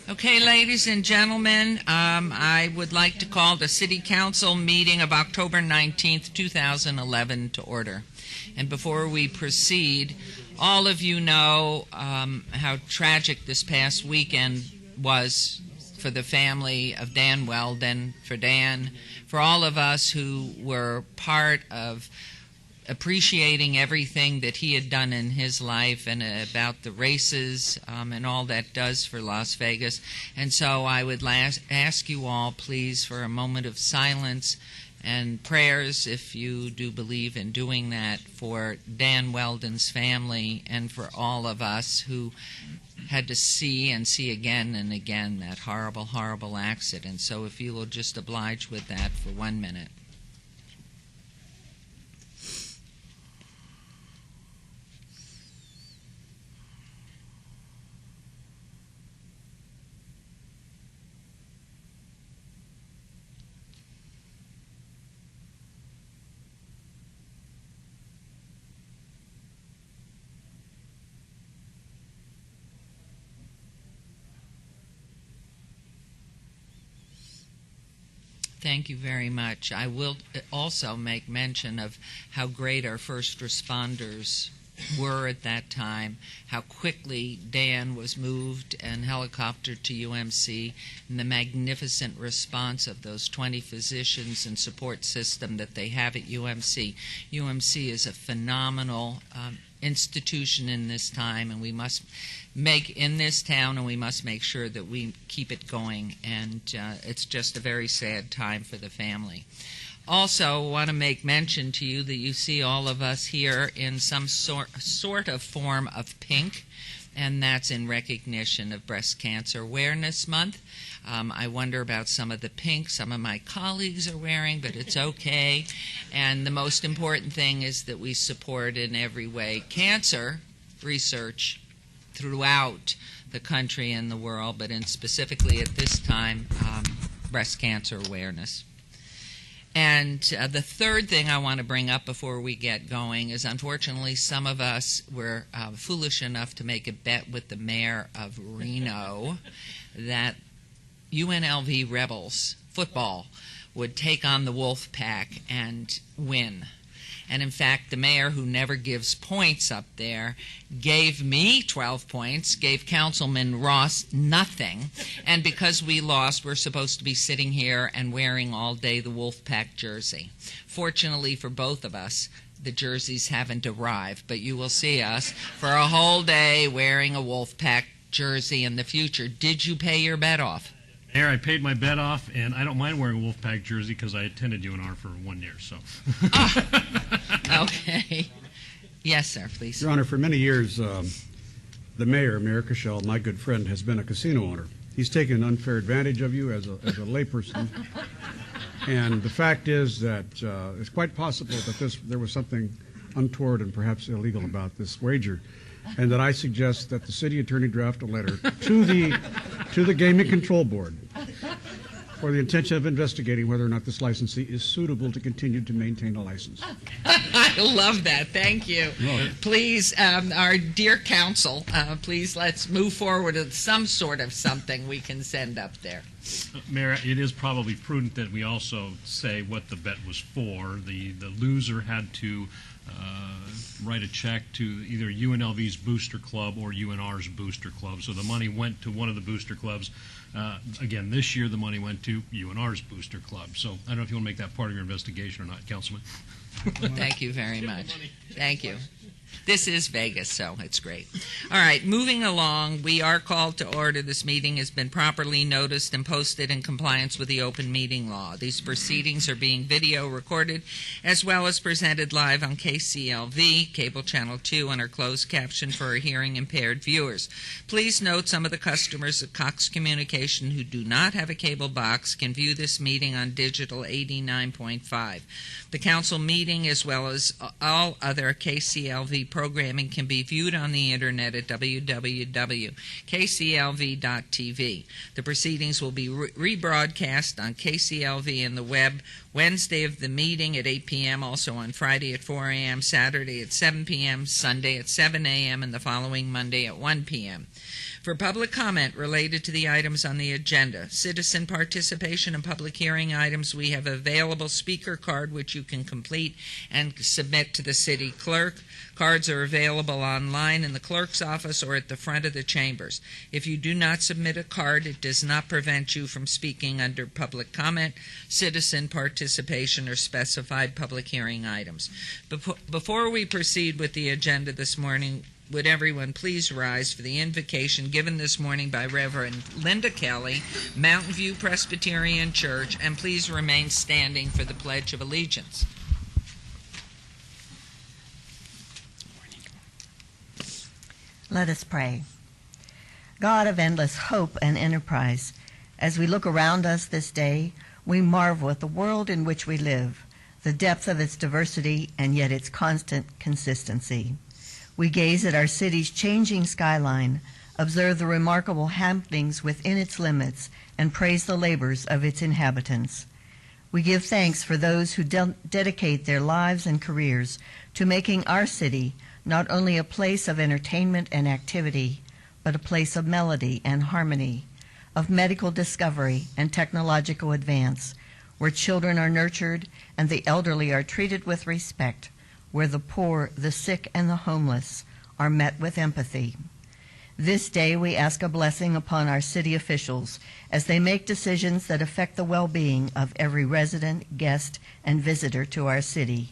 Okay, ladies and gentlemen, I would like to call the City Council meeting of October 19th, 2011 to order. And before we proceed, all of you know how tragic this past weekend was for the family of Dan Weldon, for Dan, for all of us who were part of appreciating everything that he had done in his life and about the races and all that does for Las Vegas. And so I would ask you all, please, for a moment of silence and prayers, if you do believe in doing that, for Dan Weldon's family and for all of us who had to see and see again and again that horrible, horrible accident. So if you will just oblige with that for 1 minute. Thank you very much. I will also make mention of how great our first responders were at that time, how quickly Dan was moved and helicoptered to UMC, and the magnificent response of those 20 physicians and support system that they have at UMC. UMC is a phenomenal institution in this time, and we must make in this town, and we must make sure that we keep it going. And it's just a very sad time for the family. Also, I want to make mention to you that you see all of us here in some sort of form of pink, and that's in recognition of Breast Cancer Awareness Month. I wonder about some of the pink some of my colleagues are wearing, but it's okay. And the most important thing is that we support in every way cancer research throughout the country and the world, but specifically at this time, breast cancer awareness. And the third thing I want to bring up before we get going is, unfortunately, some of us were foolish enough to make a bet with the mayor of Reno that UNLV Rebels football would take on the Wolf Pack and win. And in fact, the mayor, who never gives points up there, gave me 12 points, gave Councilman Ross nothing. And because we lost, we're supposed to be sitting here and wearing all day the Wolfpack jersey. Fortunately for both of us, the jerseys haven't arrived, but you will see us for a whole day wearing a Wolfpack jersey in the future. Did you pay your bet off? Mayor, I paid my bet off, and I don't mind wearing a Wolfpack jersey because I attended UNR for 1 year. So. Okay. Yes, sir, please. Your Honor, for many years, the mayor, Mayor Cashel, my good friend, has been a casino owner. He's taken unfair advantage of you as a layperson. And the fact is that it's quite possible that there was something untoward and perhaps illegal about this wager, and that I suggest that the city attorney draft a letter to the Gaming Control Board for the intention of investigating whether or not this licensee is suitable to continue to maintain a license. I love that. Thank you. Well, please, our dear council, please let's move forward with some sort of something we can send up there. Mayor, it is probably prudent that we also say what the bet was for. The loser had to write a check to either UNLV's Booster Club or UNR's Booster Club. So the money went to one of the booster clubs. Again, this year the money went to UNR's Booster Club. So I don't know if you want to make that part of your investigation or not, Councilman. Thank you very much. Thank you. This is Vegas, so it's great. All right, moving along, we are called to order. This meeting has been properly noticed and posted in compliance with the open meeting law. These proceedings are being video recorded as well as presented live on KCLV, Cable Channel 2, and are closed captioned for our hearing impaired viewers. Please note some of the customers of Cox Communication who do not have a cable box can view this meeting on Digital 89.5. The council meeting, as well as all other KCLV KCLV programming can be viewed on the internet at www.kclv.tv. The proceedings will be rebroadcast on KCLV and the web Wednesday of the meeting at 8 p.m., also on Friday at 4 a.m., Saturday at 7 p.m., Sunday at 7 a.m., and the following Monday at 1 p.m. For public comment related to the items on the agenda, citizen participation and public hearing items, we have available speaker card which you can complete and submit to the city clerk. Cards are available online in the clerk's office or at the front of the chambers. If you do not submit a card, it does not prevent you from speaking under public comment, citizen participation, or specified public hearing items. Before we proceed with the agenda this morning, would everyone please rise for the invocation given this morning by Reverend Linda Kelly, Mountain View Presbyterian Church, and please remain standing for the Pledge of Allegiance. Let us pray. God of endless hope and enterprise, as we look around us this day, we marvel at the world in which we live, the depth of its diversity and yet its constant consistency. We gaze at our city's changing skyline, observe the remarkable happenings within its limits, and praise the labors of its inhabitants. We give thanks for those who dedicate their lives and careers to making our city not only a place of entertainment and activity, but a place of melody and harmony, of medical discovery and technological advance, where children are nurtured and the elderly are treated with respect, where the poor, the sick, and the homeless are met with empathy. This day we ask a blessing upon our city officials as they make decisions that affect the well-being of every resident, guest, and visitor to our city.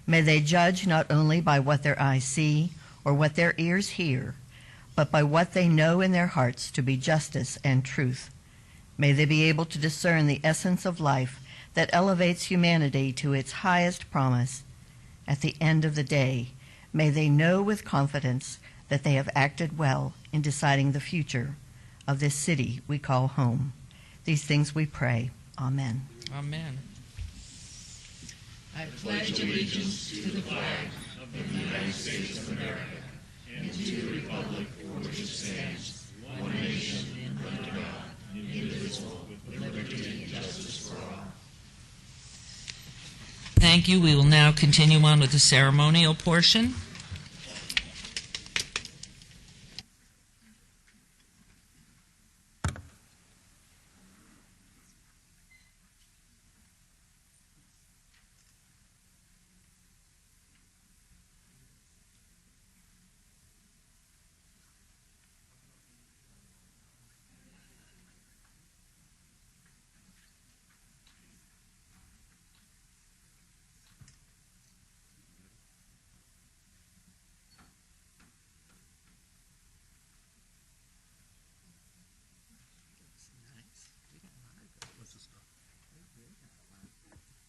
May they judge not only by what their eyes see or what their ears hear, but by what they know in their hearts to be justice and truth. May they be able to discern the essence of life that elevates humanity to its highest promise. At the end of the day, may they know with confidence that they have acted well in deciding the future of this city we call home. These things we pray. Amen. Amen. I pledge allegiance to the flag of the United States of America and to the republic for which it stands, one nation, under God, indivisible, with liberty and justice for all. Thank you. We will now continue on with the ceremonial portion.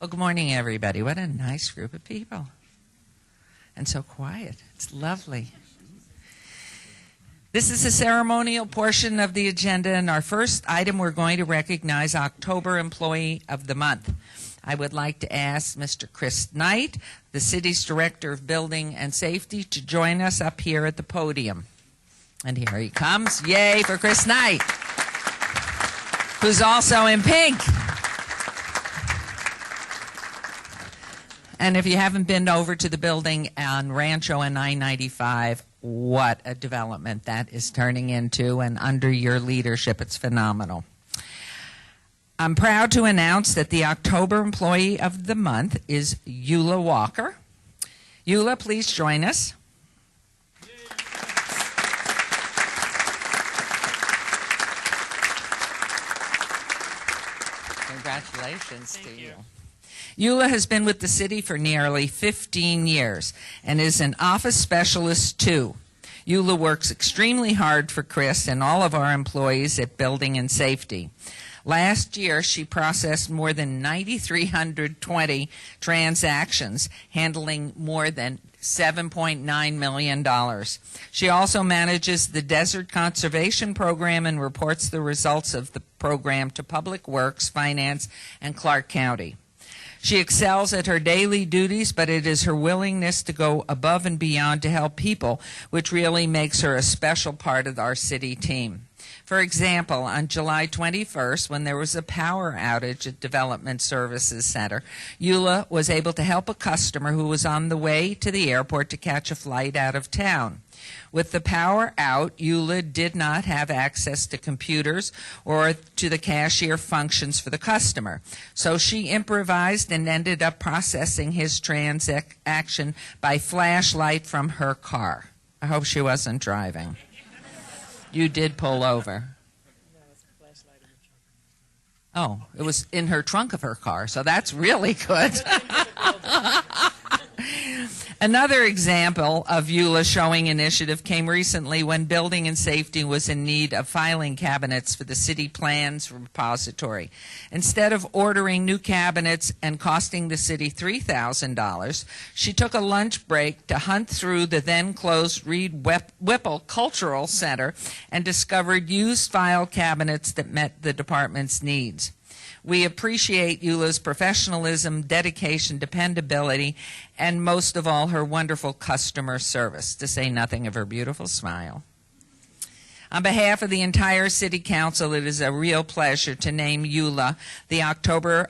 Well, good morning, everybody. What a nice group of people. And so quiet. It's lovely. This is the ceremonial portion of the agenda, and our first item we're going to recognize October Employee of the Month. I would like to ask Mr. Chris Knight, the city's Director of Building and Safety, to join us up here at the podium. And here he comes. Yay for Chris Knight, who's also in pink. And if you haven't been over to the building on Rancho and I-95, what a development that is turning into, and under your leadership, it's phenomenal. I'm proud to announce that the October Employee of the Month is Eula Walker. Eula, please join us. Congratulations to you. Eula has been with the city for nearly 15 years and is an office specialist too. Eula works extremely hard for Chris and all of our employees at Building and Safety. Last year, she processed more than 9,320 transactions, handling more than $7.9 million. She also manages the Desert Conservation Program and reports the results of the program to Public Works, Finance, and Clark County. She excels at her daily duties, but it is her willingness to go above and beyond to help people which really makes her a special part of our city team. For example, on July 21st, when there was a power outage at Development Services Center, Eula was able to help a customer who was on the way to the airport to catch a flight out of town. With the power out, Eula did not have access to computers or to the cashier functions for the customer. So she improvised and ended up processing his transaction by flashlight from her car. I hope she wasn't driving. You did pull over. Oh, it was in her trunk of her car, so that's really good. Another example of Eula showing initiative came recently when Building and Safety was in need of filing cabinets for the city plans repository. Instead of ordering new cabinets and costing the city $3,000, she took a lunch break to hunt through the then closed Reed Whipple Cultural Center and discovered used file cabinets that met the department's needs. We appreciate Eula's professionalism, dedication, dependability, and most of all, her wonderful customer service, to say nothing of her beautiful smile. On behalf of the entire City Council, it is a real pleasure to name Eula the October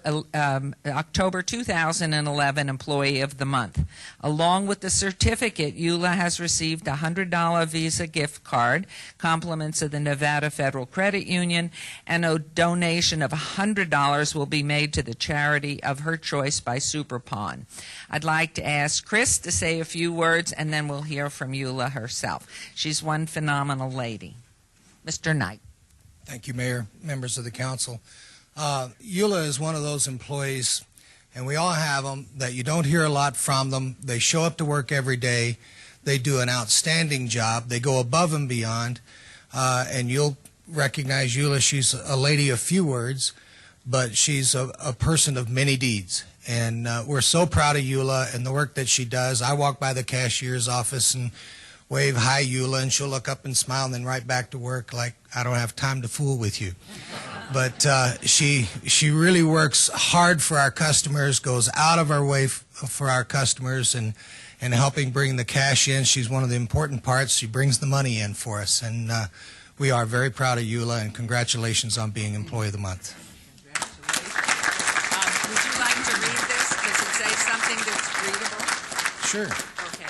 2011 Employee of the Month. Along with the certificate, Eula has received a $100 Visa gift card, compliments of the Nevada Federal Credit Union, and a donation of $100 will be made to the charity of her choice by Superpawn. I'd like to ask Chris to say a few words, and then we'll hear from Eula herself. She's one phenomenal lady. Mr. Knight. Thank you, Mayor, members of the council. Eula is one of those employees, and we all have them, that you don't hear a lot from them. They show up to work every day. They do an outstanding job. They go above and beyond, and you'll recognize Eula. She's a lady of few words, but she's a person of many deeds. And we're so proud of Eula and the work that she does. I walk by the cashier's office and wave, "Hi, Eula," and she'll look up and smile and then right back to work like, "I don't have time to fool with you." But she really works hard for our customers, goes out of her way for our customers, and helping bring the cash in. She's one of the important parts. She brings the money in for us, and we are very proud of Eula, and congratulations on being Employee of the Month. Congratulations. Would you like to read this? Does it say something that's readable? Sure. Okay.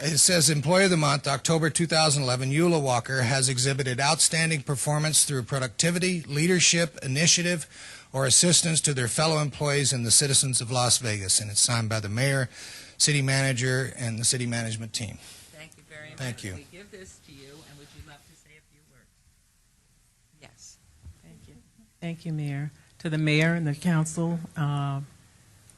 It says, Employee of the Month, October 2011, Eula Walker has exhibited outstanding performance through productivity, leadership, initiative, or assistance to their fellow employees and the citizens of Las Vegas. And it's signed by the mayor, city manager, and the city management team. Thank you very much. Thank you. We give this to you, and would you love to say a few words? Yes. Thank you. Thank you, Mayor. To the mayor and the council,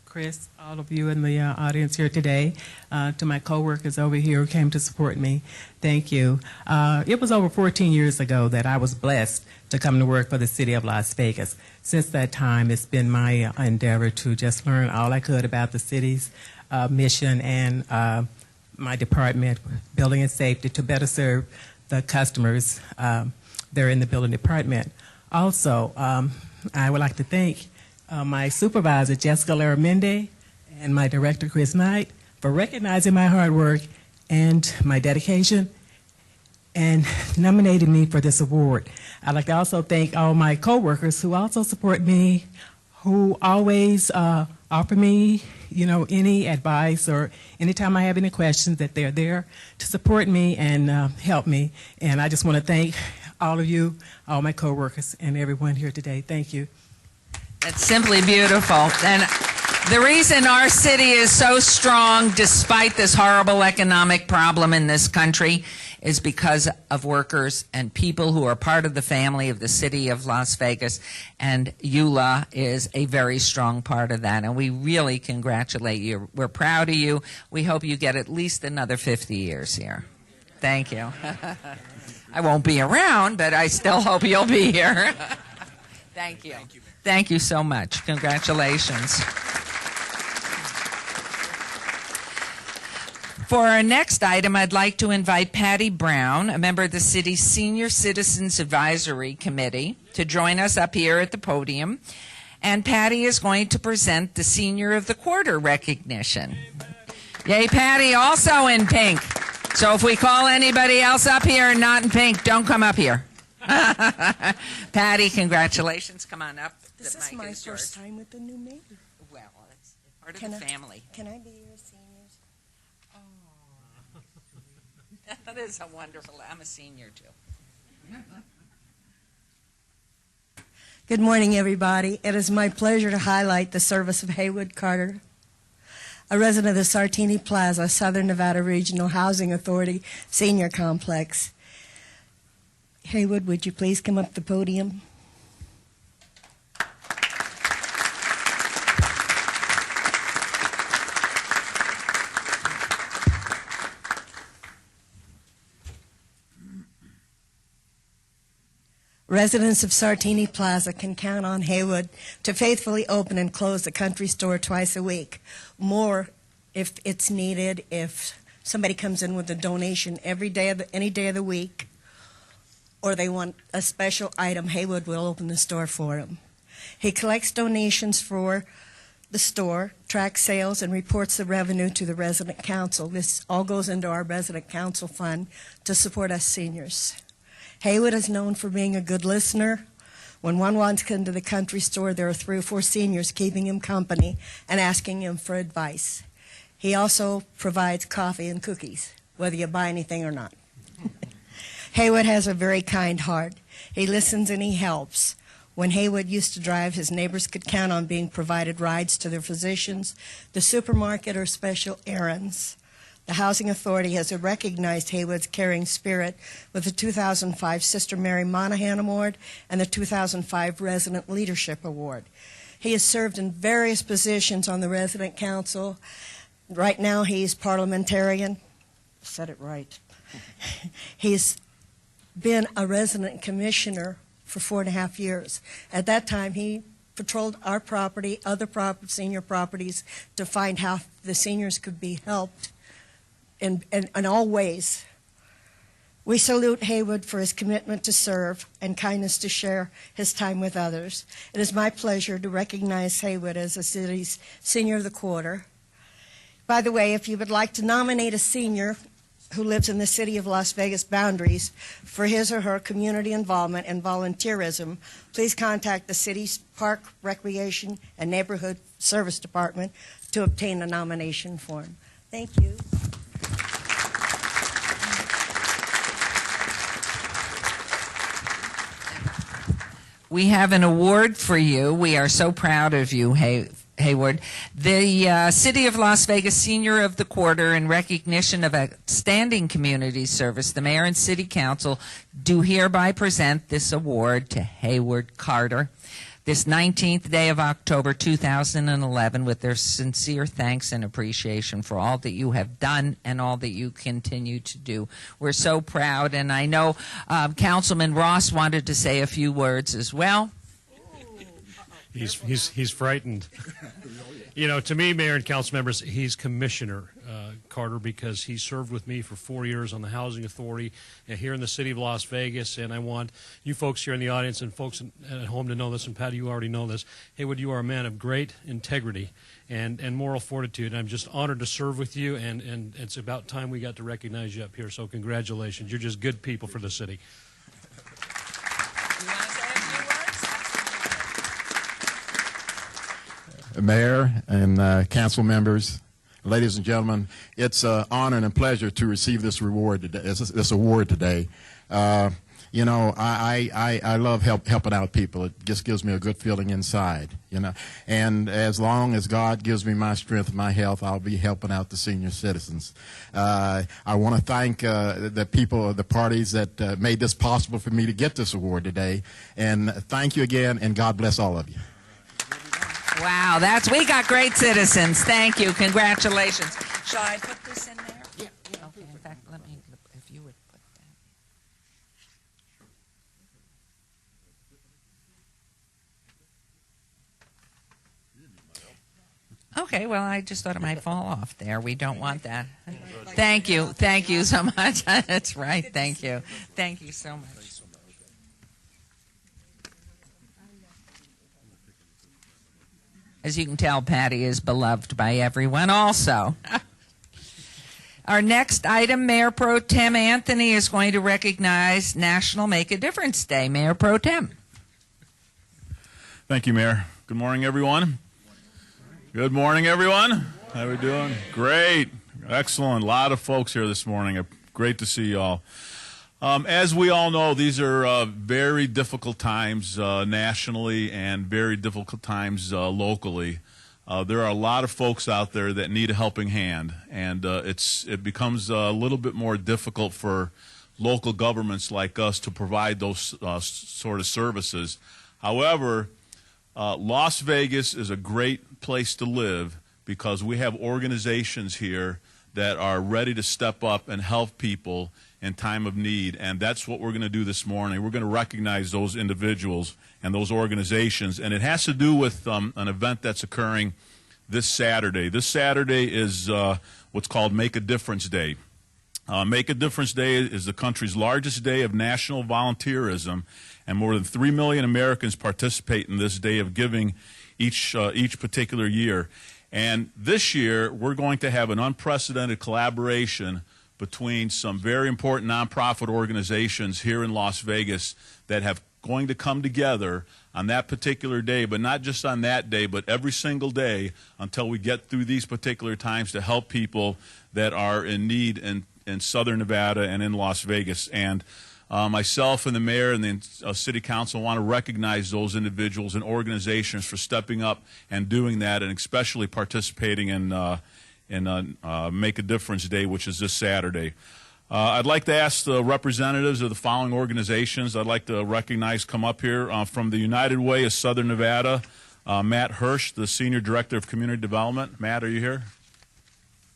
Chris, all of you in the audience here today, to my coworkers over here who came to support me, thank you. It was over 14 years ago that I was blessed to come to work for the city of Las Vegas. Since that time, it's been my endeavor to just learn all I could about the city's mission and my department, Building and Safety, to better serve the customers there in the building department. Also, I would like to thank my supervisor, Jessica Laramende, and my director, Chris Knight, for recognizing my hard work and my dedication and nominating me for this award. I'd like to also thank all my coworkers who also support me, who always offer me, any advice or anytime I have any questions, that they're there to support me and help me. And I just want to thank all of you, all my coworkers, and everyone here today. Thank you. It's simply beautiful. And the reason our city is so strong despite this horrible economic problem in this country is because of workers and people who are part of the family of the city of Las Vegas. And Eula is a very strong part of that. And we really congratulate you. We're proud of you. We hope you get at least another 50 years here. Thank you. I won't be around, but I still hope you'll be here. Thank you. Thank you so much. Congratulations. For our next item, I'd like to invite Patty Brown, a member of the city's Senior Citizens Advisory Committee, to join us up here at the podium. And Patty is going to present the Senior of the Quarter recognition. Yay, Patty, also in pink. So if we call anybody else up here and not in pink, don't come up here. Patty, congratulations. Come on up. This The is mic my is first yours. time with the new mayor. Well, it's part of Can the I- family. Can I be your seniors? That is a wonderful. I'm a senior too. Good morning, everybody. It is my pleasure to highlight the service of Haywood Carter, a resident of the Sartini Plaza, Southern Nevada Regional Housing Authority Senior Complex. Haywood, would you please come up the podium? Residents of Sartini Plaza can count on Haywood to faithfully open and close the country store twice a week. More if it's needed, if somebody comes in with a donation any day of the week, or they want a special item, Haywood will open the store for them. He collects donations for the store, tracks sales, and reports the revenue to the resident council. This all goes into our resident council fund to support us seniors. Haywood is known for being a good listener. When one wants to come to the country store, there are 3 or 4 seniors keeping him company and asking him for advice. He also provides coffee and cookies, whether you buy anything or not. Haywood has a very kind heart. He listens and he helps. When Haywood used to drive, his neighbors could count on being provided rides to their physicians, the supermarket, or special errands. The Housing Authority has recognized Haywood's caring spirit with the 2005 Sister Mary Monahan Award and the 2005 Resident Leadership Award. He has served in various positions on the Resident Council. Right now he's parliamentarian. I said it right. He's been a resident commissioner for 4.5 years. At that time, he patrolled our property, other senior properties, to find how the seniors could be helped in all ways. We salute Haywood for his commitment to serve and kindness to share his time with others. It is my pleasure to recognize Haywood as the city's Senior of the Quarter. By the way, if you would like to nominate a senior who lives in the city of Las Vegas boundaries for his or her community involvement and volunteerism, please contact the city's Park, Recreation, and Neighborhood Service Department to obtain a nomination form. Thank you. We have an award for you. We are so proud of you, Haywood. The City of Las Vegas Senior of the Quarter, in recognition of outstanding community service, the Mayor and City Council do hereby present this award to Haywood Carter this 19th day of October 2011 with their sincere thanks and appreciation for all that you have done and all that you continue to do. We're so proud, and I know Councilman Ross wanted to say a few words as well. He's frightened. You know, to me, Mayor and council members, he's Commissioner Carter because he served with me for 4 years on the Housing Authority here in the city of Las Vegas. And I want you folks here in the audience and folks at home to know this, and Patty, you already know this. Haywood, you are a man of great integrity and moral fortitude. And I'm just honored to serve with you, and it's about time we got to recognize you up here. So congratulations. You're just good people for the city. Mayor and council members, ladies and gentlemen, it's an honor and a pleasure to receive this award today. This award today. You know, I love helping out people. It just gives me a good feeling inside. You know, and as long as God gives me my strength, my health, I'll be helping out the senior citizens. I want to thank the people, the parties that made this possible for me to get this award today. And thank you again, and God bless all of you. Wow, we got great citizens. Thank you. Congratulations. Shall I put this in there? Yeah. Okay, in fact, let me, if you would put that. Okay, well, I just thought it might fall off there. We don't want that. Thank you. Thank you so much. That's right. Thank you. Thank you so much. As you can tell, Patty is beloved by everyone also. Our next item, Mayor Pro Tem Anthony is going to recognize National Make a Difference Day. Mayor Pro Tem. Thank you, Mayor. Good morning, everyone. Good morning, everyone. How are we doing? Great. Excellent. A lot of folks here this morning. Great to see you all. As we all know, these are very difficult times nationally and very difficult times locally. There are a lot of folks out there that need a helping hand, and it becomes a little bit more difficult for local governments like us to provide those sort of services. However, Las Vegas is a great place to live because we have organizations here that are ready to step up and help people in time of need, and that's what we're going to do this morning. We're going to recognize those individuals and those organizations, and it has to do with an event that's occurring this Saturday. This Saturday is what's called Make a Difference Day. Make a Difference Day is the country's largest day of national volunteerism, and more than 3 million Americans participate in this day of giving each particular year. And this year, we're going to have an unprecedented collaboration between some very important nonprofit organizations here in Las Vegas that have going to come together on that particular day, but not just on that day, but every single day until we get through these particular times to help people that are in need in Southern Nevada and in Las Vegas. And myself and the mayor and the city council want to recognize those individuals and organizations for stepping up and doing that, and especially participating in Make a Difference Day, which is this Saturday. I'd like to ask the representatives of the following organizations I'd like to recognize come up here. From the United Way of Southern Nevada, Matt Hirsch, the Senior Director of Community Development. Matt, are you here?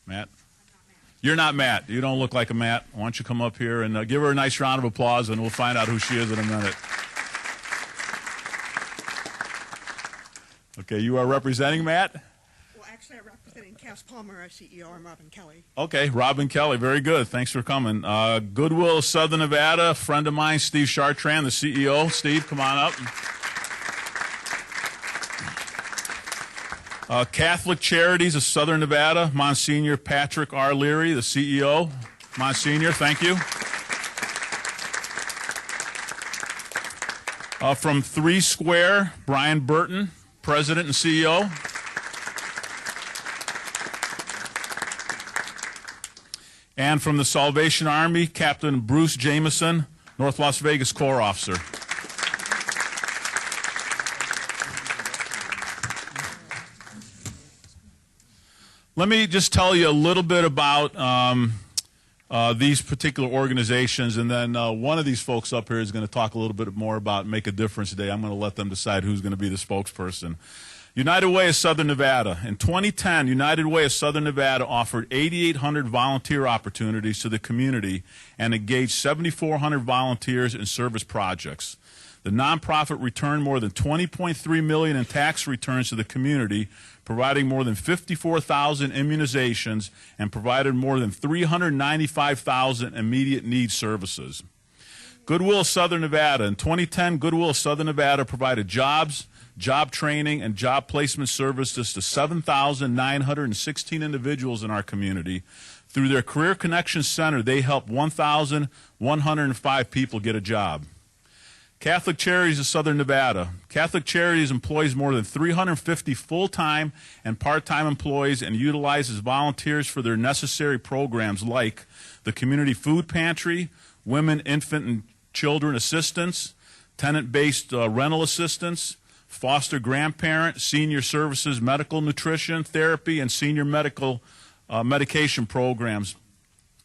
Matt? You're not Matt. You don't look like a Matt. Why don't you come up here and give her a nice round of applause, and we'll find out who she is in a minute. Okay, you are representing Matt? Well, actually, I'm representing Cass Palmer, our CEO. I'm Robin Kelly. Okay, Robin Kelly. Very good. Thanks for coming. Goodwill of Southern Nevada, a friend of mine, Steve Chartrand, the CEO. Steve, come on up. Catholic Charities of Southern Nevada, Monsignor Patrick R. Leary, the CEO. Monsignor, thank you. From 3 Square, Brian Burton, President and CEO. And from the Salvation Army, Captain Bruce Jameson, North Las Vegas Corps Officer. Let me just tell you a little bit about these particular organizations, and then one of these folks up here is going to talk a little bit more about Make a Difference Day. I'm going to let them decide who's going to be the spokesperson. United Way of Southern Nevada. In 2010, United Way of Southern Nevada offered 8,800 volunteer opportunities to the community and engaged 7,400 volunteers in service projects. The nonprofit returned more than $20.3 million in tax returns to the community, providing more than 54,000 immunizations and provided more than 395,000 immediate needs services. Goodwill of Southern Nevada. In 2010, Goodwill of Southern Nevada provided jobs, job training, and job placement services to 7,916 individuals in our community. Through their Career Connection Center, they helped 1,105 people get a job. Catholic Charities of Southern Nevada. Catholic Charities employs more than 350 full-time and part-time employees and utilizes volunteers for their necessary programs like the Community Food Pantry, Women, Infant, and Children Assistance, tenant-based rental assistance, foster grandparent, senior services, medical nutrition, therapy, and senior medication programs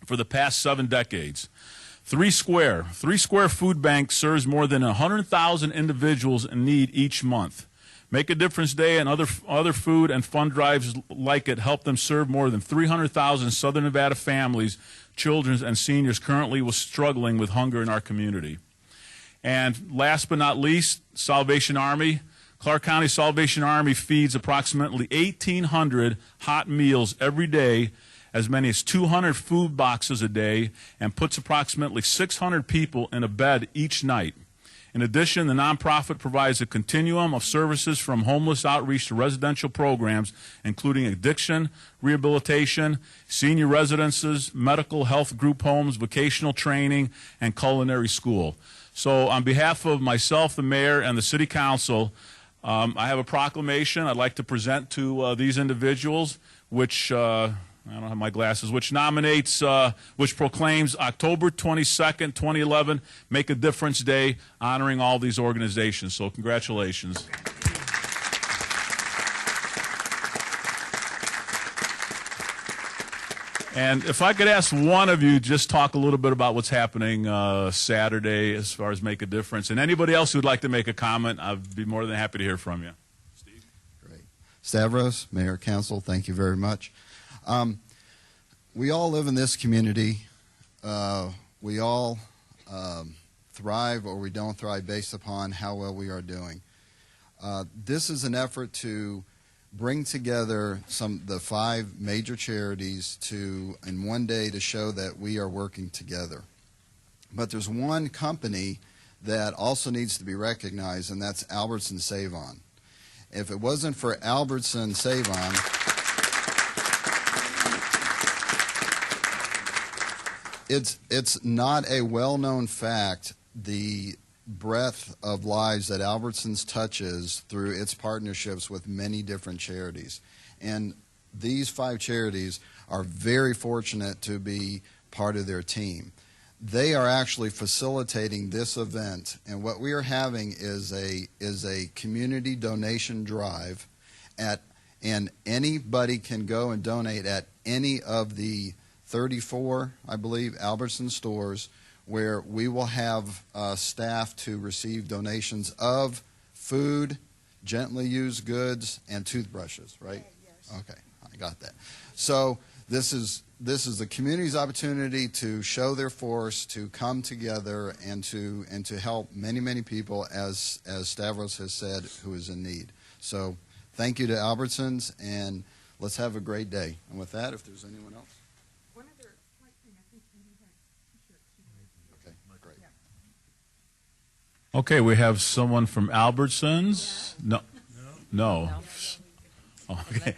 for the past 7 decades. 3 Square Food Bank serves more than 100,000 individuals in need each month. Make a Difference Day and other food and fund drives like it help them serve more than 300,000 Southern Nevada families, children, and seniors currently struggling with hunger in our community. And last but not least, Salvation Army. Clark County Salvation Army feeds approximately 1,800 hot meals every day, as many as 200 food boxes a day, and puts approximately 600 people in a bed each night. In addition, the nonprofit provides a continuum of services from homeless outreach to residential programs, including addiction, rehabilitation, senior residences, medical health group homes, vocational training, and culinary school. So on behalf of myself, the mayor, and the city council, I have a proclamation I'd like to present to these individuals, which, I don't have my glasses, which nominates, which proclaims October 22nd, 2011, Make a Difference Day, honoring all these organizations. So congratulations. And if I could ask one of you, just talk a little bit about what's happening Saturday as far as Make a Difference. And anybody else who'd like to make a comment, I'd be more than happy to hear from you. Steve? Great. Stavros, Mayor, Council, thank you very much. We all live in this community. We all thrive or we don't thrive based upon how well we are doing. This is an effort to bring together the 5 major charities in one day to show that we are working together. But there's one company that also needs to be recognized, and that's Albertson Save-On. If it wasn't for Albertson Save-On, it's not a well-known fact the breadth of lives that Albertsons touches through its partnerships with many different charities. And these 5 charities are very fortunate to be part of their team. They are actually facilitating this event, and what we are having is a community donation drive and anybody can go and donate at any of the 34, I believe, Albertson stores, where we will have staff to receive donations of food, gently used goods, and toothbrushes, right? Yes. Okay, I got that. So this is the community's opportunity to show their force, to come together, and to help many people, as Stavros has said, who is in need. So thank you to Albertsons, and let's have a great day. And with that, if there's anyone else. Okay, we have someone from Albertsons. No. Okay.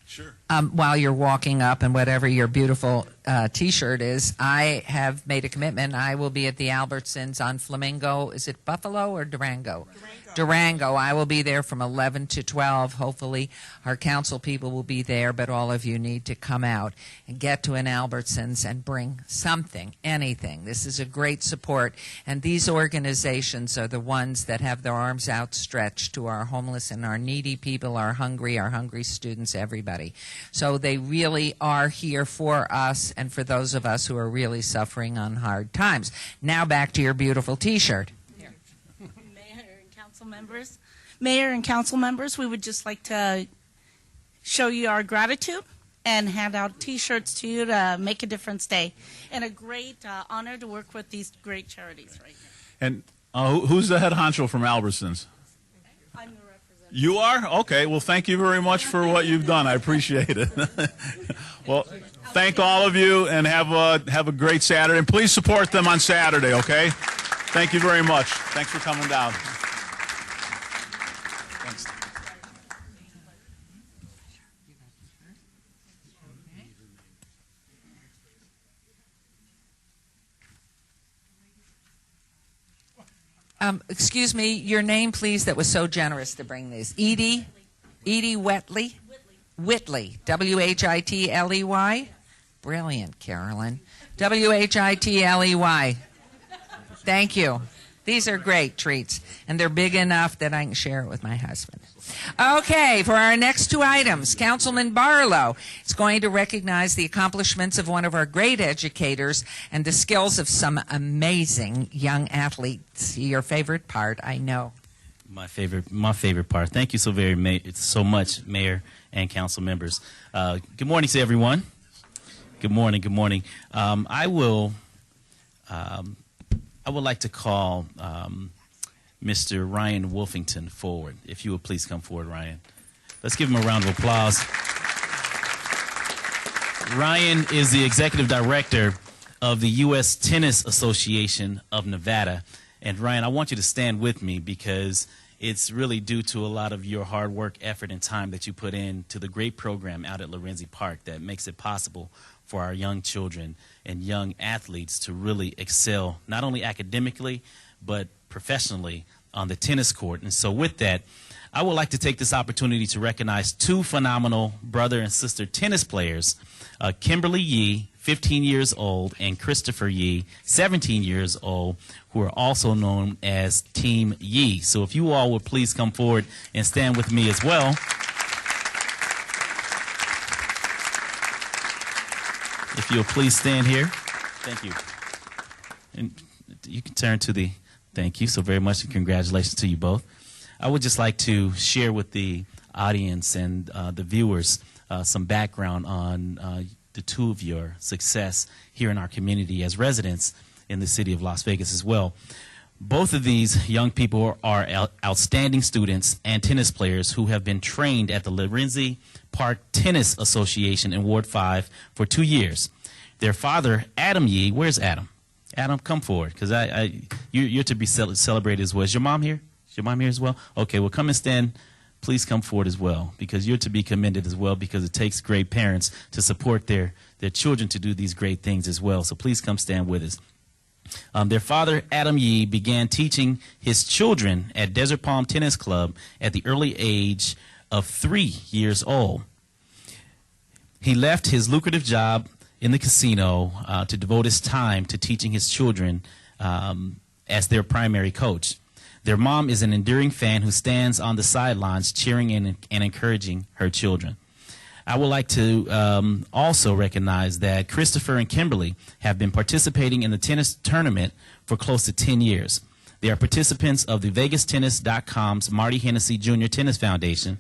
Sure. While you're walking up and whatever your beautiful T-shirt is, I have made a commitment. I will be at the Albertsons on Flamingo. Is it Buffalo or Durango? Durango. I will be there from 11 to 12. Hopefully our council people will be there, but all of you need to come out and get to an Albertsons and bring something, anything. This is a great support, and these organizations are the ones that have their arms outstretched to our homeless and our needy people, our hungry students, everybody. So they really are here for us and for those of us who are really suffering on hard times. Now back to your beautiful T-shirt. Mayor and council members, we would just like to show you our gratitude and hand out T-shirts to you to Make a Difference Day. And a great honor to work with these great charities right now. And who's the head honcho from Albertsons? I'm the representative. You are? Okay. Well, thank you very much for what you've done. I appreciate it. Well, thank all of you, and have a great Saturday. And please support them on Saturday, okay? Thank you very much. Thanks for coming down. Thanks. Excuse me, your name, please, that was so generous to bring these. Edie Whitley? Whitley. W-H-I-T-L-E-Y? Brilliant, Carolyn. W-H-I-T-L-E-Y. Thank you. These are great treats, and they're big enough that I can share it with my husband. Okay, for our next 2 items, Councilman Barlow is going to recognize the accomplishments of one of our great educators and the skills of some amazing young athletes. Your favorite part, I know. My favorite part. Thank you so much, Mayor and council members. Good morning to everyone. Good morning. I would like to call Mr. Ryan Wolfington forward. If you would please come forward, Ryan. Let's give him a round of applause. Ryan is the executive director of the U.S. Tennis Association of Nevada, And Ryan, I want you to stand with me because it's really due to a lot of your hard work, effort, and time that you put into the great program out at Lorenzi Park that makes it possible for our young children and young athletes to really excel, not only academically, but professionally on the tennis court. And so with that, I would like to take this opportunity to recognize two phenomenal brother and sister tennis players, Kimberly Yee, 15 years old, and Christopher Yee, 17 years old, who are also known as Team Yee. So if you all would please come forward and stand with me as well. If you'll please stand here. Thank you. And you can turn to the, thank you so very much, and congratulations to you both. I would just like to share with the audience and the viewers some background on the two of your success here in our community as residents in the city of Las Vegas as well. Both of these young people are outstanding students and tennis players who have been trained at the Lorenzi Park Tennis Association in Ward 5 for 2 years. Their father, Adam Yee, where's Adam? Adam, come forward, because you're to be celebrated as well. Is your mom here? Is your mom here as well? Okay, well, come and stand. Please come forward as well, because you're to be commended as well, because it takes great parents to support their children to do these great things as well. So please come stand with us. Their father, Adam Yee, began teaching his children at Desert Palm Tennis Club at the early age of 3 years old. He left his lucrative job in the casino to devote his time to teaching his children as their primary coach. Their mom is an enduring fan who stands on the sidelines cheering and encouraging her children. I would like to also recognize that Christopher and Kimberly have been participating in the tennis tournament for close to 10 years. They are participants of the VegasTennis.com's Marty Hennessy Jr. Tennis Foundation,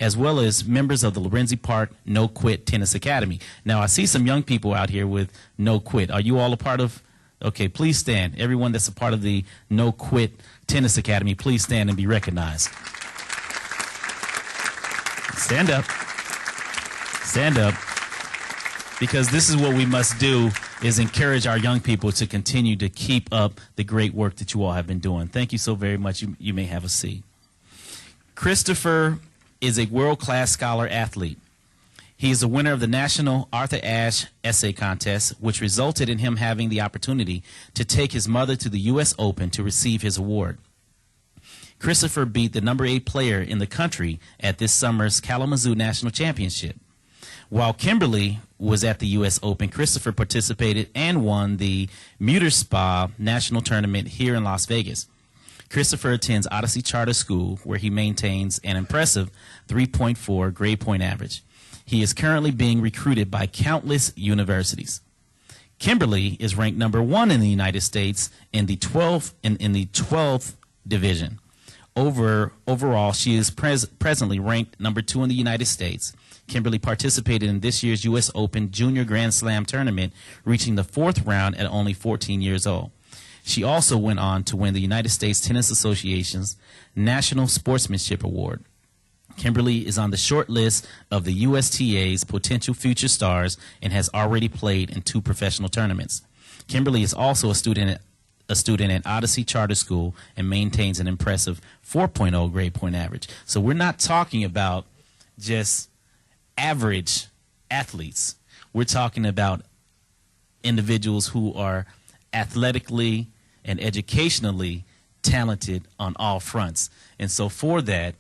as well as members of the Lorenzi Park No Quit Tennis Academy. Now, I see some young people out here with No Quit. Are you all a part of? Okay, please stand. Everyone that's a part of the No Quit Tennis Academy, please stand and be recognized. Stand up. Stand up. Because this is what we must do, is encourage our young people to continue to keep up the great work that you all have been doing. Thank you so very much. You may have a seat. Christopher is a world-class scholar athlete. He is a winner of the National Arthur Ashe Essay Contest, which resulted in him having the opportunity to take his mother to the U.S. Open to receive his award. Christopher beat the number 8 player in the country at this summer's Kalamazoo National Championship. While Kimberly was at the U.S. Open, Christopher participated and won the Muter Spa National Tournament here in Las Vegas. Christopher attends Odyssey Charter School, where he maintains an impressive 3.4 grade point average. He is currently being recruited by countless universities. Kimberly is ranked number 1 in the United States in the 12th division. Overall, she is presently ranked number 2 in the United States. Kimberly participated in this year's U.S. Open Junior Grand Slam tournament, reaching the 4th round at only 14 years old. She also went on to win the United States Tennis Association's National Sportsmanship Award. Kimberly is on the short list of the USTA's potential future stars and has already played in 2 professional tournaments. Kimberly is also a student at Odyssey Charter School and maintains an impressive 4.0 grade point average. So we're not talking about just average athletes. We're talking about individuals who are athletically and educationally talented on all fronts. And so for that,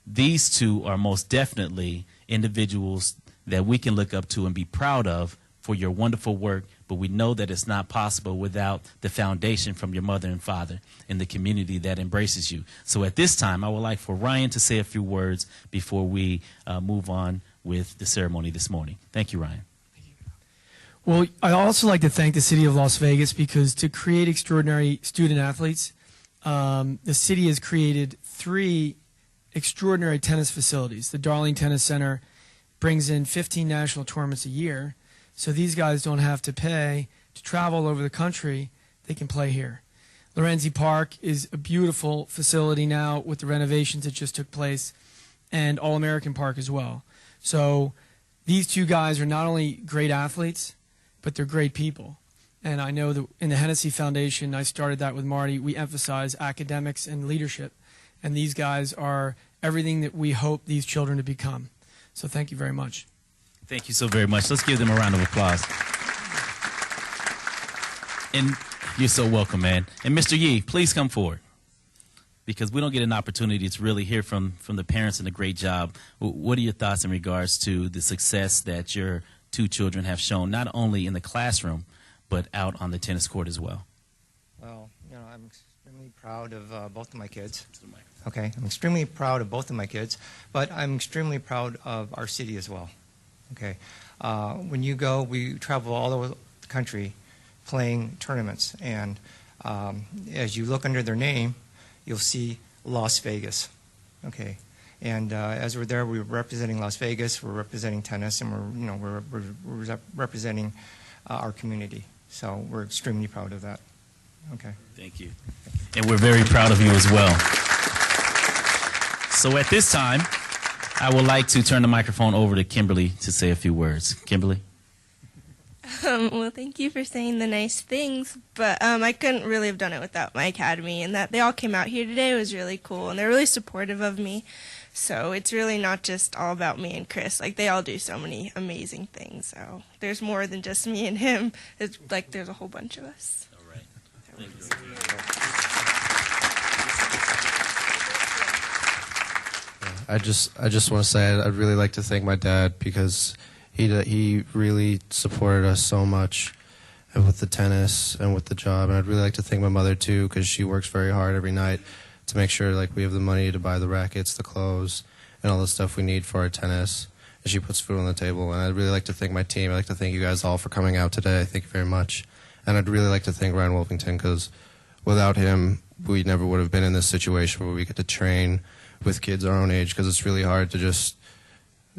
these two are most definitely individuals that we can look up to and be proud of for your wonderful work, but we know that it's not possible without the foundation from your mother and father in the community that embraces you. So at this time, I would like for Ryan to say a few words before we move on with the ceremony this morning. Thank you, Ryan. Well, I'd also like to thank the city of Las Vegas, because to create extraordinary student athletes, the city has created 3 extraordinary tennis facilities. The Darling Tennis Center brings in 15 national tournaments a year, so these guys don't have to pay to travel all over the country. They can play here. Lorenzi Park is a beautiful facility now with the renovations that just took place, and All-American Park as well. So these 2 guys are not only great athletes, but they're great people. And I know that in the Hennessy Foundation, I started that with Marty, we emphasize academics and leadership. And these guys are everything that we hope these children to become. So thank you very much. Thank you so very much. Let's give them a round of applause. And you're so welcome, man. And Mr. Yee, please come forward, because we don't get an opportunity to really hear from the parents and the great job. What are your thoughts in regards to the success that your two children have shown, not only in the classroom, but out on the tennis court as well? Well, I'm extremely proud of both of my kids. Okay, I'm extremely proud of both of my kids, but I'm extremely proud of our city as well. Okay, when you go, we travel all over the country playing tournaments, and as you look under their name, you'll see Las Vegas. Okay, and as we're there, we're representing Las Vegas, we're representing tennis, and we're representing our community. So we're extremely proud of that. Okay. Thank you. And we're very proud of you as well. So at this time, I would like to turn the microphone over to Kimberly to say a few words. Kimberly? Well, thank you for saying the nice things, but I couldn't really have done it without my academy, and that they all came out here today was really cool, and they're really supportive of me. So it's really not just all about me and Chris. Like, they all do so many amazing things. So there's more than just me and him. It's like there's a whole bunch of us. All right. I just want to say I'd really like to thank my dad, because he really supported us so much with the tennis and with the job. And I'd really like to thank my mother too, because she works very hard every night to make sure like we have the money to buy the rackets, the clothes, and all the stuff we need for our tennis. And she puts food on the table. And I'd really like to thank my team. I'd like to thank you guys all for coming out today. Thank you very much. And I'd really like to thank Ryan Wolfington, because without him, we never would have been in this situation where we get to train with kids our own age, because it's really hard to just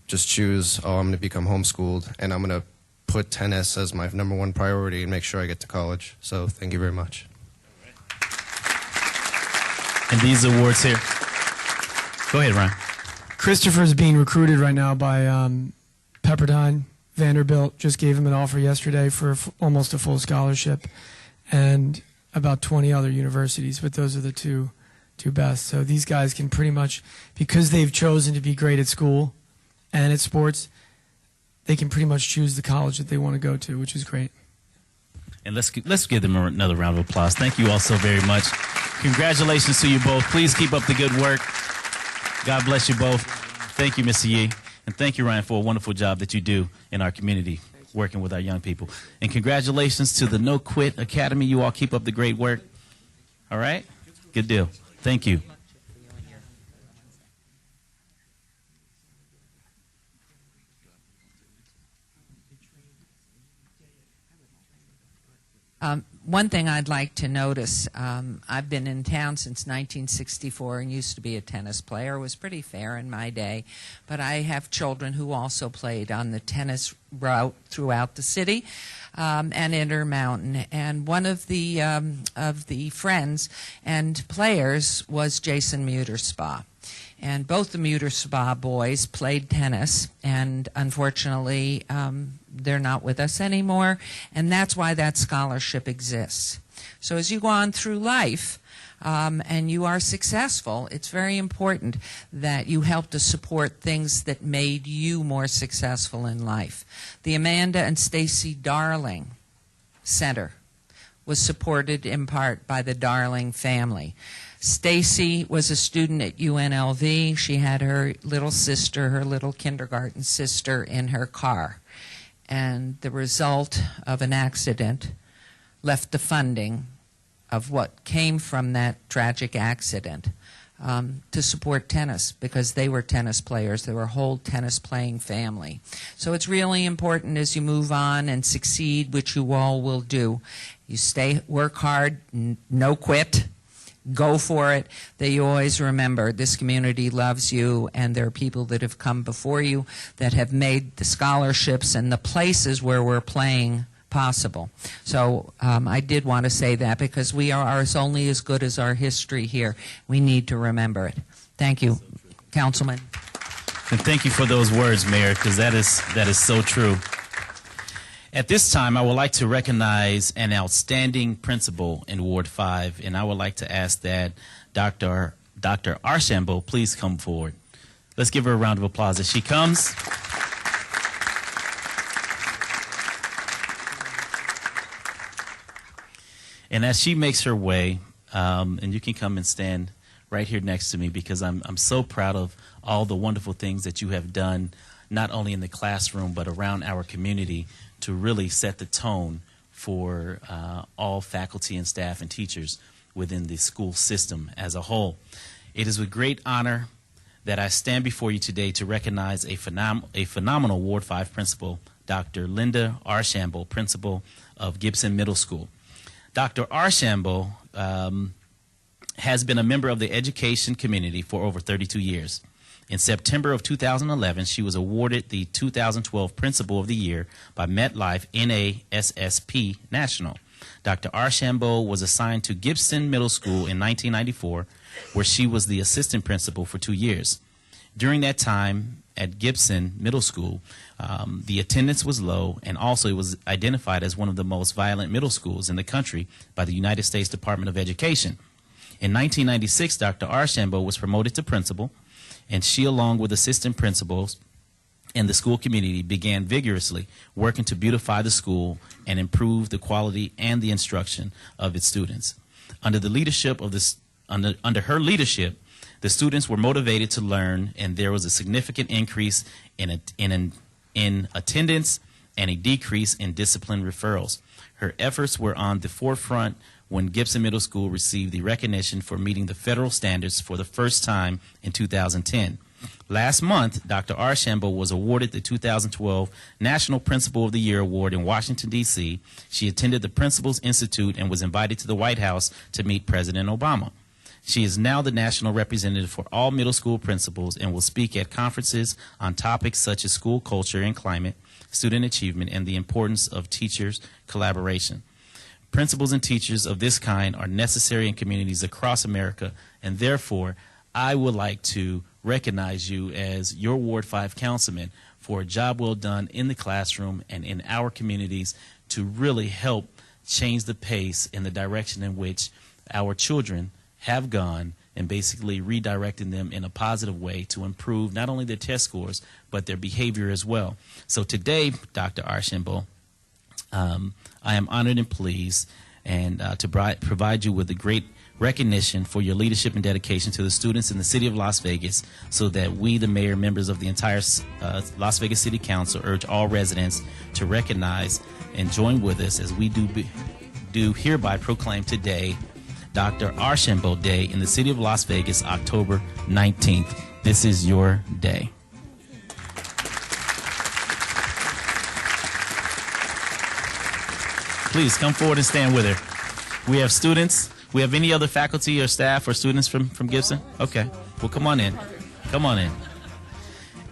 choose, oh, I'm going to become homeschooled, and I'm going to put tennis as my #1 priority and make sure I get to college. So thank you very much. And these awards here. Go ahead, Ryan. Christopher's being recruited right now by Pepperdine. Vanderbilt just gave him an offer yesterday for almost a full scholarship, and about 20 other universities, but those are the two best. So these guys can pretty much, because they've chosen to be great at school and at sports, they can pretty much choose the college that they want to go to, which is great. And let's give them another round of applause. Thank you all so very much. Congratulations to you both. Please keep up the good work. God bless you both. Thank you, Mr. Yee. And thank you, Ryan, for a wonderful job that you do in our community, working with our young people. And congratulations to the No Quit Academy. You all keep up the great work. All right? Good deal. Thank you. One thing I'd like to notice, I've been in town since 1964 and used to be a tennis player. It was pretty fair in my day. But I have children who also played on the tennis route throughout the city and Intermountain. And one of the friends and players was Jason Muterspa. And both the Muterspa boys played tennis, and unfortunately, they're not with us anymore, and that's why that scholarship exists. So as you go on through life and you are successful, it's very important that you help to support things that made you more successful in life. The Amanda and Stacy Darling Center was supported in part by the Darling family. Stacy was a student at UNLV. She had her little sister, her little kindergarten sister, in her car. And the result of an accident left the funding of what came from that tragic accident to support tennis, because they were tennis players. They were a whole tennis playing family. So it's really important as you move on and succeed, which you all will do. You work hard, no quit. Go for it, that you always remember this community loves you, and there are people that have come before you that have made the scholarships and the places where we're playing possible. So I did want to say that, because we are only as good as our history here. We need to remember it. Thank you, Councilman. And thank you for those words, Mayor, because that is so true. At this time, I would like to recognize an outstanding principal in Ward 5, and I would like to ask that Dr. Archambault please come forward. Let's give her a round of applause as she comes. And as she makes her way, and you can come and stand right here next to me, because I'm so proud of all the wonderful things that you have done, not only in the classroom but around our community, to really set the tone for all faculty and staff and teachers within the school system as a whole. It is with great honor that I stand before you today to recognize a phenomenal Ward 5 principal, Dr. Linda Archambault, principal of Gibson Middle School. Dr. Archambault has been a member of the education community for over 32 years. In September of 2011, she was awarded the 2012 Principal of the Year by MetLife NASSP National. Dr. Archambault was assigned to Gibson Middle School in 1994, where she was the assistant principal for 2 years. During that time at Gibson Middle School, the attendance was low, and also it was identified as one of the most violent middle schools in the country by the United States Department of Education. In 1996, Dr. Archambault was promoted to principal, and she, along with assistant principals and the school community, began vigorously working to beautify the school and improve the quality and the instruction of its students. Under the leadership of under her leadership, the students were motivated to learn, and there was a significant increase in attendance and a decrease in discipline referrals. Her efforts were on the forefront when Gibson Middle School received the recognition for meeting the federal standards for the first time in 2010. Last month, Dr. Archambault was awarded the 2012 National Principal of the Year Award in Washington, D.C. She attended the Principals Institute and was invited to the White House to meet President Obama. She is now the national representative for all middle school principals and will speak at conferences on topics such as school culture and climate, student achievement, and the importance of teachers' collaboration. Principals and teachers of this kind are necessary in communities across America, and therefore I would like to recognize you as your Ward 5 councilman for a job well done in the classroom and in our communities to really help change the pace in the direction in which our children have gone, and basically redirecting them in a positive way to improve not only their test scores but their behavior as well. So today, Dr. Archambault, I am honored and pleased to provide you with a great recognition for your leadership and dedication to the students in the city of Las Vegas, so that we, the mayor, members of the entire Las Vegas City Council, urge all residents to recognize and join with us as we do hereby proclaim today Dr. Archambault Day in the city of Las Vegas, October 19th. This is your day. Please come forward and stand with her. We have students. We have any other faculty or staff or students from Gibson? Okay. Well, come on in. Come on in.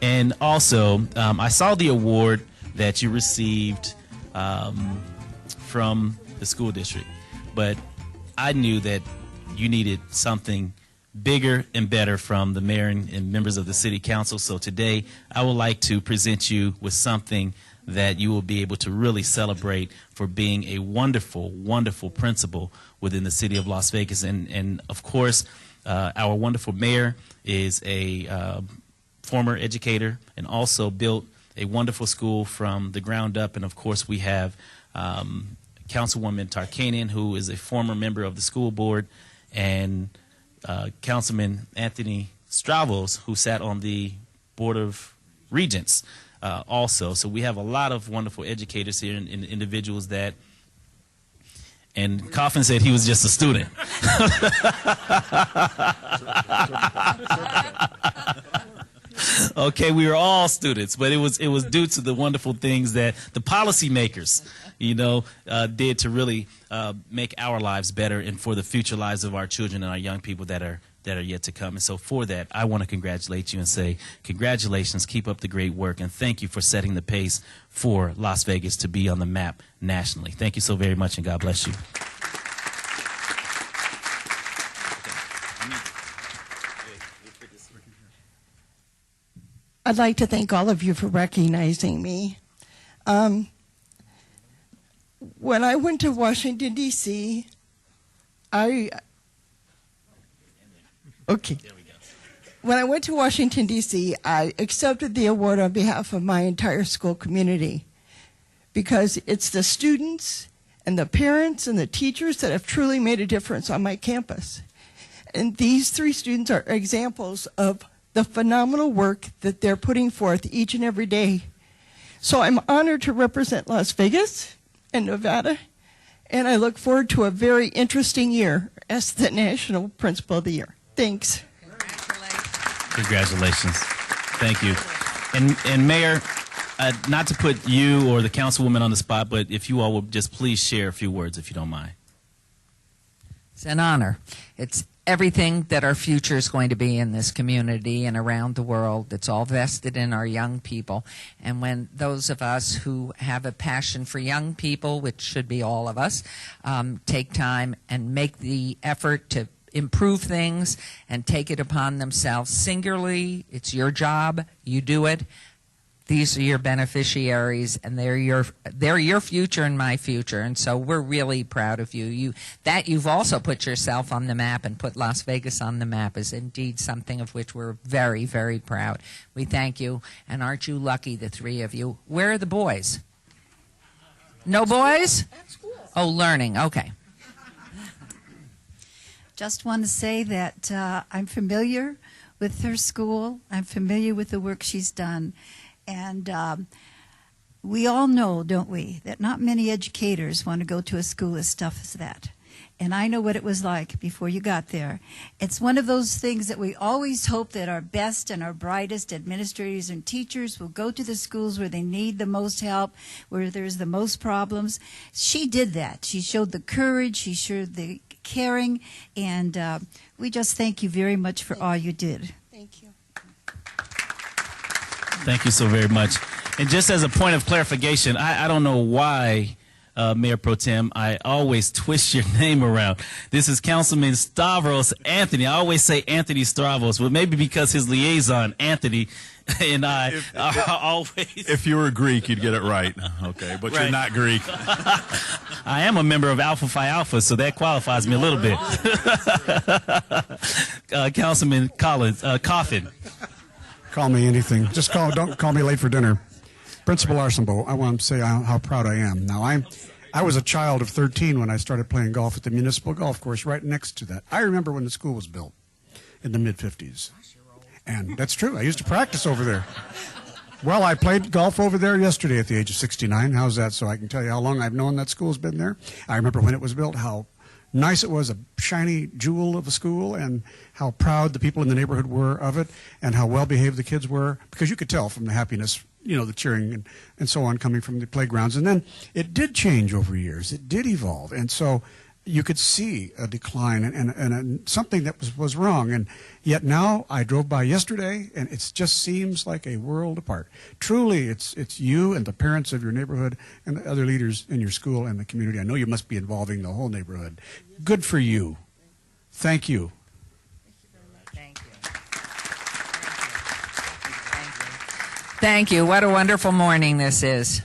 And also, I saw the award that you received from the school district, but I knew that you needed something bigger and better from the mayor and members of the city council. So today, I would like to present you with something that you will be able to really celebrate for being a wonderful, wonderful principal within the city of Las Vegas. And of course, our wonderful mayor is a former educator and also built a wonderful school from the ground up. And of course, we have Councilwoman Tarkanian, who is a former member of the school board, and Councilman Anthony Stravos, who sat on the Board of Regents also. So we have a lot of wonderful educators here and individuals that, and Coffin said he was just a student. Okay, we were all students, but it was due to the wonderful things that the policymakers, did to really make our lives better and for the future lives of our children and our young people that are yet to come. And so for that, I want to congratulate you and say congratulations, keep up the great work, and thank you for setting the pace for Las Vegas to be on the map nationally. Thank you so very much, and God bless you. I'd like to thank all of you for recognizing me. When I went to Washington, D.C., When I went to Washington, D.C., I accepted the award on behalf of my entire school community because it's the students and the parents and the teachers that have truly made a difference on my campus. And these 3 students are examples of the phenomenal work that they're putting forth each and every day. So I'm honored to represent Las Vegas and Nevada, and I look forward to a very interesting year as the National Principal of the Year. Thanks. Congratulations. Thank you. And Mayor, not to put you or the councilwoman on the spot, but if you all would just please share a few words, if you don't mind. It's an honor. It's everything that our future is going to be in this community and around the world. It's all vested in our young people. And when those of us who have a passion for young people, which should be all of us, take time and make the effort to improve things and take it upon themselves singularly, it's your job, you do it. These are your beneficiaries, and they're your future and my future, and so we're really proud of you. You've also put yourself on the map and put Las Vegas on the map is indeed something of which we're very, very proud. We thank you, and aren't you lucky, the 3 of you? Where are the boys? No boys? Oh, learning. Okay. Just want to say that I'm familiar with her school. I'm familiar with the work she's done. And we all know, don't we, that not many educators want to go to a school as tough as that. And I know what it was like before you got there. It's one of those things that we always hope that our best and our brightest administrators and teachers will go to the schools where they need the most help, where there's the most problems. She did that. She showed the courage. She showed the caring. And we just thank you very much for all you did. Thank you. Thank you so very much. And just as a point of clarification, I don't know why, Mayor Pro Tem, I always twist your name around. This is Councilman Stavros Anthony. I always say Anthony Stavros, but maybe because his liaison, Anthony, and I always... If you were Greek, you'd get it right. Okay, but Right. you're not Greek. I am a member of Alpha Phi Alpha, so that qualifies me a little bit. Councilman Coffin. Call me anything. Just don't call me late for dinner. Principal Archambault, I want to say how proud I am. Now, I was a child of 13 when I started playing golf at the municipal golf course right next to that. I remember when the school was built in the mid-50s. And that's true. I used to practice over there. Well, I played golf over there yesterday at the age of 69. How's that? So I can tell you how long I've known that school's been there. I remember when it was built, how nice it was, a shiny jewel of a school, and how proud the people in the neighborhood were of it, and how well behaved the kids were, because you could tell from the happiness, the cheering and so on coming from the playgrounds. And then it did change over years. It did evolve. And so you could see a decline and something that was wrong. And yet now I drove by yesterday, and it just seems like a world apart. Truly, it's you and the parents of your neighborhood and the other leaders in your school and the community. I know you must be involving the whole neighborhood. Good for you. Thank you. Thank you. What a wonderful morning this is.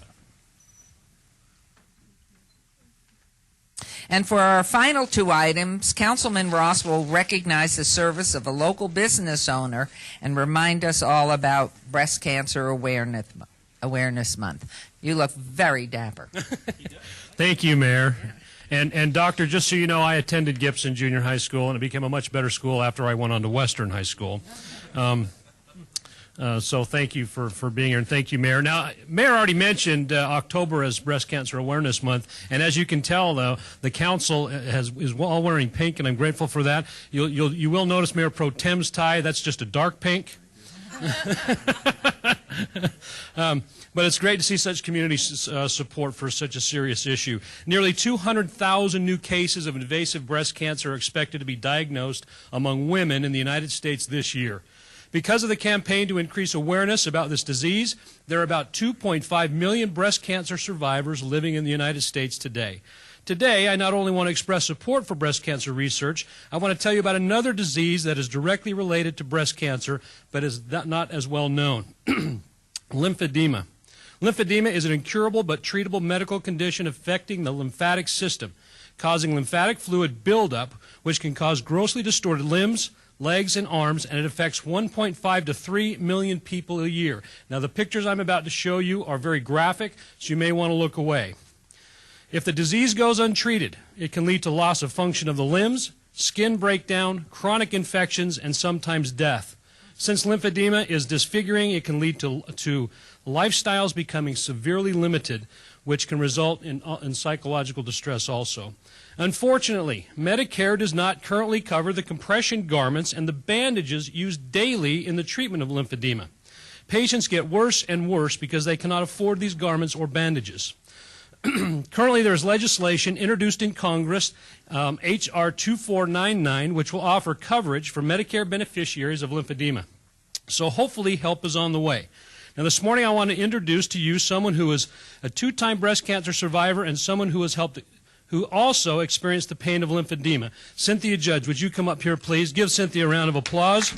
And for our final 2 items, Councilman Ross will recognize the service of a local business owner and remind us all about Breast Cancer Awareness Month. You look very dapper. Thank you, Mayor. And Doctor, just so you know, I attended Gibson Junior High School, and it became a much better school after I went on to Western High School. So thank you for being here, and thank you, Mayor. Now, Mayor already mentioned October as Breast Cancer Awareness Month, and as you can tell, though, the council is all wearing pink, and I'm grateful for that. You will notice Mayor Pro Tem's tie. That's just a dark pink. But it's great to see such community support for such a serious issue. Nearly 200,000 new cases of invasive breast cancer are expected to be diagnosed among women in the United States this year. Because of the campaign to increase awareness about this disease, there are about 2.5 million breast cancer survivors living in the United States today. Today, I not only want to express support for breast cancer research, I want to tell you about another disease that is directly related to breast cancer, but is not as well known. Lymphedema. Lymphedema is an incurable but treatable medical condition affecting the lymphatic system, causing lymphatic fluid buildup, which can cause grossly distorted limbs, legs, and arms, and it affects 1.5 to 3 million people a year. Now, the pictures I'm about to show you are very graphic, so you may want to look away. If the disease goes untreated, it can lead to loss of function of the limbs, skin breakdown, chronic infections, and sometimes death. Since lymphedema is disfiguring, it can lead to lifestyles becoming severely limited, which can result in psychological distress also. Unfortunately, Medicare does not currently cover the compression garments and the bandages used daily in the treatment of lymphedema. Patients get worse and worse because they cannot afford these garments or bandages. Currently, there is legislation introduced in Congress, H.R. 2499, which will offer coverage for Medicare beneficiaries of lymphedema. So hopefully help is on the way. Now, this morning I want to introduce to you someone who is a 2-time breast cancer survivor and someone who also experienced the pain of lymphedema. Cynthia Judge, would you come up here, please? Give Cynthia a round of applause.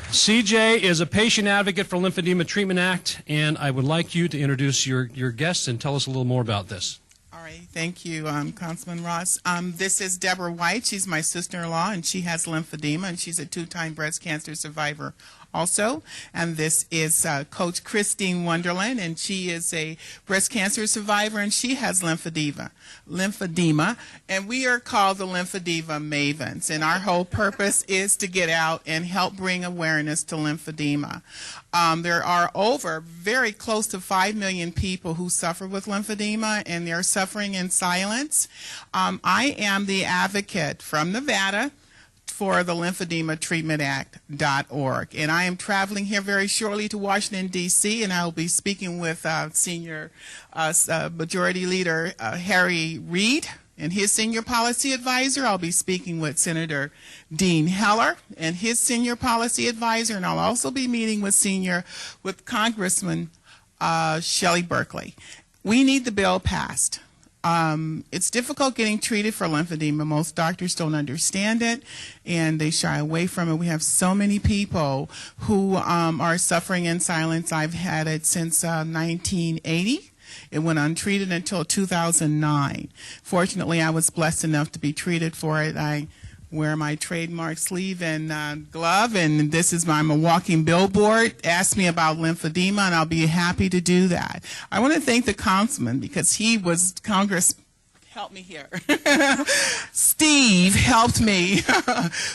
CJ is a patient advocate for Lymphedema Treatment Act, and I would like you to introduce your guests and tell us a little more about this. All right, thank you, Councilman Ross. This is Deborah White. She's my sister-in-law, and she has lymphedema, and she's a 2-time breast cancer survivor also. And this is Coach Christine Wonderland, and she is a breast cancer survivor, and she has lymphedema. And we are called the Lymphedema Mavens, and our whole purpose is to get out and help bring awareness to lymphedema. There are very close to 5 million people who suffer with lymphedema, and they're suffering in silence. I am the advocate from Nevada for the lymphedema-treatment-act.org. And I am traveling here very shortly to Washington, D.C., and I will be speaking with Senior Majority Leader Harry Reid and his Senior Policy Advisor. I'll be speaking with Senator Dean Heller and his Senior Policy Advisor, and I'll also be meeting with Congressman Shelley Berkeley. We need the bill passed. It's difficult getting treated for lymphedema. Most doctors don't understand it, and they shy away from it. We have so many people who are suffering in silence. I've had it since 1980. It went untreated until 2009. Fortunately, I was blessed enough to be treated for it. I wear my trademark sleeve and glove, and I'm a walking billboard. Ask me about lymphedema, and I'll be happy to do that. I want to thank the councilman because Congress helped me here. Steve helped me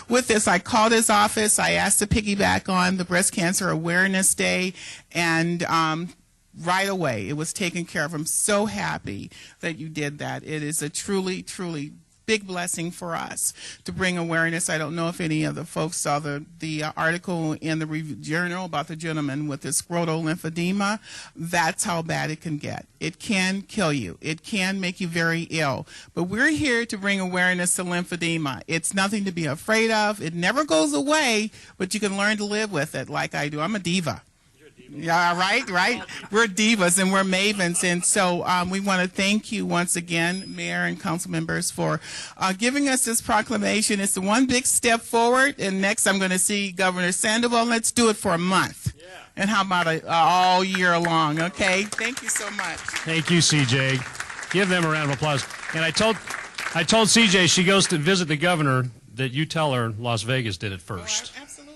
with this. I called his office. I asked to piggyback on the Breast Cancer Awareness Day, and right away it was taken care of. I'm so happy that you did that. It is a truly, truly big blessing for us to bring awareness. I don't know if any of the folks saw the article in the Review Journal about the gentleman with the scrotal lymphedema. That's how bad it can get. It can kill you. It can make you very ill. But we're here to bring awareness to lymphedema. It's nothing to be afraid of. It never goes away, but you can learn to live with it like I do. I'm a diva. Yeah, right. We're divas and we're mavens, and so we want to thank you once again, Mayor and council members, for giving us this proclamation. It's the one big step forward, and next I'm going to see Governor Sandoval. Let's do it for a month, and how about all year long? Okay, thank you so much. Thank you, CJ. Give them a round of applause. And I told CJ she goes to visit the governor that you tell her Las Vegas did it first. Oh, absolutely.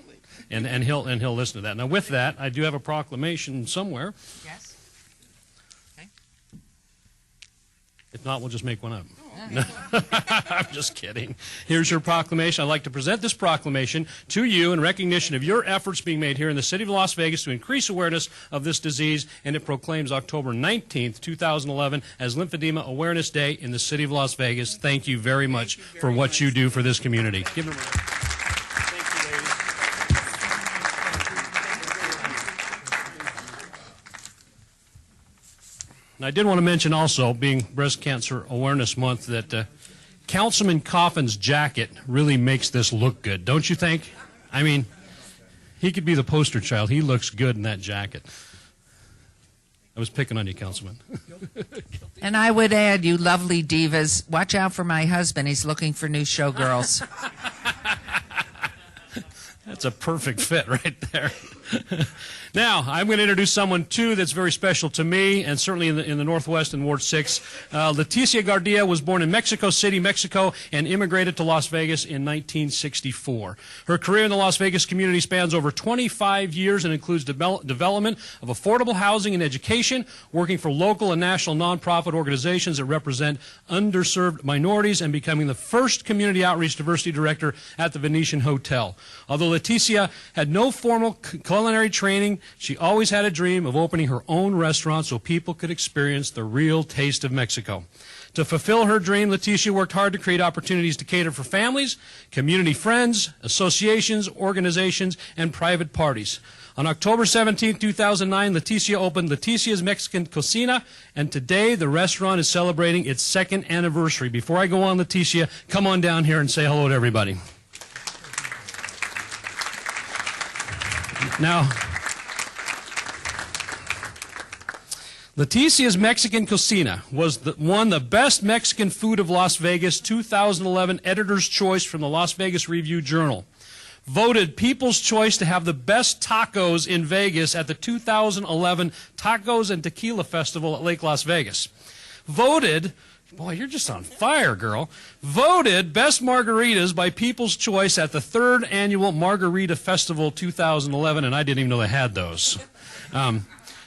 And he'll listen to that. Now, with that, I do have a proclamation somewhere. Yes. Okay. If not, we'll just make one up. No. I'm just kidding. Here's your proclamation. I'd like to present this proclamation to you in recognition of your efforts being made here in the city of Las Vegas to increase awareness of this disease, and it proclaims October 19th, 2011 as Lymphedema Awareness Day in the city of Las Vegas. Thank you very much for what you do for this community. Give them a round. And I did want to mention also, being Breast Cancer Awareness Month, that Councilman Coffin's jacket really makes this look good, don't you think? I mean, he could be the poster child. He looks good in that jacket. I was picking on you, Councilman. And I would add, you lovely divas, watch out for my husband. He's looking for new showgirls. That's a perfect fit right there. Now, I'm going to introduce someone, too, that's very special to me, and certainly in the Northwest in Ward 6. Leticia Gardia was born in Mexico City, Mexico, and immigrated to Las Vegas in 1964. Her career in the Las Vegas community spans over 25 years and includes development of affordable housing and education, working for local and national nonprofit organizations that represent underserved minorities, and becoming the first community outreach diversity director at the Venetian Hotel. Although Leticia had no formal culinary training, she always had a dream of opening her own restaurant so people could experience the real taste of Mexico. To fulfill her dream, Leticia worked hard to create opportunities to cater for families, community friends, associations, organizations, and private parties. On October 17, 2009, Leticia opened Leticia's Mexican Cocina, and today the restaurant is celebrating its second anniversary. Before I go on, Leticia, come on down here and say hello to everybody. Now, Leticia's Mexican Cocina won the Best Mexican Food of Las Vegas 2011 Editor's Choice from the Las Vegas Review-Journal. Voted People's Choice to have the best tacos in Vegas at the 2011 Tacos and Tequila Festival at Lake Las Vegas. Voted, boy, you're just on fire, girl. Voted Best Margaritas by People's Choice at the 3rd Annual Margarita Festival 2011, and I didn't even know they had those.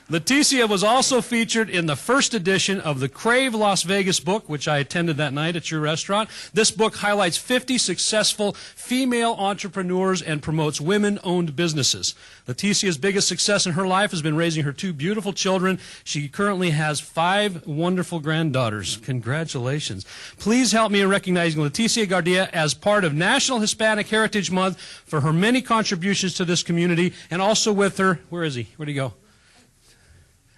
Leticia was also featured in the first edition of the Crave Las Vegas book, which I attended that night at your restaurant. This book highlights 50 successful female entrepreneurs and promotes women-owned businesses. Leticia's biggest success in her life has been raising her 2 beautiful children. She currently has 5 wonderful granddaughters. Congratulations. Please help me in recognizing Leticia Gardia as part of National Hispanic Heritage Month for her many contributions to this community, and also with her, where is he? Where'd he go?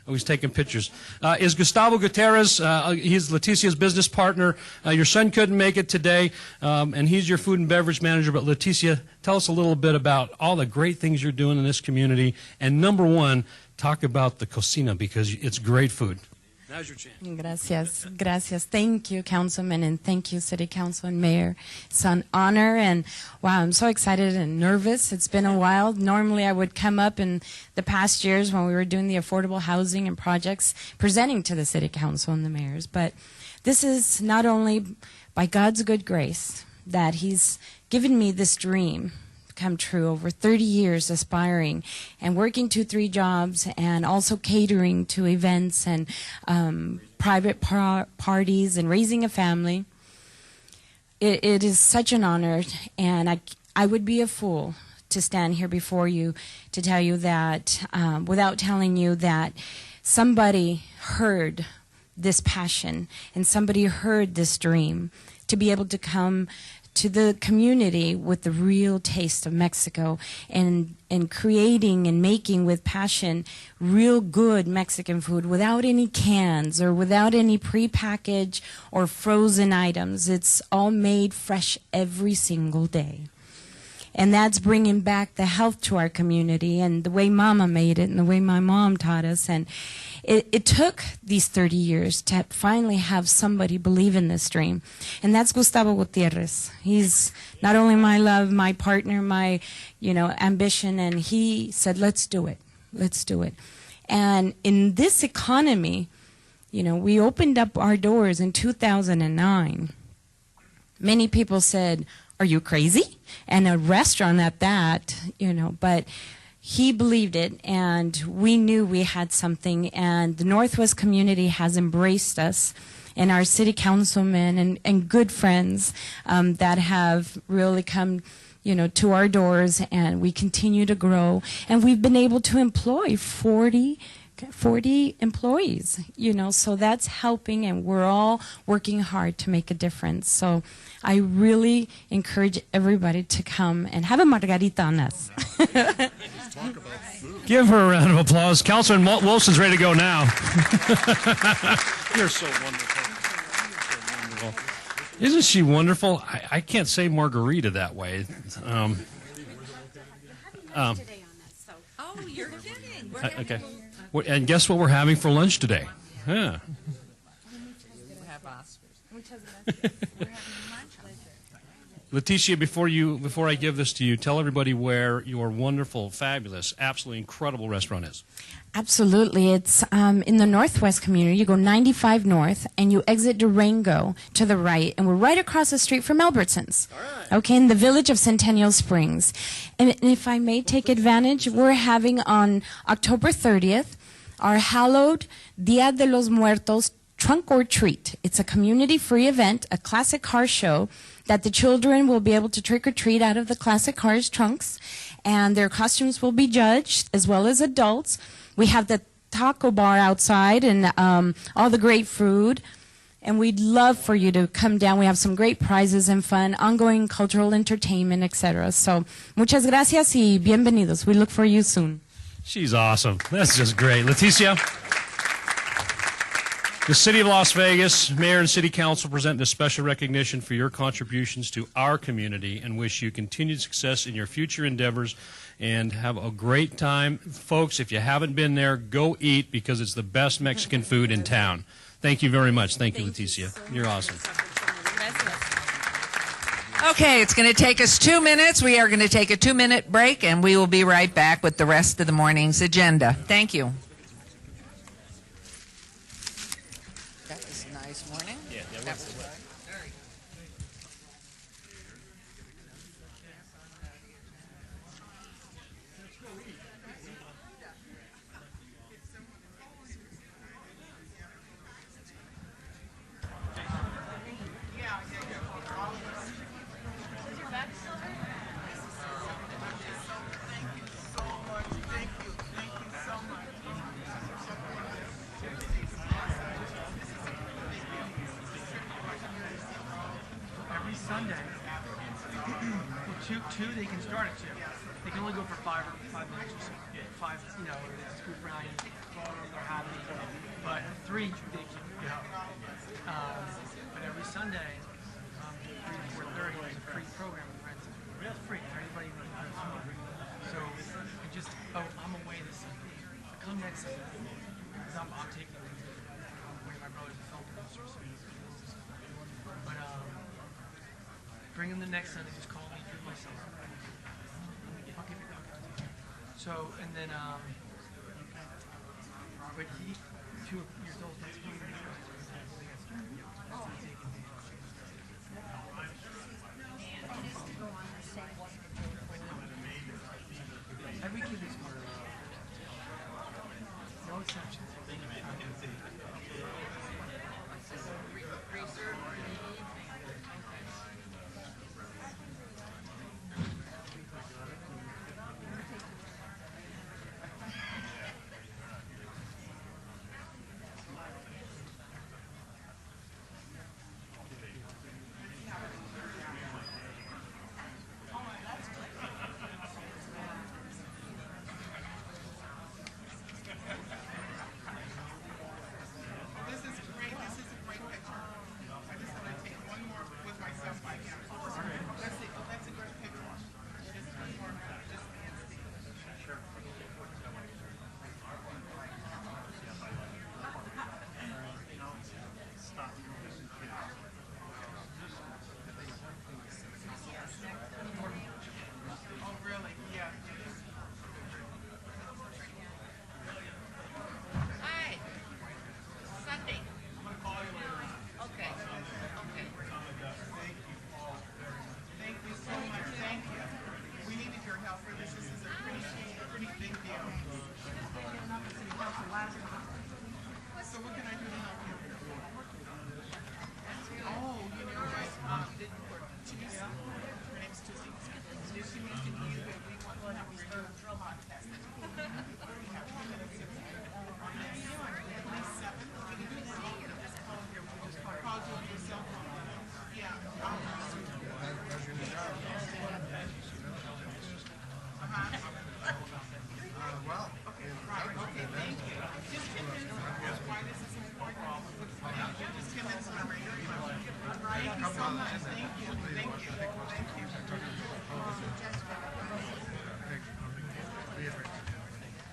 Oh, he's taking pictures. Is Gustavo Gutierrez. He's Leticia's business partner. Your son couldn't make it today, and he's your food and beverage manager. But Leticia, tell us a little bit about all the great things you're doing in this community. And number one, talk about the cocina, because it's great food. Now's your chance. Gracias. Gracias. Thank you, Councilman, and thank you, City Council and Mayor. It's an honor, and wow, I'm so excited and nervous. It's been a while. Normally, I would come up in the past years when we were doing the affordable housing and projects, presenting to the City Council and the mayors. But this is not only by God's good grace that He's given me this dream come true, over 30 years aspiring and working 2-3 jobs and also catering to events and private parties and raising a family. It is such an honor, and I would be a fool to stand here before you to tell you that without telling you that somebody heard this passion and somebody heard this dream to be able to come to the community with the real taste of Mexico and creating and making with passion real good Mexican food without any cans or without any prepackaged or frozen items. It's all made fresh every single day. And that's bringing back the health to our community and the way Mama made it and the way my mom taught us. And it took these 30 years to finally have somebody believe in this dream. And that's Gustavo Gutierrez. He's not only my love, my partner, my, ambition, and he said, let's do it. Let's do it. And in this economy, we opened up our doors in 2009. Many people said, are you crazy? And a restaurant at that, but he believed it, and we knew we had something, and the Northwest community has embraced us, and our city councilmen and good friends that have really come to our doors, and we continue to grow, and we've been able to employ 40 employees, so that's helping, and we're all working hard to make a difference. So I really encourage everybody to come and have a margarita on us. Give her a round of applause. Councilman Wilson's ready to go now. You're so wonderful. Isn't she wonderful? I can't say margarita that way. Oh, you're kidding. Okay. And guess what we're having for lunch today? Yeah. Leticia, before I give this to you, tell everybody where your wonderful, fabulous, absolutely incredible restaurant is. Absolutely. It's in the Northwest community. You go 95 north and you exit Durango to the right, and we're right across the street from Albertsons. Okay, in the village of Centennial Springs. And if I may take advantage, we're having on October 30th our hallowed Dia de los Muertos Trunk or Treat. It's a community-free event, a classic car show that the children will be able to trick or treat out of the classic cars' trunks, and their costumes will be judged as well as adults. We have the taco bar outside and all the great food, and we'd love for you to come down. We have some great prizes and fun, ongoing cultural entertainment, etc. So, muchas gracias y bienvenidos. We look for you soon. She's awesome. That's just great. Leticia? The City of Las Vegas, Mayor and City Council present this special recognition for your contributions to our community and wish you continued success in your future endeavors and have a great time. Folks, if you haven't been there, go eat because it's the best Mexican food in town. Thank you very much. Thank you, Leticia. You're awesome. Okay, it's going to take us 2 minutes. We are going to take a 2-minute break, and we will be right back with the rest of the morning's agenda. Thank you. That was a nice morning. Yeah, that was Every Sunday, well, two they can start at 2. They can only go for 5 minutes or so. 5, they just goof around and they're happy. But 3, they can go. But every Sunday, 3 to 4:30, there's a free program with Friends. It's free for anybody in the community. So you just, I'm away this Sunday. Come next Sunday. Because I'm taking my brother's a film producer. But bring him the next Sunday. Just call me, do myself. I'll give you. So, and then, but he, 2 years old, that's when every kid is smart. No exceptions.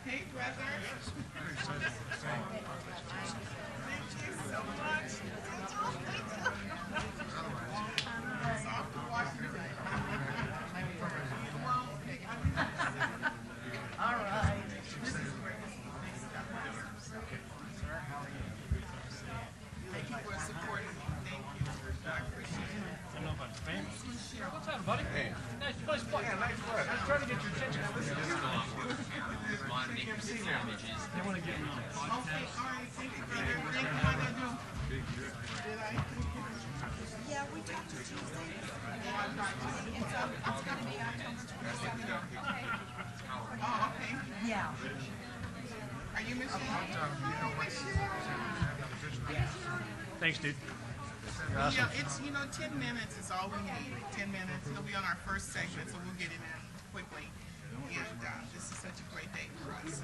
Hey, brother. Thank you so much. It's off to Washington. They want to get me on a podcast. Yeah, we talked to Tuesday. It's going to be October 27th. Okay. Oh, okay. Yeah. Are you Michelle? Thanks, dude. Yeah, it's 10 minutes is all we need. 10 minutes. It'll be on our first segment, so we'll get it in quickly. And this is such a great day for us.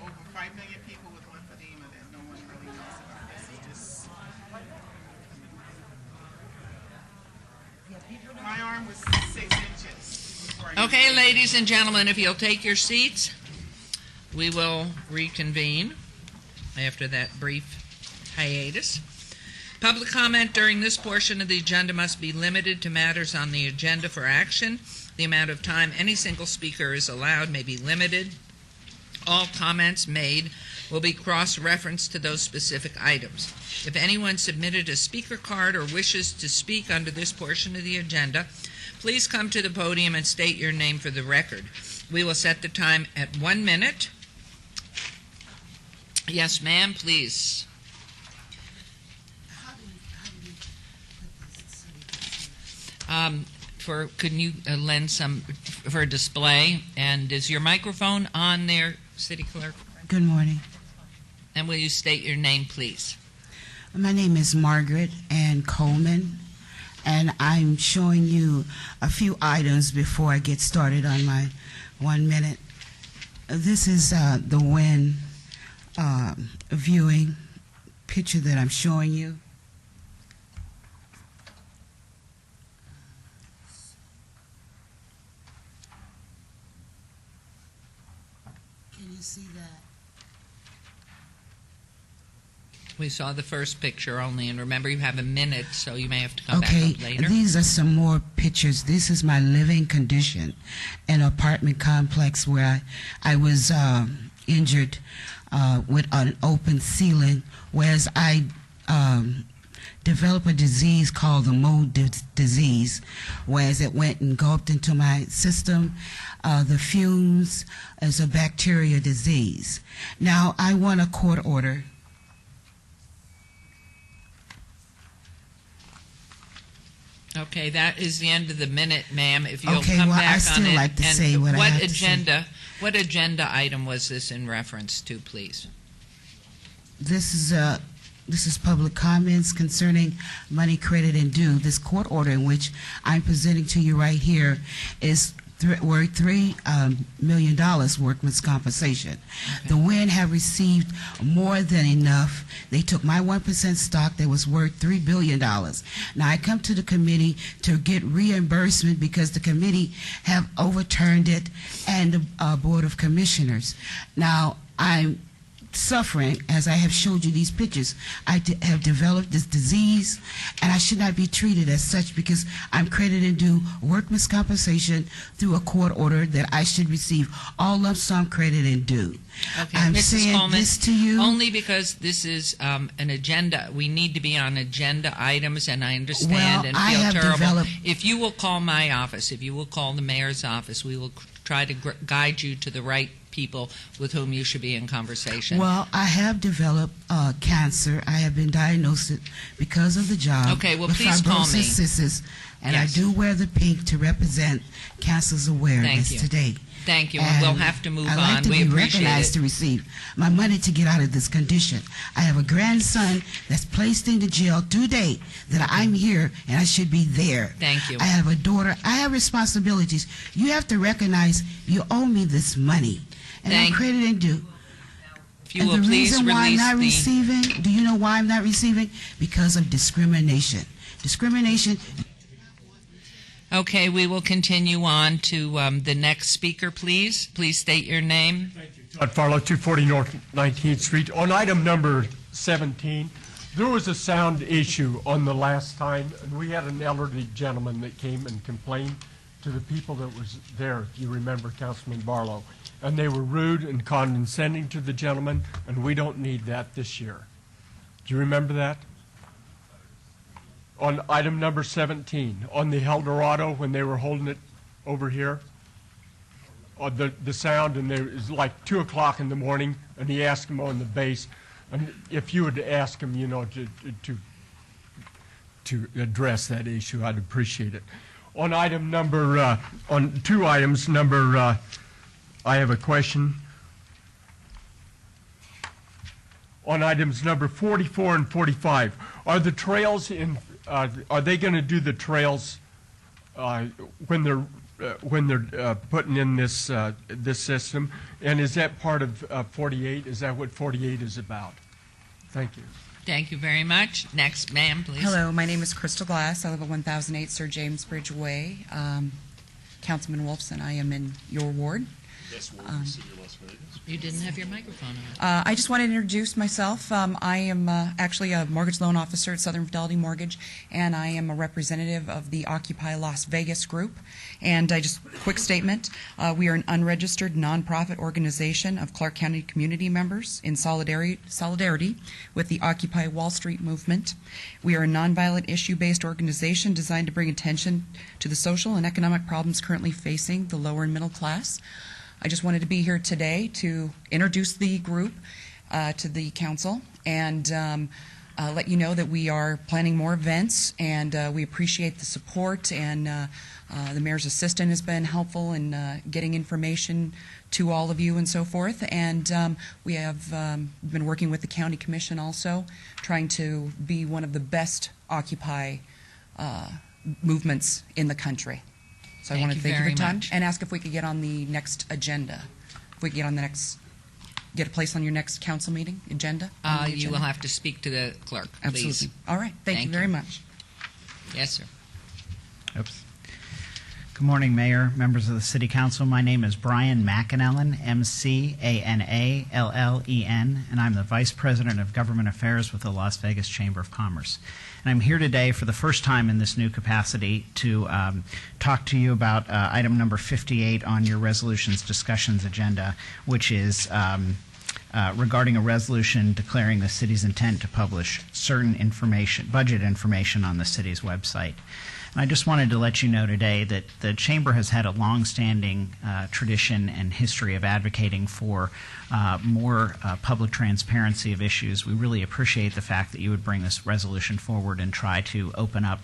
Over 5 million people with lymphedema that no one really knows about. This is just. My arm was 6 inches. before I Okay, used it. ladies and gentlemen, if you'll take your seats, we will reconvene after that brief hiatus. Public comment during this portion of the agenda must be limited to matters on the agenda for action. The amount of time any single speaker is allowed may be limited. All comments made will be cross-referenced to those specific items. If anyone submitted a speaker card or wishes to speak under this portion of the agenda, please come to the podium and state your name for the record. We will set the time at 1 minute. Yes, ma'am, please. Can you lend some for a display? And is your microphone on there, City Clerk? Good morning. And will you state your name, please? My name is Margaret Ann Coleman, and I'm showing you a few items before I get started on my 1 minute. This is the WIN viewing picture that I'm showing you. Can you see that? We saw the first picture only, and remember you have a minute, so you may have to come Okay, back up later. these are some more pictures. This is my living condition in an apartment complex where I was injured with an open ceiling, whereas I developed a disease called the mold disease, whereas it went and gulped into my system. The fumes is a bacteria disease. Now, I want a court order. Okay, that is the end of the minute, ma'am. If you'll Okay, come well, back I still on it. like to And say what I have to say. What agenda item was this in reference to, please? This is public comments concerning money, credit, and due. This court order in which I'm presenting to you right here is worth $3 million workman's compensation. The WIN have received more than enough. They took my 1% stock that was worth $3 billion. Now I come to the committee to get reimbursement because the committee have overturned it and the Board of Commissioners. Now I'm suffering, as I have showed you these pictures. I have developed this disease, and I should not be treated as such because I'm credited due workman's compensation through a court order that I should receive all lump sum credit and due. Okay, I'm Mrs. saying Coleman, this to you only because this is an agenda. We need to be on agenda items, and I understand Well, and I feel have terrible. developed- If you will call my office, if you will call the mayor's office, we will try to guide you to the right people with whom you should be in conversation. Well, I have developed cancer. I have been diagnosed because of the job. Okay, well, with please call me. fibrosis cystis, and Yes. I do wear the pink to represent cancer's awareness Thank you. today. Thank you, and we'll have to move I like on. to We be appreciate recognized it. to receive my money to get out of this condition. I have a grandson that's placed into jail today that I'm here and I should be there. Thank you. I have a daughter. I have responsibilities. You have to recognize you owe me this money. And I'm credited and due. If you And will the please reason why I'm release not the- receiving, do you know why I'm not receiving? Because of discrimination. Discrimination. Okay, we will continue on to the next speaker, please. Please state your name. Todd Farlow, 240 North 19th Street. On item number 17, there was a sound issue on the last time, and we had an elderly gentleman that came and complained to the people that was there, if you remember, Councilman Barlow. And they were rude and condescending to the gentleman, and we don't need that this year. Do you remember that? On item number 17, on the Eldorado, when they were holding it over here. the sound, and there is like 2 o'clock in the morning, and he asked him on the base, and if you would ask him, to address that issue, I'd appreciate it. On item number, on 2 items, I have a question. On items number 44 and 45, are the trails are they going to do the trails when they're putting in this system? And is that part of 48? Is that what 48 is about? Thank you. Thank you very much. Next, ma'am, please. Hello, my name is Crystal Glass. I live at 1008 Sir James Bridge Way. Councilman Wolfson, I am in your ward. Yes, Ward in the City of Las Vegas. You didn't have your microphone on. I just wanted to introduce myself. I am actually a mortgage loan officer at Southern Fidelity Mortgage, and I am a representative of the Occupy Las Vegas group. And just quick statement, we are an unregistered nonprofit organization of Clark County community members in solidarity with the Occupy Wall Street movement. We are a nonviolent issue-based organization designed to bring attention to the social and economic problems currently facing the lower and middle class. I just wanted to be here today to introduce the group to the council and let you know that we are planning more events, and we appreciate the support, and the mayor's assistant has been helpful in getting information to all of you and so forth. And we have been working with the county commission also, trying to be one of the best Occupy movements in the country. So I want to thank you for your time and ask if we could get on the next agenda. If we could get on the next, get a place on your next council meeting agenda. You will have to speak to the clerk, Absolutely. please. All right. Thank you very much. Yes, sir. Oops. Good morning, Mayor, members of the City Council. My name is Brian McAnellen, M-C-A-N-A-L-L-E-N, and I'm the Vice President of Government Affairs with the Las Vegas Chamber of Commerce. And I'm here today for the first time in this new capacity to talk to you about item number 58 on your resolutions discussions agenda, which is regarding a resolution declaring the city's intent to publish certain information, budget information on the city's website. And I just wanted to let you know today that the Chamber has had a long-standing tradition and history of advocating for more public transparency of issues. We really appreciate the fact that you would bring this resolution forward and try to open up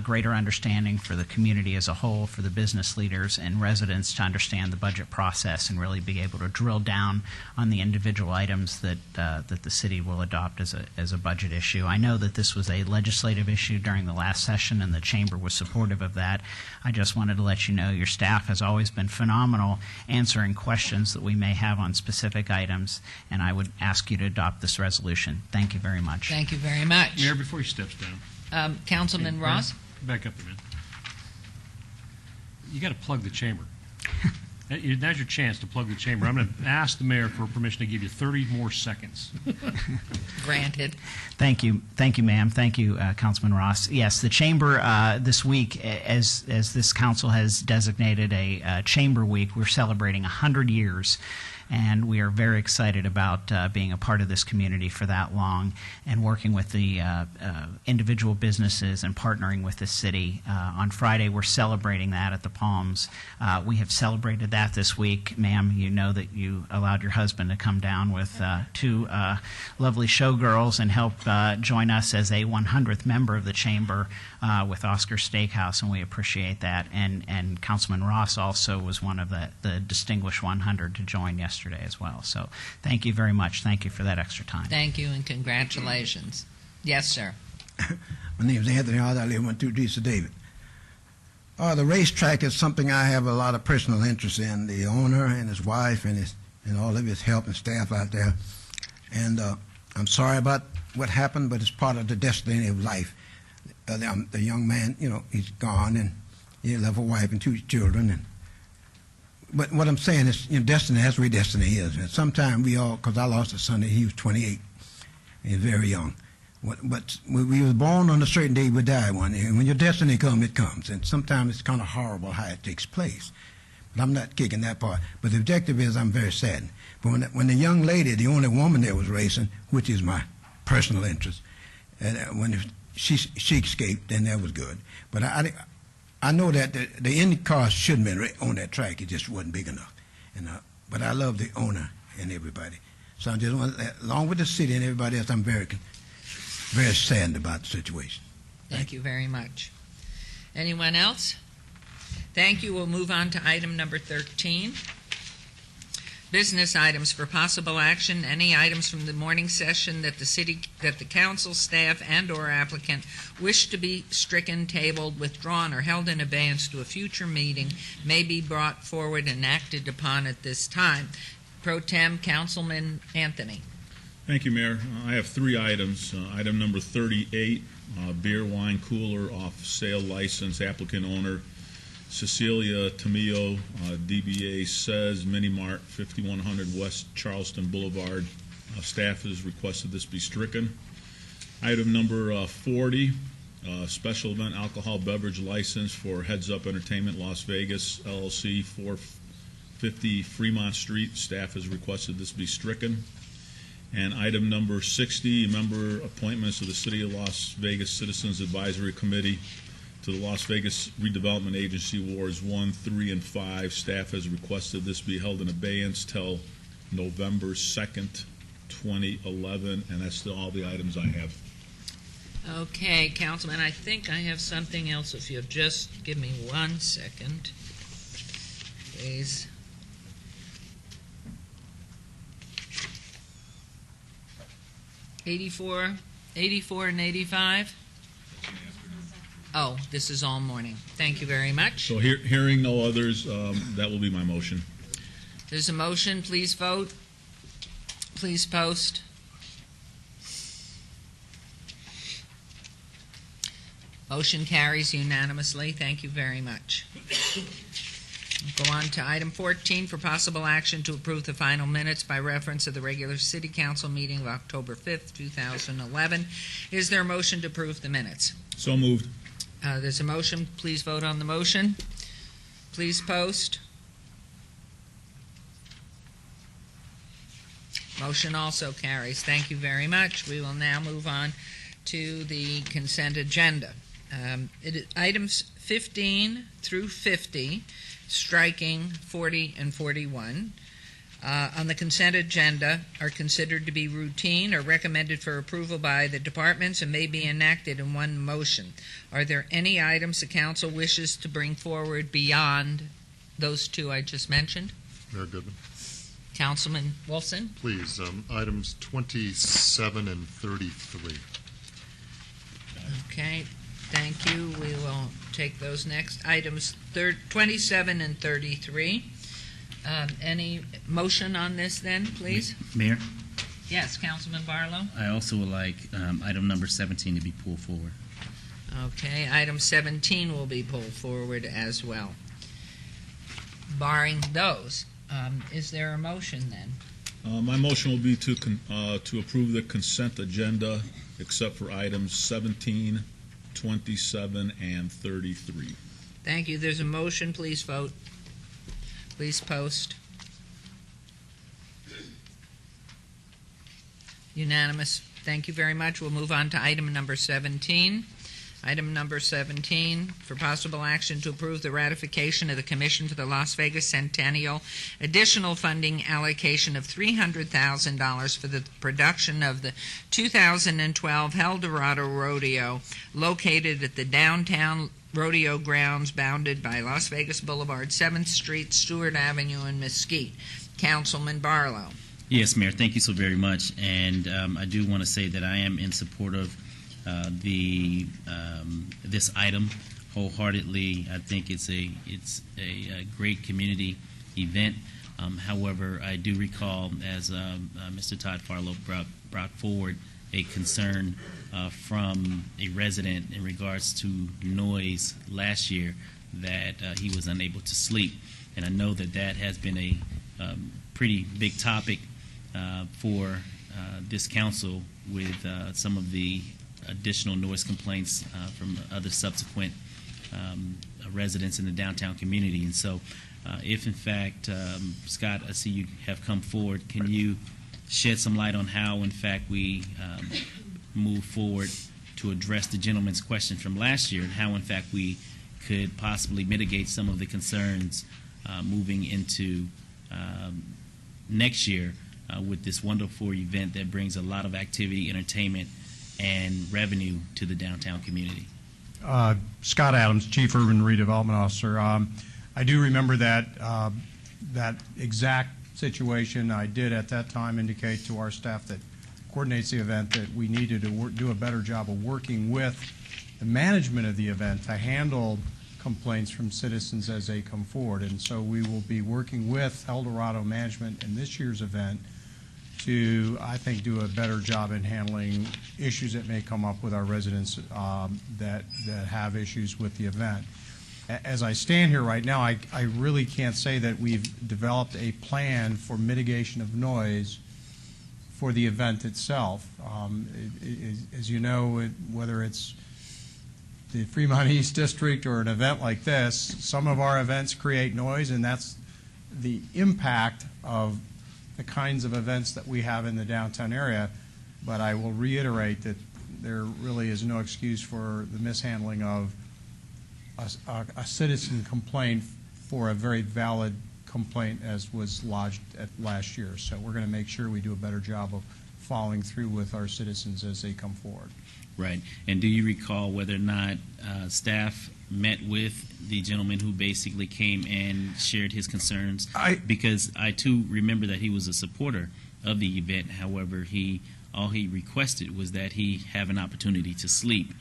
greater understanding for the community as a whole, for the business leaders and residents to understand the budget process and really be able to drill down on the individual items that that the city will adopt as a budget issue. I know that this was a legislative issue during the last session, and the Chamber was supportive of that. I just wanted to let you know your staff has always been phenomenal answering questions that we may have on specific items, and I would ask you to adopt this resolution. Thank you very much. Thank you very much. Mayor, before he steps down. Councilman Ross? Back up a minute. You got to plug the chamber. Now's your chance to plug the chamber. I'm going to ask the mayor for permission to give you 30 more seconds. Granted. Thank you, ma'am. Thank you, Councilman Ross. Yes, the chamber this week, as this council has designated a chamber week, we're celebrating 100 years. And we are very excited about being a part of this community for that long and working with the individual businesses and partnering with the city. On Friday, we're celebrating that at the Palms. We have celebrated that this week. Ma'am, you know that you allowed your husband to come down with 2 lovely showgirls and help join us as a 100th member of the Chamber with Oscar Steakhouse, and we appreciate that. And Councilman Ross also was one of the distinguished 100 to join yesterday as well. So thank you very much. Thank you for that extra time. Thank you and congratulations. Yes, sir. My name is Anthony Hart. I live 123 David. The racetrack is something I have a lot of personal interest in. The owner and his wife and all of his help and staff out there. And I'm sorry about what happened, but it's part of the destiny of life. The young man, he's gone, and he left a wife and 2 children. But what I'm saying is, destiny, that's where destiny is. And sometimes we all, because I lost a son, he was 28. He was very young. But we was born on a certain day, we die one day. And when your destiny comes, it comes. And sometimes it's kind of horrible how it takes place. But I'm not kicking that part. But the objective is I'm very saddened. But when the young lady, the only woman there was racing, which is my personal interest, and when she escaped, then that was good. But I know that the Indy car should have been on that track. It just wasn't big enough. But I love the owner and everybody. So I just want, along with the city and everybody else, I'm very saddened about the situation. Thank you very much. Anyone else? Thank you. We'll move on to item number 13. Business items for possible action. Any items from the morning session that the council, staff, and/or applicant wish to be stricken, tabled, withdrawn, or held in abeyance to a future meeting may be brought forward and acted upon at this time. Pro Tem Councilman Anthony. Thank you, Mayor. I have 3 items. Item number 38, beer wine cooler off sale license, applicant owner Cecilia Tamillo, DBA Says Mini Mart, 5100 West Charleston Boulevard. Staff has requested this be stricken. Item number 40, special event alcohol beverage license for Heads Up Entertainment Las Vegas, LLC, 450 Fremont Street. Staff has requested this be stricken. And item number 60, member appointments of the City of Las Vegas Citizens Advisory Committee to the Las Vegas Redevelopment Agency Wards 1, 3, and 5. Staff has requested this be held in abeyance till November 2nd, 2011, and that's all the items I have. Okay, Councilman, I think I have something else. If you'll just give me 1 second, please. '84 and 85? Oh, this is all morning. Thank you very much. So hearing no others, that will be my motion. There's a motion. Please vote. Please post. Motion carries unanimously. Thank you very much. We'll go on to item 14 for possible action to approve the final minutes by reference of the regular City Council meeting of October 5th, 2011. Is there a motion to approve the minutes? So moved. There's a motion. Please vote on the motion. Please post. Motion also carries. Thank you very much. We will now move on to the consent agenda. Items 15 through 50, striking 40 and 41, on the consent agenda are considered to be routine or recommended for approval by the departments and may be enacted in one motion. Are there any items the council wishes to bring forward beyond those 2 I just mentioned? Mayor Goodman. Councilman Wilson? Please, items 27 and 33. Okay, thank you. We will take those next. Items 27 and 33. Any motion on this then, please? Mayor, Yes, Councilman Barlow? I also would like item number 17 to be pulled forward. Okay, item 17 will be pulled forward as well. Barring those, is there a motion then? My motion will be to approve the consent agenda except for items 17, 27, and 33. Thank you. There's a motion. Please vote. Please post. Unanimous. Thank you very much. We'll move on to item number 17. Item number 17, for possible action to approve the ratification of the Commission for the Las Vegas Centennial additional funding allocation of $300,000 for the production of the 2012 El Dorado Rodeo located at the downtown rodeo grounds bounded by Las Vegas Boulevard, 7th Street, Stewart Avenue, and Mesquite. Councilman Barlow. Yes, Mayor, thank you so very much. And I do want to say that I am in support of this item wholeheartedly. I think it's a great community event. However, I do recall, as Mr. Todd Farlow brought forward, a concern from a resident in regards to noise last year that he was unable to sleep. And I know that that has been a pretty big topic for this council with some of the additional noise complaints from other subsequent residents in the downtown community. And so if in fact, Scott, I see you have come forward, can you shed some light on how in fact we move forward to address the gentleman's question from last year and how in fact we could possibly mitigate some of the concerns moving into next year with this wonderful event that brings a lot of activity, entertainment, and revenue to the downtown community? Scott Adams, Chief Urban Redevelopment Officer. I do remember that exact situation. I did at that time indicate to our staff that coordinates the event that we needed to do a better job of working with the management of the event to handle complaints from citizens as they come forward. And so we will be working with Eldorado management in this year's event to, I think, do a better job in handling issues that may come up with our residents that have issues with the event. As I stand here right now, I really can't say that we've developed a plan for mitigation of noise for the event itself. As you know, whether it's the Fremont East District or an event like this, some of our events create noise, and that's the impact of the kinds of events that we have in the downtown area. But I will reiterate that there really is no excuse for the mishandling of a citizen complaint for a very valid complaint as was lodged at last year. So we're going to make sure we do a better job of following through with our citizens as they come forward. Right. And do you recall whether or not staff met with the gentleman who basically came and shared his concerns? Because I, too, remember that he was a supporter of the event. However, all he requested was that he have an opportunity to sleep.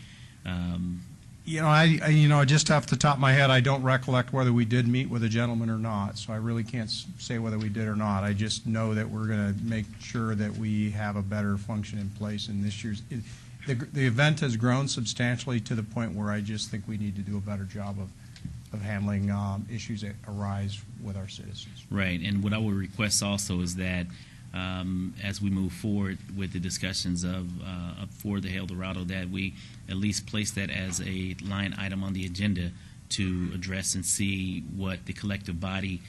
Just off the top of my head, I don't recollect whether we did meet with a gentleman or not, so I really can't say whether we did or not. I just know that we're going to make sure that we have a better function in place in this year's. The event has grown substantially to the point where I just think we need to do a better job of handling issues that arise with our citizens. Right, and what I would request also is that as we move forward with the discussions for the Eldorado, that we at least place that as a line item on the agenda to address and see what the collective body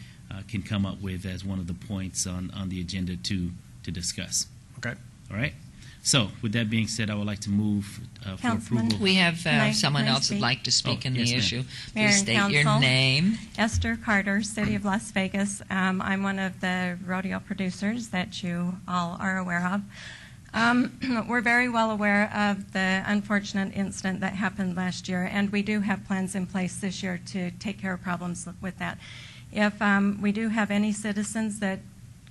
can come up with as one of the points on the agenda to discuss. Okay. All right. So, with that being said, I would like to move for approval. We have someone else would like to speak in yes, the ma'am. issue. Mayor Please and state your Council. name. Esther Carter, City of Las Vegas. I'm one of the rodeo producers that you all are aware of. We're very well aware of the unfortunate incident that happened last year, and we do have plans in place this year to take care of problems with that. If we do have any citizens that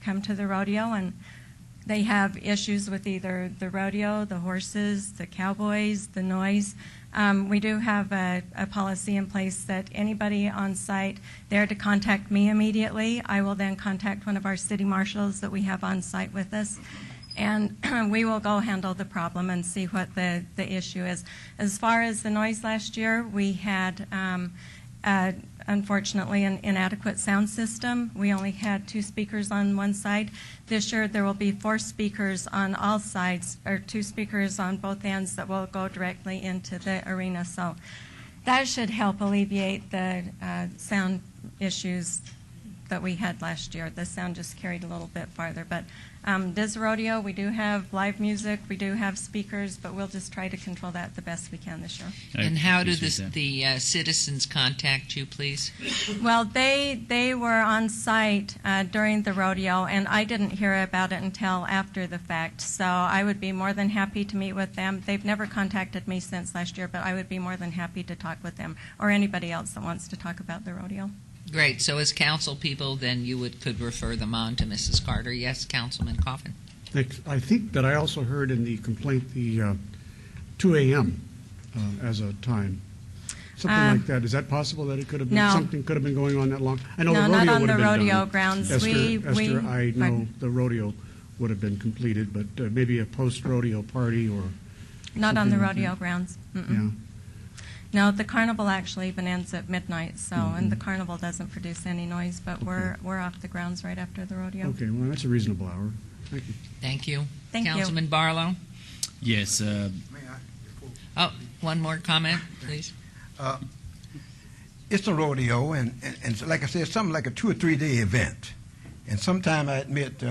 come to the rodeo and they have issues with either the rodeo, the horses, the cowboys, the noise, we do have a policy in place that anybody on site, they're to contact me immediately. I will then contact one of our city marshals that we have on site with us, and we will go handle the problem and see what the issue is. As far as the noise last year, we had unfortunately an inadequate sound system. We only had 2 speakers on one side. This year there will be 4 speakers on all sides, or 2 speakers on both ends that will go directly into the arena. So that should help alleviate the sound issues that we had last year. The sound just carried a little bit farther. But this rodeo, we do have live music, we do have speakers, but we'll just try to control that the best we can this year. And how do the citizens contact you, please? Well, they were on site during the rodeo, and I didn't hear about it until after the fact. So I would be more than happy to meet with them. They've never contacted me since last year, but I would be more than happy to talk with them or anybody else that wants to talk about the rodeo. Great. So as council people, then you could refer them on to Mrs. Carter. Yes, Councilman Coffin. I think that I also heard in the complaint the 2 a.m. As a time. Something like that. Is that possible that it could have been something could have been going on that long? I know no, the rodeo not on would have the been rodeo done. grounds. Esther, I know the rodeo would have been completed, but maybe a post-rodeo party or not on the like rodeo that. grounds. Yeah. No, the carnival actually even ends at midnight, so and the carnival doesn't produce any noise, but we're off the grounds right after the rodeo. Okay, well, that's a reasonable hour. Thank you. Thank you. Thank you. Councilman Barlow? Yes. Oh, one more comment, please. It's a rodeo, and like I said, it's something like a 2 or 3 day event. And sometimes I admit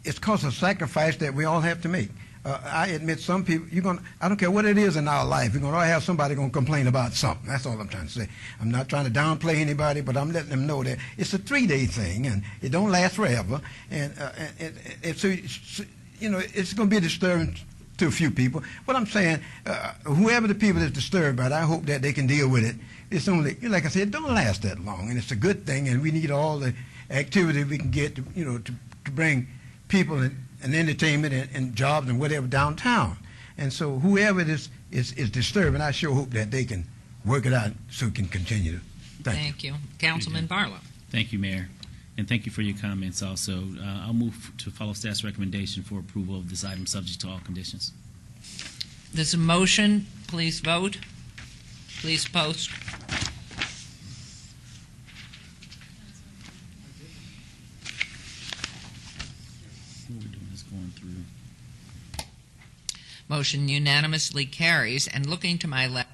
it's cause of sacrifice that we all have to make. I admit some people, I don't care what it is in our life, you're going to have somebody going to complain about something. That's all I'm trying to say. I'm not trying to downplay anybody, but I'm letting them know that it's a 3-day thing, and it don't last forever. And so, it's going to be disturbing to a few people. But I'm saying, whoever the people that's disturbed by it, I hope that they can deal with it. It's only, like I said, it don't last that long, and it's a good thing, and we need all the activity we can get to bring people and entertainment and jobs and whatever downtown. And so whoever it is disturbing, I sure hope that they can work it out so it can continue. Thank you. Councilman Barlow. Thank you, Mayor. And thank you for your comments also. I'll move to follow staff's recommendation for approval of this item subject to all conditions. There's a motion. Please vote. Please post. What we're doing is going through. Motion unanimously carries. And looking to my left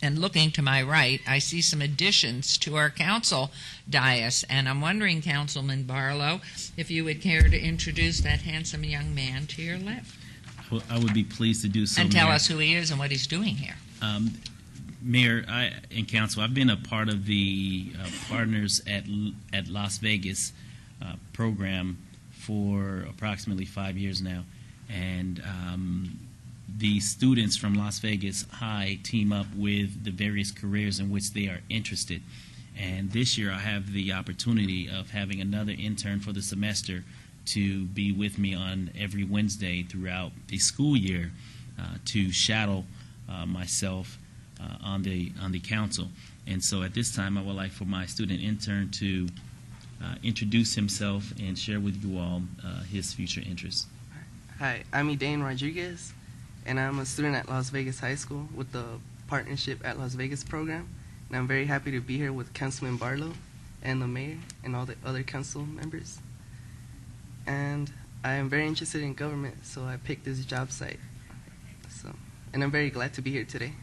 and looking to my right, I see some additions to our council dais. And I'm wondering, Councilman Barlow, if you would care to introduce that handsome young man to your left. Well, I would be pleased to do so, And tell Mayor. us who he is and what he's doing here. Mayor and Council, I've been a part of the Partners at Las Vegas program for approximately 5 years now. And the students from Las Vegas High team up with the various careers in which they are interested. And this year I have the opportunity of having another intern for the semester to be with me on every Wednesday throughout the school year to shadow myself on the council. And so at this time I would like for my student intern to introduce himself and share with you all his future interests. Hi, I'm Edain Rodriguez, and I'm a student at Las Vegas High School with the Partnership at Las Vegas program. And I'm very happy to be here with Councilman Barlow and the mayor and all the other council members. And I am very interested in government, so I picked this job site. And I'm very glad to be here today.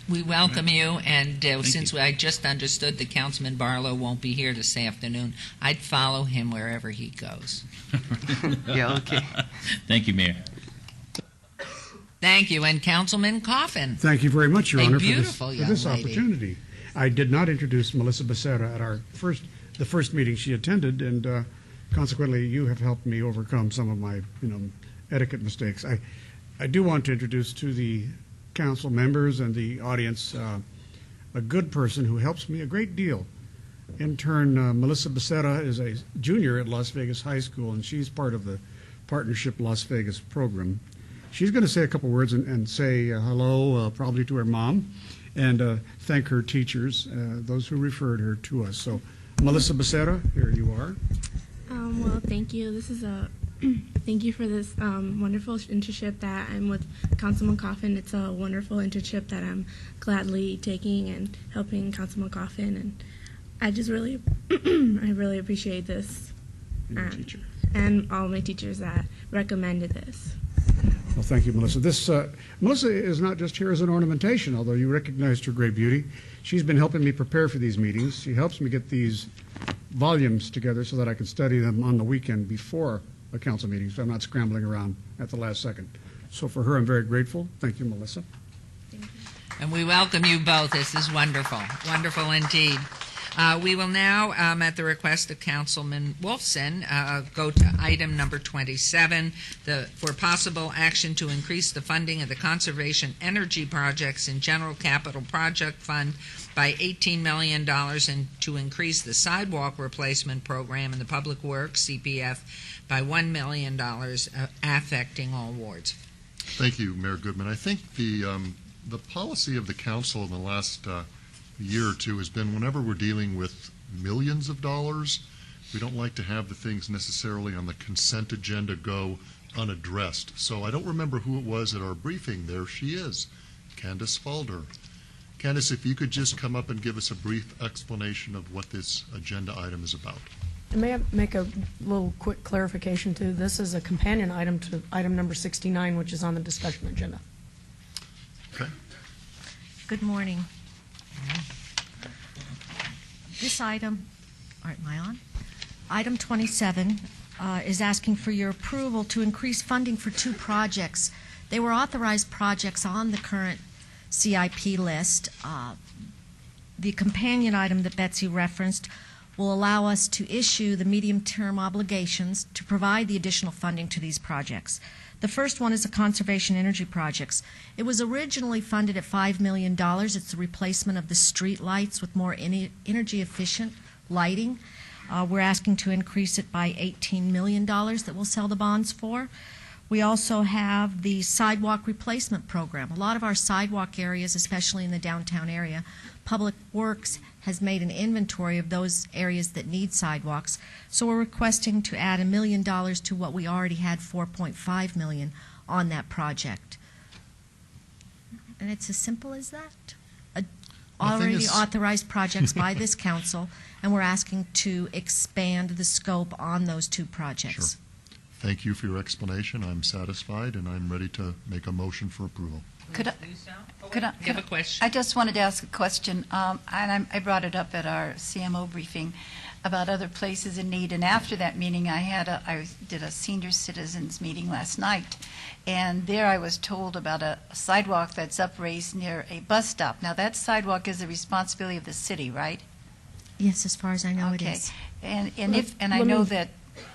We welcome you, and since I just understood that Councilman Barlow won't be here this afternoon, I'd follow him wherever he goes. Yeah, okay. Thank you, Mayor. Thank you, and Councilman Coffin. Thank you very much, Your A Honor, beautiful for young this lady. opportunity. I did not introduce Melissa Becerra at the first meeting she attended, and consequently, you have helped me overcome some of my etiquette mistakes. I do want to introduce to the council members and the audience a good person who helps me a great deal. Intern Melissa Becerra is a junior at Las Vegas High School, and she's part of the Partnership Las Vegas program. She's going to say a couple words and say hello, probably to her mom, and thank her teachers, those who referred her to us. So, Melissa Becerra, here you are. Well, thank you. This is thank you for this wonderful internship that I'm with Councilman Coffin. It's a wonderful internship that I'm gladly taking and helping Councilman Coffin, and I just really, I really appreciate this, and all my teachers that recommended this. Well, thank you, Melissa. Melissa is not just here as an ornamentation, although you recognized her great beauty. She's been helping me prepare for these meetings. She helps me get these volumes together so that I can study them on the weekend before a council meeting, so I'm not scrambling around at the last second. So for her, I'm very grateful. Thank you, Melissa. And we welcome you both. This is wonderful. Wonderful indeed. We will now, at the request of Councilman Wolfson, go to item number 27, for possible action to increase the funding of the conservation energy projects in General Capital Project Fund by $18 million and to increase the sidewalk replacement program in the Public Works, CPF, by $1 million, affecting all wards. Thank you, Mayor Goodman. I think the policy of the council in the last year or two has been whenever we're dealing with millions of dollars, we don't like to have the things necessarily on the consent agenda go unaddressed. So I don't remember who it was at our briefing. There she is, Candace Falder. Candace, if you could just come up and give us a brief explanation of what this agenda item is about. May I make a little quick clarification too? This is a companion item to item number 69, which is on the discussion agenda. Okay. Good morning. This item, all right, am I on? Item 27 is asking for your approval to increase funding for 2 projects. They were authorized projects on the current CIP list. The companion item that Betsy referenced will allow us to issue the medium-term obligations to provide the additional funding to these projects. The first one is the conservation energy projects. It was originally funded at $5 million. It's the replacement of the street lights with more energy-efficient lighting. We're asking to increase it by $18 million that we'll sell the bonds for. We also have the sidewalk replacement program. A lot of our sidewalk areas, especially in the downtown area, Public Works has made an inventory of those areas that need sidewalks. So we're requesting to add $1 million to what we already had, $4.5 million, on that project. And it's as simple as that. Already authorized projects by this council, and we're asking to expand the scope on those 2 projects. Sure. Thank you for your explanation. I'm satisfied, and I'm ready to make a motion for approval. Could I have a question? I just wanted to ask a question, and I brought it up at our CMO briefing about other places in need. And after that meeting, I did a senior citizens meeting last night, and there I was told about a sidewalk that's upraised near a bus stop. Now, that sidewalk is the responsibility of the city, right? Yes, as far as I know, it is. And I know that.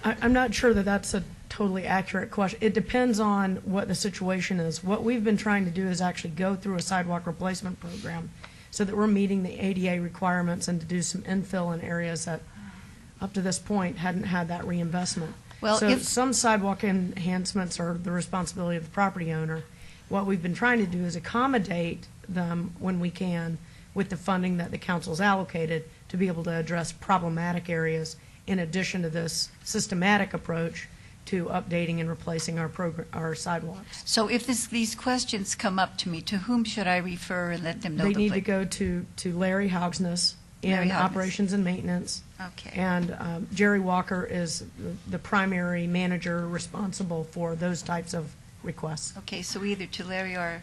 I'm not sure that that's a totally accurate question. It depends on what the situation is. What we've been trying to do is actually go through a sidewalk replacement program so that we're meeting the ADA requirements and to do some infill in areas that up to this point hadn't had that reinvestment. Well, so some sidewalk enhancements are the responsibility of the property owner. What we've been trying to do is accommodate them when we can with the funding that the council's allocated to be able to address problematic areas in addition to this systematic approach to updating and replacing our sidewalks. So if these questions come up to me, to whom should I refer and let them know? They need to go to Larry Haugsness in operations and maintenance. Okay. And Jerry Walker is the primary manager responsible for those types of requests. Okay, so either to Larry or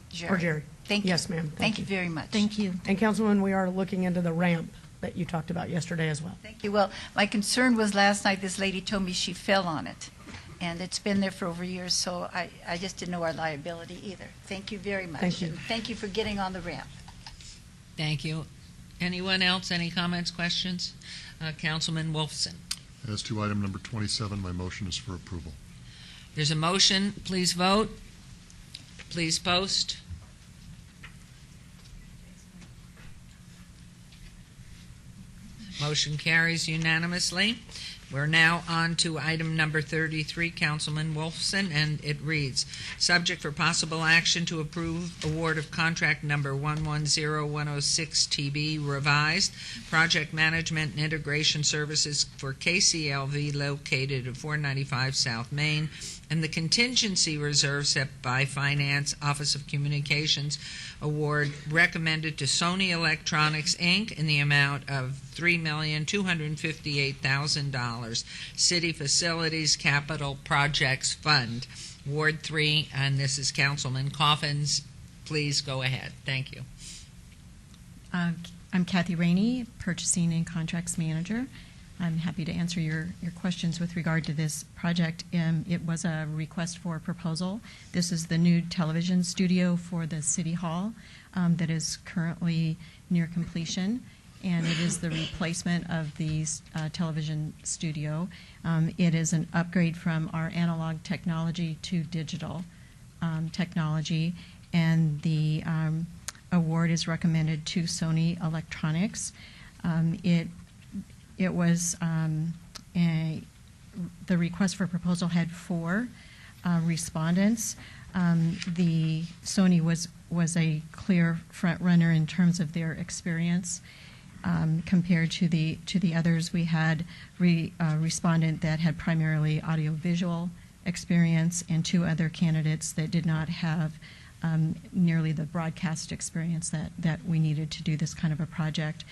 Jerry. Or Jerry. Thank you. Yes, ma'am. Thank you very much. Thank you. And Councilwoman, we are looking into the ramp that you talked about yesterday as well. Thank you. Well, my concern was last night this lady told me she fell on it, and it's been there for over years, so I just didn't know our liability either. Thank you very much. Thank you. And thank you for getting on the ramp. Thank you. Anyone else? Any comments, questions? Councilman Wolfson. As to item number 27, my motion is for approval. There's a motion. Please vote. Please post. Motion carries unanimously. We're now on to item number 33, Councilman Wolfson, and it reads, subject for possible action to approve award of contract number 110106TB revised, project management and integration services for KCLV located at 495 South Main, and the contingency reserve set by Finance Office of Communications award recommended to Sony Electronics, Inc. in the amount of $3,258,000, City Facilities Capital Projects Fund, Ward 3, and this is Councilman Coffins. Please go ahead. Thank you. I'm Kathy Rainey, Purchasing and Contracts Manager. I'm happy to answer your questions with regard to this project. It was a request for proposal. This is the new television studio for the City Hall that is currently near completion, and it is the replacement of the television studio. It is an upgrade from our analog technology to digital technology, and the award is recommended to Sony Electronics. It was the request for proposal had 4 respondents. The Sony was a clear front runner in terms of their experience compared to the others. We had respondent that had primarily audiovisual experience, and 2 other candidates that did not have nearly the broadcast experience that we needed to do this kind of a project.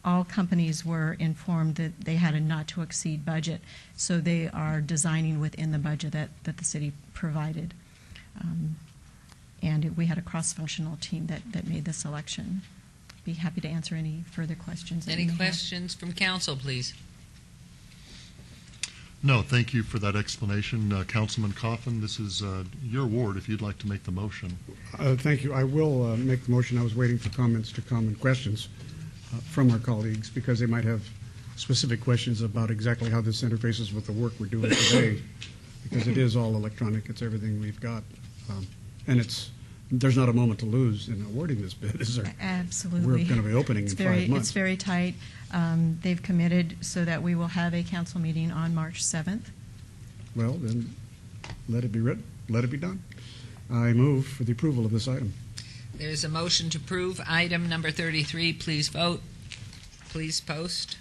All companies were informed that they had a not-to-exceed budget, so they are designing within the budget that the city provided. And we had a cross-functional team that made the selection. Be happy to answer any further questions. Any questions from council, please? No, thank you for that explanation. Councilman Coffin, this is your ward if you'd like to make the motion. Thank you. I will make the motion. I was waiting for comments to come and questions from our colleagues because they might have specific questions about exactly how this interfaces with the work we're doing today, because it is all electronic. It's everything we've got. And there's not a moment to lose in awarding this bid, is there? Absolutely. We're going to be opening in 5 months. It's very tight. They've committed so that we will have a council meeting on March 7th. Well, then let it be written. Let it be done. I move for the approval of this item. There's a motion to approve item number 33. Please vote. Please post.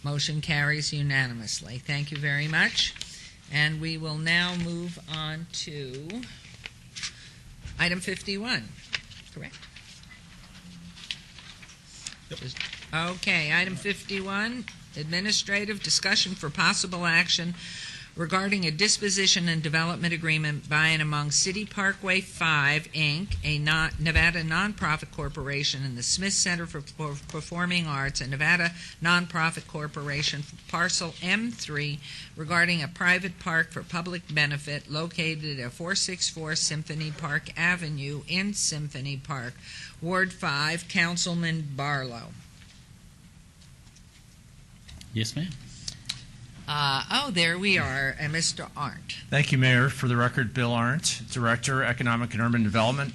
Motion carries unanimously. Thank you very much. And we will now move on to item 51, correct? Yep. Okay, item 51, administrative discussion for possible action regarding a disposition and development agreement by and among City Parkway 5, Inc., a Nevada nonprofit corporation, and the Smith Center for Performing Arts, a Nevada nonprofit corporation, for parcel M3 regarding a private park for public benefit located at 464 Symphony Park Avenue in Symphony Park, Ward 5, Councilman Barlow. Yes, ma'am. There we are, Mr. Arndt. Thank you, Mayor. For the record, Bill Arndt, Director, Economic and Urban Development.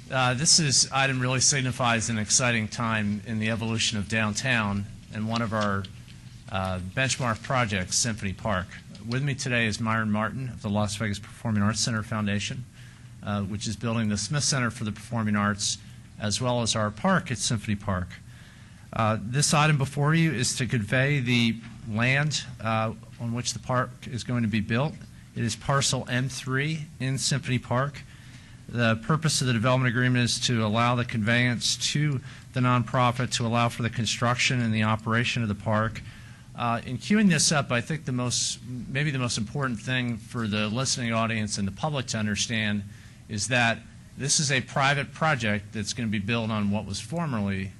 This item really signifies an exciting time in the evolution of downtown and one of our benchmark projects, Symphony Park. With me today is Myron Martin of the Las Vegas Performing Arts Center Foundation, which is building the Smith Center for the Performing Arts, as well as our park at Symphony Park. This item before you is to convey the land on which the park is going to be built. It is parcel M3 in Symphony Park. The purpose of the development agreement is to allow the conveyance to the nonprofit to allow for the construction and the operation of the park. In queuing this up, I think maybe the most important thing for the listening audience and the public to understand is that this is a private project that's going to be built on what was formerly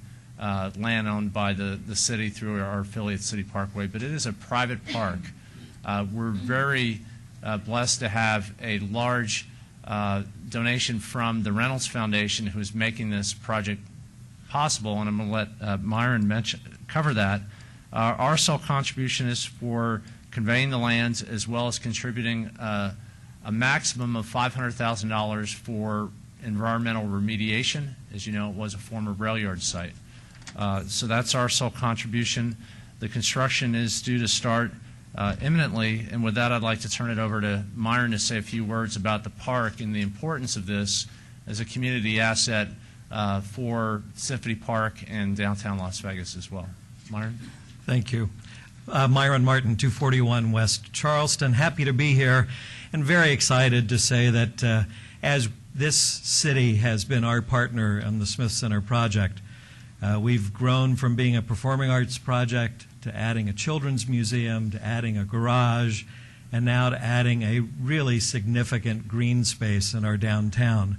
land owned by the city through our affiliate City Parkway, but it is a private park. We're very blessed to have a large donation from the Reynolds Foundation, who is making this project possible, and I'm going to let Myron cover that. Our sole contribution is for conveying the lands as well as contributing a maximum of $500,000 for environmental remediation. As you know, it was a former rail yard site. So that's our sole contribution. The construction is due to start imminently, and with that I'd like to turn it over to Myron to say a few words about the park and the importance of this as a community asset for Symphony Park and downtown Las Vegas as well. Myron? Thank you. Myron Martin, 241 West Charleston. Happy to be here and very excited to say that as this city has been our partner on the Smith Center project, we've grown from being a performing arts project to adding a children's museum, to adding a garage, and now to adding a really significant green space in our downtown.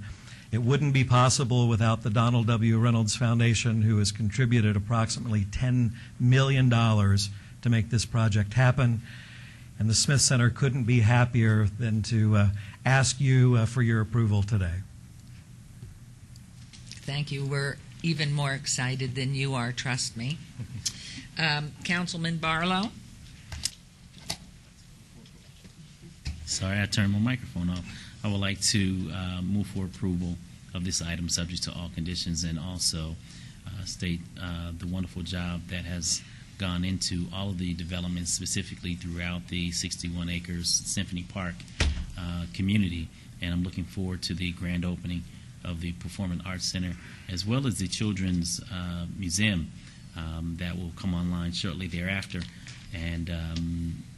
It wouldn't be possible without the Donald W. Reynolds Foundation, who has contributed approximately $10 million to make this project happen. And the Smith Center couldn't be happier than to ask you for your approval today. Thank you. We're even more excited than you are, trust me. Councilman Barlow? Sorry, I turned my microphone off. I would like to move for approval of this item subject to all conditions, and also state the wonderful job that has gone into all of the developments, specifically throughout the 61 acres Symphony Park community. And I'm looking forward to the grand opening of the Performing Arts Center, as well as the Children's Museum that will come online shortly thereafter. And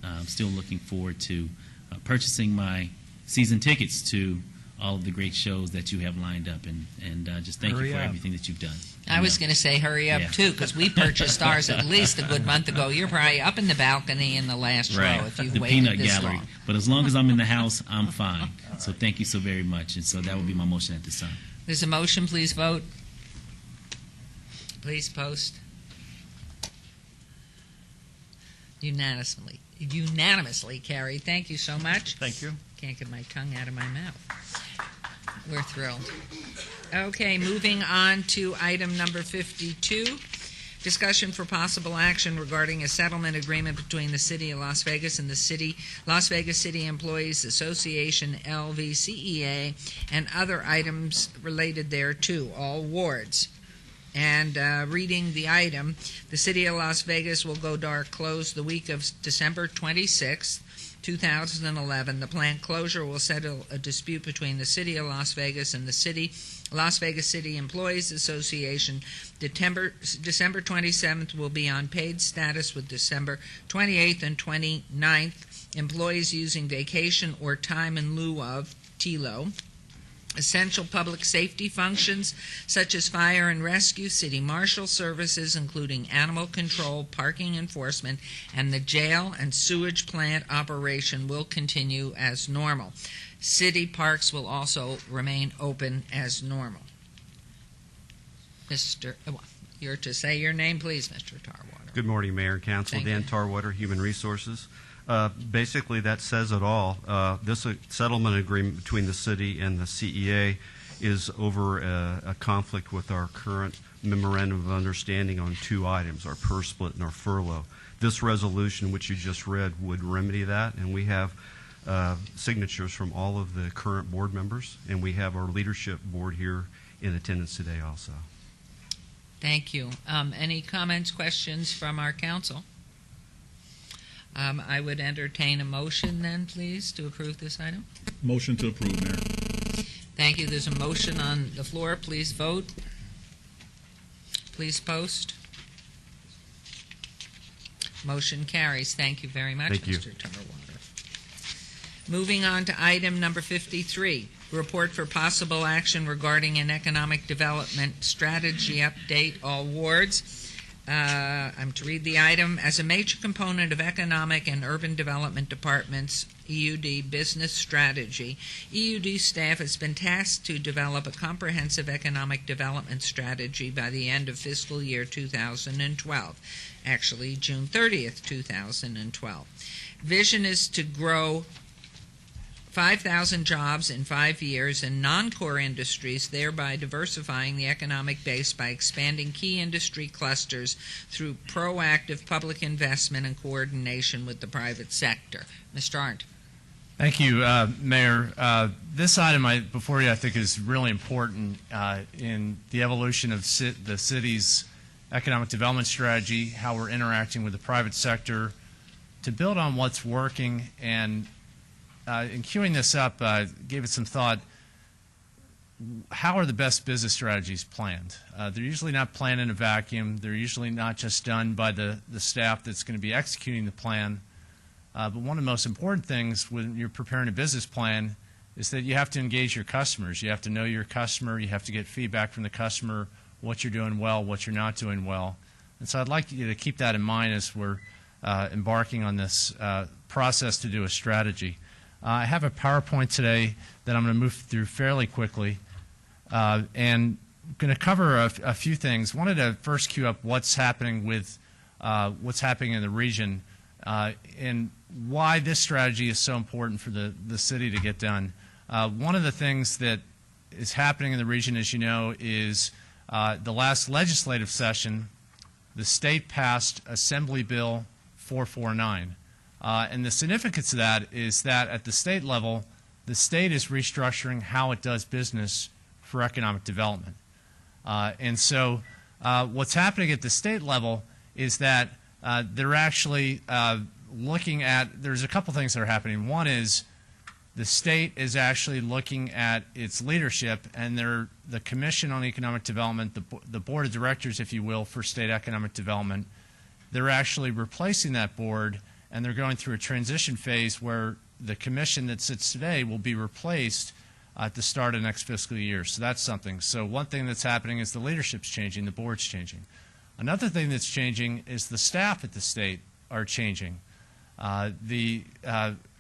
I'm still looking forward to purchasing my season tickets to all of the great shows that you have lined up, and just thank you for everything that you've done. I was going to say hurry up, too, because we purchased ours at least a good month ago. You're probably up in the balcony in the last row if you've the waited peanut this gallery. long. But as long as I'm in the house, I'm fine. So thank you so very much. And so that would be my motion at this time. There's a motion. Please vote. Please post. Unanimously carried. Thank you so much. Thank you. Can't get my tongue out of my mouth. We're thrilled. Okay, moving on to item number 52. Discussion for possible action regarding a settlement agreement between the City of Las Vegas and the Las Vegas City Employees Association, LVCEA, and other items related thereto, all wards. And reading the item, the City of Las Vegas will go dark closed the week of December 26th, 2011. The planned closure will settle a dispute between the City of Las Vegas and the Las Vegas City Employees Association. December 27th will be on paid status, with December 28th and 29th employees using vacation or time in lieu of TILO. Essential public safety functions such as fire and rescue, city marshal services including animal control, parking enforcement, and the jail and sewage plant operation will continue as normal. City parks will also remain open as normal. You're to say your name, please, Mr. Tarwater. Good morning, Mayor and Council. Thank Dan you. Tarwater, Human Resources. Basically, that says it all. This settlement agreement between the city and the CEA is over a conflict with our current memorandum of understanding on two items, our PER split and our furlough. This resolution, which you just read, would remedy that, and we have signatures from all of the current board members, and we have our leadership board here in attendance today also. Thank you. Any comments, questions from our council? I would entertain a motion then, please, to approve this item. Motion to approve, Mayor. Thank you. There's a motion on the floor. Please vote. Please post. Motion carries. Thank you very much, Thank you. Mr. Tarwater. Moving on to item number 53, report for possible action regarding an economic development strategy update, all wards. I'm to read the item. As a major component of Economic and Urban Development Department's EUD business strategy, EUD staff has been tasked to develop a comprehensive economic development strategy by the end of fiscal year 2012, actually June 30th, 2012. Vision is to grow 5,000 jobs in 5 years in non-core industries, thereby diversifying the economic base by expanding key industry clusters through proactive public investment and coordination with the private sector. Mr. Arndt. Thank you, Mayor. This item before you, I think, is really important in the evolution of the city's economic development strategy, how we're interacting with the private sector, to build on what's working. And in queuing this up, gave it some thought. How are the best business strategies planned? They're usually not planned in a vacuum. They're usually not just done by the staff that's going to be executing the plan. But one of the most important things when you're preparing a business plan is that you have to engage your customers. You have to know your customer. You have to get feedback from the customer, what you're doing well, what you're not doing well. And so I'd like you to keep that in mind as we're embarking on this process to do a strategy. I have a PowerPoint today that I'm going to move through fairly quickly, and I'm going to cover a few things. Wanted to first cue up what's happening with what's happening in the region and why this strategy is so important for the city to get done. One of the things that is happening in the region, as you know, is the last legislative session, the state passed Assembly Bill 449. And the significance of that is that at the state level, the state is restructuring how it does business for economic development. And so what's happening at the state level is that they're actually looking at, there's a couple things that are happening. One is the state is actually looking at its leadership, and the Commission on Economic Development, the board of directors, if you will, for state economic development, they're actually replacing that board, and they're going through a transition phase where the commission that sits today will be replaced at the start of next fiscal year. So that's something. So one thing that's happening is the leadership's changing, the board's changing. Another thing that's changing is the staff at the state are changing. The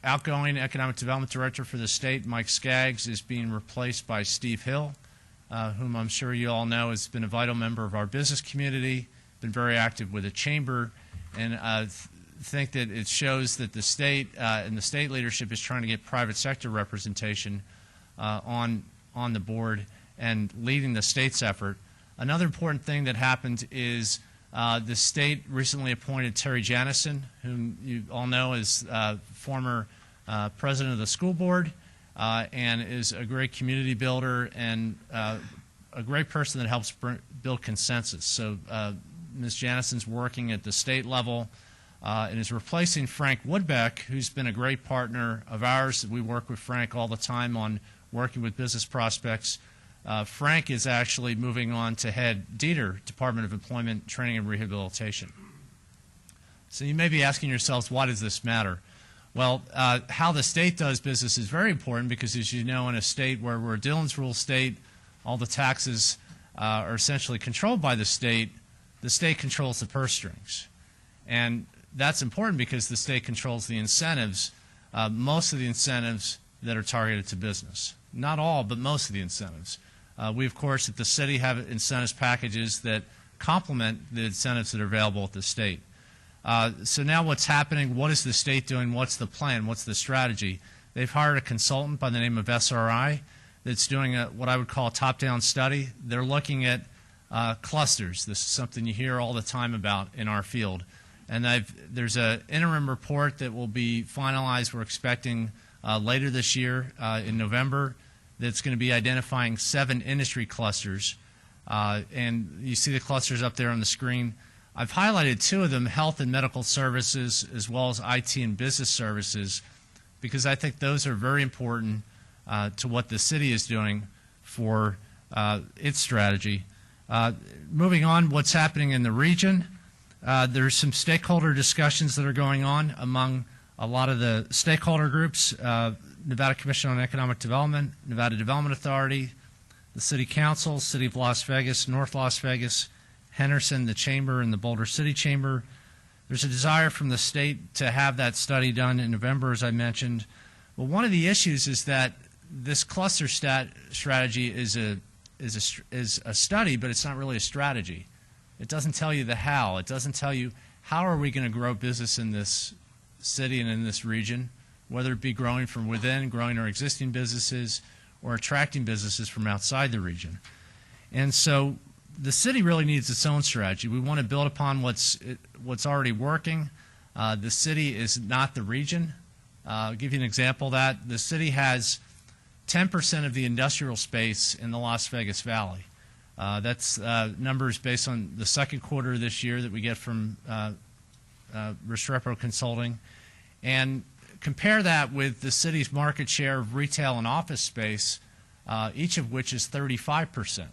outgoing economic development director for the state, Mike Skaggs, is being replaced by Steve Hill, whom I'm sure you all know has been a vital member of our business community, been very active with the chamber, and think that it shows that the state and the state leadership is trying to get private sector representation on the board and leading the state's effort. Another important thing that happened is the state recently appointed Terry Janison, whom you all know is former president of the school board and is a great community builder and a great person that helps build consensus. So Ms. Janison's working at the state level and is replacing Frank Woodbeck, who's been a great partner of ours. We work with Frank all the time on working with business prospects. Frank is actually moving on to head DETR, Department of Employment, Training and Rehabilitation. So you may be asking yourselves, why does this matter? Well, how the state does business is very important because, as you know, in a state where we're a Dillon's Rule state, all the taxes are essentially controlled by the state controls the purse strings. And that's important because the state controls the incentives, most of the incentives that are targeted to business. Not all, but most of the incentives. We, of course, at the city have incentives packages that complement the incentives that are available at the state. So now what's happening, what is the state doing, what's the plan, what's the strategy? They've hired a consultant by the name of SRI that's doing what I would call a top-down study. They're looking at clusters. This is something you hear all the time about in our field. And there's an interim report that will be finalized, we're expecting later this year in November, that's going to be identifying 7 industry clusters. And you see the clusters up there on the screen. I've highlighted 2 of them, health and medical services, as well as IT and business services, because I think those are very important to what the city is doing for its strategy. Moving on, what's happening in the region. There's some stakeholder discussions that are going on among a lot of the stakeholder groups, Nevada Commission on Economic Development, Nevada Development Authority, the City Council, City of Las Vegas, North Las Vegas, Henderson, the Chamber, and the Boulder City Chamber. There's a desire from the state to have that study done in November, as I mentioned. Well, one of the issues is that this cluster strategy is a study, but it's not really a strategy. It doesn't tell you the how. It doesn't tell you how are we going to grow business in this city and in this region, whether it be growing from within, growing our existing businesses, or attracting businesses from outside the region. And so the city really needs its own strategy. We want to build upon what's already working. The city is not the region. I'll give you an example of that. The city has 10% of the industrial space in the Las Vegas Valley. That's numbers based on the second quarter of this year that we get from Restrepo Consulting. And compare that with the city's market share of retail and office space, each of which is 35%,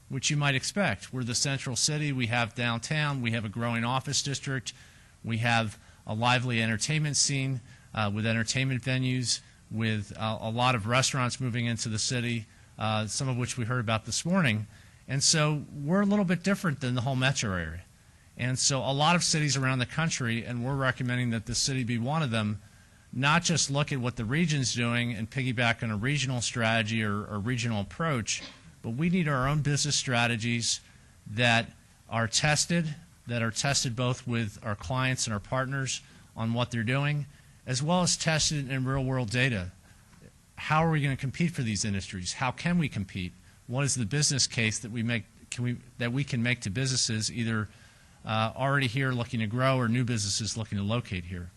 which you might expect. We're the central city. We have downtown. We have a growing office district. We have a lively entertainment scene with entertainment venues, with a lot of restaurants moving into the city, some of which we heard about this morning. And so we're a little bit different than the whole metro area. And so a lot of cities around the country, and we're recommending that the city be one of them, not just look at what the region's doing and piggyback on a regional strategy or a regional approach, but we need our own business strategies that are tested both with our clients and our partners on what they're doing, as well as tested in real-world data. How are we going to compete for these industries? How can we compete? What is the business case that we can make to businesses either already here looking to grow or new businesses looking to locate here?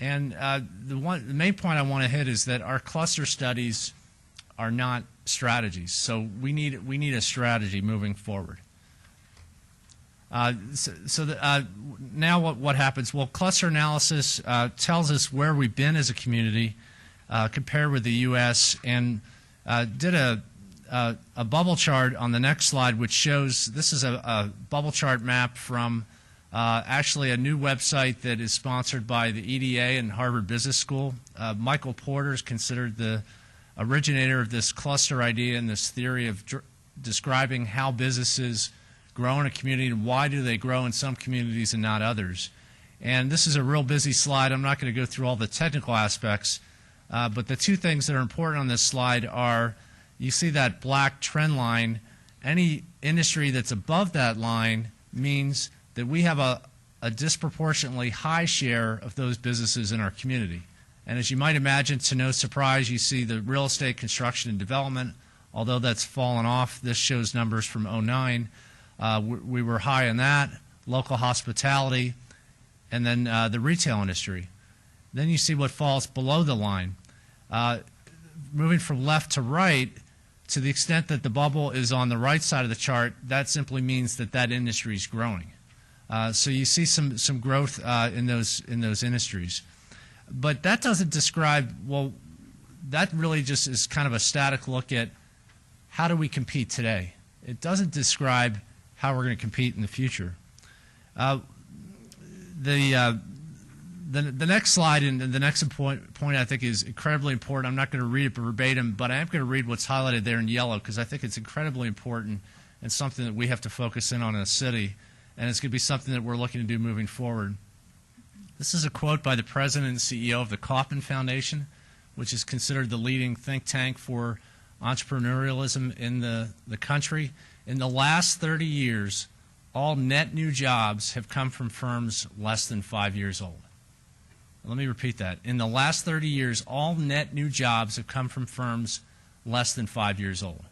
And the main point I want to hit is that our cluster studies are not strategies. So we need a strategy moving forward. Now what happens? Well, cluster analysis tells us where we've been as a community compared with the U.S. and did a bubble chart on the next slide, which shows this is a bubble chart map from actually a new website that is sponsored by the EDA and Harvard Business School. Michael Porter is considered the originator of this cluster idea and this theory of describing how businesses grow in a community and why do they grow in some communities and not others. And this is a real busy slide. I'm not going to go through all the technical aspects, but the 2 things that are important on this slide are, you see that black trend line. Any industry that's above that line means that we have a disproportionately high share of those businesses in our community. And as you might imagine, to no surprise, you see the real estate construction and development, although that's fallen off. This shows numbers from 2009. We were high in that, local hospitality, and then the retail industry. Then you see what falls below the line. Moving from left to right, to the extent that the bubble is on the right side of the chart, that simply means that that industry is growing. So you see some growth in those industries. But that doesn't describe, well, that really just is kind of a static look at how do we compete today. It doesn't describe how we're going to compete in the future. The next slide and the next point I think is incredibly important. I'm not going to read it verbatim, but I am going to read what's highlighted there in yellow because I think it's incredibly important and something that we have to focus in on in a city, and it's going to be something that we're looking to do moving forward. This is a quote by the president and CEO of the Kauffman Foundation, which is considered the leading think tank for entrepreneurialism in the country. In the last 30 years, all net new jobs have come from firms less than 5 years old. Let me repeat that. In the last 30 years, all net new jobs have come from firms less than 5 years old.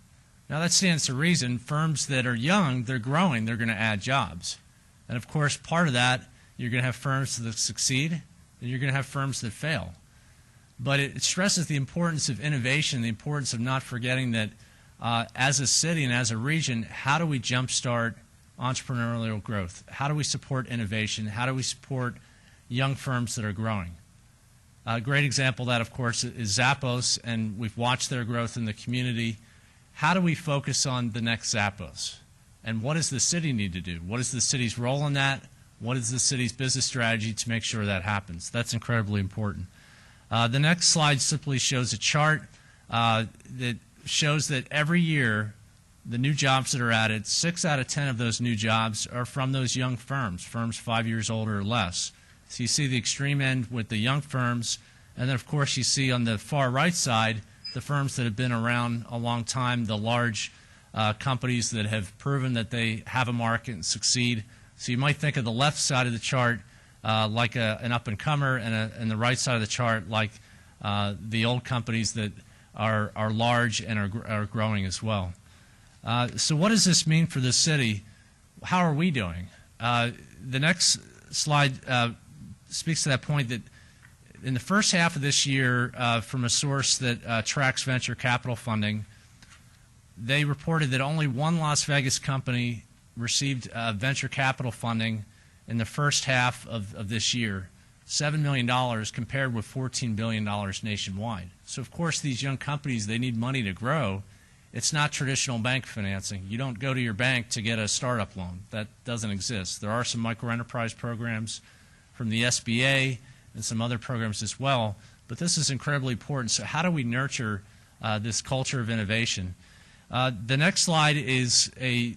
Now that stands to reason. Firms that are young, they're growing, they're going to add jobs. And of course, part of that, you're going to have firms that succeed, and you're going to have firms that fail. But it stresses the importance of innovation, the importance of not forgetting that as a city and as a region, how do we jumpstart entrepreneurial growth? How do we support innovation? How do we support young firms that are growing? A great example of that, of course, is Zappos, and we've watched their growth in the community. How do we focus on the next Zappos? And what does the city need to do? What is the city's role in that? What is the city's business strategy to make sure that happens? That's incredibly important. The next slide simply shows a chart that shows that every year the new jobs that are added, 6 out of 10 of those new jobs are from those young firms 5 years old or less. So you see the extreme end with the young firms, and then of course you see on the far right side the firms that have been around a long time, the large companies that have proven that they have a market and succeed. So you might think of the left side of the chart like an up-and-comer, and the right side of the chart like the old companies that are large and are growing as well. So what does this mean for the city? How are we doing? The next slide speaks to that point that in the first half of this year, from a source that tracks venture capital funding, they reported that only one Las Vegas company received venture capital funding in the first half of this year, $7 million compared with $14 billion nationwide. So of course these young companies, they need money to grow. It's not traditional bank financing. You don't go to your bank to get a startup loan. That doesn't exist. There are some microenterprise programs from the SBA and some other programs as well, but this is incredibly important. So how do we nurture this culture of innovation? The next slide is a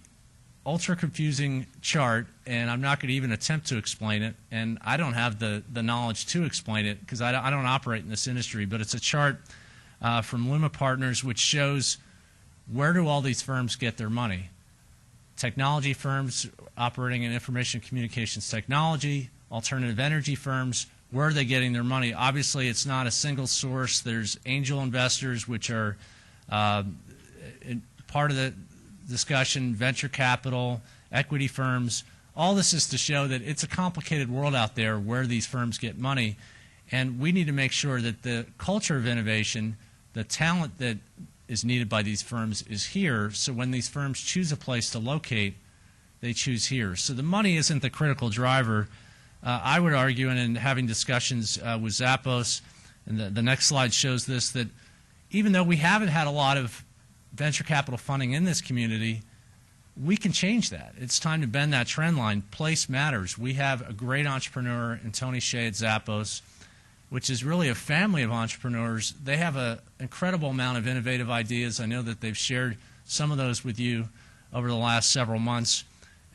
ultra confusing chart, and I'm not going to even attempt to explain it, and I don't have the knowledge to explain it because I don't operate in this industry, but it's a chart from Luma Partners which shows where do all these firms get their money. Technology firms operating in information communications technology, alternative energy firms, where are they getting their money? Obviously it's not a single source. There's angel investors, which are part of the discussion, venture capital, equity firms. All this is to show that it's a complicated world out there where these firms get money, and we need to make sure that the culture of innovation, the talent that is needed by these firms is here, so when these firms choose a place to locate, they choose here. So the money isn't the critical driver. I would argue, and in having discussions with Zappos, and the next slide shows this, that even though we haven't had a lot of venture capital funding in this community, we can change that. It's time to bend that trend line. Place matters. We have a great entrepreneur in Tony Hsieh at Zappos, which is really a family of entrepreneurs. They have an incredible amount of innovative ideas. I know that they've shared some of those with you over the last several months.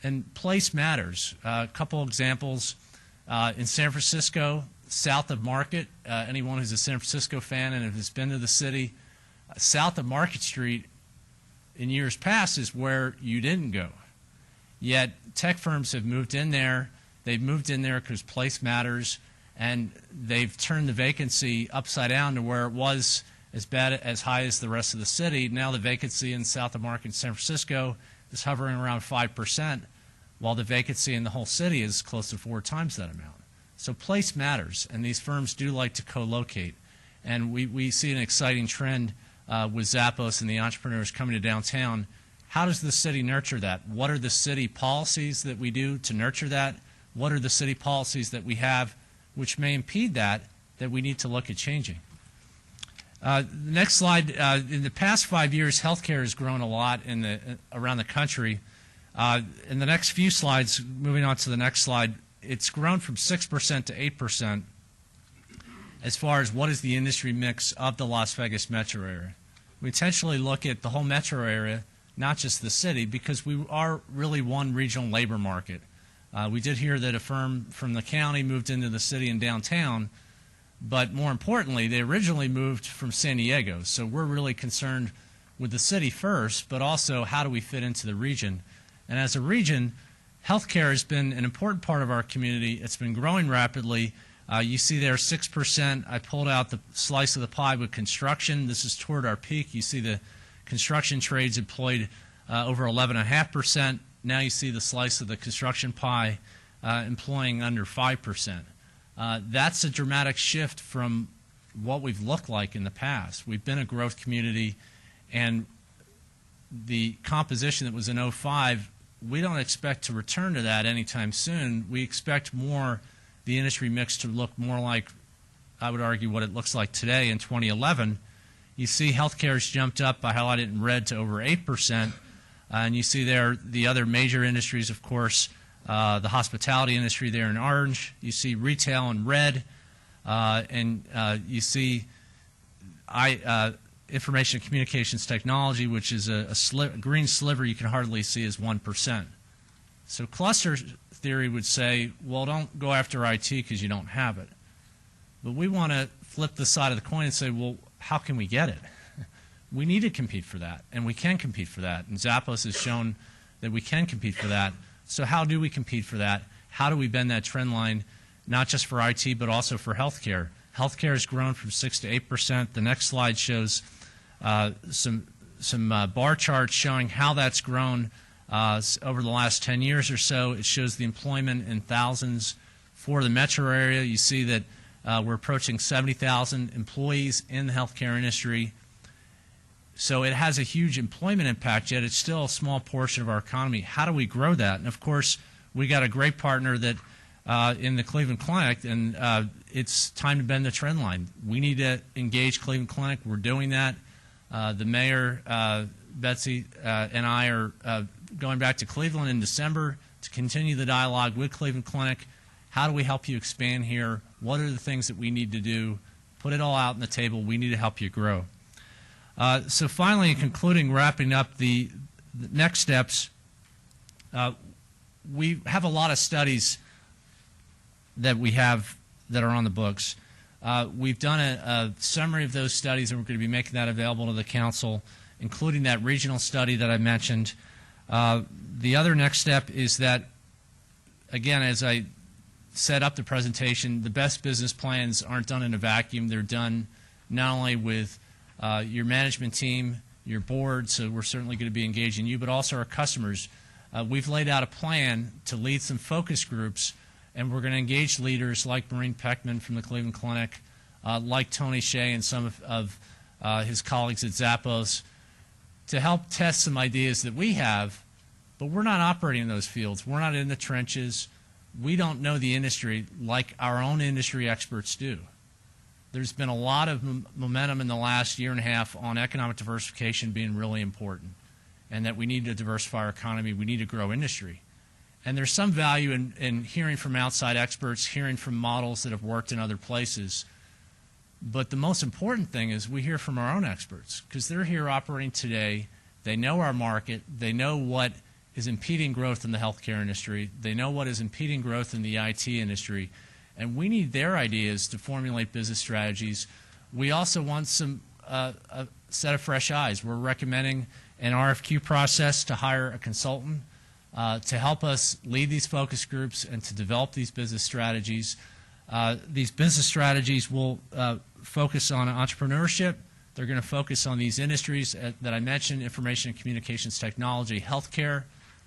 And place matters. A couple examples. In San Francisco, south of Market, anyone who's a San Francisco fan and has been to the city, south of Market Street in years past is where you didn't go. Yet tech firms have moved in there, They've moved in there because place matters, and they've turned the vacancy upside down to where it was as high as the rest of the city. Now the vacancy in South of Market in San Francisco is hovering around 5%, while the vacancy in the whole city is close to 4 times that amount. So place matters, and these firms do like to co-locate. And we see an exciting trend with Zappos and the entrepreneurs coming to downtown. How does the city nurture that? What are the city policies that we do to nurture that? What are the city policies that we have which may impede that we need to look at changing? The next slide, in the past 5 years, healthcare has grown a lot around the country. In the next few slides, moving on to the next slide, it's grown from 6% to 8% as far as what is the industry mix of the Las Vegas metro area. We intentionally look at the whole metro area, not just the city, because we are really one regional labor market. We did hear that a firm from the county moved into the city and downtown, but more importantly, they originally moved from San Diego. So we're really concerned with the city first, but also how do we fit into the region. And as a region, healthcare has been an important part of our community. It's been growing rapidly. You see there 6%. I pulled out the slice of the pie with construction. This is toward our peak. You see the construction trades employed over 11.5%. Now you see the slice of the construction pie employing under 5%. That's a dramatic shift from what we've looked like in the past. We've been a growth community, and the composition that was in 2005, we don't expect to return to that anytime soon. We expect the industry mix to look more like, I would argue, what it looks like today in 2011. You see healthcare has jumped up, I highlighted in red, to over 8%. And you see there the other major industries, of course, the hospitality industry there in orange. You see retail in red. And you see information and communications technology, which is a green sliver you can hardly see, is 1%. So cluster theory would say, well, don't go after IT because you don't have it. But we want to flip the side of the coin and say, well, how can we get it? We need to compete for that, and we can compete for that. And Zappos has shown that we can compete for that. So how do we compete for that? How do we bend that trend line, not just for IT, but also for healthcare? Healthcare has grown from 6 to 8%. The next slide shows some bar charts showing how that's grown over the last 10 years or so. It shows the employment in thousands for the metro area. You see that we're approaching 70,000 employees in the healthcare industry. So it has a huge employment impact, yet it's still a small portion of our economy. How do we grow that? And of course, we got a great partner that in the Cleveland Clinic, and it's time to bend the trend line. We need to engage Cleveland Clinic. We're doing that. The mayor, Betsy, and I are going back to Cleveland in December to continue the dialogue with Cleveland Clinic. How do we help you expand here? What are the things that we need to do? Put it all out on the table. We need to help you grow. So finally, in concluding, wrapping up the next steps, we have a lot of studies that we have that are on the books. We've done a summary of those studies, and we're going to be making that available to the council, including that regional study that I mentioned. The other next step is that, again, as I set up the presentation, the best business plans aren't done in a vacuum. They're done not only with your management team, your board, so we're certainly going to be engaging you, but also our customers. We've laid out a plan to lead some focus groups, and we're going to engage leaders like Maureen Peckman from the Cleveland Clinic, like Tony Shea and some of his colleagues at Zappos, to help test some ideas that we have, but we're not operating in those fields. We're not in the trenches. We don't know the industry like our own industry experts do. There's been a lot of momentum in the last year and a half on economic diversification being really important, and that we need to diversify our economy. We need to grow industry. And there's some value in hearing from outside experts, hearing from models that have worked in other places. But the most important thing is we hear from our own experts, because they're here operating today. They know our market. They know what is impeding growth in the healthcare industry. They know what is impeding growth in the IT industry. And we need their ideas to formulate business strategies. We also want a set of fresh eyes. We're recommending an RFQ process to hire a consultant to help us lead these focus groups and to develop these business strategies. These business strategies will focus on entrepreneurship. They're going to focus on these industries that I mentioned, information and communications technology, healthcare.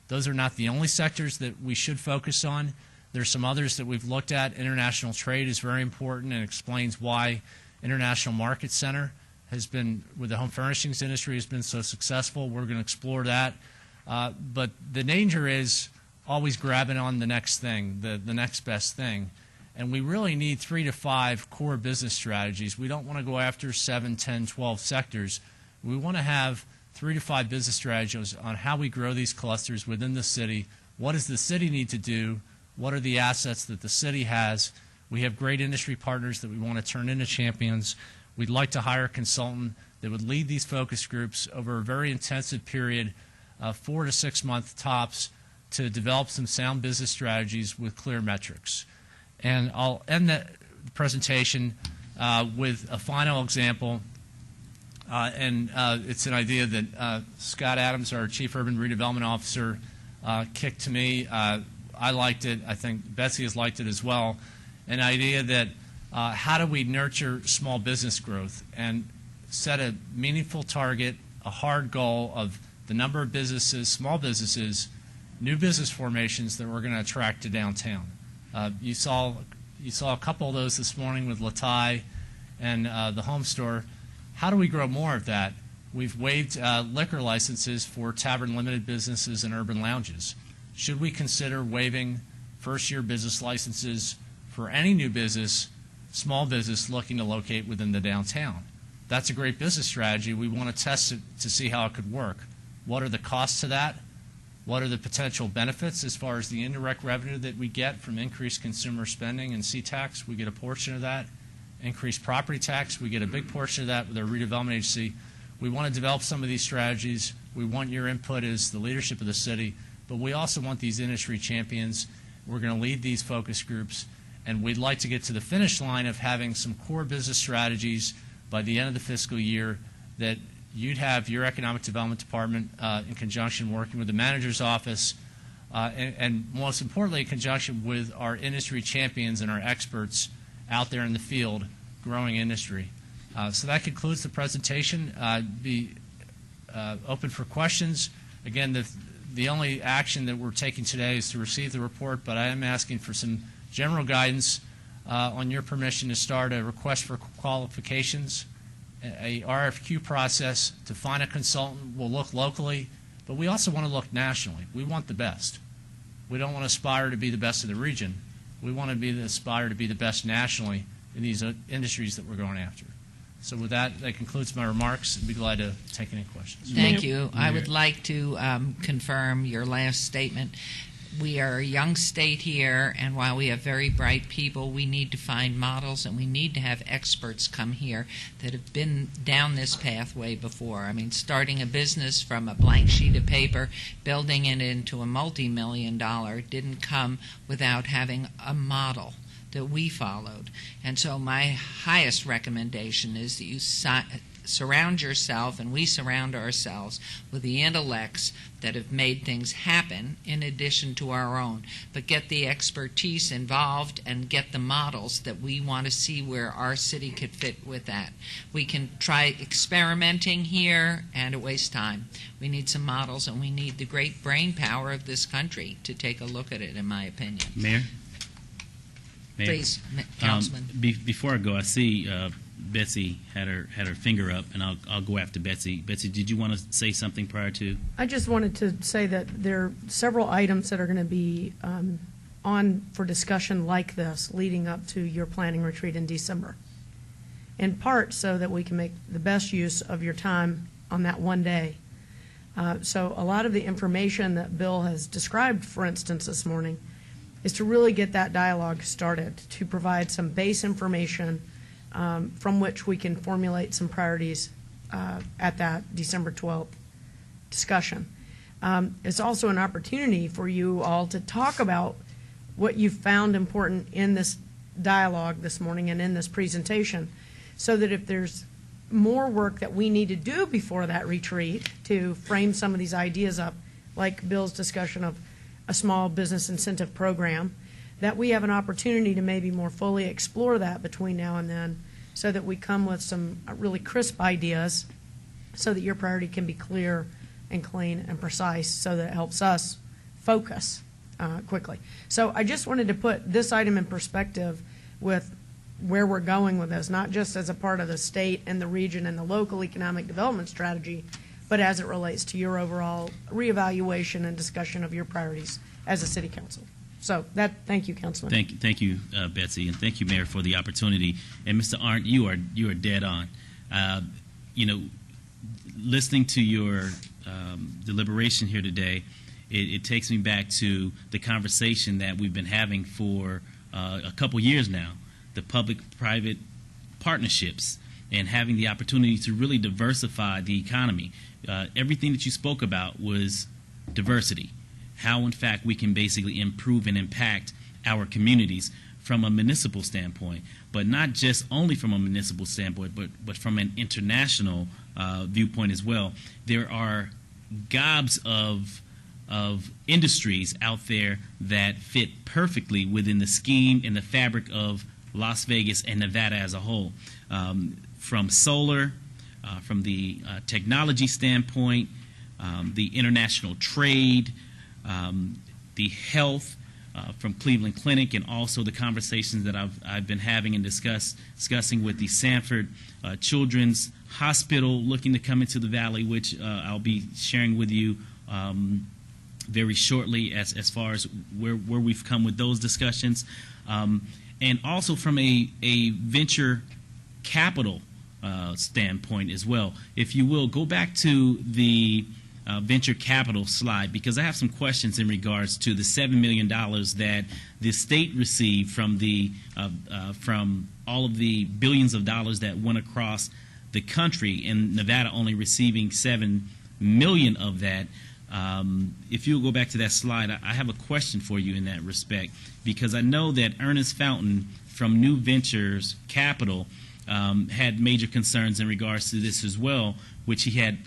Those are not the only sectors that we should focus on. There's some others that we've looked at. International trade is very important and explains why International Market Center has been, with the home furnishings industry, has been so successful. We're going to explore that. But the danger is always grabbing on the next thing, the next best thing. And we really need 3 to 5 core business strategies. We don't want to go after 7, 10, 12 sectors. We want to have 3 to 5 business strategies on how we grow these clusters within the city. What does the city need to do? What are the assets that the city has? We have great industry partners that we want to turn into champions. We'd like to hire a consultant that would lead these focus groups over a very intensive period, 4 to 6 month tops, to develop some sound business strategies with clear metrics. And I'll end the presentation with a final example, and it's an idea that Scott Adams, our Chief Urban Redevelopment Officer, kicked to me. I liked it. I think Betsy has liked it as well. An idea that how do we nurture small business growth and set a meaningful target, a hard goal of the number of businesses, small businesses, new business formations that we're going to attract to downtown. You saw a couple of those this morning with Latai and the Home Store. How do we grow more of that? We've waived liquor licenses for tavern limited businesses and urban lounges. Should we consider waiving first-year business licenses for any new business, small business looking to locate within the downtown? That's a great business strategy. We want to test it to see how it could work. What are the costs to that? What are the potential benefits as far as the indirect revenue that we get from increased consumer spending and C-tax? We get a portion of that. Increased property tax, we get a big portion of that with our redevelopment agency. We want to develop some of these strategies. We want your input as the leadership of the city, but we also want these industry champions. We're going to lead these focus groups, and we'd like to get to the finish line of having some core business strategies by the end of the fiscal year that you'd have your economic development department in conjunction working with the manager's office and most importantly in conjunction with our industry champions and our experts out there in the field growing industry. So that concludes the presentation. Be open for questions. Again, the only action that we're taking today is to receive the report, but I am asking for some general guidance on your permission to start a request for qualifications, a RFQ process to find a consultant. We'll look locally, but we also want to look nationally. We want the best. We don't want to aspire to be the best in the region. We want to aspire to be the best nationally in these industries that we're going after. So with that concludes my remarks. I'd be glad to take any questions. Thank you. I would like to confirm your last statement. We are a young state here, and while we have very bright people, we need to find models, and we need to have experts come here that have been down this pathway before. I mean, starting a business from a blank sheet of paper, building it into a multi-million-dollar didn't come without having a model that we followed. And so my highest recommendation is that you surround yourself, and we surround ourselves with the intellects that have made things happen in addition to our own, but get the expertise involved and get the models that we want to see where our city could fit with that. We can try experimenting here and it wastes time. We need some models, and we need the great brain power of this country to take a look at it, in my opinion. Mayor? Please, Councilman. Before I go, I see Betsy had her finger up, and I'll go after Betsy. Betsy, did you want to say something prior to? I just wanted to say that there are several items that are going to be on for discussion like this leading up to your planning retreat in December, in part so that we can make the best use of your time on that one day. So a lot of the information that Bill has described, for instance, this morning, is to really get that dialogue started, to provide some base information from which we can formulate some priorities at that December 12th discussion. It's also an opportunity for you all to talk about what you found important in this dialogue this morning and in this presentation, so that if there's more work that we need to do before that retreat to frame some of these ideas up, like Bill's discussion of a small business incentive program, that we have an opportunity to maybe more fully explore that between now and then, so that we come with some really crisp ideas, so that your priority can be clear and clean and precise, so that it helps us focus quickly. So I just wanted to put this item in perspective with where we're going with this, not just as a part of the state and the region and the local economic development strategy, but as it relates to your overall reevaluation and discussion of your priorities as a city council. So thank you, Councilman. Thank you, Betsy, and thank you, Mayor, for the opportunity. And Mr. Arndt, you are dead on. Listening to your deliberation here today, it takes me back to the conversation that we've been having for a couple years now, the public-private partnerships, and having the opportunity to really diversify the economy. Everything that you spoke about was diversity, how, in fact, we can basically improve and impact our communities from a municipal standpoint, but not just only from a municipal standpoint, but from an international viewpoint as well. There are gobs of industries out there that fit perfectly within the scheme and the fabric of Las Vegas and Nevada as a whole. From solar, from the technology standpoint, the international trade, the health, from Cleveland Clinic, and also the conversations that I've been having and discussing with the Sanford Children's Hospital looking to come into the Valley, which I'll be sharing with you very shortly as far as where we've come with those discussions. And also from a venture capital standpoint as well. If you will, go back to the venture capital slide, because I have some questions in regards to the $7 million that the state received from all of the billions of dollars that went across the country, and Nevada only receiving $7 million of that. If you'll go back to that slide, I have a question for you in that respect, because I know that Ernest Fountain from New Ventures Capital had major concerns in regards to this as well, which he had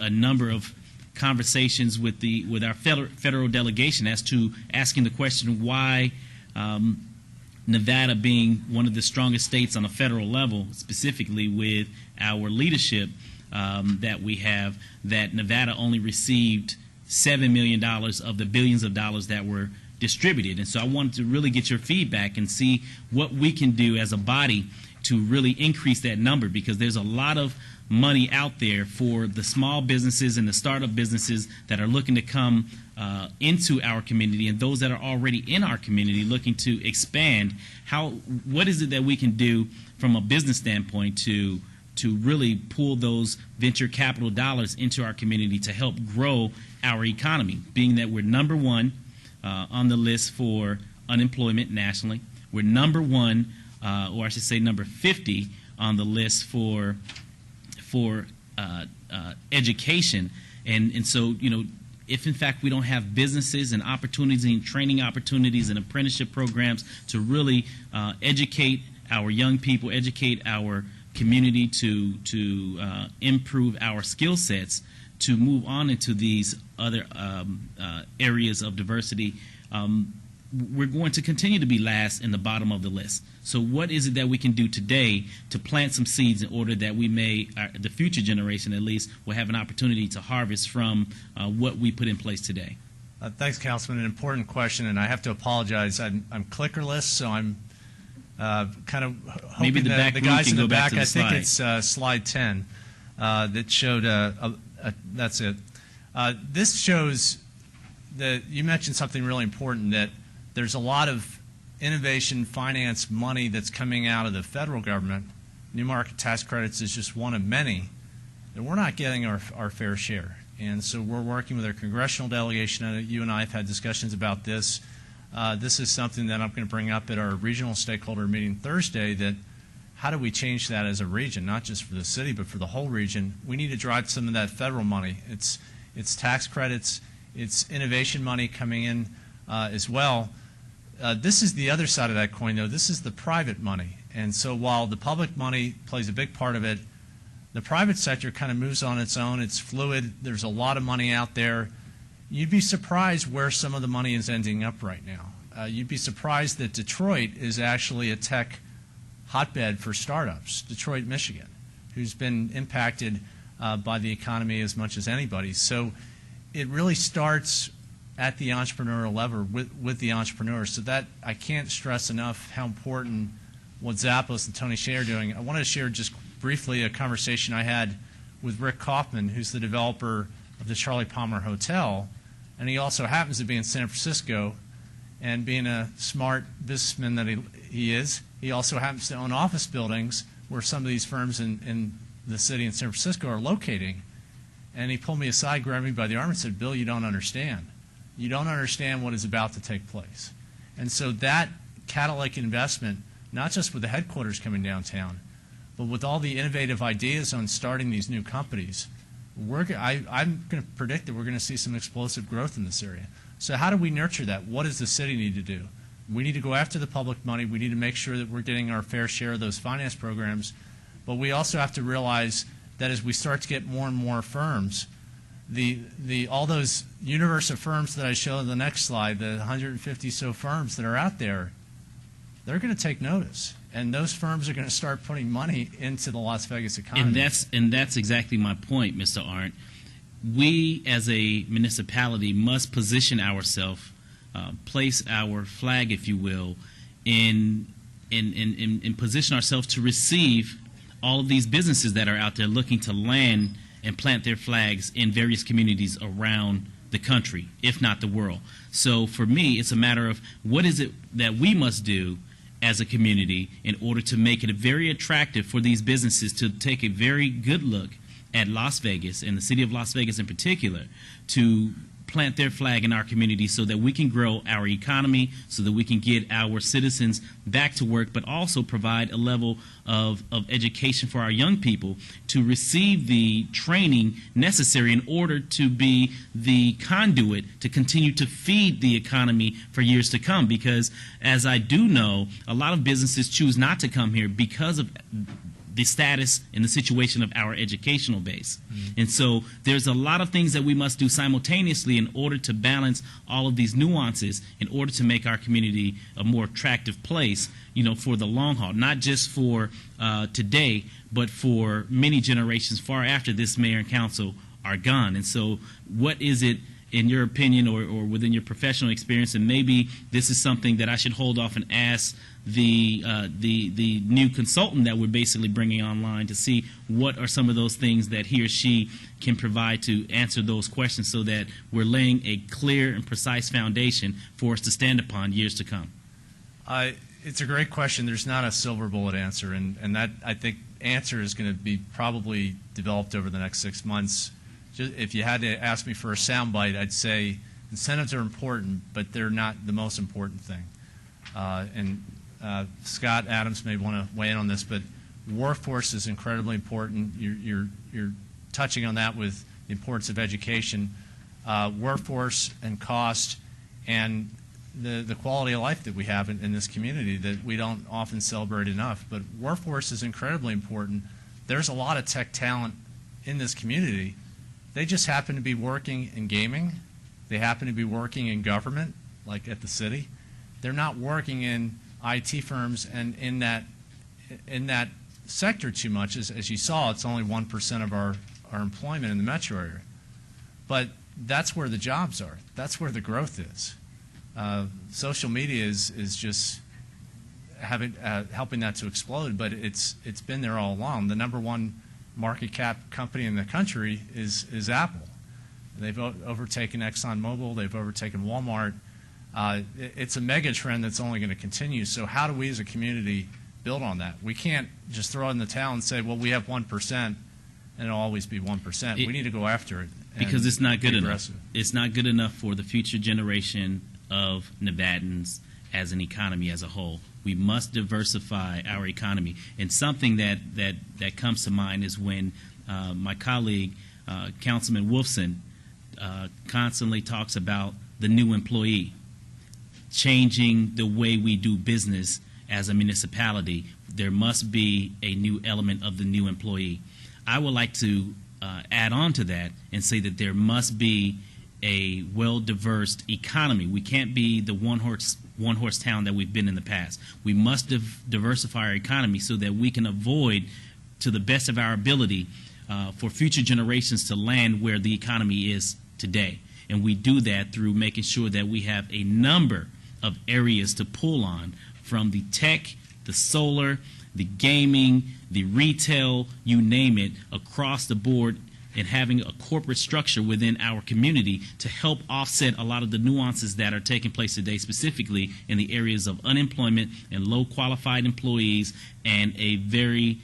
a number of conversations with our federal delegation as to asking the question why Nevada, being one of the strongest states on a federal level, specifically with our leadership that we have, that Nevada only received $7 million of the billions of dollars that were distributed. And so I wanted to really get your feedback and see what we can do as a body to really increase that number, because there's a lot of money out there for the small businesses and the startup businesses that are looking to come into our community, and those that are already in our community looking to expand. What is it that we can do from a business standpoint to really pull those venture capital dollars into our community to help grow our economy, being that we're number one on the list for unemployment nationally. We're number one, or I should say number 50 on the list for education. And so, if in fact we don't have businesses and opportunities and training opportunities and apprenticeship programs to really educate our young people, educate our community to improve our skill sets, to move on into these other areas of diversity, we're going to continue to be last in the bottom of the list. So what is it that we can do today to plant some seeds in order that we may, the future generation at least, will have an opportunity to harvest from what we put in place today? Thanks, Councilman. An important question, and I have to apologize. I'm clickerless, so I'm kind of hoping maybe the guys in the back, I think it's slide 10, that showed, that's it. This shows that you mentioned something really important, that there's a lot of innovation finance money that's coming out of the federal government. New market tax credits is just one of many, and we're not getting our fair share. And so we're working with our congressional delegation. You and I have had discussions about this. This is something that I'm going to bring up at our regional stakeholder meeting Thursday, that how do we change that as a region, not just for the city, but for the whole region? We need to drive some of that federal money. It's tax credits, it's innovation money coming in as well. This is the other side of that coin, though. This is the private money. And so while the public money plays a big part of it, the private sector kind of moves on its own. It's fluid. There's a lot of money out there. you'd be surprised where some of the money is ending up right now. You'd be surprised that Detroit is actually a tech hotbed for startups, Detroit, Michigan, who's been impacted by the economy as much as anybody. So it really starts at the entrepreneurial level with the entrepreneurs. So that I can't stress enough how important what Zappos and Tony Shea are doing. I wanted to share just briefly a conversation I had with Rick Kaufman, who's the developer of the Charlie Palmer Hotel, and he also happens to be in San Francisco. And being a smart businessman that he is, he also happens to own office buildings where some of these firms in the city in San Francisco are locating. And he pulled me aside, grabbed me by the arm and said, "Bill, you don't understand. You don't understand what is about to take place." And so that catalytic investment, not just with the headquarters coming downtown, but with all the innovative ideas on starting these new companies, I'm going to predict that we're going to see some explosive growth in this area. So how do we nurture that? What does the city need to do? We need to go after the public money. We need to make sure that we're getting our fair share of those finance programs. But we also have to realize that as we start to get more and more firms, all those universe of firms that I showed on the next slide, the 150 so firms that are out there, they're going to take notice. And those firms are going to start putting money into the Las Vegas economy. And that's exactly my point, Mr. Arndt. We, as a municipality, must position ourselves, place our flag, if you will, in position ourselves to receive all of these businesses that are out there looking to land and plant their flags in various communities around the country, if not the world. So for me, it's a matter of what is it that we must do as a community in order to make it very attractive for these businesses to take a very good look at Las Vegas, and the city of Las Vegas in particular, to plant their flag in our community so that we can grow our economy, so that we can get our citizens back to work, but also provide a level of education for our young people to receive the training necessary in order to be the conduit to continue to feed the economy for years to come. Because as I do know, a lot of businesses choose not to come here because of the status and the situation of our educational base. And so there's a lot of things that we must do simultaneously in order to balance all of these nuances in order to make our community a more attractive place, for the long haul, not just for today, but for many generations far after this mayor and council are gone. And so what is it, in your opinion, or within your professional experience, and maybe this is something that I should hold off and ask the new consultant that we're basically bringing online to see what are some of those things that he or she can provide to answer those questions so that we're laying a clear and precise foundation for us to stand upon years to come. It's a great question. There's not a silver bullet answer, and that, I think, answer is going to be probably developed over the next 6 months. If you had to ask me for a soundbite, I'd say incentives are important, but they're not the most important thing. Scott Adams may want to weigh in on this, but workforce is incredibly important. You're touching on that with the importance of education, workforce and cost, and the quality of life that we have in this community that we don't often celebrate enough. But workforce is incredibly important. There's a lot of tech talent in this community. They just happen to be working in gaming. They happen to be working in government, like at the city. They're not working in IT firms and in that sector too much. As you saw, it's only 1% of our employment in the metro area. But that's where the jobs are. That's where the growth is. Social media is just helping that to explode, but it's been there all along. The number one market cap company in the country is Apple. They've overtaken ExxonMobil. They've overtaken Walmart. It's a mega trend that's only going to continue. So how do we as a community build on that? We can't just throw it in the towel and say, well, we have 1%, and it'll always be 1%. We need to go after it. Because it's not good enough. It's not good enough for the future generation of Nevadans as an economy as a whole. We must diversify our economy. And something that comes to mind is when my colleague, Councilman Wolfson, constantly talks about the new employee, changing the way we do business as a municipality. There must be a new element of the new employee. I would like to add on to that and say that there must be a well-diverse economy. We can't be the one-horse town that we've been in the past. We must diversify our economy so that we can avoid, to the best of our ability, for future generations to land where the economy is today. And we do that through making sure that we have a number of areas to pull on, from the tech, the solar, the gaming, the retail, you name it, across the board, and having a corporate structure within our community to help offset a lot of the nuances that are taking place today, specifically in the areas of unemployment and low qualified employees and a very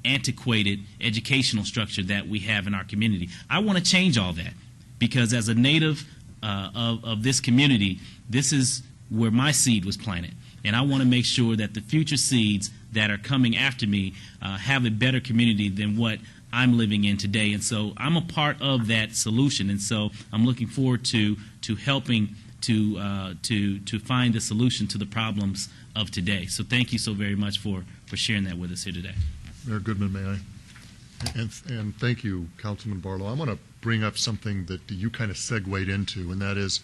antiquated educational structure that we have in our community. I want to change all that, because as a native of this community, this is where my seed was planted. And I want to make sure that the future seeds that are coming after me have a better community than what I'm living in today. And so I'm a part of that solution. And so I'm looking forward to helping to find the solution to the problems of today. So thank you so very much for sharing that with us here today. Mayor Goodman, may I? And thank you, Councilman Barlow. I want to bring up something that you kind of segued into, and that is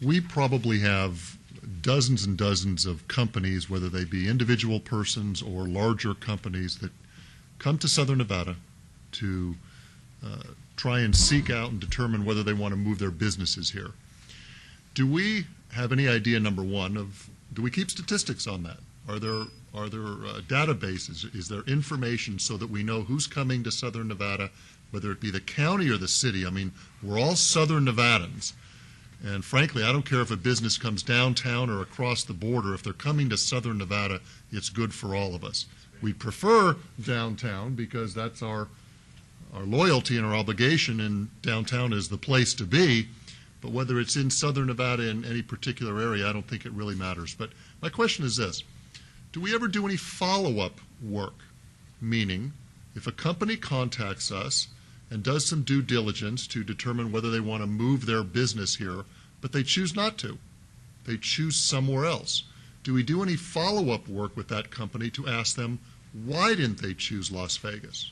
we probably have dozens and dozens of companies, whether they be individual persons or larger companies, that come to Southern Nevada to try and seek out and determine whether they want to move their businesses here. Do we have any idea, number one, do we keep statistics on that? Are there databases? Is there information so that we know who's coming to Southern Nevada, whether it be the county or the city? I mean, we're all Southern Nevadans. And frankly, I don't care if a business comes downtown or across the border. If they're coming to Southern Nevada, it's good for all of us. We prefer downtown because that's our loyalty and our obligation, and downtown is the place to be. But whether it's in Southern Nevada in any particular area, I don't think it really matters. But my question is this: do we ever do any follow-up work? Meaning, if a company contacts us and does some due diligence to determine whether they want to move their business here, but they choose not to, they choose somewhere else, do we do any follow-up work with that company to ask them, why didn't they choose Las Vegas?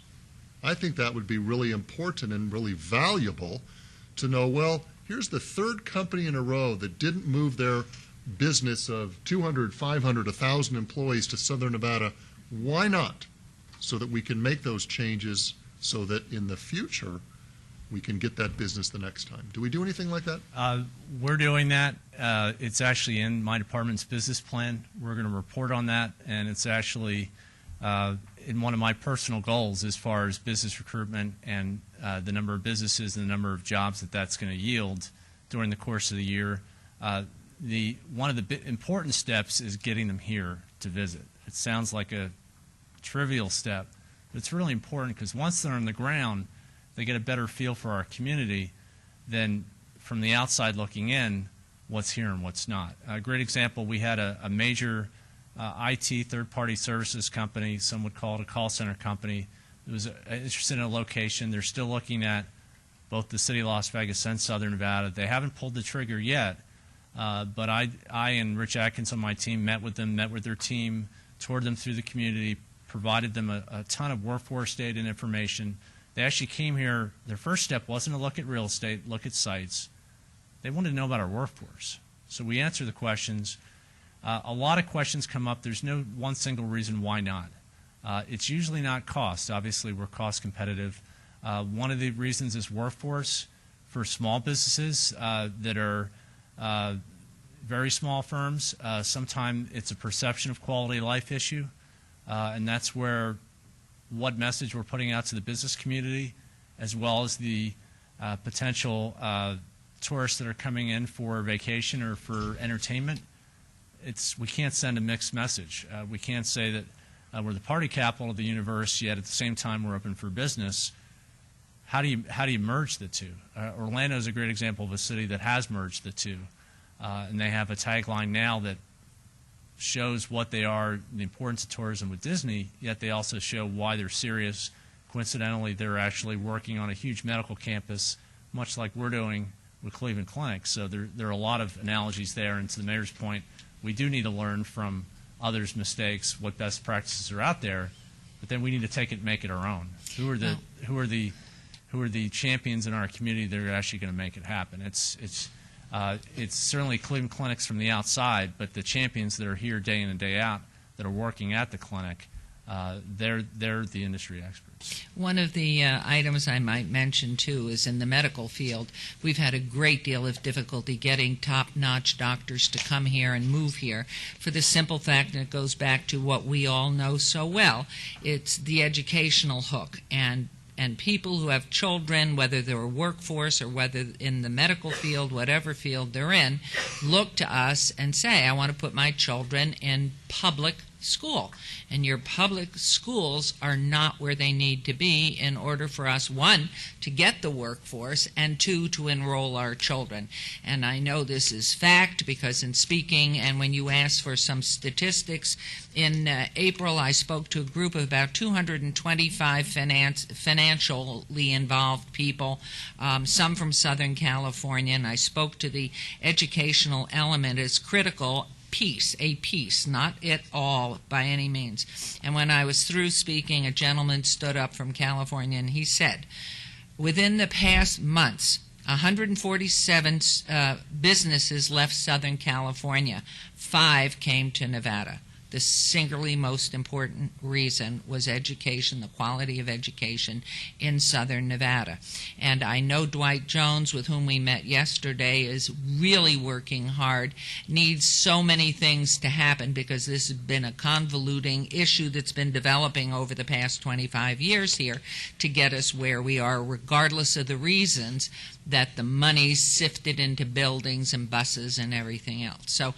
I think that would be really important and really valuable to know, well, here's the third company in a row that didn't move their business of 200, 500, 1,000 employees to Southern Nevada. Why not? So that we can make those changes so that in the future we can get that business the next time. Do we do anything like that? We're doing that. It's actually in my department's business plan. We're going to report on that, and it's actually in one of my personal goals as far as business recruitment and the number of businesses and the number of jobs that's going to yield during the course of the year. One of the important steps is getting them here to visit. It sounds like a trivial step, but it's really important, because once they're on the ground, they get a better feel for our community than from the outside looking in what's here and what's not. A great example, we had a major IT third-party services company, some would call it a call center company, that was interested in a location. They're still looking at both the city of Las Vegas and Southern Nevada. They haven't pulled the trigger yet, but I and Rich Atkins on my team met with them, met with their team, toured them through the community, provided them a ton of workforce data and information. They actually came here, their first step wasn't to look at real estate, look at sites. They wanted to know about our workforce. So we answer the questions. A lot of questions come up. There's no one single reason why not. It's usually not cost. Obviously, we're cost competitive. One of the reasons is workforce for small businesses that are very small firms. Sometimes it's a perception of quality of life issue, and that's where what message we're putting out to the business community, as well as the potential tourists that are coming in for vacation or for entertainment. We can't send a mixed message. We can't say that we're the party capital of the universe, yet at the same time we're open for business. How do you merge the two? Orlando is a great example of a city that has merged the two, and they have a tagline now that shows what they are, the importance of tourism with Disney, yet they also show why they're serious. Coincidentally, they're actually working on a huge medical campus, much like we're doing with Cleveland Clinic. So there are a lot of analogies there, and to the mayor's point, we do need to learn from others' mistakes, what best practices are out there, but then we need to take it and make it our own. Who are the who are the champions in our community that are actually going to make it happen. It's certainly Cleveland Clinics from the outside, but the champions that are here day in and day out that are working at the clinic, they're the industry experts. One of the items I might mention, too, is in the medical field. We've had a great deal of difficulty getting top-notch doctors to come here and move here for the simple fact, and it goes back to what we all know so well, it's the educational hook. And people who have children, whether they're a workforce or whether in the medical field, whatever field they're in, look to us and say, I want to put my children in public school. And your public schools are not where they need to be in order for us, one, to get the workforce, and two, to enroll our children. And I know this is fact because in speaking, and when you asked for some statistics, in April I spoke to a group of about 225 financially involved people, some from Southern California, and I spoke to the educational element as critical. A piece, not it all by any means. And when I was through speaking, a gentleman stood up from California and he said, within the past months, 147 businesses left Southern California. 5 came to Nevada. The singularly most important reason was education, the quality of education in Southern Nevada. And I know Dwight Jones, with whom we met yesterday, is really working hard, needs so many things to happen because this has been a convoluting issue that's been developing over the past 25 years here to get us where we are, regardless of the reasons that the money's sifted into buildings and buses and everything else. So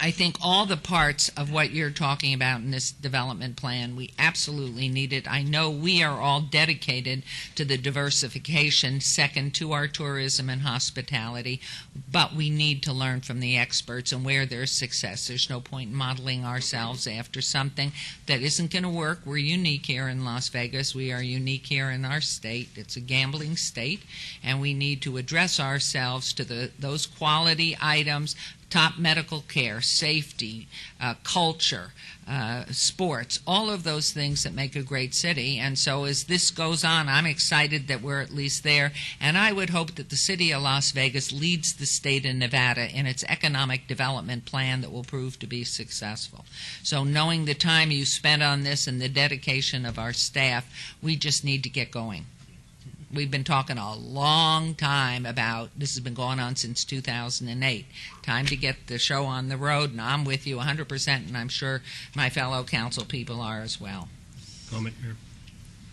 I think all the parts of what you're talking about in this development plan, we absolutely need it. I know we are all dedicated to the diversification, second to our tourism and hospitality, but we need to learn from the experts and where there's success. There's no point in modeling ourselves after something that isn't going to work. We're unique here in Las Vegas. We are unique here in our state. It's a gambling state, and we need to address ourselves to those quality items, top medical care, safety, culture, sports, all of those things that make a great city. And so as this goes on, I'm excited that we're at least there. And I would hope that the city of Las Vegas leads the state of Nevada in its economic development plan that will prove to be successful. So knowing the time you spent on this and the dedication of our staff, we just need to get going. We've been talking a long time about, this has been going on since 2008. Time to get the show on the road, and I'm with you 100%, and I'm sure my fellow council people are as well. Comment, Mayor?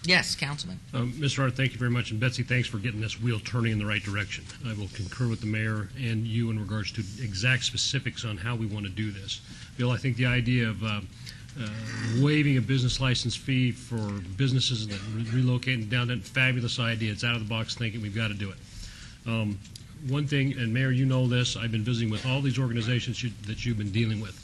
Yes, Councilman. Mr. Hart, thank you very much, and Betsy, thanks for getting this wheel turning in the right direction. I will concur with the mayor and you in regards to exact specifics on how we want to do this. Bill, I think the idea of waiving a business license fee for businesses that relocate down, that fabulous idea. It's out of the box thinking. We've got to do it. One thing, and Mayor, you know this, I've been visiting with all these organizations that you've been dealing with.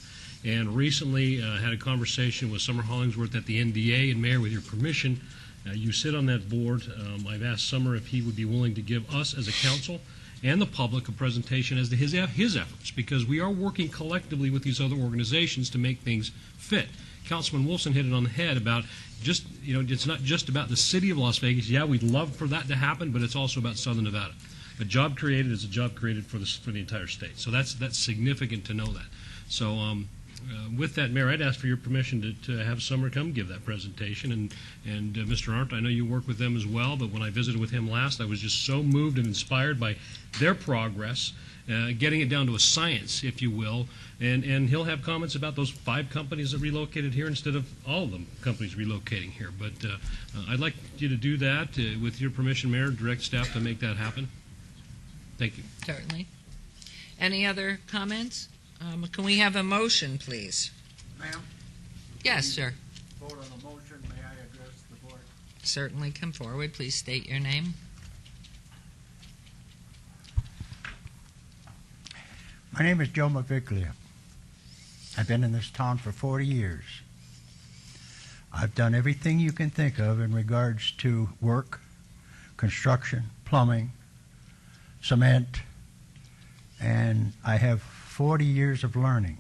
And recently had a conversation with Summer Hollingsworth at the NDA, and Mayor, with your permission, you sit on that board. I've asked Summer if he would be willing to give us as a council and the public a presentation as to his efforts, because we are working collectively with these other organizations to make things fit. Councilman Wilson hit it on the head about just, it's not just about the city of Las Vegas. Yeah, we'd love for that to happen, but it's also about Southern Nevada. A job created is a job created for the entire state. So that's significant to know that. So with that, Mayor, I'd ask for your permission to have Summer come give that presentation. And Mr. Arndt, I know you work with them as well, but when I visited with him last, I was just so moved and inspired by their progress, getting it down to a science, if you will. And he'll have comments about those 5 companies that relocated here instead of all of them companies relocating here. But I'd like you to do that with your permission, Mayor, direct staff to make that happen. Thank you. Certainly. Any other comments? Can we have a motion, please? Ma'am? Yes, sir. Vote on the motion. May I address the board? Certainly. Come forward. Please state your name. My name is Joe Maviglia. I've been in this town for 40 years. I've done everything you can think of in regards to work, construction, plumbing, cement, and I have 40 years of learning,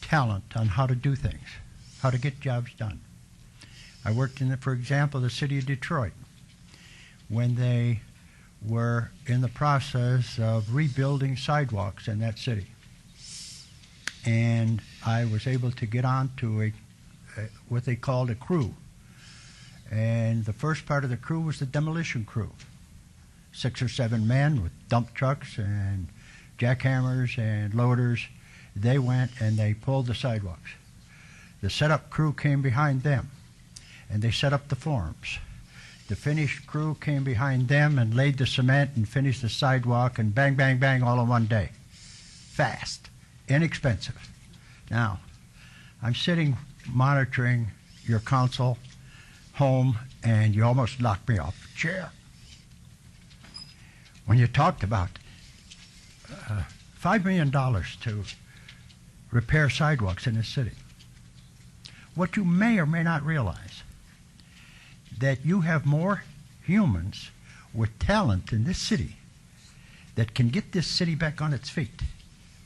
talent on how to do things, how to get jobs done. I worked in, for example, the city of Detroit. when they were in the process of rebuilding sidewalks in that city. And I was able to get on to what they called a crew. And the first part of the crew was the demolition crew. 6 or 7 men with dump trucks and jackhammers and loaders. They went and they pulled the sidewalks. The setup crew came behind them, and they set up the forms. The finished crew came behind them and laid the cement and finished the sidewalk, and bang, bang, bang, all in one day. Fast, inexpensive. Now, I'm sitting monitoring your council home, and you almost knocked me off the chair when you talked about $5 million to repair sidewalks in this city. What you may or may not realize, that you have more humans with talent in this city that can get this city back on its feet,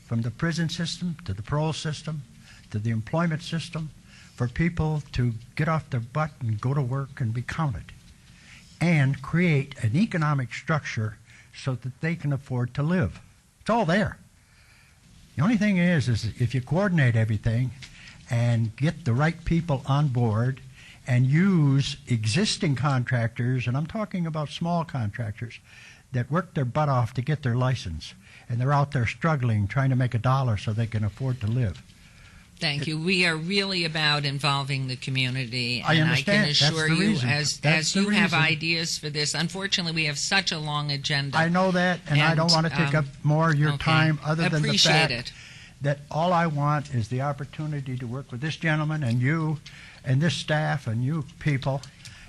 from the prison system to the parole system to the employment system, for people to get off their butt and go to work and be counted, and create an economic structure so that they can afford to live. It's all there. The only thing is if you coordinate everything and get the right people on board and use existing contractors, and I'm talking about small contractors that work their butt off to get their license, and they're out there struggling, trying to make a dollar so they can afford to live. Thank you. We are really about involving the community, I and I understand. can assure That's the you, reason. as That's the you have reason. ideas for this. Unfortunately, we have such a long agenda. I know that, and I don't want to take up more of your okay. time, other than the Appreciate fact it. that all I want is the opportunity to work with this gentleman and you and this staff and you people.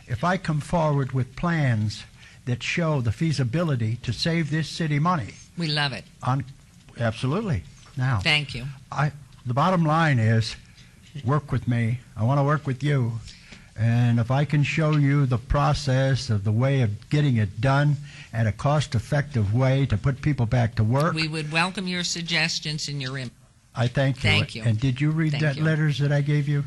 If I come forward with plans that show the feasibility to save this city money. We love it. Absolutely. Now, Thank you. the bottom line is, work with me. I want to work with you. And if I can show you the process of the way of getting it done at a cost-effective way to put people back to work, We would welcome your suggestions and your input. I thank you. Thank you. And did you read Thank that you. letters that I gave you?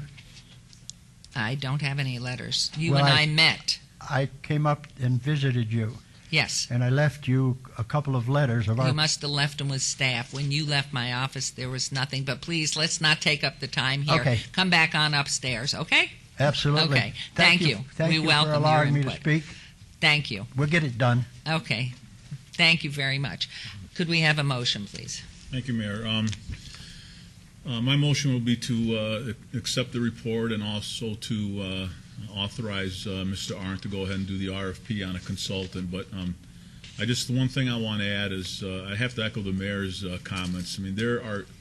I don't have any letters. You Well, and I- I met. I came up and visited you, Yes. and I left you a couple of letters of You our... must have left them with staff. When you left my office, there was nothing. But please, let's not take up the time here. Okay. Come back on upstairs, okay? Absolutely. Okay. Thank you. Thank We you welcome for your allowing me to input. speak. Thank you. We'll get it done. Okay. Thank you very much. Could we have a motion, please? Thank you, Mayor. My motion will be to accept the report and also to authorize Mr. Arndt to go ahead and do the RFP on a consultant. But the one thing I want to add is I have to echo the mayor's comments. I mean,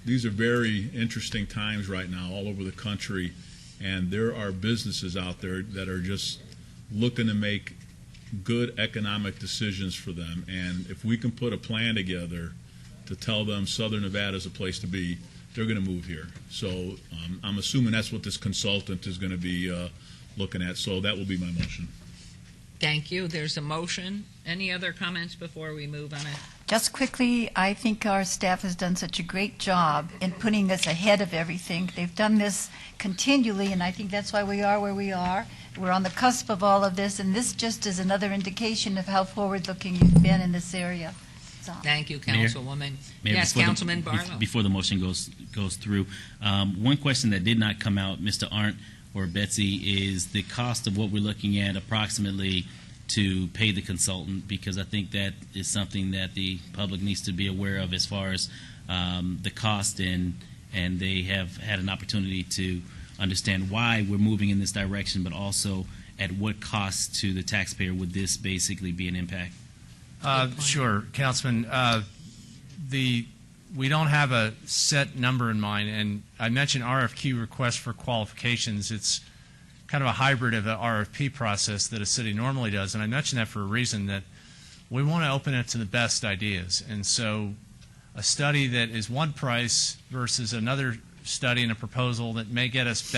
these are very interesting times right now all over the country, and there are businesses out there that are just looking to make good economic decisions for them. And if we can put a plan together to tell them Southern Nevada is a place to be, they're going to move here. So I'm assuming that's what this consultant is going to be looking at. So that will be my motion. Thank you. There's a motion. Any other comments before we move on it? Just quickly, I think our staff has done such a great job in putting this ahead of everything. They've done this continually, and I think that's why we are where we are. We're on the cusp of all of this, and this just is another indication of how forward-looking you've been in this area. So. Thank you, Mayor? Councilwoman. Mayor, Yes, before the- Councilman Barlow. Before the motion goes through, one question that did not come out, Mr. Arndt or Betsy, is the cost of what we're looking at approximately to pay the consultant, because I think that is something that the public needs to be aware of as far as the cost, and they have had an opportunity to understand why we're moving in this direction, but also at what cost to the taxpayer would this basically be an impact? Sure, Councilman. We don't have a set number in mind, and I mentioned RFQ, request for qualifications. It's kind of a hybrid of an RFP process that a city normally does, and I mentioned that for a reason, that we want to open it to the best ideas. And so a study that is one price versus another study and a proposal that may get us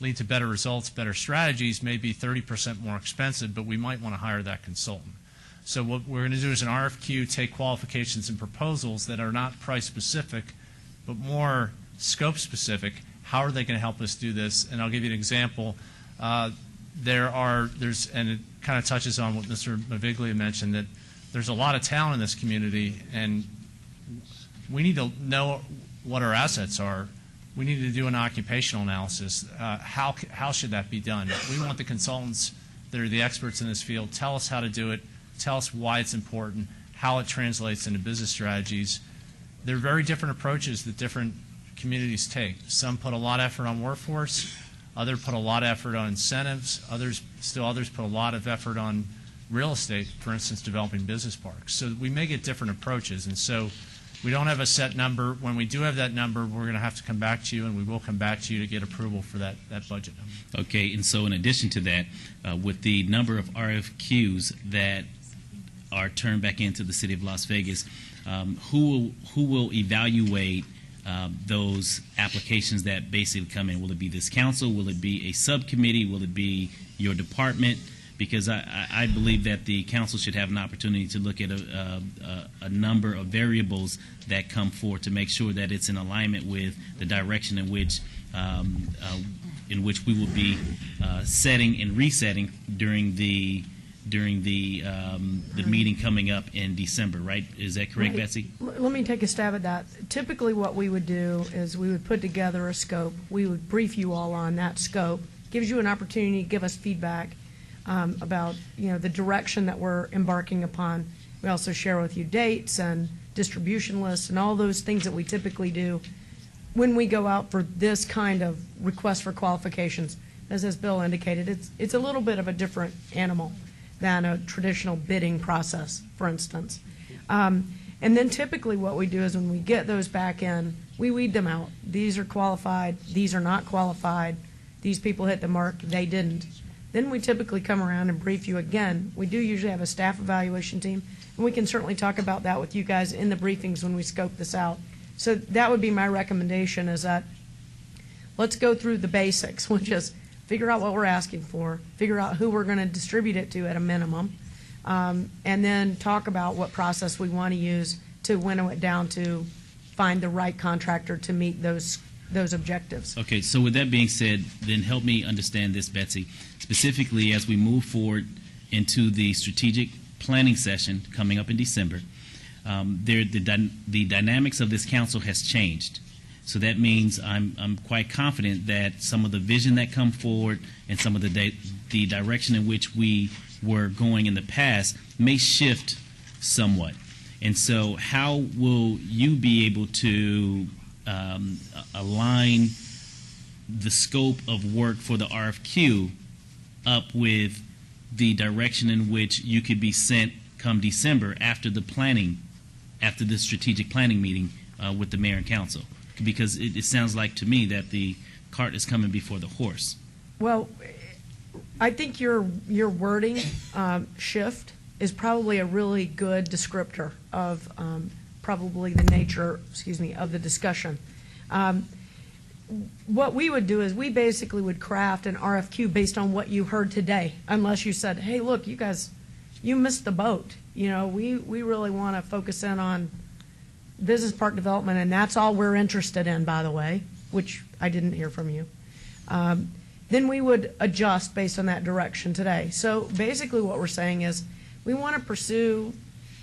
lead to better results, better strategies, may be 30% more expensive, but we might want to hire that consultant. So what we're going to do is an RFQ, take qualifications and proposals that are not price specific, but more scope specific. How are they going to help us do this? And I'll give you an example. There's a kind of touches on what Mr. Maviglia mentioned, that there's a lot of talent in this community, and we need to know what our assets are. We need to do an occupational analysis. How should that be done? We want the consultants that are the experts in this field tell us how to do it, tell us why it's important, how it translates into business strategies. There are very different approaches that different communities take. Some put a lot of effort on workforce, others put a lot of effort on incentives, others put a lot of effort on real estate, for instance, developing business parks. So we may get different approaches, and so we don't have a set number. When we do have that number, we're going to have to come back to you, and we will come back to you to get approval for that budget number. Okay, and so in addition to that, with the number of RFQs that are turned back into the city of Las Vegas, who will evaluate those applications that basically come in? Will it be this council? Will it be a subcommittee? Will it be your department? Because I believe that the council should have an opportunity to look at a number of variables that come forward to make sure that it's in alignment with the direction in which we will be setting and resetting during the meeting coming up in December, right? Is that correct, Right. Betsy? Let me take a stab at that. Typically what we would do is we would put together a scope. We would brief you all on that scope. Gives you an opportunity to give us feedback about the direction that we're embarking upon. We also share with you dates and distribution lists and all those things that we typically do when we go out for this kind of request for qualifications. As Bill indicated, it's a little bit of a different animal than a traditional bidding process, for instance. And then typically what we do is when we get those back in, we weed them out. These are qualified, these are not qualified, these people hit the mark, they didn't. Then we typically come around and brief you again. We do usually have a staff evaluation team, and we can certainly talk about that with you guys in the briefings when we scope this out. So that would be my recommendation, is that let's go through the basics, which is figure out what we're asking for, figure out who we're going to distribute it to at a minimum, and then talk about what process we want to use to winnow it down to find the right contractor to meet those objectives. Okay, so with that being said, then help me understand this, Betsy. Specifically, as we move forward into the strategic planning session coming up in December, the dynamics of this council has changed. So that means I'm quite confident that some of the vision that come forward and some of the direction in which we were going in the past may shift somewhat. And so how will you be able to align the scope of work for the RFQ up with the direction in which you could be sent come December after the strategic planning meeting with the mayor and council? Because it sounds like to me that the cart is coming before the horse. Well, I think your wording shift is probably a really good descriptor of probably the nature, of the discussion. What we would do is we basically would craft an RFQ based on what you heard today, unless you said, hey, look, you guys, you missed the boat. We really want to focus in on business park development, and that's all we're interested in, by the way, which I didn't hear from you. Then we would adjust based on that direction today. So basically what we're saying is we want to pursue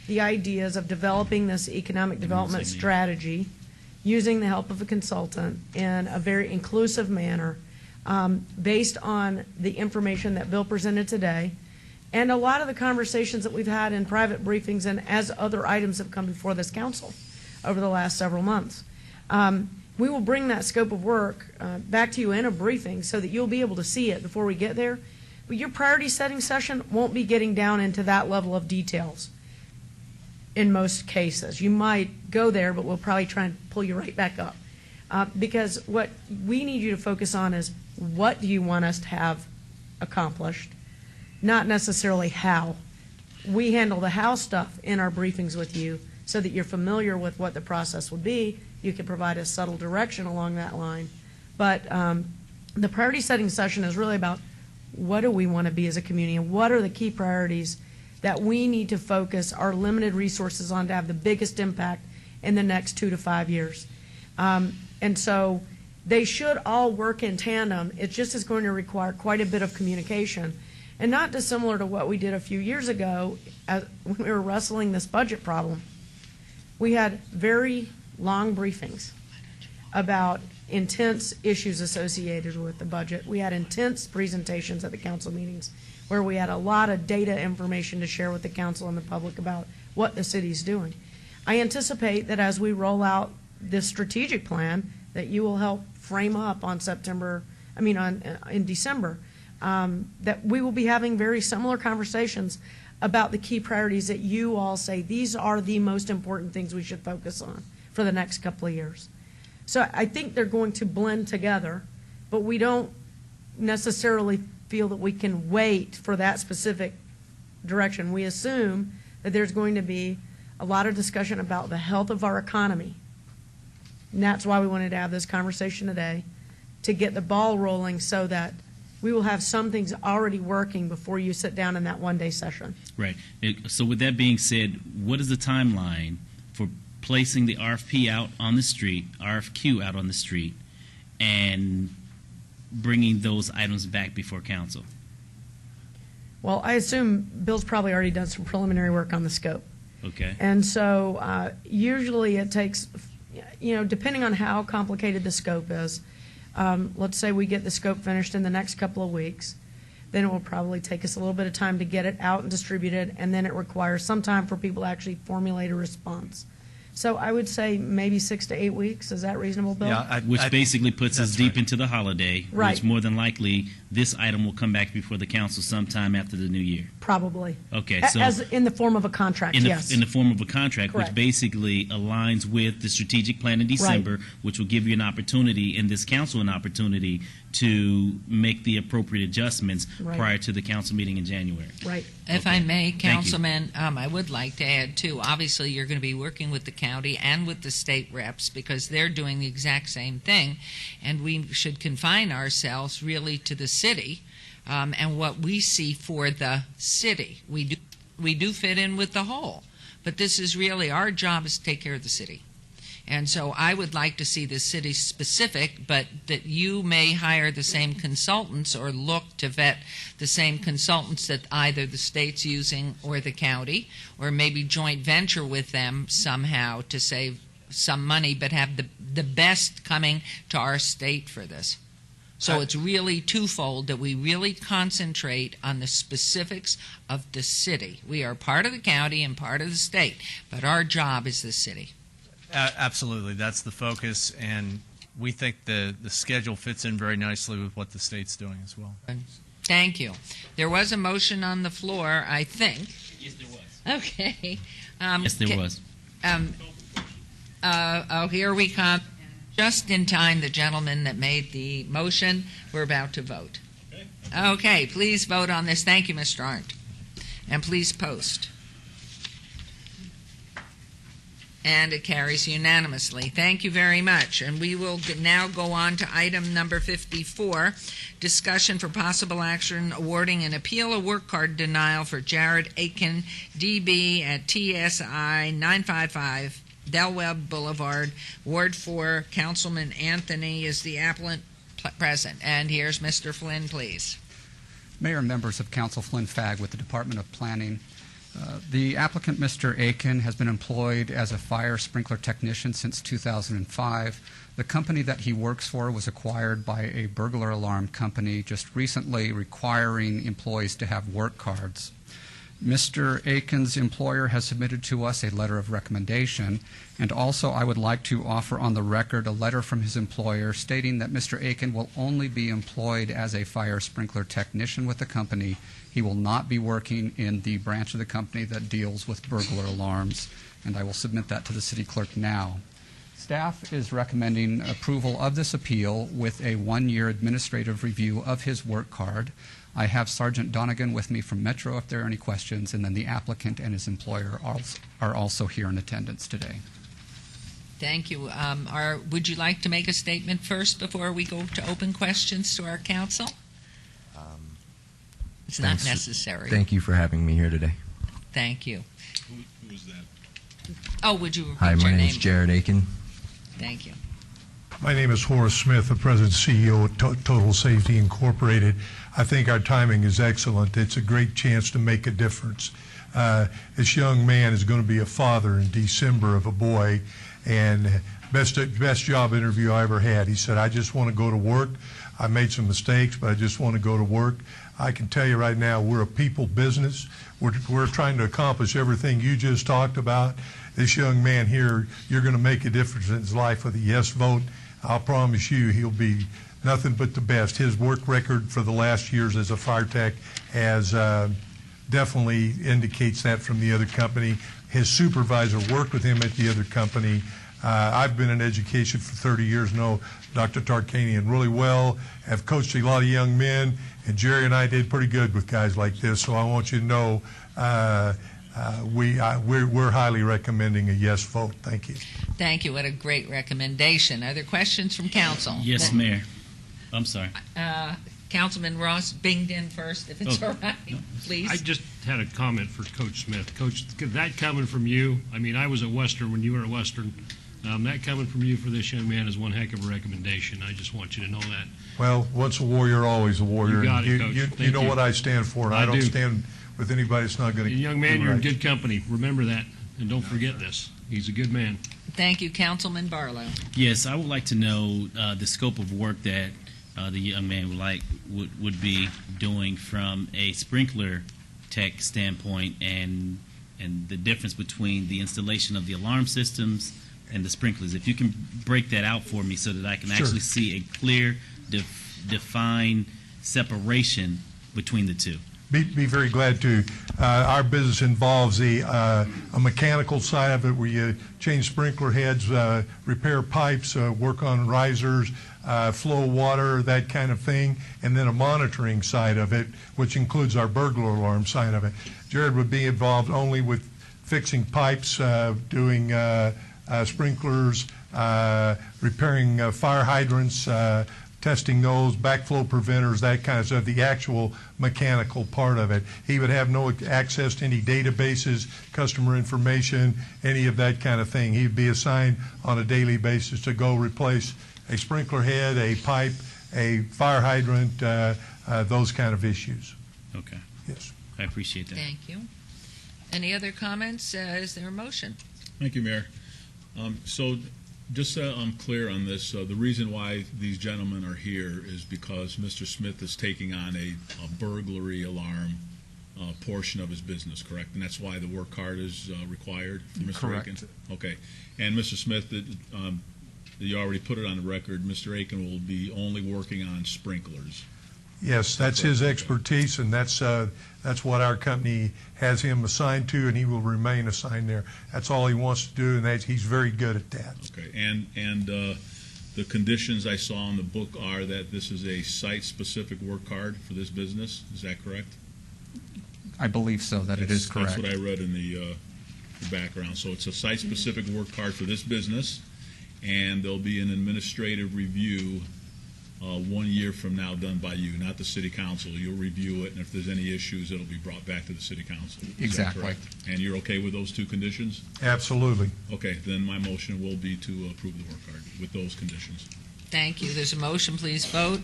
the ideas of developing this economic development strategy using the help of a consultant in a very inclusive manner based on the information that Bill presented today and a lot of the conversations that we've had in private briefings and as other items have come before this council over the last several months. We will bring that scope of work back to you in a briefing so that you'll be able to see it before we get there. But your priority setting session won't be getting down into that level of details in most cases. You might go there, but we'll probably try and pull you right back up. Because what we need you to focus on is what do you want us to have accomplished, not necessarily how. We handle the how stuff in our briefings with you so that you're familiar with what the process would be. You can provide a subtle direction along that line. But the priority setting session is really about what do we want to be as a community and what are the key priorities that we need to focus our limited resources on to have the biggest impact in the next 2 to 5 years. And so they should all work in tandem. It just is going to require quite a bit of communication. And not dissimilar to what we did a few years ago when we were wrestling this budget problem. We had very long briefings about intense issues associated with the budget. We had intense presentations at the council meetings where we had a lot of data information to share with the council and the public about what the city's doing. I anticipate that as we roll out this strategic plan that you will help frame up in December, that we will be having very similar conversations about the key priorities that you all say these are the most important things we should focus on for the next couple of years. So I think they're going to blend together, but we don't necessarily feel that we can wait for that specific direction. We assume that there's going to be a lot of discussion about the health of our economy. And that's why we wanted to have this conversation today, to get the ball rolling so that we will have some things already working before you sit down in that one-day session. Right. So with that being said, what is the timeline for placing the RFQ out on the street, and bringing those items back before council? Well, I assume Bill's probably already done some preliminary work on the scope. Okay. And so usually it takes, depending on how complicated the scope is, let's say we get the scope finished in the next couple of weeks, then it will probably take us a little bit of time to get it out and distributed, and then it requires some time for people to actually formulate a response. So I would say maybe 6 to 8 weeks. Is that reasonable, Bill? Yeah, which basically puts us deep into the holiday, Right. which more than likely this item will come back before the council sometime after the new year. Probably. Okay, so As in the form of a contract, yes. in the form of a contract, Correct. which basically aligns with the strategic plan in December, which will give you an opportunity, and this council an opportunity, to make the appropriate adjustments Right. prior to the council meeting in January. Right. If Okay. I may, Thank you. Councilman, I would like to add, too, obviously you're going to be working with the county and with the state reps because they're doing the exact same thing, and we should confine ourselves really to the city and what we see for the city. We do fit in with the whole, but this is really our job is to take care of the city. And so I would like to see the city specific, but that you may hire the same consultants or look to vet the same consultants that either the state's using or the county, or maybe joint venture with them somehow to save some money, but have the best coming to our state for this. So it's really twofold, that we really concentrate on the specifics of the city. We are part of the county and part of the state, but our job is the city. Absolutely, that's the focus, and we think the schedule fits in very nicely with what the state's doing as well. Thank you. There was a motion on the floor, I think. Yes, there was. Okay. Yes, there was. Here we come. Just in time, the gentleman that made the motion, we're about to vote. Okay, please vote on this. Thank you, Mr. Arndt. And please post. And it carries unanimously. Thank you very much. And we will now go on to item number 54, discussion for possible action awarding an appeal of work card denial for Jared Aiken, DB at TSI 955 Del Webb Boulevard, Ward 4. Councilman Anthony is the applicant present. And here's Mr. Flynn, please. Mayor and members of Council, Flynn Fagg with the Department of Planning. The applicant, Mr. Aiken, has been employed as a fire sprinkler technician since 2005. The company that he works for was acquired by a burglar alarm company just recently, requiring employees to have work cards. Mr. Aiken's employer has submitted to us a letter of recommendation, and also I would like to offer on the record a letter from his employer stating that Mr. Aiken will only be employed as a fire sprinkler technician with the company. He will not be working in the branch of the company that deals with burglar alarms, and I will submit that to the city clerk now. Staff is recommending approval of this appeal with a one-year administrative review of his work card. I have Sergeant Donegan with me from Metro if there are any questions, and then the applicant and his employer are also here in attendance today. Thank you. Would you like to make a statement first before we go to open questions to our council? It's not necessary. Thank you for having me here today. Thank you. Who is that? Oh, would you repeat Hi, your my name? name is Jared Aiken. Thank you. My name is Horace Smith, the President and CEO of Total Safety Incorporated. I think our timing is excellent. It's a great chance to make a difference. This young man is going to be a father in December of a boy, and best job interview I ever had. He said, I just want to go to work. I made some mistakes, but I just want to go to work. I can tell you right now, we're a people business. We're trying to accomplish everything you just talked about. This young man here, you're going to make a difference in his life with a yes vote. I'll promise you he'll be nothing but the best. His work record for the last years as a fire tech has definitely indicates that from the other company. His supervisor worked with him at the other company. I've been in education for 30 years, know Dr. Tarkanian really well, have coached a lot of young men, and Jerry and I did pretty good with guys like this, so I want you to know we're highly recommending a yes vote. Thank you. Thank you. What a great recommendation. Are there questions from council? Yes, Mayor. I'm sorry. Councilman Ross Bingden first, if it's all right, please. I just had a comment for Coach Smith. Coach, that coming from you, I mean, I was at Western when you were at Western. That coming from you for this young man is one heck of a recommendation. I just want you to know that. Well, once a warrior, always a warrior. You got it, Coach. You know what I stand for, and I don't do. stand with anybody that's not going to. Young man, you're in good company. Remember that, and don't forget this. He's a good man. Thank you, Councilman Barlow. Yes, I would like to know the scope of work that the young man would be doing from a sprinkler tech standpoint, and the difference between the installation of the alarm systems and the sprinklers. If you can break that out for me so that I can actually see a clear, defined separation between the two. Be very glad to. Our business involves a mechanical side of it where you change sprinkler heads, repair pipes, work on risers, flow water, that kind of thing, and then a monitoring side of it, which includes our burglar alarm side of it. Jared would be involved only with fixing pipes, doing sprinklers, repairing fire hydrants, testing those, backflow preventers, that kind of stuff, the actual mechanical part of it. He would have no access to any databases, customer information, any of that kind of thing. He'd be assigned on a daily basis to go replace a sprinkler head, a pipe, a fire hydrant, those kind of issues. Okay. Yes. I appreciate that. Thank you. Any other comments? Is there a motion? Thank you, Mayor. So just so I'm clear on this, the reason why these gentlemen are here is because Mr. Smith is taking on a burglary alarm portion of his business, correct? And that's why the work card is required for Mr. Correct. Aiken? Okay. And Mr. Smith, you already put it on the record, Mr. Aiken will be only working on sprinklers. Yes, that's his expertise, and that's what our company has him assigned to, and he will remain assigned there. That's all he wants to do, and he's very good at that. Okay. And the conditions I saw in the book are that this is a site-specific work card for this business. Is that correct? I believe so, that it is correct. That's what I read in the background. So it's a site-specific work card for this business, and there'll be an administrative review 1 year from now done by you, not the city council. You'll review it, and if there's any issues, it'll be brought back to the city council. Is Exactly. that correct? And you're okay with those two conditions? Absolutely. Okay, then my motion will be to approve the work card with those conditions. Thank you. There's a motion. Please vote.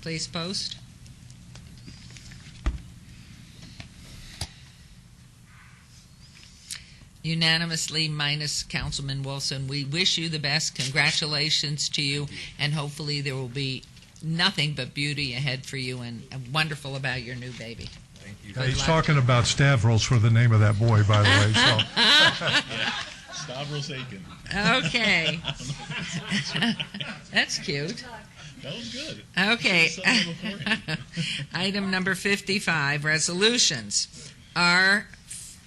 Please post. Unanimously, minus Councilman Wilson. We wish you the best. Congratulations to you, and hopefully there will be nothing but beauty ahead for you, and wonderful about your new baby. Thank you. He's talking about Stavros for the name of that boy, by the way. So. Stavros Aiken. Okay. That's cute. That was good. Okay. Item number 55, resolutions. Are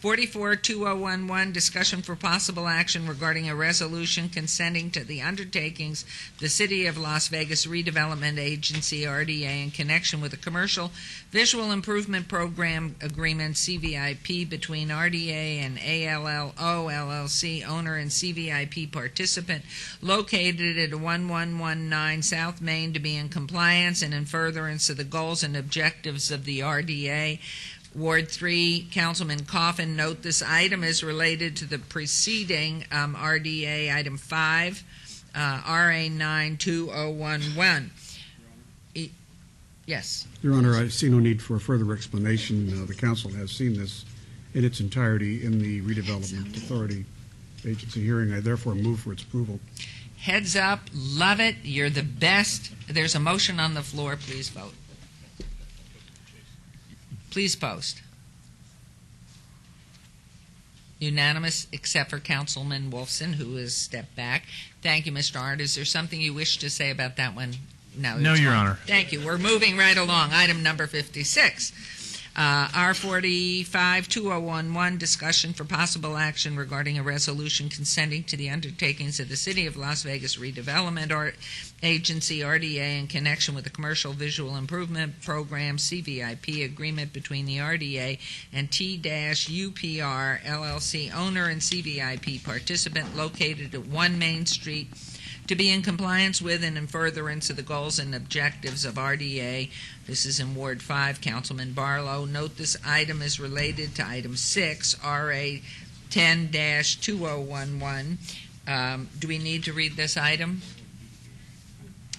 44-2011, discussion for possible action regarding a resolution consenting to the undertakings of the City of Las Vegas Redevelopment Agency, RDA, in connection with a commercial visual improvement program agreement, CVIP, between RDA and ALLO LLC, owner and CVIP participant, located at 1119 South Main, to be in compliance and in furtherance of the goals and objectives of the RDA. Ward 3, Councilman Coffin, note this item is related to the preceding RDA item 5, RA 92011. Yes. Your Honor, I see no need for further explanation. The council has seen this in its entirety in the Redevelopment Authority agency hearing. I therefore move for its approval. Heads up, love it, you're the best. There's a motion on the floor, please vote. Please post. Unanimous, except for Councilman Wolfson, who has stepped back. Thank you, Mr. Arndt. Is there something you wish to say about that one? No, it's Your fine. Honor. Thank you. We're moving right along. Item number 56. R45-2011, discussion for possible action regarding a resolution consenting to the undertakings of the City of Las Vegas Redevelopment Agency, RDA, in connection with the Commercial Visual Improvement Program, CVIP, agreement between the RDA and T-UPR LLC, owner and CVIP participant, located at 1 Main Street, to be in compliance with and in furtherance of the goals and objectives of RDA. This is in Ward 5. Councilman Barlow. Note this item is related to item 6, RA 10-2011. Do we need to read this item?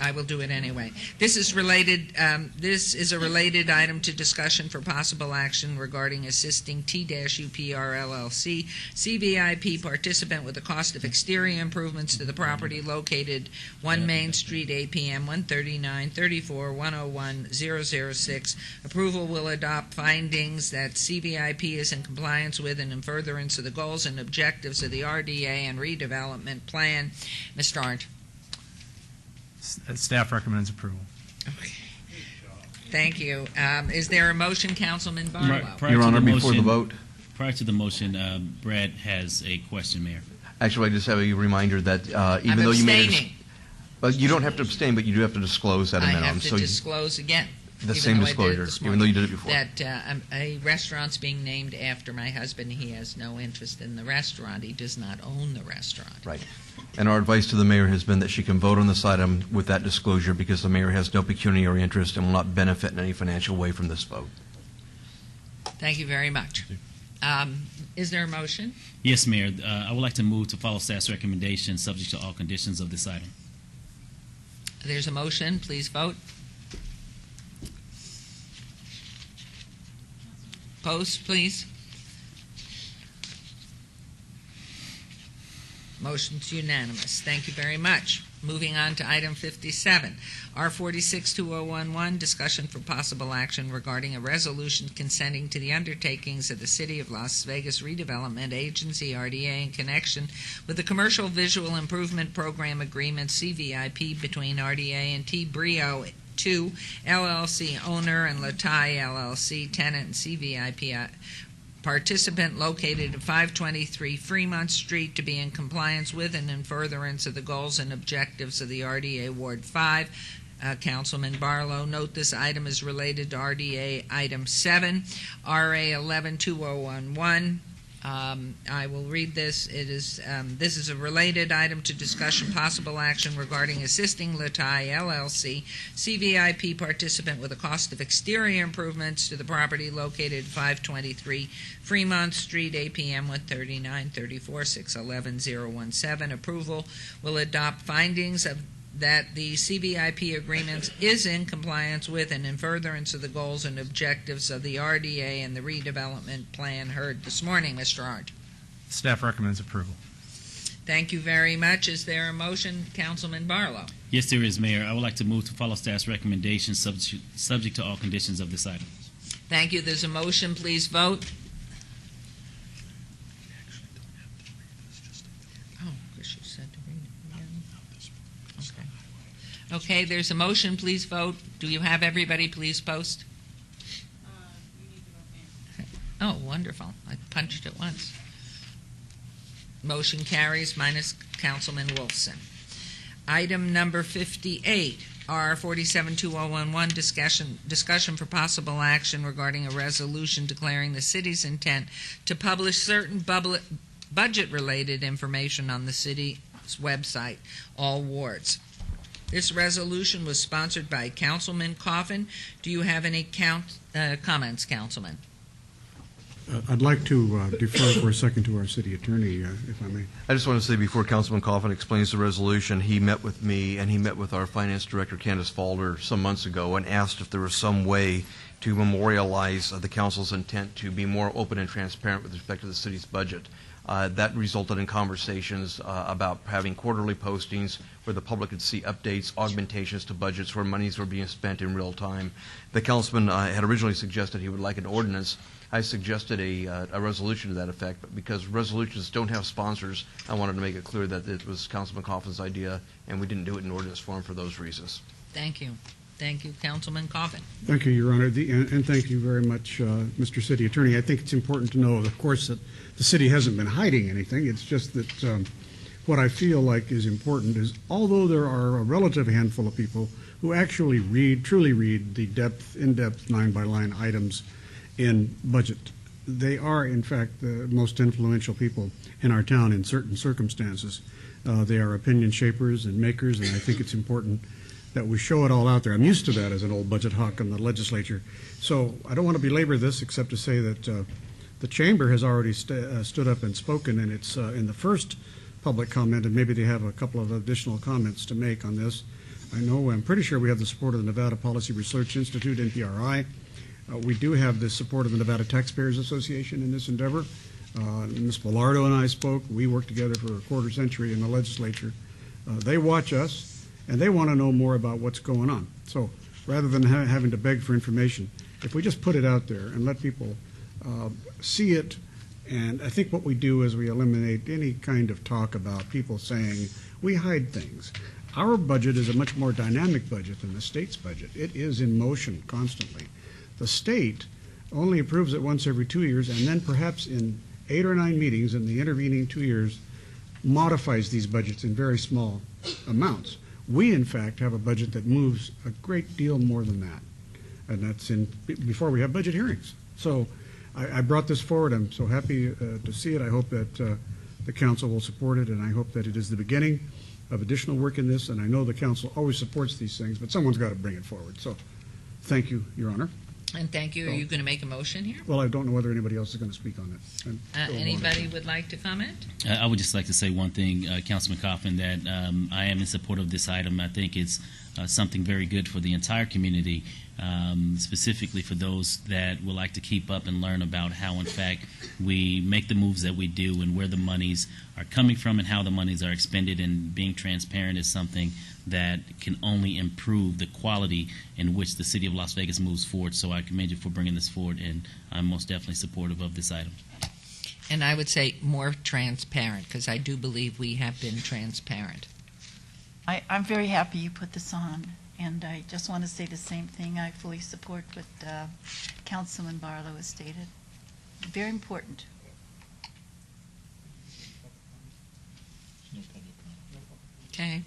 I will do it anyway. This is related. This is a related item to discussion for possible action regarding assisting T-UPR LLC, CVIP participant with the cost of exterior improvements to the property located 1 Main Street, APM 139-34-101-006. Approval will adopt findings that CVIP is in compliance with and in furtherance of the goals and objectives of the RDA and redevelopment plan. Mr. Arndt. Staff recommends approval. Okay. Thank you. Is there a motion, Councilman Barlow? Your Honor, before the vote. Prior to the motion, Brad has a question, Mayor. Actually, I just have a reminder that even I'm though you made abstaining. But you don't have to abstain, but you do have to disclose at a I minimum. have to disclose again. The even same though I did it disclosure, this even though you morning, did it before. That a restaurant's being named after my husband. He has no interest in the restaurant. He does not own the restaurant. Right. And our advice to the mayor has been that she can vote on this item with that disclosure because the mayor has no pecuniary interest and will not benefit in any financial way from this vote. Thank you very much. Is there a motion? Yes, Mayor. I would like to move to follow staff's recommendation, subject to all conditions of this item. There's a motion. Please vote. Post, please. Motion's unanimous. Thank you very much. Moving on to item 57, R46-2011, discussion for possible action regarding a resolution consenting to the undertakings of the City of Las Vegas Redevelopment Agency, RDA, in connection with the Commercial Visual Improvement Program Agreement, CVIP, between RDA and T-Brio 2 LLC, owner, and Latai LLC, tenant, and CVIP participant, located at 523 Fremont Street, to be in compliance with and in furtherance of the goals and objectives of the RDA Ward 5. Councilman Barlow. Note this item is related to RDA Item 7, RA 11-2011. I will read this. This is a related item to discussion possible action regarding assisting Latai LLC, CVIP participant, with a cost of exterior improvements to the property located 523 Fremont Street, APM 139-34-611-017. Approval will adopt findings of that the CVIP agreement is in compliance with and in furtherance of the goals and objectives of the RDA and the redevelopment plan heard this morning. Mr. Arndt. Staff recommends approval. Thank you very much. Is there a motion, Councilman Barlow? Yes, there is, Mayor. I would like to move to follow staff's recommendation, subject to all conditions of this item. Thank you. There's a motion. Please vote. Okay, there's a motion. Please vote. Do you have everybody? Please post. Oh, wonderful. I punched it once. Motion carries minus Councilman Wolfson. Item number 58, R47-2011, discussion for possible action regarding a resolution declaring the city's intent to publish certain budget-related information on the city's website, all wards. This resolution was sponsored by Councilman Coffin. Do you have any comments, Councilman? I'd like to defer for a second to our city attorney, if I may. I just want to say before Councilman Coffin explains the resolution, he met with me and he met with our finance director, Candace Falder, some months ago and asked if there was some way to memorialize the council's intent to be more open and transparent with respect to the city's budget. That resulted in conversations about having quarterly postings where the public could see updates, augmentations to budgets where monies were being spent in real time. The councilman had originally suggested he would like an ordinance. I suggested a resolution to that effect, but because resolutions don't have sponsors, I wanted to make it clear that it was Councilman Coffin's idea, and we didn't do it in ordinance form for those reasons. Thank you. Thank you, Councilman Coffin. Thank you, Your Honor, and thank you very much, Mr. City Attorney. I think it's important to know, of course, that the city hasn't been hiding anything. It's just that what I feel like is important is, although there are a relative handful of people who actually truly read the in-depth line-by-line items in budget, they are, in fact, the most influential people in our town in certain circumstances. They are opinion shapers and makers, and I think it's important that we show it all out there. I'm used to that as an old budget hawk in the legislature. So I don't want to belabor this except to say that the chamber has already stood up and spoken, and it's in the first public comment, and maybe they have a couple of additional comments to make on this. I'm pretty sure we have the support of the Nevada Policy Research Institute, NPRI. We do have the support of the Nevada Taxpayers Association in this endeavor. Ms. Villardo and I spoke. We worked together for a quarter century in the legislature. They watch us, and they want to know more about what's going on. So rather than having to beg for information, if we just put it out there and let people see it, and I think what we do is we eliminate any kind of talk about people saying we hide things. Our budget is a much more dynamic budget than the state's budget. It is in motion constantly. The state only approves it once every 2 years, and then perhaps in 8 or 9 meetings in the intervening 2 years modifies these budgets in very small amounts. We, in fact, have a budget that moves a great deal more than that, and that's before we have budget hearings. So I brought this forward. I'm so happy to see it. I hope that the council will support it, and I hope that it is the beginning of additional work in this, and I know the council always supports these things, but someone's got to bring it forward. So thank you, Your Honor. And thank you. Are you going to make a motion here? Well, I don't know whether anybody else is going to speak on it. Anybody would like to comment? I would just like to say one thing, Councilman Coffin, that I am in support of this item. I think it's something very good for the entire community, specifically for those that would like to keep up and learn about how, in fact, we make the moves that we do and where the monies are coming from and how the monies are expended. And being transparent is something that can only improve the quality in which the city of Las Vegas moves forward. So I commend you for bringing this forward, and I'm most definitely supportive of this item. And I would say more transparent, because I do believe we have been transparent. I'm very happy you put this on, and I just want to say the same thing. I fully support what Councilman Barlow has stated. Very important. Okay.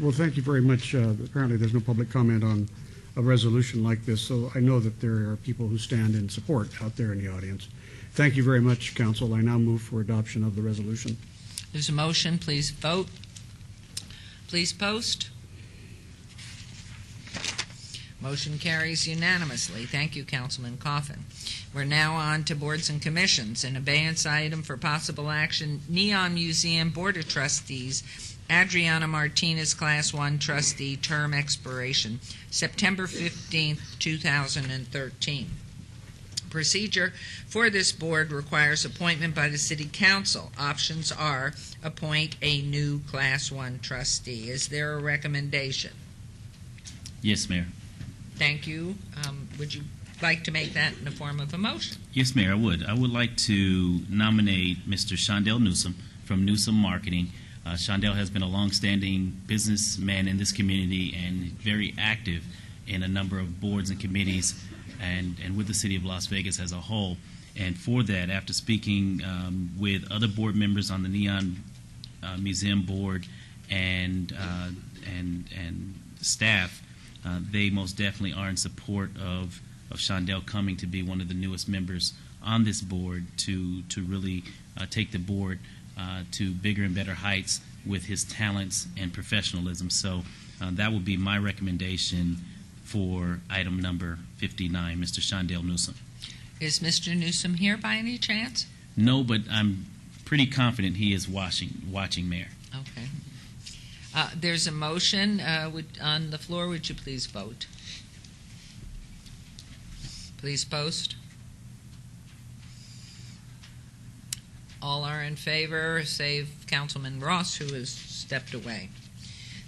Well, thank you very much. Apparently there's no public comment on a resolution like this, so I know that there are people who stand in support out there in the audience. Thank you very much, Council. I now move for adoption of the resolution. There's a motion. Please vote. Please post. Motion carries unanimously. Thank you, Councilman Coffin. We're now on to boards and commissions. An abeyance item for possible action, Neon Museum Board of Trustees, Adriana Martinez, Class 1 Trustee, term expiration, September 15th, 2013. Procedure for this board requires appointment by the City Council. Options are appoint a new Class 1 trustee. Is there a recommendation? Yes, Mayor. Thank you. Would you like to make that in the form of a motion? Yes, Mayor, I would. I would like to nominate Mr. Shondell Newsom from Newsom Marketing. Shondell has been a longstanding businessman in this community and very active in a number of boards and committees and with the city of Las Vegas as a whole. And for that, after speaking with other board members on the Neon Museum Board and staff, they most definitely are in support of Shondell coming to be one of the newest members on this board to really take the board to bigger and better heights with his talents and professionalism. So that would be my recommendation for item number 59, Mr. Shondell Newsom. Is Mr. Newsom here by any chance? No, but I'm pretty confident he is watching, Mayor. Okay. There's a motion on the floor. Would you please vote? Please post. All are in favor, save Councilman Ross, who has stepped away.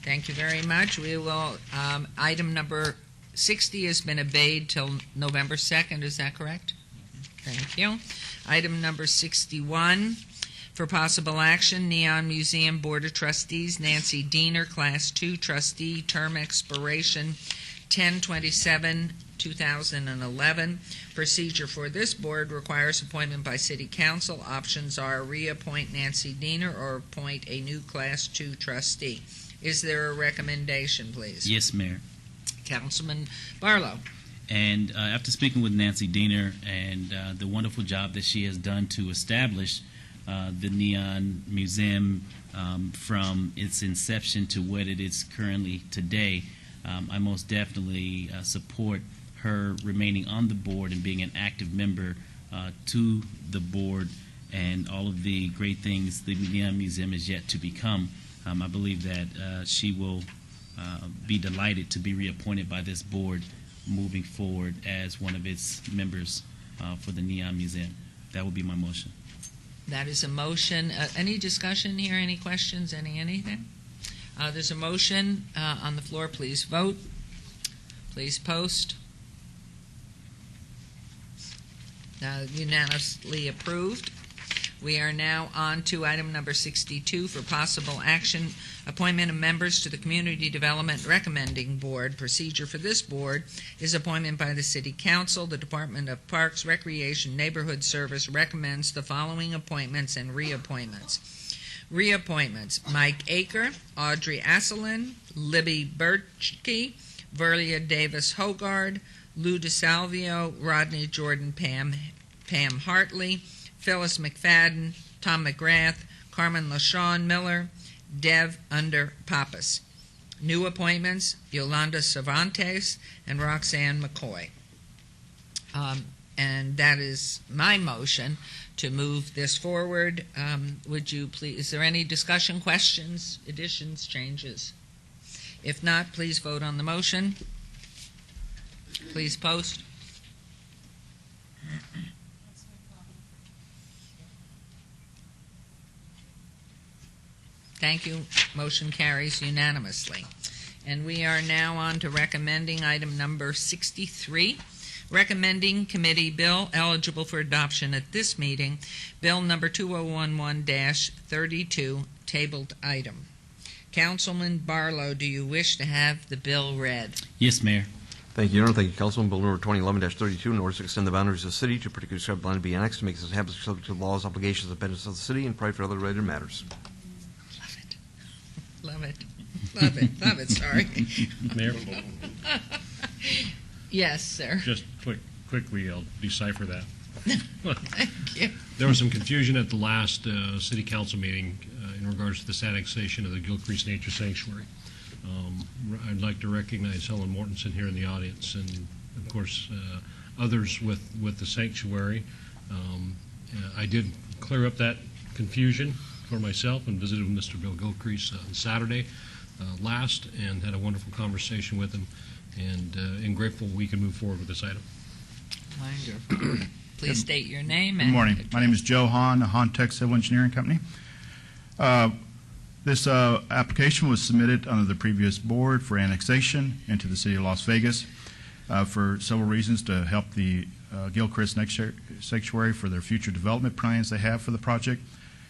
Thank you very much. We will, item number 60 has been obeyed till November 2nd. Is that correct? Thank you. Item number 61, for possible action, Neon Museum Board of Trustees, Nancy Diener, Class 2 Trustee, term expiration 10/27/2011. Procedure for this board requires appointment by City Council. Options are reappoint Nancy Diener or appoint a new Class 2 trustee. Is there a recommendation, please? Yes, Mayor. Councilman Barlow. And after speaking with Nancy Diener and the wonderful job that she has done to establish the Neon Museum from its inception to what it is currently today, I most definitely support her remaining on the board and being an active member to the board and all of the great things the Neon Museum is yet to become. I believe that she will be delighted to be reappointed by this board moving forward as one of its members for the Neon Museum. That would be my motion. That is a motion. Any discussion here? Any questions? Anything? There's a motion on the floor. Please vote. Please post. Unanimously approved. We are now on to item number 62 for possible action, appointment of members to the Community Development Recommending Board. Procedure for this board is appointment by the City Council. The Department of Parks, Recreation, Neighborhood Service recommends the following appointments and reappointments. Reappointments: Mike Aker, Audrey Asselin, Libby Birchke, Verlia Davis Hogard, Lou DeSalvio, Rodney Jordan, Pam Hartley, Phyllis McFadden, Tom McGrath, Carmen LaShawn Miller, Dev Under Pappas. New appointments: Yolanda Cervantes and Roxanne McCoy. And that is my motion to move this forward. Would you please, is there any discussion, questions, additions, changes? If not, please vote on the motion. Please post. Thank you. Motion carries unanimously. And we are now on to recommending item number 63. Recommending committee bill eligible for adoption at this meeting, bill number 2011-32, tabled item. Councilman Barlow, do you wish to have the bill read? Yes, Mayor. Thank you, Your Honor. Thank you, Councilman. Bill number 2011-32, in order to extend the boundaries of the city to particular described land to be annexed, to make this habits subject to the laws, obligations, and benefits of the city, and provide for other related matters. Love it. Love it. Love it. Sorry. Mayor? Yes, sir. Just quickly, I'll decipher that. Thank you. There was some confusion at the last city council meeting in regards to this annexation of the Gilcrease Nature Sanctuary. I'd like to recognize Helen Mortensen here in the audience, and of course others with the sanctuary. I did clear up that confusion for myself and visited with Mr. Bill Gilcrease on Saturday last, and had a wonderful conversation with him, and grateful we can move forward with this item. Wonderful. Please state your name. Good morning. My name is Joe Hahn, Hahn Tech Civil Engineering Company. This application was submitted under the previous board for annexation into the city of Las Vegas for several reasons: to help the Gilcrease Sanctuary for their future development plans they have for the project,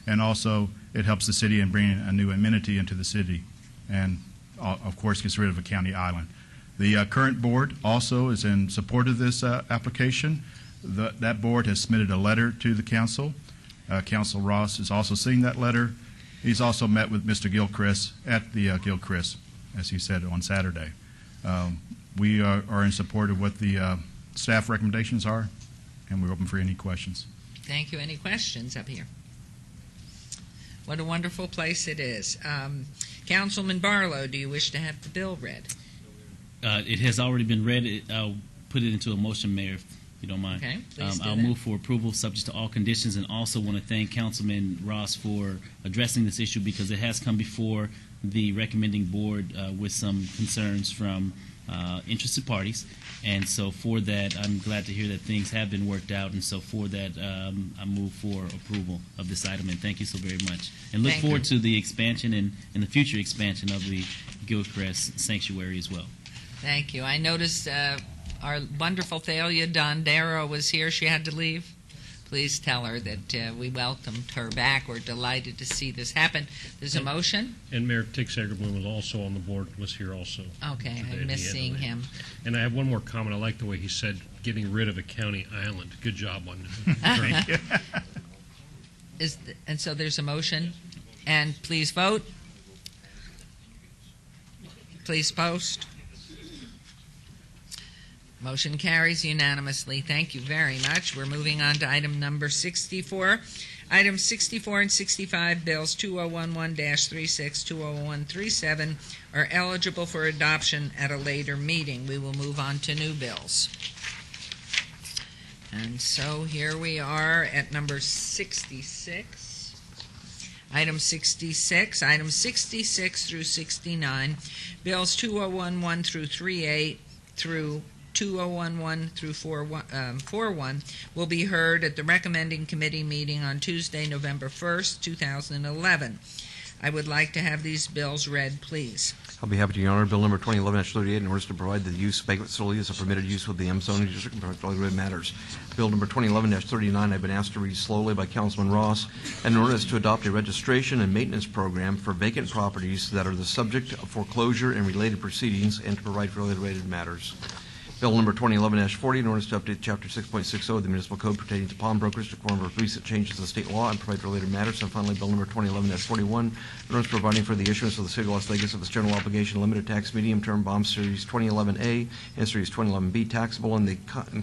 and also it helps the city in bringing a new amenity into the city, and of course gets rid of a county island. The current board also is in support of this application. That board has submitted a letter to the council. Council Ross has also seen that letter. He's also met with Mr. Gilcrease at the Gilcrease, as he said, on Saturday. We are in support of what the staff recommendations are, and we're open for any questions. Thank you. Any questions up here? What a wonderful place it is. Councilman Barlow, do you wish to have the bill read? It has already been read. I'll put it into a motion, Mayor, if you don't mind. Okay, please do I'll that. move for approval subject to all conditions, and also want to thank Councilman Ross for addressing this issue because it has come before the recommending board with some concerns from interested parties. And so for that, I'm glad to hear that things have been worked out. And so for that, I move for approval of this item. And thank you so very much. And look Thank forward you. to the expansion and the future expansion of the Gilchrist Sanctuary as well. Thank you. I noticed our wonderful Thalia Dondero was here. She had to leave. Please tell her that we welcomed her back. We're delighted to see this happen. There's a motion? And Mayor Tick Sagerbloom was also on the board, was here also. Okay, At the I end miss of seeing it. him. And I have one more comment. I like the way he said getting rid of a county island. Good job on that. And so there's a motion, and please vote. Please post. Motion carries unanimously. Thank you very much. We're moving on to item number 64. Items 64 and 65, bills 2011-36, 2011-37 are eligible for adoption at a later meeting. We will move on to new bills. And so here we are at number 66. Item 66, items 66 through 69, bills 2011 through 38 through 2011 through 41 will be heard at the recommending committee meeting on Tuesday, November 1st, 2011. I would like to have these bills read, please. I'll be happy to, Your Honor. Bill number 2011-38, in order to provide the use of banquet facilities as a permitted use with the M zoning district and provide related matters. Bill number 2011-39, I've been asked to read slowly by Councilman Ross, and in order to adopt a registration and maintenance program for vacant properties that are the subject of foreclosure and related proceedings and to provide for related matters. Bill number 2011-40, in order to update Chapter 6.60 of the Municipal Code pertaining to pawn brokers to conform with recent changes to state law and provide for related matters. And finally, Bill number 2011-41, in order to providing for the issuance of the City of Las Vegas of its general obligation limited tax medium-term bond Series 2011A and Series 2011B taxable in the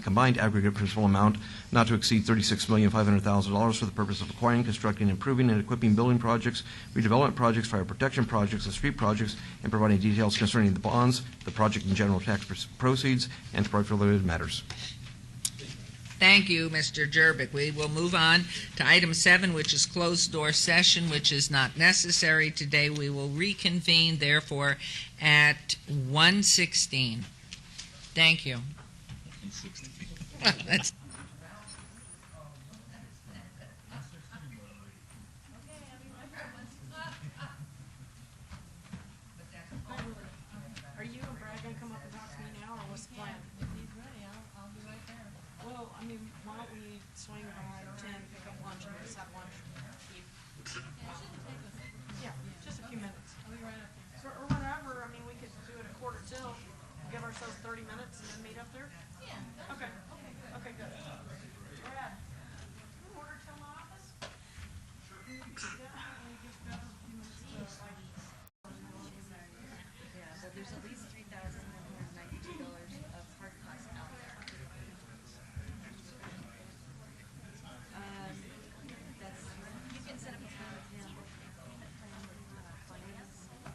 combined aggregate principal amount not to exceed $36,500,000 for the purpose of acquiring, constructing, improving, and equipping building projects, redevelopment projects, fire protection projects, and street projects, and providing details concerning the bonds, the project and general tax proceeds, and to provide for related matters. Thank you, Mr. Jerbick. We will move on to item 7, which is closed-door session, which is not necessary today. We will reconvene, therefore, at 1:16. Thank you. That's Are you and Brad gonna come up and talk to me now, or what's the plan? He's ready, I'll be right there. Well, I mean, why don't we swing by 10, pick up lunch, and just have lunch? Yeah, just a few minutes. I'll be right up there. Or whatever, I mean, we could do it at 1:45, give ourselves 30 minutes and then meet up there? Yeah. Okay, okay, good. Brad, can you order till my office? There's at least $3,192 of hard costs out there. That's, you can set up a phone with him, finance, and,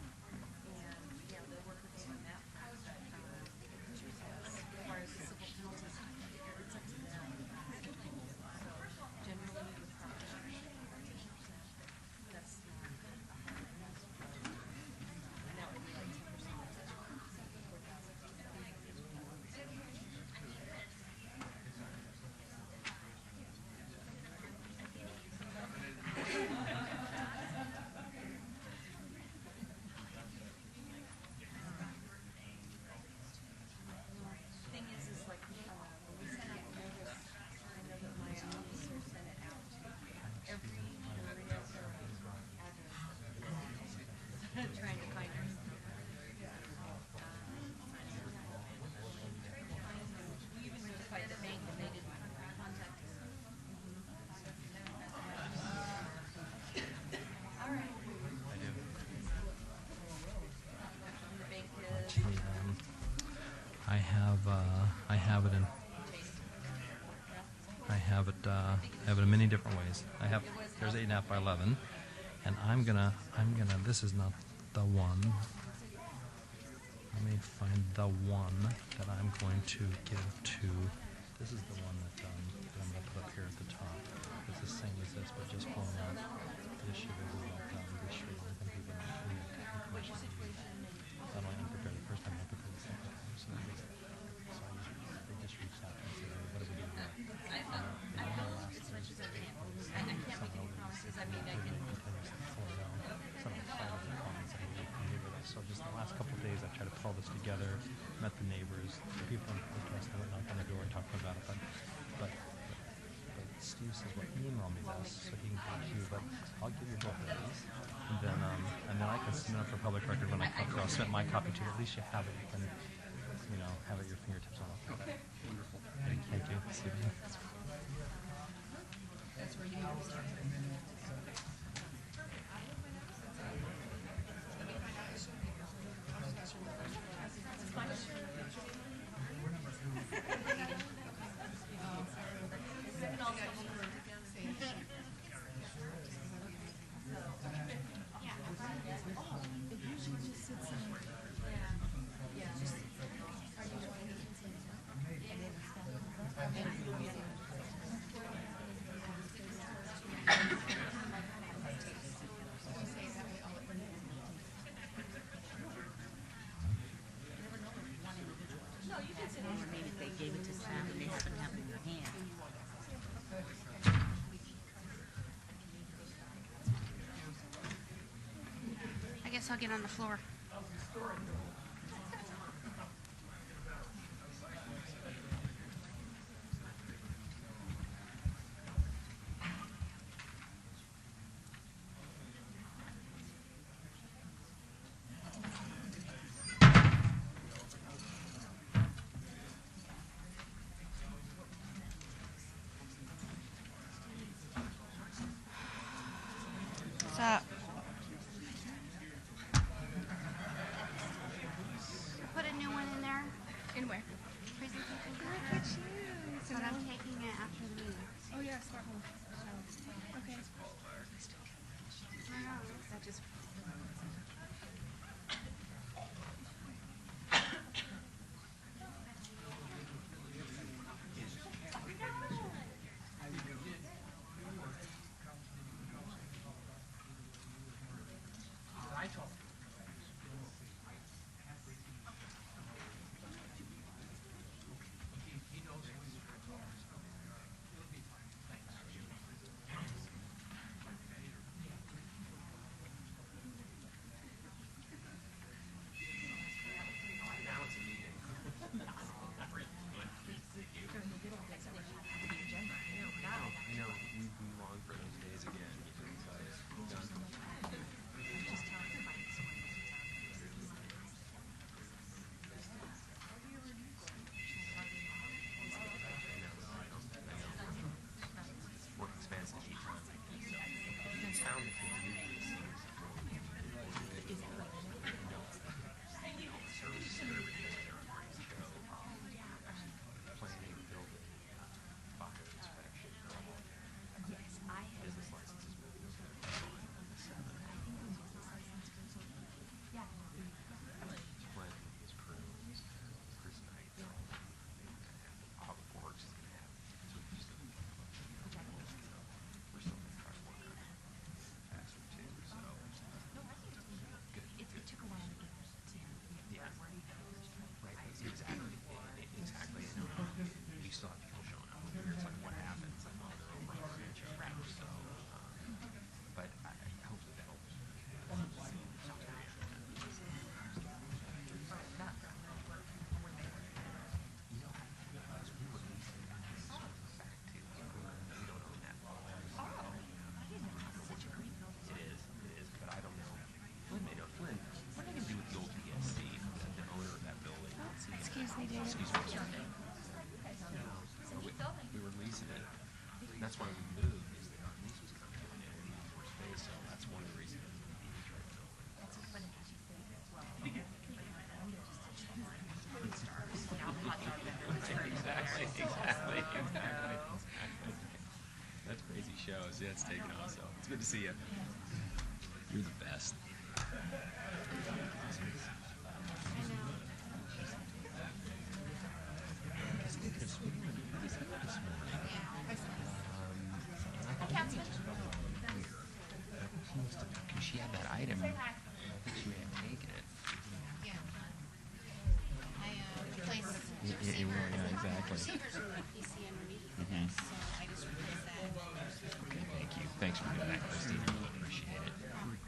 yeah, they'll work with you on that. As far as the civil penalties, it's up to them. So, generally, with property, that's not, and that would be like 10%. Thing is like, when we send out notice, I know that my officer sent it out to every Maria or address. Trying to find her. We even notified the bank and they didn't contact us. All right. And the bank is. I have it in many different ways. There's 8.5 by 11, and I'm gonna, this is not the one. Let me find the one that I'm going to give to This is the one that I'm going to put up here at the top. It's the same as this, but just pulling out this year is about this year. When people we had commission meetings. Not only unprepared the first time, I prepared the second time. So they just reached out and said, hey, what do we do here? And on my last Thursday, someone over said, we continuously slow down. Some of the side of the comments that we can do with us. So just the last couple of days, I tried to pull this together, met the neighbors, the people in protest, I went knocked on the door and talked about it. But Steve says, well, email me this so he can talk to you, but I'll give you both of these. And then I can submit it for public record when I come through. I'll submit my copy to you. At least you have it. You can, have it at your fingertips. Okay. Wonderful. Thank you. See you. That's where you start. I guess I'll get on the floor. What's up? Put a new one in there. In where? Presentation. Look at you. But I'm taking it after the meeting. Oh yeah, start home. Okay. I know. That just. Excuse me. We were leasing it. That's why we moved. Is that our lease was coming to an end. We needed more space, so that's one of the reasons. Exactly. That's crazy shows. Yeah, it's taken off. So it's good to see you. You're the best. Because she had that item. I think she may have taken it. Yeah. I replaced Yeah, exactly. receivers are on PC underneath, Mhm. so I just replaced that. Okay, thank you. Thanks for doing that, Christine. I really appreciate it.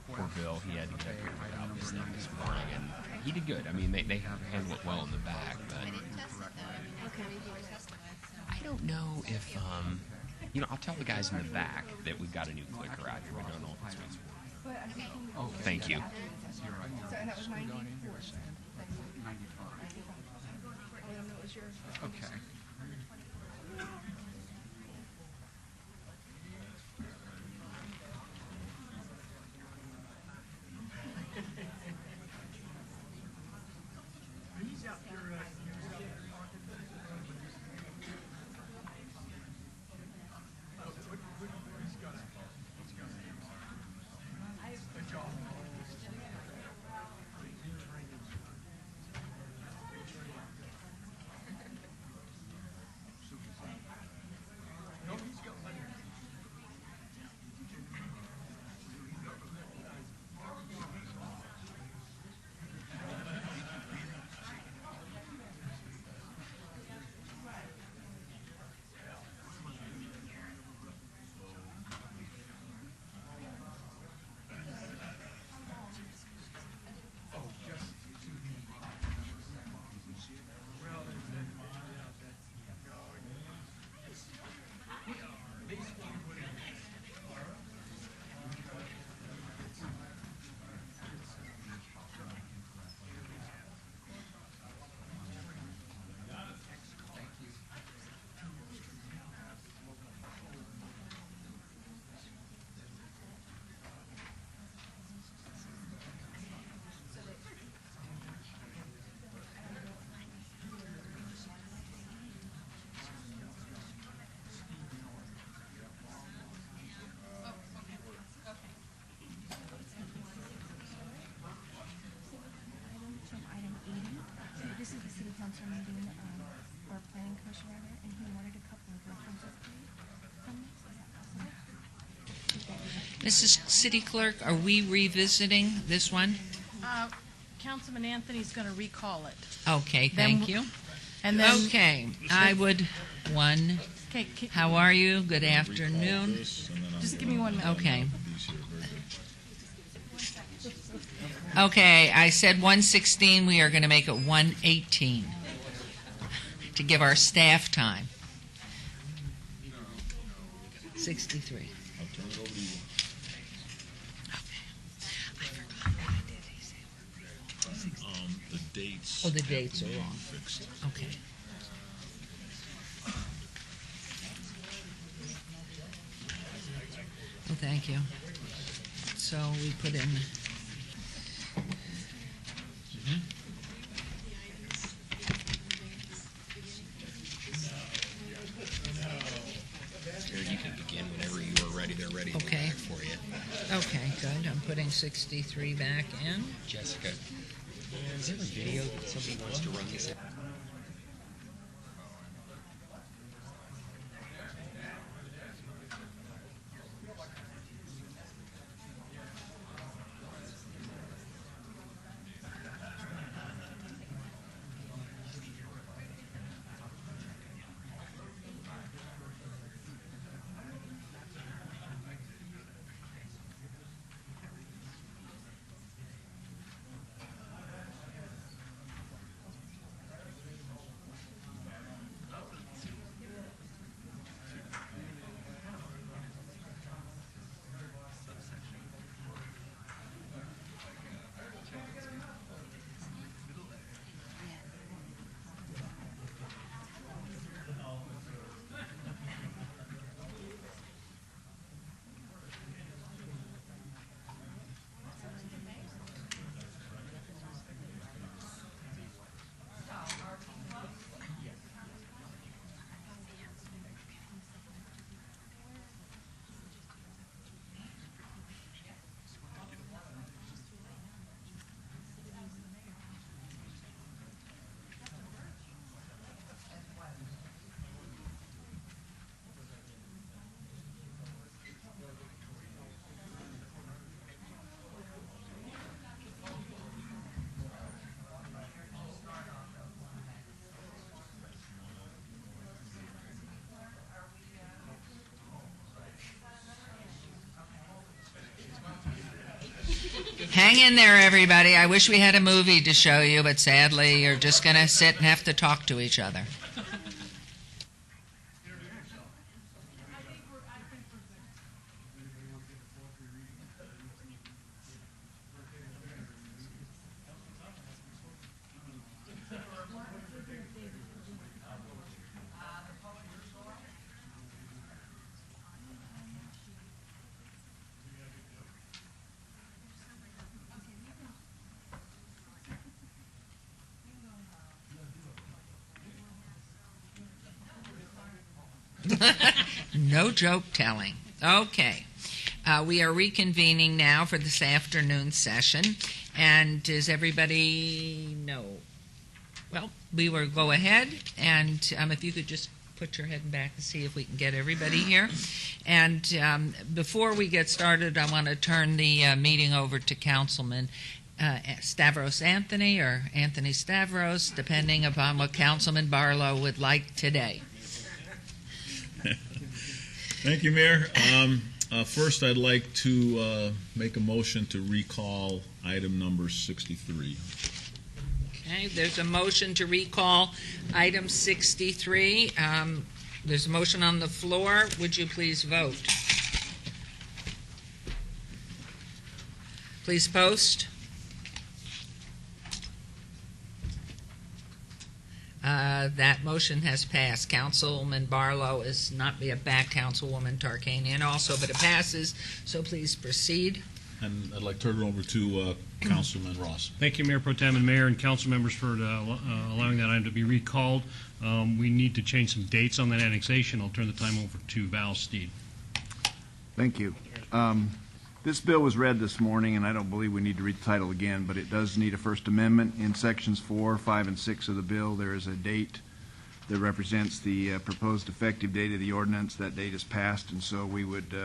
Poor Bill, he had to get up here and write out this thing this morning, and he did good. I mean, they handled it well in the back, but I didn't test it though. I mean, how many people tested with? So. I don't know if, I'll tell the guys in the back that we've got a new clicker out here, but I don't know if it's what's working. Oh, thank you. So that was 94. Okay. Item 80. So this is the city council meeting, or planning commission rather, and he wanted a couple of references from this. Is that possible? Mrs. City Clerk, are we revisiting this one? Councilman Anthony's going to recall it. Okay, thank you. And then. Okay, I would, Okay, how are you? Good afternoon. Just give me 1 minute. Okay. Okay, I said 116, we are going to make it 118 to give our staff time. 63. The dates. Oh, the dates are wrong. Fixed. Okay. Oh, thank you. So we put in. Here, you can begin whenever you are ready. They're ready Okay. for you. Okay, good. I'm putting 63 back in. Jessica, is there a video that somebody wants to run this? Hang in there, everybody. I wish we had a movie to show you, but sadly, you're just going to sit and have to talk to each other. No joke telling. Okay. We are reconvening now for this afternoon session. And does everybody know? Well, we will go ahead, and if you could just put your head back and see if we can get everybody here. And before we get started, I want to turn the meeting over to Councilman Stavros Anthony, or Anthony Stavros, depending upon what Councilman Barlow would like today. Thank you, Mayor. First, I'd like to make a motion to recall item number 63. Okay, there's a motion to recall item 63. There's a motion on the floor. Would you please vote? Please post. That motion has passed. Councilman Barlow is not be back, Councilwoman Tarkanian also, but it passes, so please proceed. And I'd like to turn it over to Councilman Ross. Thank you, Mayor Pro Tem and Mayor and council members for allowing that item to be recalled. We need to change some dates on that annexation. I'll turn the time over to Val Steed. Thank you. This bill was read this morning, and I don't believe we need to read the title again, but it does need a First Amendment. In sections 4, 5, and 6 of the bill, there is a date that represents the proposed effective date of the ordinance. That date is passed, and so we would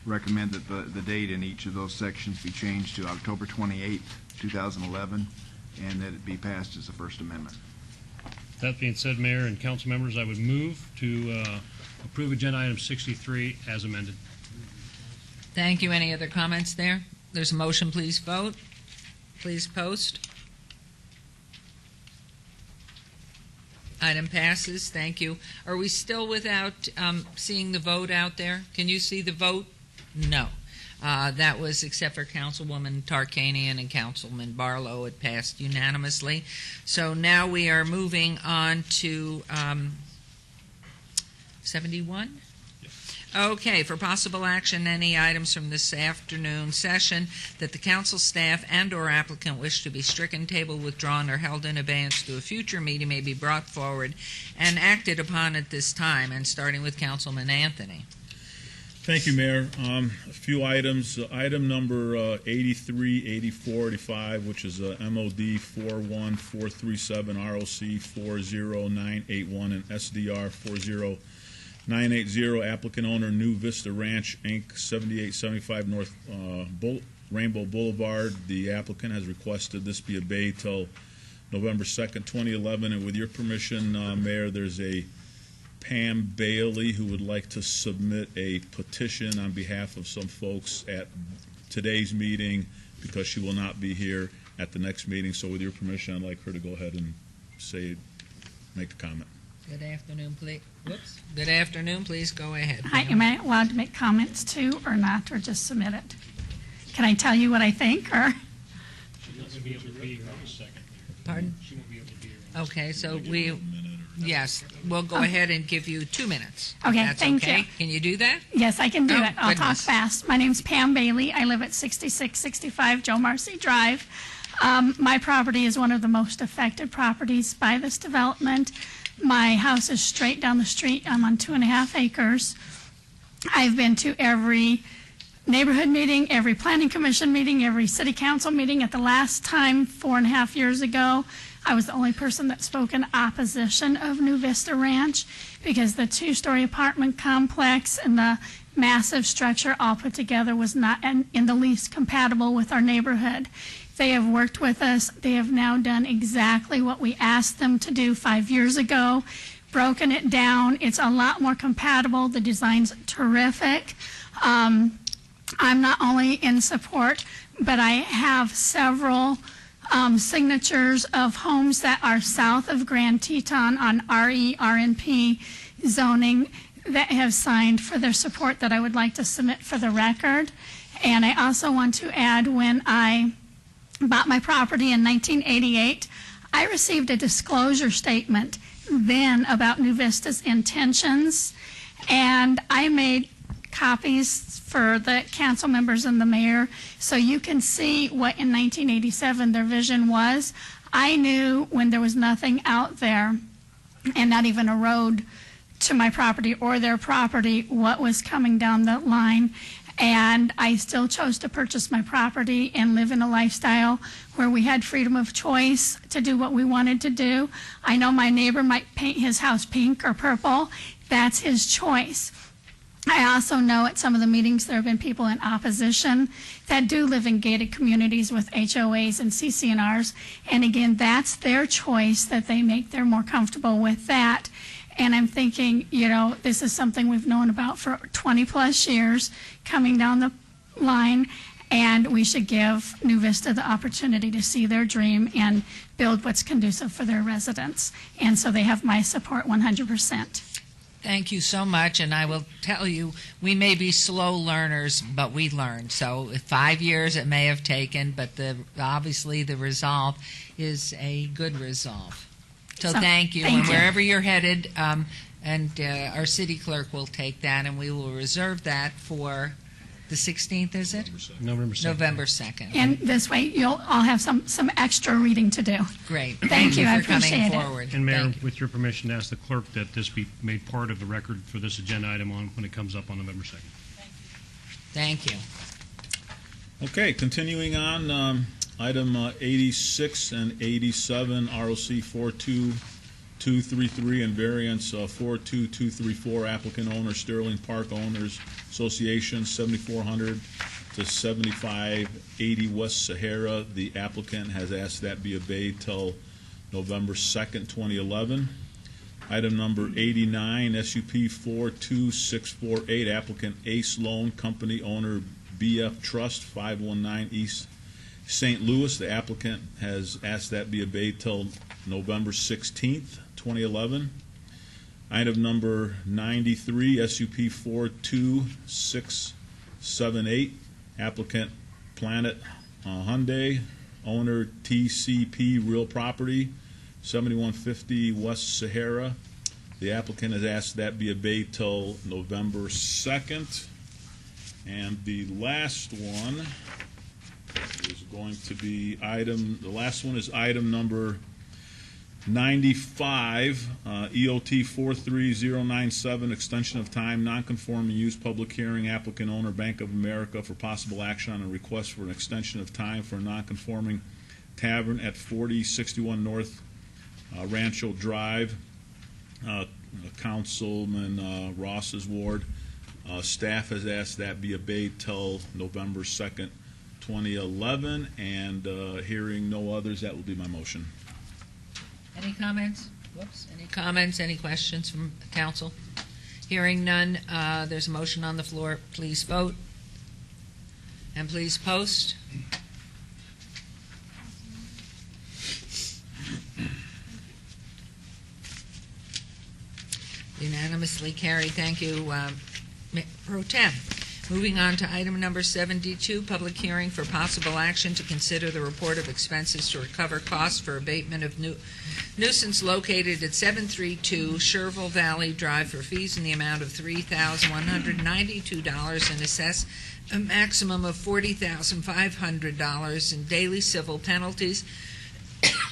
recommend that the date in each of those sections be changed to October 28, 2011, and that it be passed as a First Amendment. That being said, Mayor and council members, I would move to approve agenda item 63 as amended. Thank you. Any other comments there? There's a motion. Please vote. Please post. Item passes. Thank you. Are we still without seeing the vote out there? Can you see the vote? No. That was, except for Councilwoman Tarkanian and Councilman Barlow, it passed unanimously. So now we are moving on to 71? Okay, for possible action, any items from this afternoon session that the council staff and or applicant wish to be stricken, tabled, withdrawn, or held in abeyance to a future meeting may be brought forward and acted upon at this time, and starting with Councilman Anthony. Thank you, Mayor. A few items. Item number 83, 84, 85, which is MOD 41437, ROC 40981, and SDR 40980. Applicant owner New Vista Ranch, Inc., 7875 North Rainbow Boulevard. The applicant has requested this be obeyed till November 2nd, 2011. And with your permission, Mayor, there's a Pam Bailey who would like to submit a petition on behalf of some folks at today's meeting because she will not be here at the next meeting. So with your permission, I'd like her to go ahead and make a comment. Good afternoon, please. Whoops. Good afternoon. Please go ahead. Hi, am I allowed to make comments too, or not, or just submit it? Can I tell you what I think, or? She won't be able to be here in a second. Pardon? She won't be able to be here. Okay, so we'll go ahead and give you 2 minutes. Okay, That's thank okay. you. Can you do that? Yes, I can do Oh, it. I'll talk goodness. fast. My name's Pam Bailey. I live at 6665 Joe Marcy Drive. My property is one of the most affected properties by this development. My house is straight down the street. I'm on 2.5 acres. I've been to every neighborhood meeting, every planning commission meeting, every city council meeting. At the last time, 4.5 years ago, I was the only person that spoke in opposition of New Vista Ranch because the 2-story apartment complex and the massive structure all put together was not in the least compatible with our neighborhood. They have worked with us. They have now done exactly what we asked them to do 5 years ago, broken it down. It's a lot more compatible. The design's terrific. I'm not only in support but I have several signatures of homes that are south of Grand Teton on RE, RNP zoning that have signed for their support that I would like to submit for the record. And I also want to add, when I bought my property in 1988, I received a disclosure statement then about New Vista's intentions, and I made copies for the council members and the mayor so you can see what in 1987 their vision was. I knew when there was nothing out there and not even a road to my property or their property what was coming down the line, and I still chose to purchase my property and live in a lifestyle where we had freedom of choice to do what we wanted to do. I know my neighbor might paint his house pink or purple. That's his choice. I also know at some of the meetings there have been people in opposition that do live in gated communities with HOAs and CC&Rs, and again, that's their choice that they make. They're more comfortable with that. And I'm thinking, you know, this is something we've known about for 20 plus years coming down the line, and we should give New Vista the opportunity to see their dream and build what's conducive for their residents. And so they have my support 100%. Thank you so much, and I will tell you, we may be slow learners, but we learn. So 5 years it may have taken, but obviously the resolve is a good resolve. So thank you, and wherever you're headed, and our city clerk will take that, and we will reserve that for the 16th, is it? November 2nd. November 2nd. And this way you'll all have some extra reading to do. Great. Thank you. I for coming appreciate forward. it. And Mayor, with your permission, to ask the clerk that this be made part of the record for this agenda item when it comes up on November 2nd. Thank you. Okay, continuing on, item 86 and 87, ROC 42233 and variance 42234, applicant owner Sterling Park Owners Association, 7400 to 7580 West Sahara. The applicant has asked that be obeyed till November 2nd, 2011. Item number 89, SUP 42648, applicant Ace Loan Company, owner BF Trust, 519 East St. Louis. The applicant has asked that be obeyed till November 16th, 2011. Item number 93, SUP 42678, applicant Planet Hyundai, owner TCP Real Property, 7150 West Sahara. The applicant has asked that be obeyed till November 2nd. And the last one is going to be the last one is item number 95, EOT 43097, extension of time, non-conforming use, public hearing, applicant owner Bank of America for possible action on a request for an extension of time for a non-conforming tavern at 4061 North Rancho Drive, Councilman Ross's ward. Staff has asked that be obeyed till November 2nd, 2011, and hearing no others, that will be my motion. Any comments? Whoops. Any comments? Any questions from council? Hearing none, there's a motion on the floor. Please vote. And please post. Unanimously carried. Thank you, Pro Tem. Moving on to item number 72, public hearing for possible action to consider the report of expenses to recover costs for abatement of nuisance located at 732 Sherville Valley Drive for fees in the amount of $3,192 and assess a maximum of $40,500 in daily civil penalties.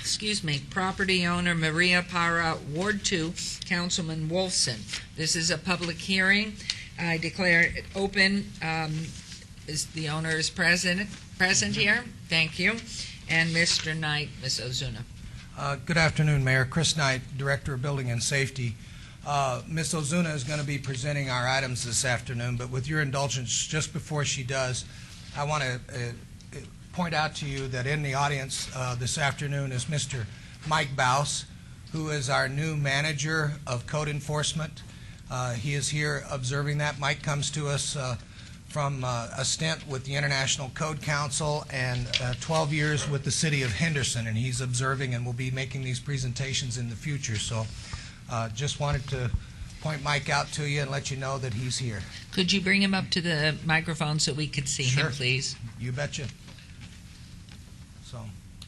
Excuse me, property owner Maria Parra, Ward 2, Councilman Wolfson. This is a public hearing. I declare it open. Is the owner is present here? Thank you. And Mr. Knight, Ms. Ozuna. Good afternoon, Mayor. Chris Knight, Director of Building and Safety. Ms. Ozuna is going to be presenting our items this afternoon, but with your indulgence, just before she does, I want to point out to you that in the audience this afternoon is Mr. Mike Baus, who is our new manager of code enforcement. He is here observing that. Mike comes to us from a stint with the International Code Council and 12 years with the city of Henderson, and he's observing and will be making these presentations in the future. So just wanted to point Mike out to you and let you know that he's here. Could you bring him up to the microphone so we could see him, please? You betcha. So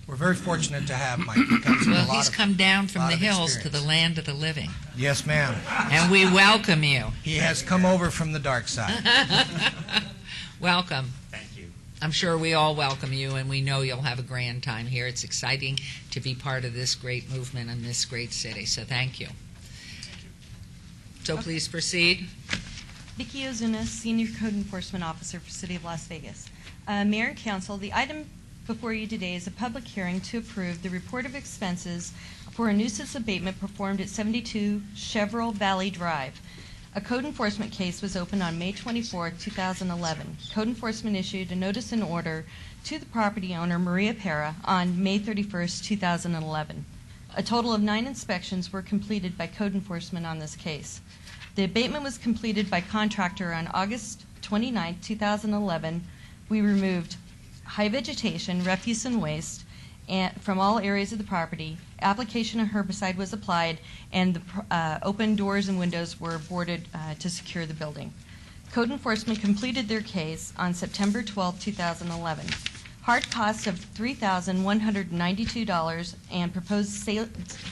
we're very fortunate to have Mike. He comes from a Well, lot he's of- come down from lot the of hills to experience. the land of the living. Yes, ma'am. And we welcome you. He has come over from the dark side. Welcome. Thank you. I'm sure we all welcome you, and we know you'll have a grand time here. It's exciting to be part of this great movement in this great city, so thank you. So please proceed. Vicki Ozuna, Senior Code Enforcement Officer for City of Las Vegas. Mayor and Council, the item before you today is a public hearing to approve the report of expenses for a nuisance abatement performed at 72 Chevrolet Valley Drive. A code enforcement case was opened on May 24, 2011. Code enforcement issued a notice and order to the property owner, Maria Pera, on May 31, 2011. A total of 9 inspections were completed by code enforcement on this case. The abatement was completed by contractor on August 29, 2011. We removed high vegetation, refuse, and waste from all areas of the property. Application of herbicide was applied, and the open doors and windows were boarded to secure the building. Code enforcement completed their case on September 12, 2011. Hard costs of $3,192 and proposed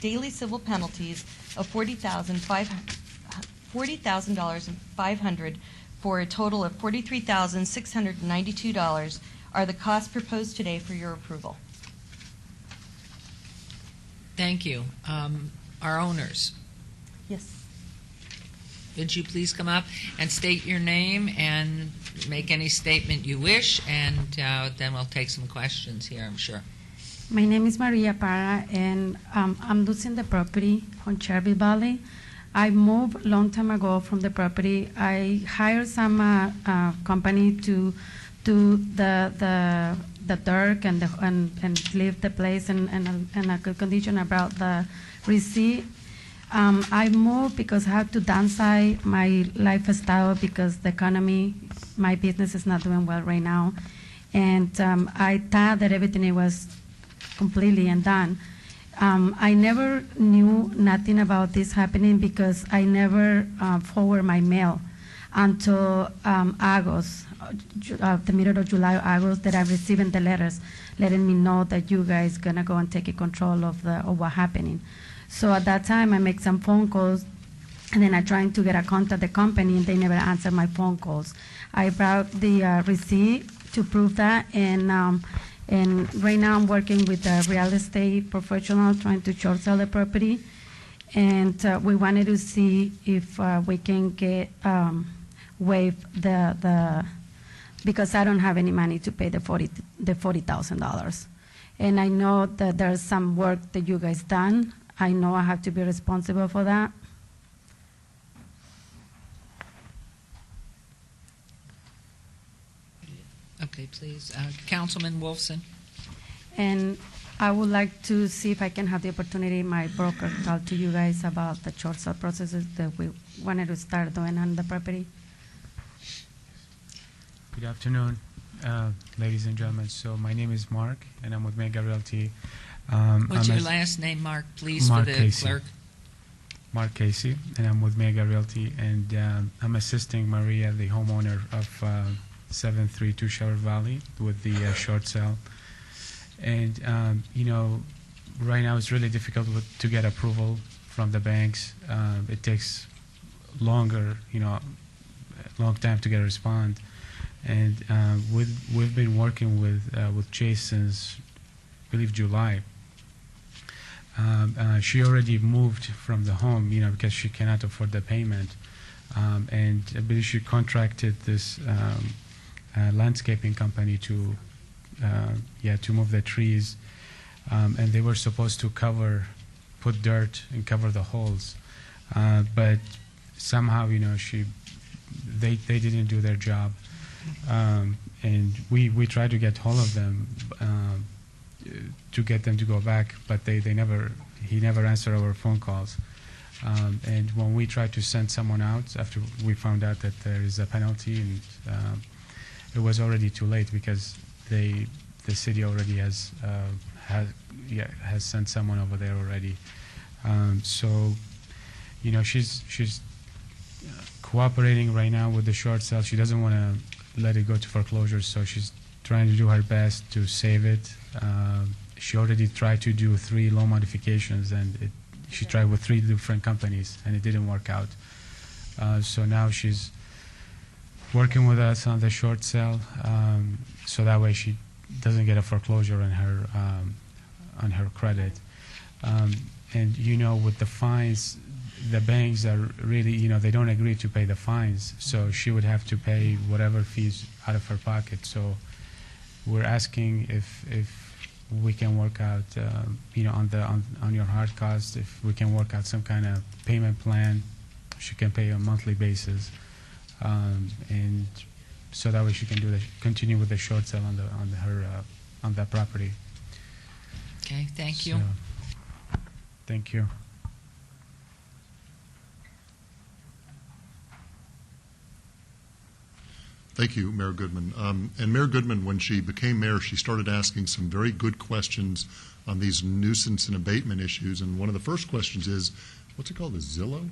daily civil penalties of $40,500 for a total of $43,692 are the costs proposed today for your approval. Thank you. Our owners, Yes. would you please come up and state your name and make any statement you wish, and then we'll take some questions here, I'm sure. My name is Maria Parra, and I'm losing the property on Cherville Valley. I moved a long time ago from the property. I hired some company to do the dirt and leave the place in a good condition. I brought the receipt. I moved because I had to downsize my lifestyle because the economy, my business is not doing well right now. And I thought that everything was completely undone. I never knew nothing about this happening because I never forward my mail until August, the middle of July, August, that I'm receiving the letters letting me know that you guys gonna go and take control of what's happening. So at that time, I make some phone calls, and then I trying to get a contact the company, and they never answer my phone calls. I brought the receipt to prove that, and right now I'm working with a real estate professional trying to short sell the property, and we wanted to see if we can get waive the because I don't have any money to pay the $40,000, and I know that there's some work that you guys done. I know I have to be responsible for that. Okay, please. Councilman Wolfson. And I would like to see if I can have the opportunity, my broker, talk to you guys about the short sale processes that we wanted to start doing on the property. Good afternoon, ladies and gentlemen. So my name is Mark, and I'm with Mega Realty. What's your last name, Mark, please, Mark for the Casey. clerk? Mark Casey, and I'm with Mega Realty, and I'm assisting Maria, the homeowner of 732 Chevrolet Valley, with the short sale. And right now it's really difficult to get approval from the banks. It takes longer, a long time to get a response. And we've been working with Chase since, I believe, July. She already moved from the home, because she cannot afford the payment. And I believe she contracted this landscaping company to move the trees. And they were supposed to put dirt and cover the holes. But somehow, they didn't do their job. And we tried to get hold of them to get them to go back, but he never answered our phone calls. And when we tried to send someone out after we found out that there is a penalty, and it was already too late because the city already has sent someone over there already. So, you know, she's cooperating right now with the short sale. She doesn't want to let it go to foreclosure, so she's trying to do her best to save it. She already tried to do 3 loan modifications, and she tried with 3 different companies, and it didn't work out. So now she's working with us on the short sale, so that way she doesn't get a foreclosure on her credit. And you know, with the fines, the banks are really, you know, they don't agree to pay the fines, so she would have to pay whatever fees out of her pocket. So we're asking if we can work out, you know, on your hard cost, if we can work out some kind of payment plan. She can pay on a monthly basis, and so that way she can continue with the short sale on that property. Okay, thank you. So, thank you. Thank you, Mayor Goodman. And Mayor Goodman, when she became mayor, she started asking some very good questions on these nuisance and abatement issues. And one of the first questions is, what's it called, the Zillow?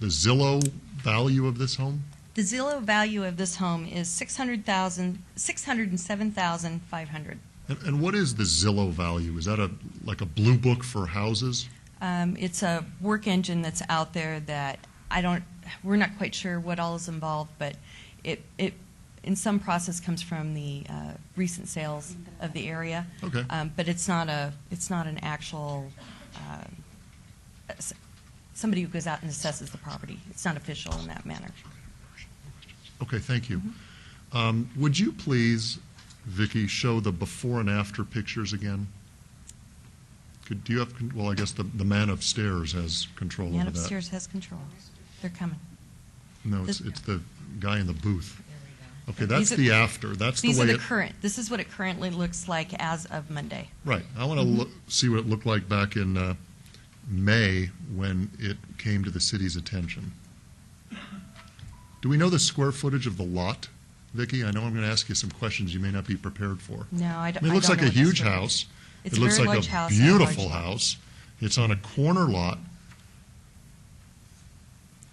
The Zillow value of this home? The Zillow value of this home is $607,500. And what is the Zillow value? Is that like a blue book for houses? It's a work engine that's out there that we're not quite sure what all is involved, but it in some process comes from the recent sales of the area. Okay. But it's not an actual somebody who goes out and assesses the property. It's not official in that manner. Okay, thank you. Would you please, Vicki, show the before and after pictures again? Do you have, well, I guess the man upstairs has control The man over that. upstairs has control. They're coming. No, it's the guy in the booth. Okay, that's These are- the after. That's the These way are the it, current. This is what it currently looks like as of Monday. right. I want to see what it looked like back in May when it came to the city's attention. Do we know the square footage of the lot, Vicki? I know I'm going to ask you some questions you may not be prepared for. No, I don't. I mean, it looks I like don't a know the huge square house. It's It looks a very like large a house and a large beautiful lot. house. It's on a corner lot.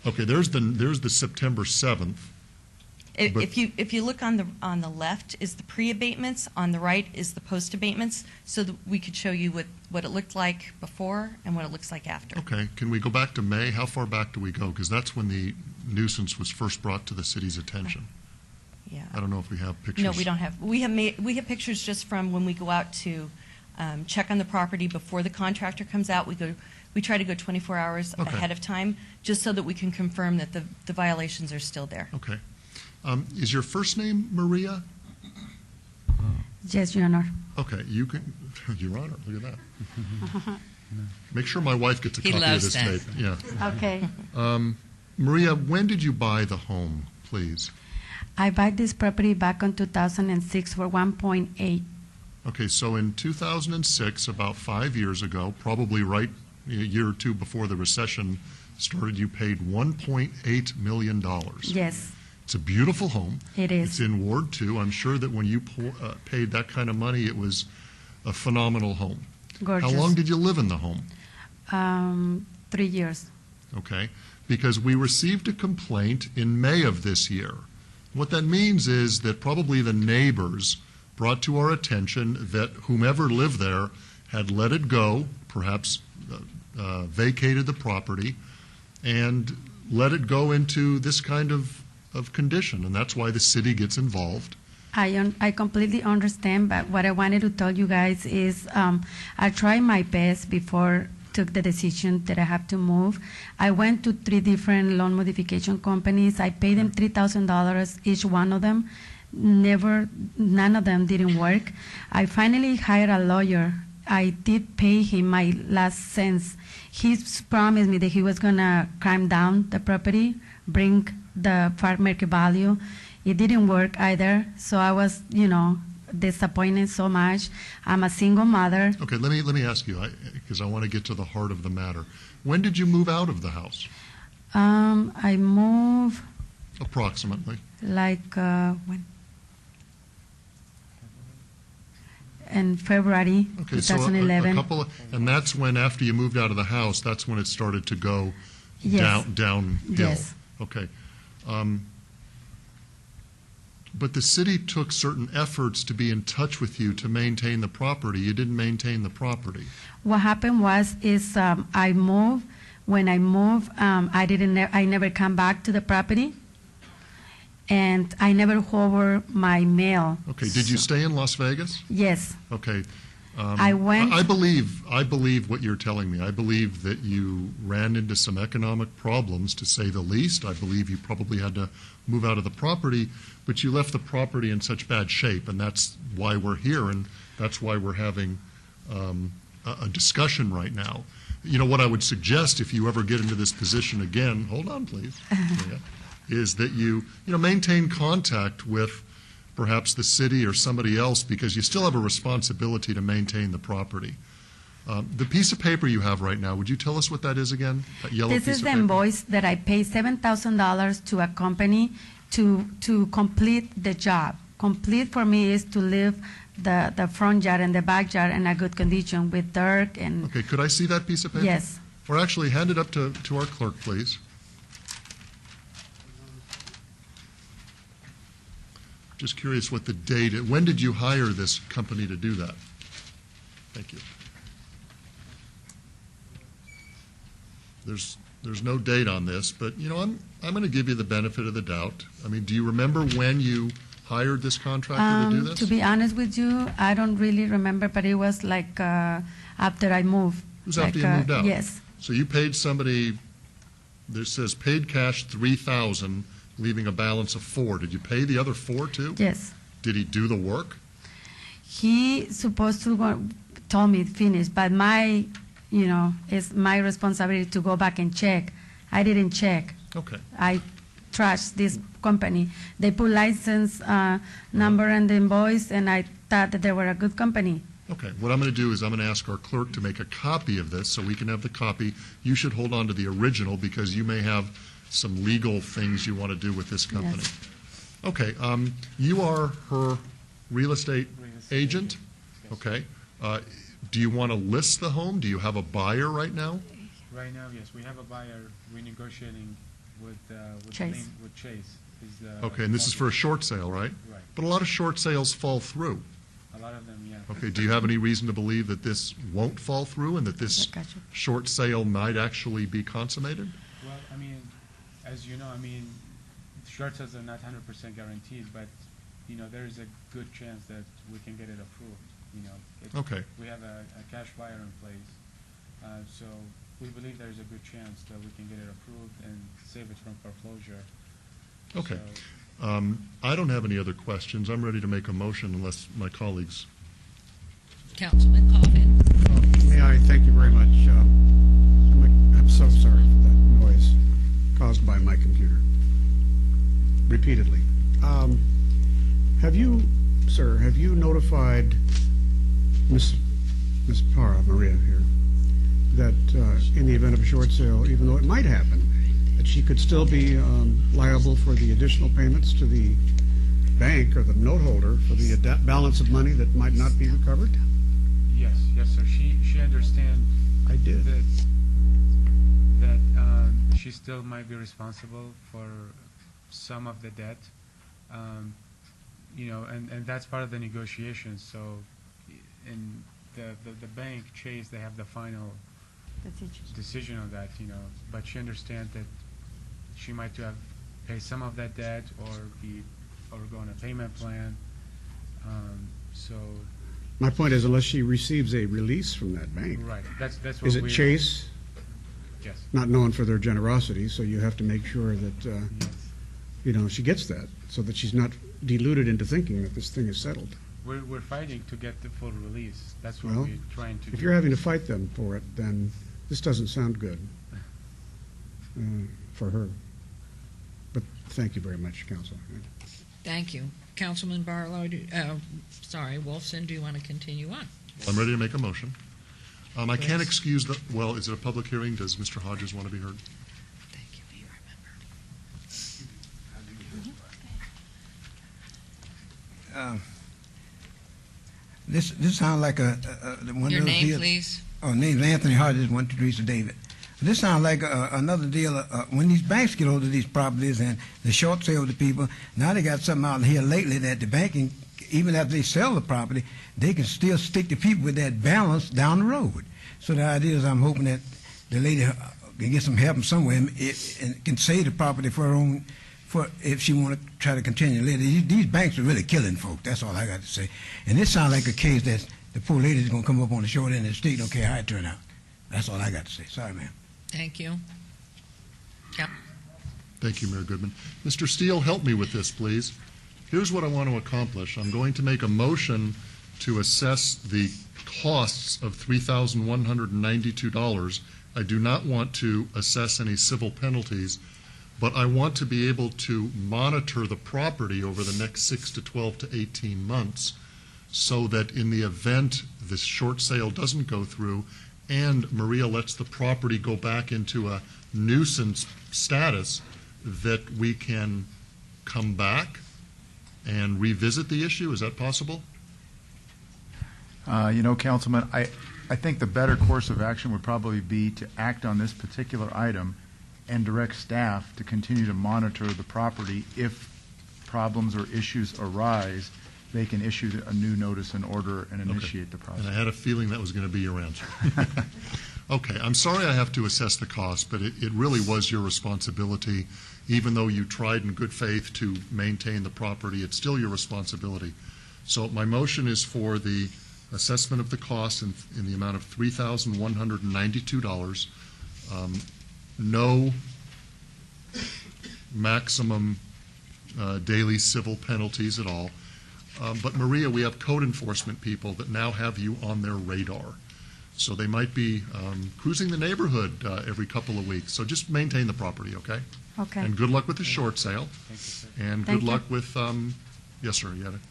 Okay, there's the September 7th. But- If you look on the left is the pre-abatements, on the right is the post-abatements, so that we could show you what it looked like before and what it looks like after. Okay, can we go back to May? How far back do we go? Because that's when the nuisance was first brought to the city's attention. Yeah. I don't know if we have pictures. No, we don't have. We have pictures just from when we go out to check on the property before the contractor comes out. We try to go 24 hours Okay. ahead of time, just so that we can confirm that the violations are still there. Okay. Is your first name Maria? Yes, Your Honor. Okay, you can, Your Honor, look at that. Make sure my wife gets a He copy of loves this that. tape. Yeah. Okay. Maria, when did you buy the home, please? I bought this property back in 2006 for 1.8. Okay, so in 2006, about 5 years ago, probably right a year or two before the recession started, you paid $1.8 million. Yes, It's a beautiful home. it is. It's in Ward 2. I'm sure that when you paid that kind of money, it was a phenomenal home. Gorgeous. How long did you live in the home? 3 years. Okay, because we received a complaint in May of this year. What that means is that probably the neighbors brought to our attention that whomever lived there had let it go, perhaps vacated the property, and let it go into this kind of condition, and that's why the city gets involved. I completely understand, but what I wanted to tell you guys is I tried my best before took the decision that I have to move. I went to 3 different loan modification companies. I paid them $3,000 each one of them. None of them didn't work. I finally hired a lawyer. I did pay him my last cents. He promised me that he was gonna climb down the property, bring the fair market value. It didn't work either, so I was, disappointed so much. I'm a single mother. Okay, let me ask you, because I want to get to the heart of the matter. When did you move out of the house, I moved approximately? like when in February Okay, so a 2011. couple of, and that's when, after you moved out of the house, that's when it started to go Yes. downhill? Yes. Okay. But the city took certain efforts to be in touch with you to maintain the property. You didn't maintain the property. What happened is I moved. When I moved, I never come back to the property, and I never hover my mail. Okay, did you stay in Las Vegas? Yes. Okay. I went- I believe what you're telling me. I believe that you ran into some economic problems, to say the least. I believe you probably had to move out of the property, but you left the property in such bad shape, and that's why we're here, and that's why we're having a discussion right now. You know, what I would suggest, if you ever get into this position again, hold on, please, Leah, is that you maintain contact with perhaps the city or somebody else, because you still have a responsibility to maintain the property. The piece of paper you have right now, would you tell us what that is again? That yellow This piece is of the paper? invoice that I paid $7,000 to a company to complete the job. Complete for me is to leave the front yard and the back yard in a good condition with dirt and. Okay, could I see that piece of paper? Yes. Or actually, hand it up to our clerk, please. Just curious what the date, when did you hire this company to do that? Thank you. There's no date on this, but, I'm going to give you the benefit of the doubt. I mean, do you remember when you hired this contractor to do this? To be honest with you, I don't really remember, but it was like after I moved. It was after you moved out? Yes. So you paid somebody, this says paid cash $3,000, leaving a balance of $4,000. Did you pay the other $4,000 too? Yes. Did he do the work? He supposed to told me finish, but it's my responsibility to go back and check. I didn't check. Okay. I trust this company. They put license number and the invoice, and I thought that they were a good company. Okay. What I'm going to do is I'm going to ask our clerk to make a copy of this so we can have the copy. You should hold on to the original because you may have some legal things you want to do with this company. Yes. Okay. You are her real estate agent? Okay. Do you want to list the home? Do you have a buyer right now? Right now, yes, we have a buyer. We're negotiating with Chase. Chase. Okay, and this is for a short sale, right? Right. But a lot of short sales fall through. A lot of them, yeah. Okay, do you have any reason to believe that this won't fall through and that this Gotcha. short sale might actually be consummated? Well, I mean, as you know, short sales are not 100% guaranteed, but there is a good chance that we can get it approved. Okay. We have a cash buyer in place, so we believe there's a good chance that we can get it approved and save it from foreclosure. Okay. So, I don't have any other questions. I'm ready to make a motion unless my colleagues. Councilman Coffin. May I thank you very much. I'm so sorry for that noise caused by my computer repeatedly. Have you notified Miss Parra, Maria here, that in the event of a short sale, even though it might happen, that she could still be liable for the additional payments to the bank or the note holder for the balance of money that might not be recovered? yes, sir. She understands. I did. That she still might be responsible for some of the debt, and that's part of the negotiations. So, in the bank, Chase, they have the final decision on that, but she understands that she might have pay some of that debt or go on a payment plan. So. My point is, unless she receives a release from that bank. Right. That's what Is it Chase? Yes. Not known for their generosity, so you have to make sure that she gets that, so that she's not deluded into thinking that this thing is settled. We're fighting to get the full release. That's what Well, we're trying to do. if you're having to fight them for it, then this doesn't sound good for her. But thank you very much, Council. Thank you. Councilman Barlow, Wolfson, do you want to continue on? I'm ready to make a motion. I can't excuse is it a public hearing? Does Mr. Hodges want to be heard? Thank you. You remember. This sounds like one of Your those name, deals. please? Oh, name's Anthony Hodges, 1 Teresa David. This sounds like another deal. When these banks get hold of these properties and the short sale to people, now they got something out here lately that the banking, even after they sell the property, they can still stick to people with that balance down the road. So the idea is I'm hoping that the lady can get some help somewhere and can save the property for her own, for if she want to try to continue later. These banks are really killing folk. That's all I got to say. And this sounds like a case that the poor lady's going to come up on the short end of the stick, don't care how it turn out. That's all I got to say. Sorry, ma'am. Thank you. Yep. Thank you, Mayor Goodman. Mr. Steele, help me with this, please. Here's what I want to accomplish. I'm going to make a motion to assess the costs of $3,192. I do not want to assess any civil penalties, but I want to be able to monitor the property over the next 6 to 12 to 18 months so that in the event this short sale doesn't go through and Maria lets the property go back into a nuisance status, that we can come back and revisit the issue. Is that possible? Councilman, I think the better course of action would probably be to act on this particular item and direct staff to continue to monitor the property. If problems or issues arise, they can issue a new notice and order and initiate the process. And I had a feeling that was going to be your answer. Okay, I'm sorry I have to assess the cost, but it really was your responsibility. Even though you tried in good faith to maintain the property, it's still your responsibility. So my motion is for the assessment of the cost in the amount of $3,192. No maximum daily civil penalties at all. But Maria, we have code enforcement people that now have you on their radar. So they might be cruising the neighborhood every couple of weeks. So just maintain the property, okay? Okay. And good luck with the short sale. Thank you, sir. And Thank good you. luck with, yes, sir, you had it.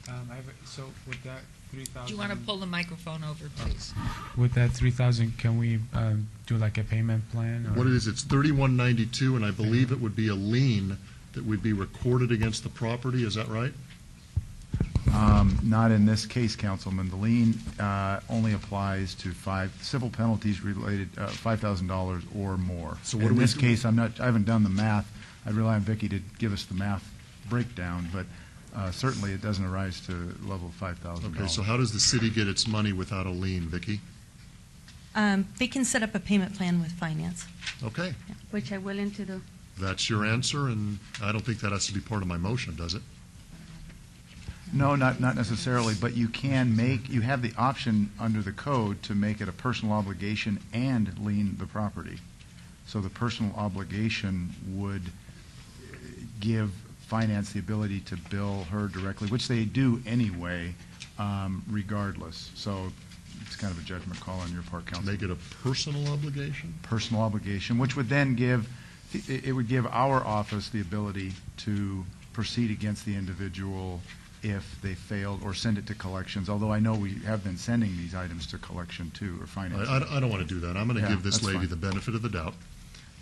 So with that 3,000. Do you want to pull the microphone over, please? With that 3,000, can we do like a payment plan? Or? What it is, it's $31.92, and I believe it would be a lien that would be recorded against the property. Is that right? Not in this case, Councilman. The lien only applies to civil penalties related $5,000 or more. So what in do we this do? case, I haven't done the math. I'd rely on Vicki to give us the math breakdown, but certainly it doesn't arise to the level of $5,000. Okay, so how does the city get its money without a lien, Vicki? They can set up a payment plan with finance. Okay, Which I'm willing to do. that's your answer, and I don't think that has to be part of my motion, does it? No, not necessarily, but you have the option under the code to make it a personal obligation and lien the property. So the personal obligation would give finance the ability to bill her directly, which they do anyway, regardless. So it's kind of a judgment call on your part, Council. Make it a personal obligation? Personal obligation, which would then give our office the ability to proceed against the individual if they failed, or send it to collections, although I know we have been sending these items to collection too, or finance. I don't want to do that. I'm going to give this that's lady fine. the benefit of the doubt.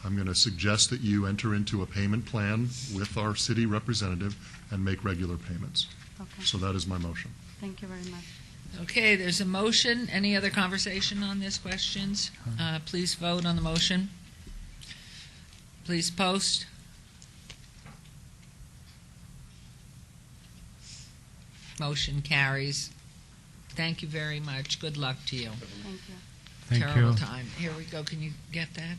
I'm going to suggest that you enter into a payment plan with our city representative and make regular payments. Okay. So that is my motion. Thank you very much. Okay, there's a motion. Any other conversation on these questions? Please vote on the motion. Please post. Motion carries. Thank you very much. Good luck to you. Thank you. Thank Terrible you. time. Here we go. Can you get that?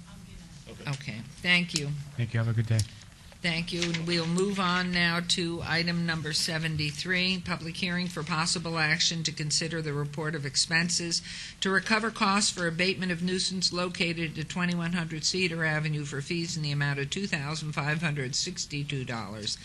Okay. Thank you. Thank you. Have a good day. Thank you. And we'll move on now to item number 73, public hearing for possible action to consider the report of expenses to recover costs for abatement of nuisance located at 2100 Cedar Avenue for fees in the amount of $2,562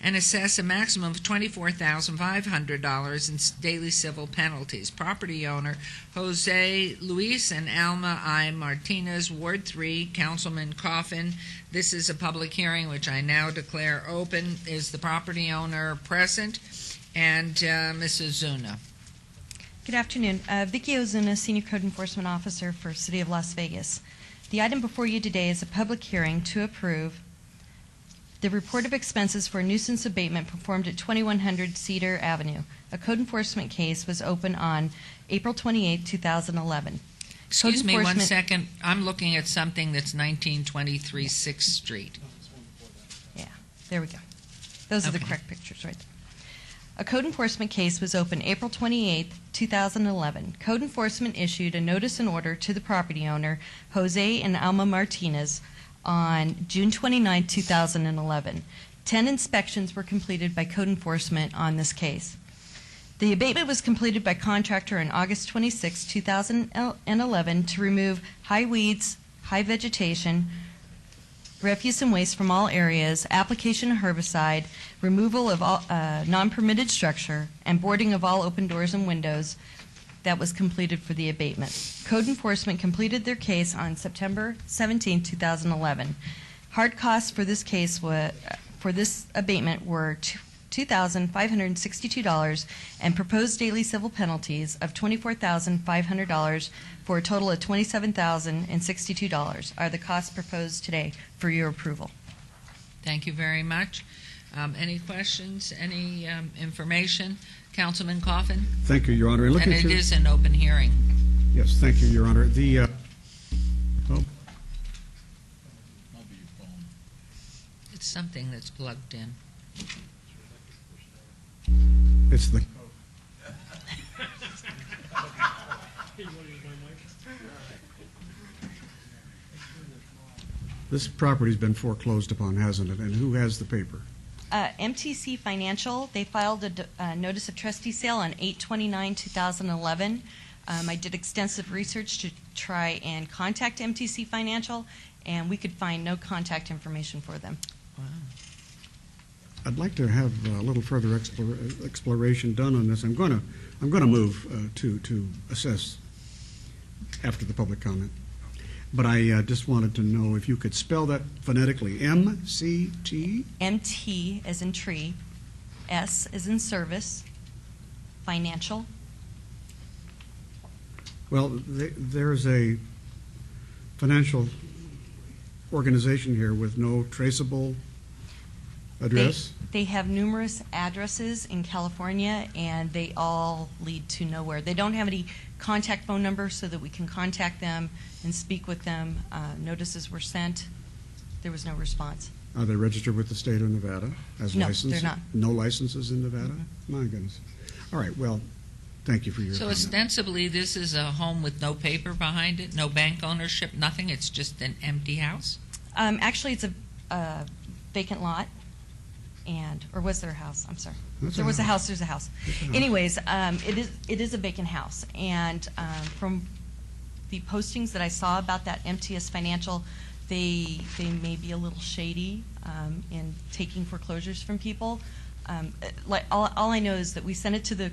and assess a maximum of $24,500 in daily civil penalties. Property owner Jose Luis and Alma I. Martinez, Ward 3, Councilman Coffin. This is a public hearing which I now declare open. Is the property owner present? And Mrs. Zuna. Good afternoon. Vicki Ozuna, Senior Code Enforcement Officer for City of Las Vegas. The item before you today is a public hearing to approve the report of expenses for a nuisance abatement performed at 2100 Cedar Avenue. A code enforcement case was opened on April 28, 2011. Excuse me one enforcement- second. I'm looking at something that's 1923 6th Street. Yeah, there we go. Those are the Okay. correct pictures right there. A code enforcement case was opened April 28, 2011. Code enforcement issued a notice and order to the property owner, Jose and Alma Martinez, on June 29, 2011. 10 inspections were completed by code enforcement on this case. The abatement was completed by contractor on August 26, 2011 to remove high weeds, high vegetation, refuse and waste from all areas, application of herbicide, removal of all non-permitted structure, and boarding of all open doors and windows. That was completed for the abatement. Code enforcement completed their case on September 17, 2011. Hard costs for this case for this abatement were $2,562 and proposed daily civil penalties of $24,500 for a total of $27,062 are the costs proposed today for your approval. Thank you very much. Any questions, any information? Councilman Coffin? Thank you, Your Honor. And it is an open hearing. Yes, thank you, Your Honor. It's something that's plugged in. It's the... This property's been foreclosed upon, hasn't it? And who has the paper? MTC Financial, they filed a notice of trustee sale on 8/29/2011. I did extensive research to try and contact MTC Financial, and we could find no contact information for them. Wow. I'd like to have a little further exploration done on this. I'm going to move to assess after the public comment. But I just wanted to know if you could spell that phonetically. M-C-T? MT as in tree, S as in service, financial. Well, there's a financial organization here with no traceable address. They have numerous addresses in California, and they all lead to nowhere. They don't have any contact phone numbers so that we can contact them and speak with them. Notices were sent. There was no response. Are they registered with the state of Nevada as No, licensed? they're not. No licenses in Nevada? My goodness. All right, well, thank you for your So comment. ostensibly, this is a home with no paper behind it, no bank ownership, nothing? It's just an empty house? Actually, it's a vacant lot. Or was there a house? I'm sorry. There was a house. There's a house. Anyways, it is a vacant house, and from the postings that I saw about that MTS Financial, they may be a little shady in taking foreclosures from people. All I know is that we sent it to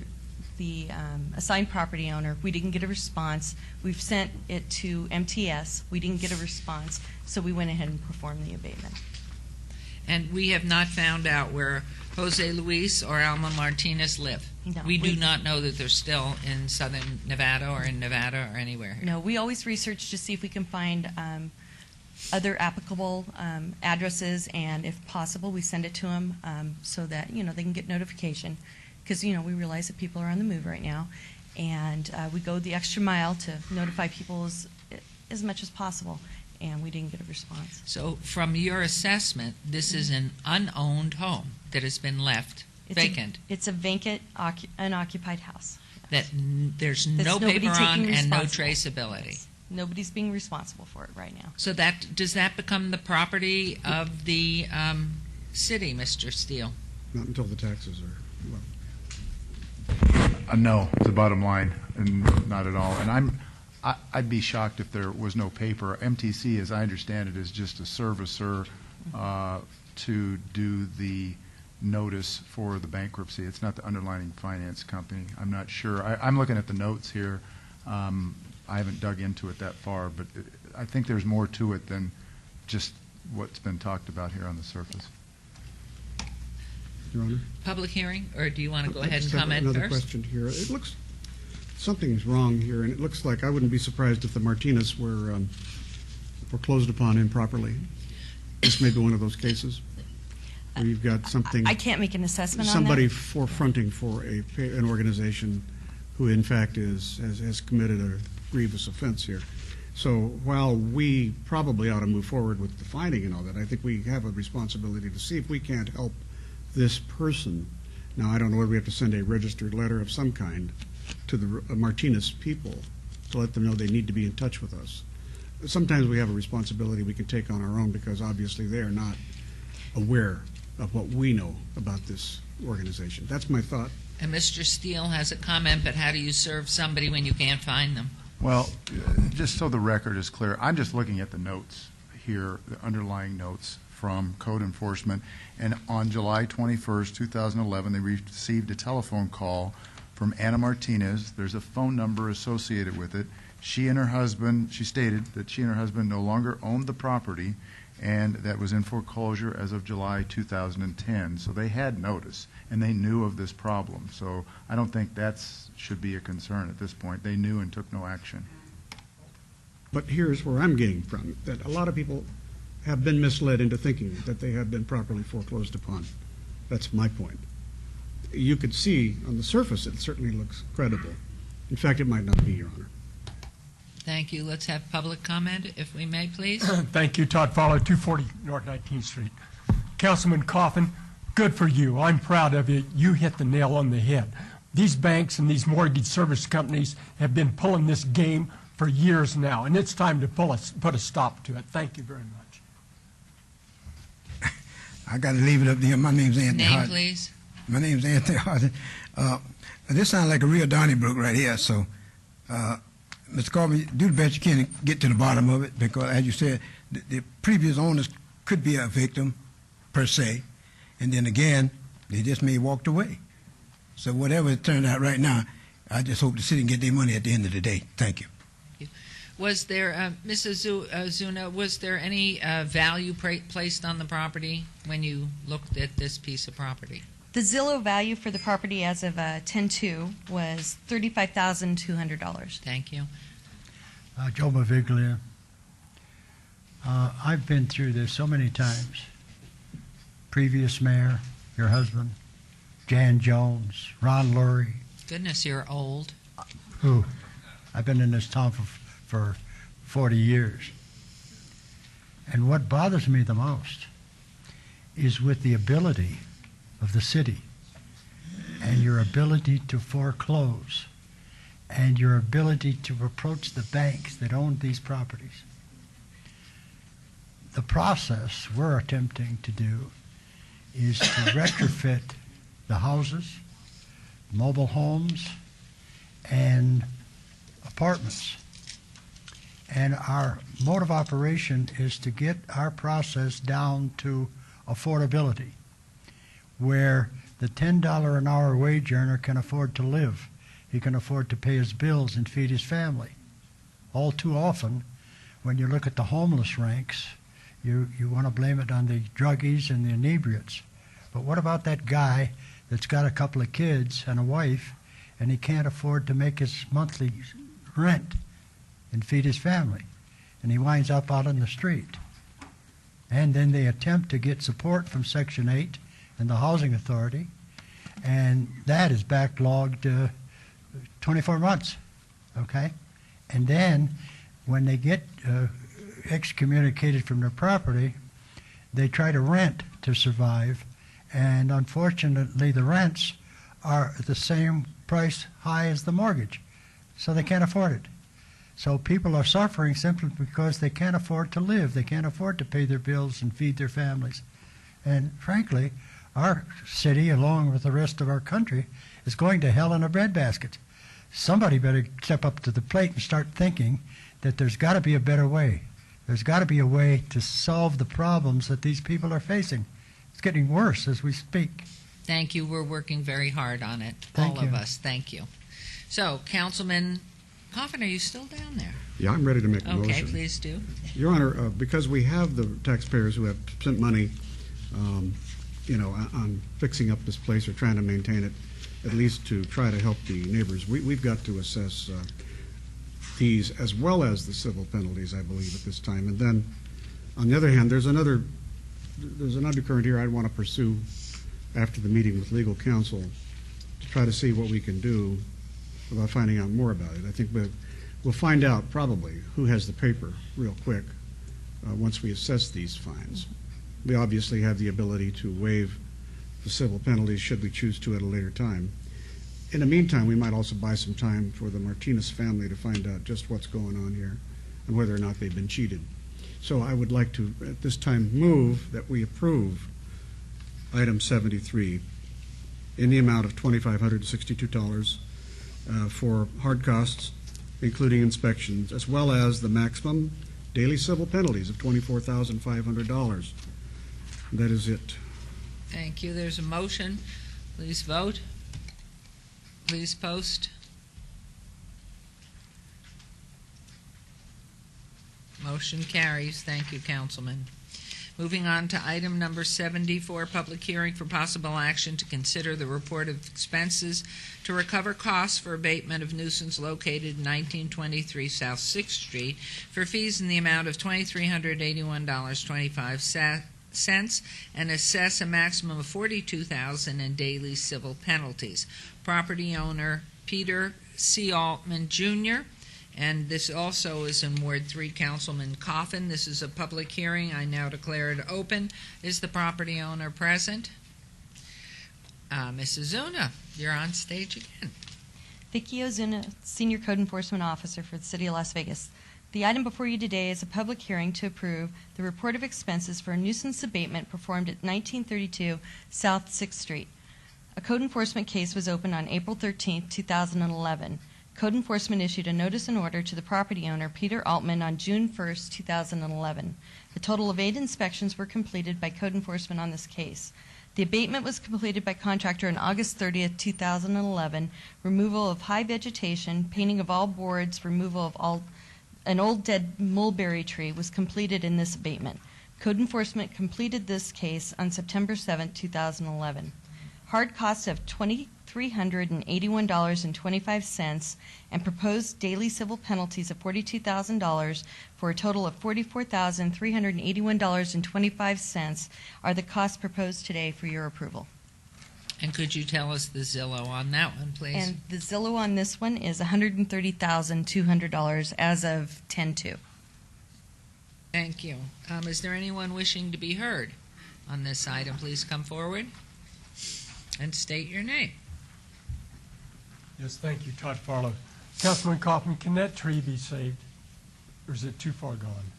the assigned property owner. We didn't get a response. We've sent it to MTS. We didn't get a response, so we went ahead and performed the abatement. And we have not found out where Jose Luis or Alma Martinez live. No, we do not know that they're still in southern Nevada or in Nevada or anywhere here. No, we always research to see if we can find other applicable addresses, and if possible, we send it to them so that they can get notification. Because we realize that people are on the move right now, and we go the extra mile to notify people as much as possible. And we didn't get a response. So from your assessment, this is an unowned home that has been left vacant. It's a vacant, unoccupied house. That there's That's no nobody paper on taking and no responsibility. traceability. Nobody's being responsible for it right now. So does that become the property of the city, Mr. Steele? Not until the taxes are... No, the bottom line, and not at all. And I'd be shocked if there was no paper. MTC, as I understand it, is just a servicer to do the notice for the bankruptcy. It's not the underlying finance company. I'm not sure. I'm looking at the notes here. I haven't dug into it that far, but I think there's more to it than just what's been talked about here on the surface. Your Honor? Public hearing, or do you want to go I ahead and just have comment another first? question here. It looks... Something's wrong here, and it looks like I wouldn't be surprised if the Martinez were foreclosed upon improperly. This may be one of those cases. where you've got something. I can't make an assessment on Somebody that. forefronting for an organization who in fact has committed a grievous offense here. So while we probably ought to move forward with the finding and all that, I think we have a responsibility to see if we can't help this person. Now, I don't know whether we have to send a registered letter of some kind to the Martinez people to let them know they need to be in touch with us. Sometimes we have a responsibility we can take on our own because obviously they are not aware of what we know about this organization. That's my thought. And Mr. Steele has a comment, but how do you serve somebody when you can't find them? Well, just so the record is clear, I'm just looking at the notes here, the underlying notes from code enforcement. And on July 21st, 2011, they received a telephone call from Anna Martinez. There's a phone number associated with it. She stated that she and her husband no longer owned the property, and that was in foreclosure as of July 2010. So they had notice, and they knew of this problem. So I don't think that should be a concern at this point. They knew and took no action. But here's where I'm getting from, that a lot of people have been misled into thinking that they have been properly foreclosed upon. That's my point. You could see on the surface it certainly looks credible. In fact, it might not be, Your Honor. Thank you. Let's have public comment, if we may, please. Thank you, Todd Fowler, 240 North 19th Street. Councilman Coffin, good for you. I'm proud of you. You hit the nail on the head. These banks and these mortgage service companies have been pulling this game for years now, and it's time to put a stop to it. Thank you very much. I got to leave it up there. My name's Anthony Name, Hart. please. My name's Anthony Hart. This sounds like a real Donnybrook right here. So, Mr. Corbin, do the best you can to get to the bottom of it, because, as you said, the previous owners could be a victim, per se, and then again, they just may have walked away. So whatever it turned out right now, I just hope the city can get their money at the end of the day. Thank you. Was there, Mrs. Zuna, was there any value placed on the property when you looked at this piece of property? The Zillow value for the property as of 10/2 was $35,200. Thank you. Joe Maviglia. I've been through this so many times. Previous mayor, your husband, Jan Jones, Ron Lurie. Goodness, you're old. Who? I've been in this town for 40 years. And what bothers me the most is with the ability of the city and your ability to foreclose and your ability to approach the banks that own these properties. The process we're attempting to do is to retrofit the houses, mobile homes, and apartments. And our mode of operation is to get our process down to affordability, where the $10 an hour wage earner can afford to live. He can afford to pay his bills and feed his family. All too often, when you look at the homeless ranks, you want to blame it on the druggies and the inebriates. But what about that guy that's got a couple of kids and a wife, and he can't afford to make his monthly rent and feed his family, and he winds up out on the street? And then they attempt to get support from Section 8 and the Housing Authority, and that is backlogged 24 months, okay? And then when they get excommunicated from their property, they try to rent to survive, and unfortunately the rents are the same price high as the mortgage, so they can't afford it. So people are suffering simply because they can't afford to live. They can't afford to pay their bills and feed their families. And frankly, our city, along with the rest of our country, is going to hell in a breadbasket. Somebody better step up to the plate and start thinking that there's got to be a better way. There's got to be a way to solve the problems that these people are facing. It's getting worse as we speak. Thank you. We're working very hard on it, Thank all of you. us. Thank you. So, Councilman Coffin, are you still down there? Yeah, I'm ready to make a motion. Okay, please do. Your Honor, because we have the taxpayers who have spent money, on fixing up this place or trying to maintain it, at least to try to help the neighbors, we've got to assess fees as well as the civil penalties, I believe, at this time. And then, on the other hand, there's another there's an undercurrent here I'd want to pursue after the meeting with legal counsel to try to see what we can do about finding out more about it. I think we'll find out probably who has the paper real quick once we assess these fines. We obviously have the ability to waive the civil penalties should we choose to at a later time. In the meantime, we might also buy some time for the Martinez family to find out just what's going on here and whether or not they've been cheated. So I would like to, at this time, move that we approve item 73 in the amount of $2,562 for hard costs, including inspections, as well as the maximum daily civil penalties of $24,500. That is it. Thank you. There's a motion. Please vote. Please post. Motion carries. Thank you, Councilman. Moving on to item number 74, public hearing for possible action to consider the report of expenses to recover costs for abatement of nuisance located in 1923 South 6th Street for fees in the amount of $2,381.25 and assess a maximum of $42,000 in daily civil penalties. Property owner Peter C. Altman, Jr., and this also is in Ward 3, Councilman Coffin. This is a public hearing. I now declare it open. Is the property owner present? Mrs. Zuna, you're on stage again. Vicki Ozuna, Senior Code Enforcement Officer for the City of Las Vegas. The item before you today is a public hearing to approve the report of expenses for a nuisance abatement performed at 1932 South 6th Street. A code enforcement case was opened on April 13, 2011. Code enforcement issued a notice and order to the property owner, Peter Altman, on June 1, 2011. A total of 8 inspections were completed by code enforcement on this case. The abatement was completed by contractor on August 30, 2011. Removal of high vegetation, painting of all boards, removal of an old dead mulberry tree was completed in this abatement. Code enforcement completed this case on September 7, 2011. Hard costs of $2,381.25 and proposed daily civil penalties of $42,000 for a total of $44,381.25 are the costs proposed today for your approval. And could you tell us the Zillow on that one, please? And the Zillow on this one is $130,200 as of 10/2. Thank you. Is there anyone wishing to be heard on this item? Please come forward and state your name. Yes, thank you, Todd Farlow. Councilman Kaufman, can that tree be saved, or is it too far gone?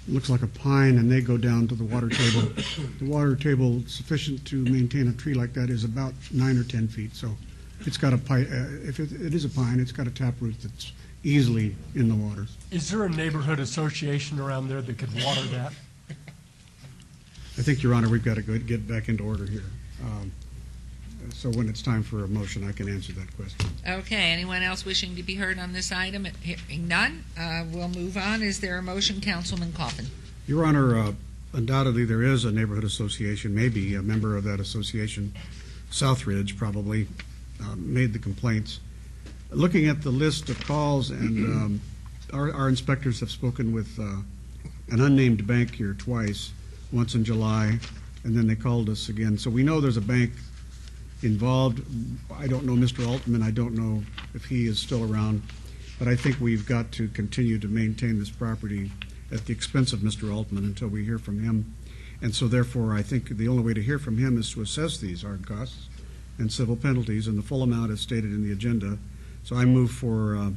It looks like a pine, and they go down to the water table. The water table sufficient to maintain a tree like that is about 9 or 10 feet. So it's got if it is a pine, it's got a taproot that's easily in the water. Is there a neighborhood association around there that could water that? I think, Your Honor, we've got to get back into order here. So when it's time for a motion, I can answer that question. Okay, anyone else wishing to be heard on this item? Hearing none, we'll move on. Is there a motion, Councilman Coffin? Your Honor, undoubtedly there is a neighborhood association, maybe a member of that association, Southridge probably, made the complaints. Looking at the list of calls, and our inspectors have spoken with an unnamed bank here twice, once in July, and then they called us again. So we know there's a bank involved. I don't know Mr. Altman. I don't know if he is still around. But I think we've got to continue to maintain this property at the expense of Mr. Altman until we hear from him. And so therefore, I think the only way to hear from him is to assess these hard costs and civil penalties, and the full amount is stated in the agenda. So I move for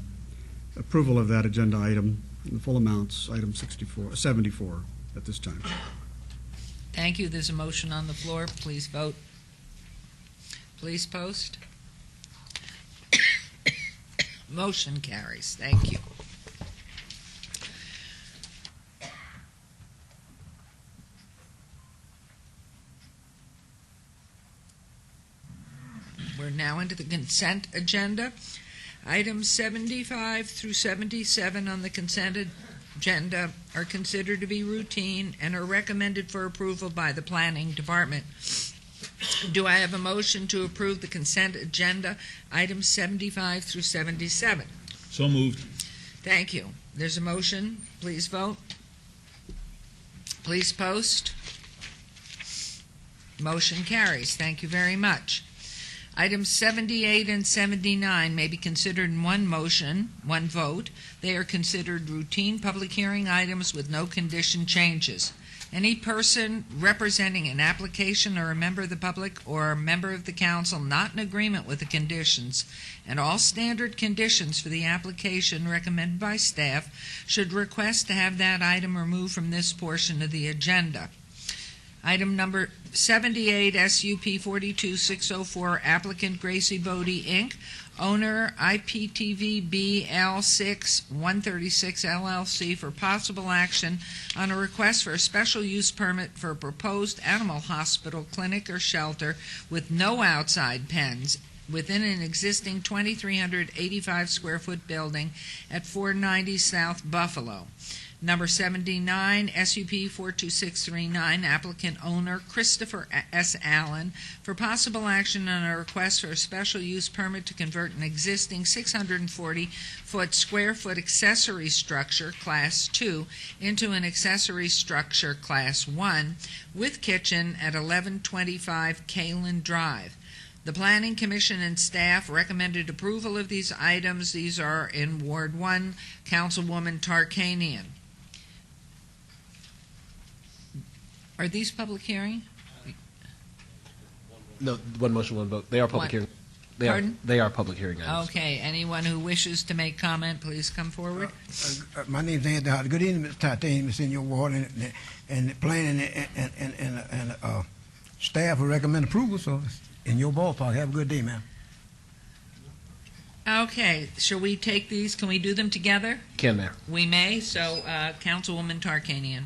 approval of that agenda item, the full amounts, item 74 at this time. Thank you. There's a motion on the floor. Please vote. Please post. Motion carries. Thank you. We're now into the consent agenda. Items 75 through 77 on the consent agenda are considered to be routine and are recommended for approval by the Planning Department. Do I have a motion to approve the consent agenda, items 75 through 77? So moved. Thank you. There's a motion. Please vote. Please post. Motion carries. Thank you very much. Items 78 and 79 may be considered in one motion, one vote. They are considered routine public hearing items with no condition changes. Any person representing an application or a member of the public or a member of the council not in agreement with the conditions and all standard conditions for the application recommended by staff should request to have that item removed from this portion of the agenda. Item number 78, SUP 42604, applicant Gracie Bodie, Inc., owner IPTV BL6 136 LLC, for possible action on a request for a special use permit for a proposed animal hospital, clinic, or shelter with no outside pens within an existing 2,385 square foot building at 490 South Buffalo. Number 79, SUP 42639, applicant owner Christopher S. Allen, for possible action on a request for a special use permit to convert an existing 640 square foot accessory structure, Class 2, into an accessory structure, Class 1, with kitchen at 1125 Kalen Drive. The Planning Commission and staff recommended approval of these items. These are in Ward 1, Councilwoman Tarkanian. Are these public hearing? No, one motion, one vote. They are public hearing. They are public hearing items. Okay. Anyone who wishes to make comment, please come forward. My name's Andy Hart. Good evening, Mr. Titanium, Mr. Senior Ward, and the planning and staff will recommend approval. So, in your ballpark, have a good day, ma'am. Okay. Shall we take these? Can we do them together? Can, Mayor. We may. So, Councilwoman Tarkanian,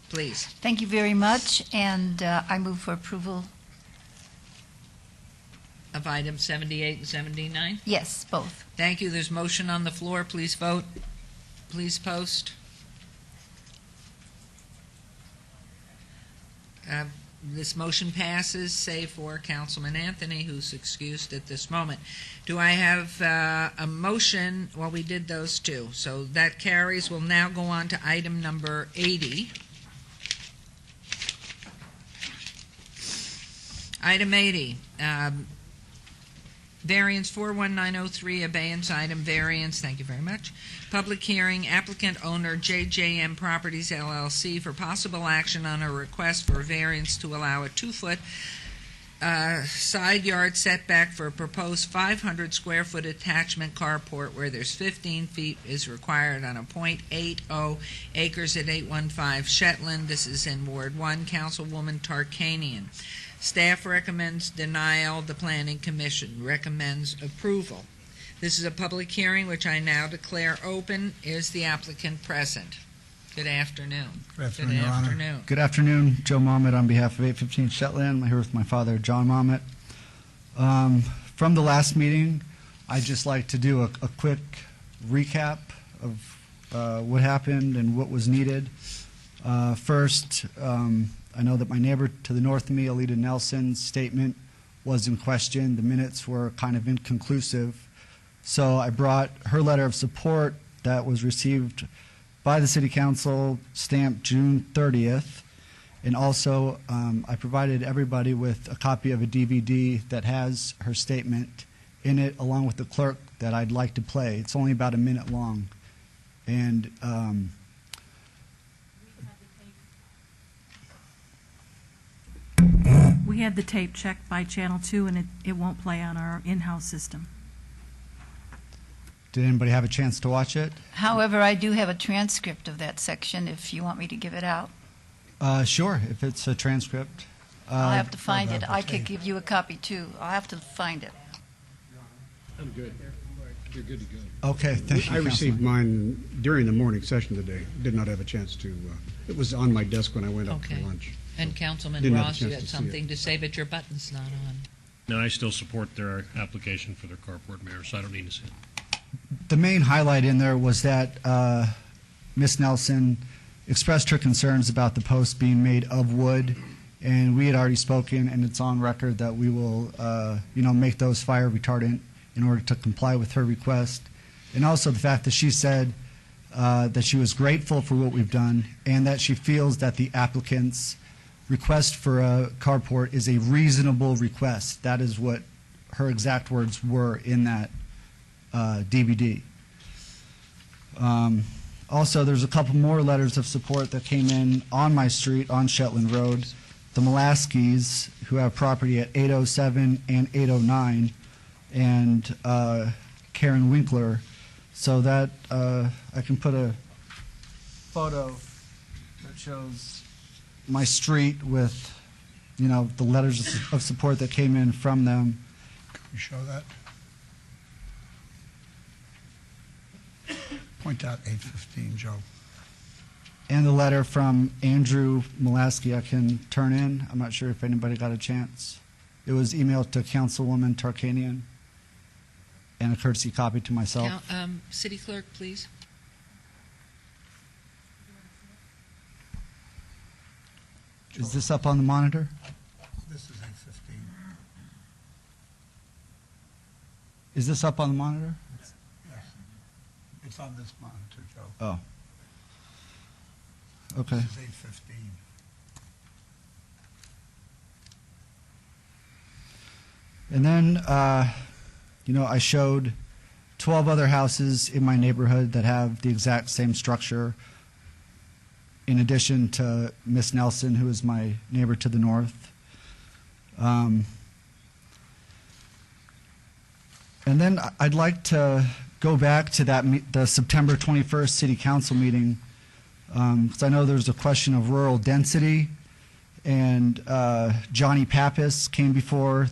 please. Thank you very much, and I move for approval. Of items 78 and 79? Yes, both. Thank you. There's motion on the floor. Please vote. Please post. This motion passes, save for Councilman Anthony, who's excused at this moment. Do I have a motion? Well, we did those two, so that carries. We'll now go on to item number 80. Item 80, variance 41903, abeyance item variance, thank you very much. Public hearing, applicant owner JJM Properties LLC for possible action on a request for variance to allow a 2-foot side yard setback for a proposed 500 square foot attachment carport where there's 15 feet is required on a .80 acres at 815 Shetland. This is in Ward 1, Councilwoman Tarkanian. Staff recommends denial. The Planning Commission recommends approval. This is a public hearing, which I now declare open. Is the applicant present? Good afternoon. Good afternoon, Your Honor. Good afternoon. Joe Mamet on behalf of 815 Shetland. I'm here with my father, John Mamet. From the last meeting, I'd just like to do a quick recap of what happened and what was needed. First, I know that my neighbor to the north of me, Alita Nelson's statement was in question. The minutes were kind of inconclusive. So I brought her letter of support that was received by the City Council, stamped June 30th. And also, I provided everybody with a copy of a DVD that has her statement in it, along with the clerk that I'd like to play. It's only about a minute long. And we had the tape checked by Channel 2, and it won't play on our in-house system. did anybody have a chance to watch it? However, I do have a transcript of that section if you want me to give it out. Sure, if it's a transcript. I'll have to find it. I could give you a copy, too. I'll have to find it. I'm good. You're good to go. Okay, thank you, I received mine during the morning session today. Did not have a chance to. It was on my desk when I went up for lunch. And Councilman Didn't have a Ross, you chance had to see something to say, but your button's not on. No, I still support their application for their carport, Mayor, so I don't need to see it. The main highlight in there was that Ms. Nelson expressed her concerns about the posts being made of wood, and we had already spoken, and it's on record that we will, make those fire retardant in order to comply with her request. And also the fact that she said that she was grateful for what we've done, and that she feels that the applicants request for a carport is a reasonable request. That is what her exact words were in that DVD. Also, there's a couple more letters of support that came in on my street on Shetland Road. The Molaskis, who have property at 807 and 809, and Karen Winkler. So that I can put a photo that shows my street with, you know, the letters of support that came in from them. Can we show that? Point out 815, Joe. And the letter from Andrew Molaski I can turn in. I'm not sure if anybody got a chance. It was emailed to Councilwoman Tarkanian and a courtesy copy to myself. City Clerk, please. Is this up on the monitor? This is 815. Is this up on the monitor? Yes. It's on this monitor, Joe. Oh. Okay. This is 815. And then, you know, I showed 12 other houses in my neighborhood that have the exact same structure, in addition to Miss Nelson, who is my neighbor to the north. And then I'd like to go back to the September 21st City Council meeting, because I know there's a question of rural density, and Johnny Pappas came before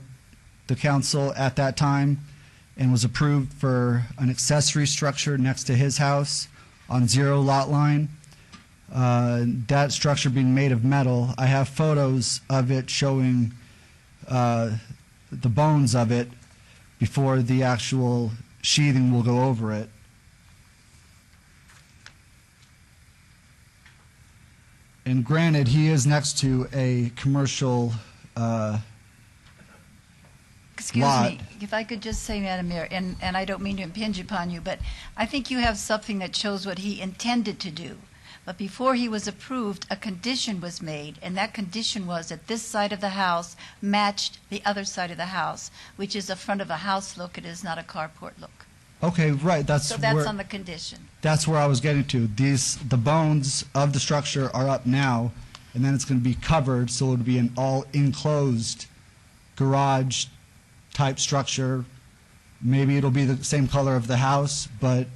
the council at that time and was approved for an accessory structure next to his house on 0 lot line. That structure being made of metal. I have photos of it showing the bones of it before the actual sheathing will go over it. And granted, he is next to a commercial Excuse lot. me, if I could just say, Madam Mayor, and I don't mean to impinge upon you, but I think you have something that shows what he intended to do. But before he was approved, a condition was made, and that condition was that this side of the house matched the other side of the house, which is a front of a house look. It is not a carport look. Okay, right. So that's on the condition. That's where I was getting to. The bones of the structure are up now, and then it's going to be covered, so it'll be an all enclosed garage type structure. Maybe it'll be the same color of the house, but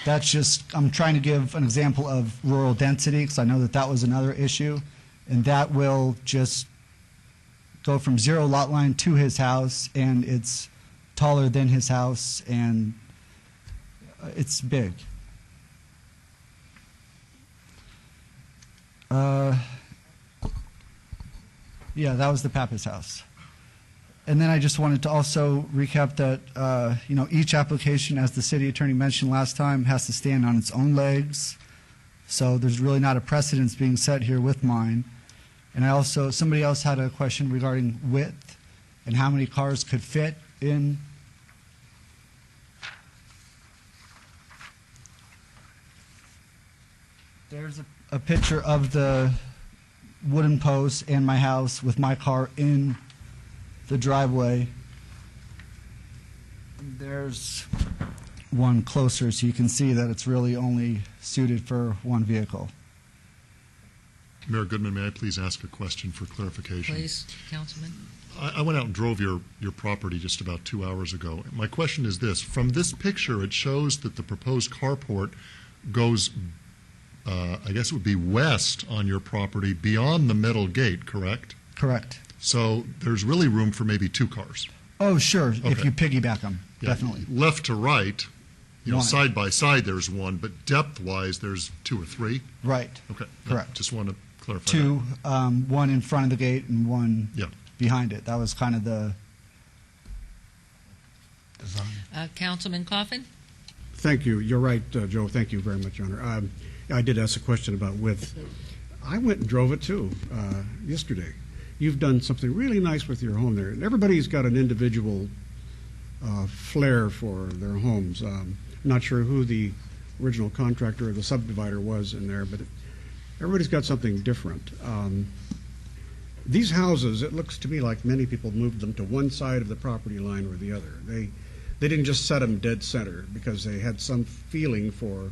that's just, I'm trying to give an example of rural density, because I know that that was another issue, and that will just go from 0 lot line to his house, and it's taller than his house, and it's big. Yeah, that was the Pappas house. And then I just wanted to also recap that, you know, each application, as the city attorney mentioned last time, has to stand on its own legs. So there's really not a precedence being set here with mine. And I also, somebody else had a question regarding width and how many cars could fit in. There's a picture of the wooden post and my house with my car in the driveway. There's one closer, so you can see that it's really only suited for one vehicle. Mayor Goodman, may I please ask a question for clarification? Please, Councilman. I went out and drove your property just about 2 hours ago. My question is this. From this picture, it shows that the proposed carport goes, I guess it would be west on your property beyond the metal gate, correct? Correct. So there's really room for maybe 2 cars. Oh, sure, if Okay. you piggyback them, Yeah. definitely. Left to right, you know, One. side by side, there's one, but depth-wise, there's 2 or 3? Right. Okay. Correct. Just want to clarify 2, one in front of the gate and one Yeah. behind it. That was kind of the design. Councilman Coffin? Thank you. You're right, Joe. Thank you very much, Your Honor. I did ask a question about width. I went and drove it too yesterday. You've done something really nice with your home there. And everybody's got an individual flair for their homes. Not sure who the original contractor or the subdivider was in there, but everybody's got something different. these houses, it looks to me like many people moved them to one side of the property line or the other. They didn't just set them dead center because they had some feeling for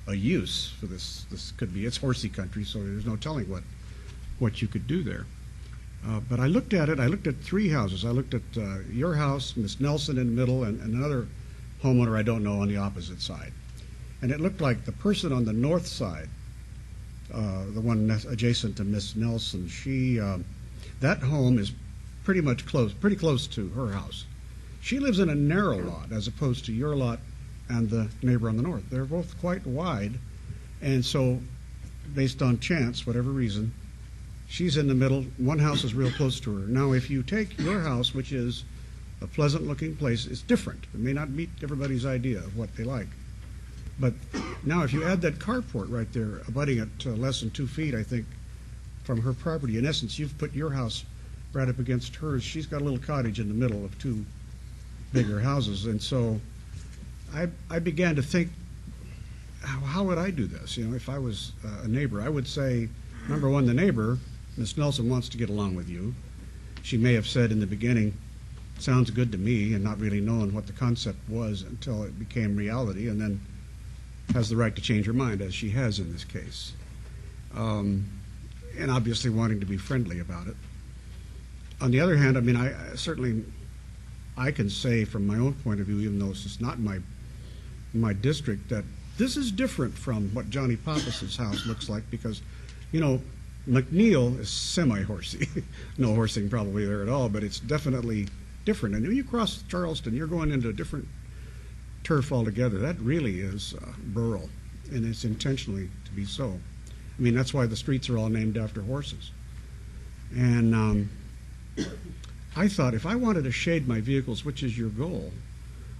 a use for this. This could be, it's horsey country, so there's no telling what you could do there. But I looked at it. I looked at three houses. I looked at your house, Miss Nelson in the middle, and another homeowner I don't know on the opposite side. And it looked like the person on the north side, the one adjacent to Miss Nelson, that home is pretty close to her house. She lives in a narrow lot as opposed to your lot and the neighbor on the north. They're both quite wide, and so based on chance, whatever reason, she's in the middle. One house is real close to her. Now, if you take your house, which is a pleasant-looking place, it's different. It may not meet everybody's idea of what they like. But now, if you add that carport right there, abutting it less than 2 feet, I think, from her property, in essence, you've put your house right up against hers. She's got a little cottage in the middle of two bigger houses. And so I began to think, how would I do this? You know, if I was a neighbor, I would say, number one, the neighbor, Miss Nelson, wants to get along with you. She may have said in the beginning, sounds good to me, and not really knowing what the concept was until it became reality, and then has the right to change her mind, as she has in this case. And obviously wanting to be friendly about it. On the other hand, I mean, I can say from my own point of view, even though it's not my district, that this is different from what Johnny Pappas's house looks like, because, you know, McNeil is semi-horsey. No horsing probably there at all, but it's definitely different. And when you cross Charleston, you're going into a different turf altogether. That really is rural, and it's intentionally to be so. I mean, that's why the streets are all named after horses. And I thought if I wanted to shade my vehicles, which is your goal,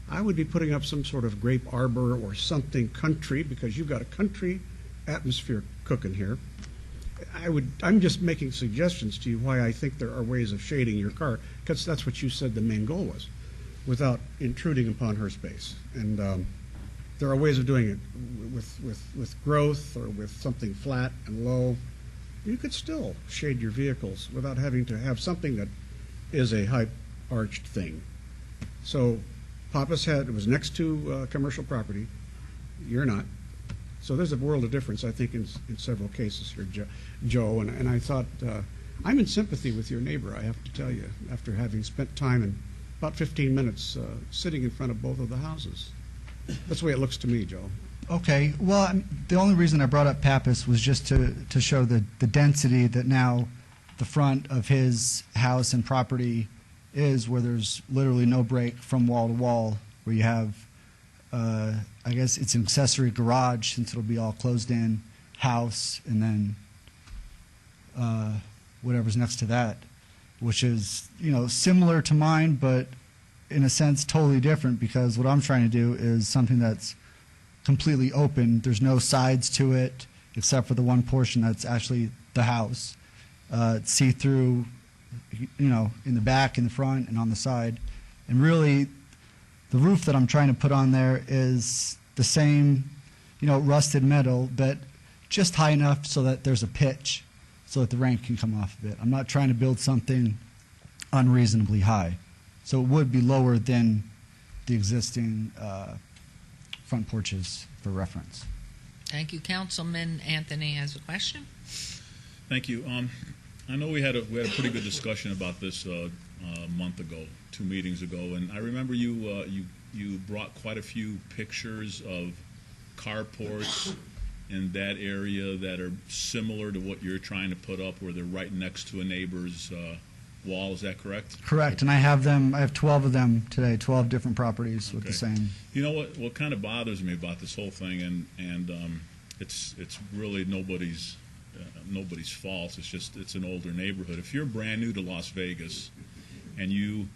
I would be putting up some sort of grape arbor or something country, because you've got a country atmosphere cooking here. I'm just making suggestions to you why I think there are ways of shading your car, because that's what you said the main goal was, without intruding upon her space. And there are ways of doing it with growth or with something flat and low. You could still shade your vehicles without having to have something that is a high-arched thing. So Pappas it was next to commercial property. You're not. So there's a world of difference, I think, in several cases here, Joe. And I thought, I'm in sympathy with your neighbor, I have to tell you, after having spent time in about 15 minutes sitting in front of both of the houses. That's the way it looks to me, Joe. Okay. Well, the only reason I brought up Pappas was just to show the density that now the front of his house and property is, where there's literally no break from wall to wall, where you have, I guess it's an accessory garage, since it'll be all closed in, house, and then whatever's next to that, which is, you know, similar to mine, but in a sense totally different, because what I'm trying to do is something that's completely open. There's no sides to it except for the one portion that's actually the house. It's see-through, you know, in the back, in the front, and on the side. And really, the roof that I'm trying to put on there is the same, you know, rusted metal, but just high enough so that there's a pitch, so that the rain can come off of it. I'm not trying to build something unreasonably high. So it would be lower than the existing front porches, for reference. Thank you. Councilman Anthony has a question. Thank you. I know we had a pretty good discussion about this a month ago, 2 meetings ago, and I remember you brought quite a few pictures of carports in that area that are similar to what you're trying to put up, where they're right next to a neighbor's wall. Is that correct? Correct, and I have 12 of them today, 12 different properties with the same. You know what kind of bothers me about this whole thing, and it's really nobody's fault. It's an older neighborhood. If you're brand new to Las Vegas and you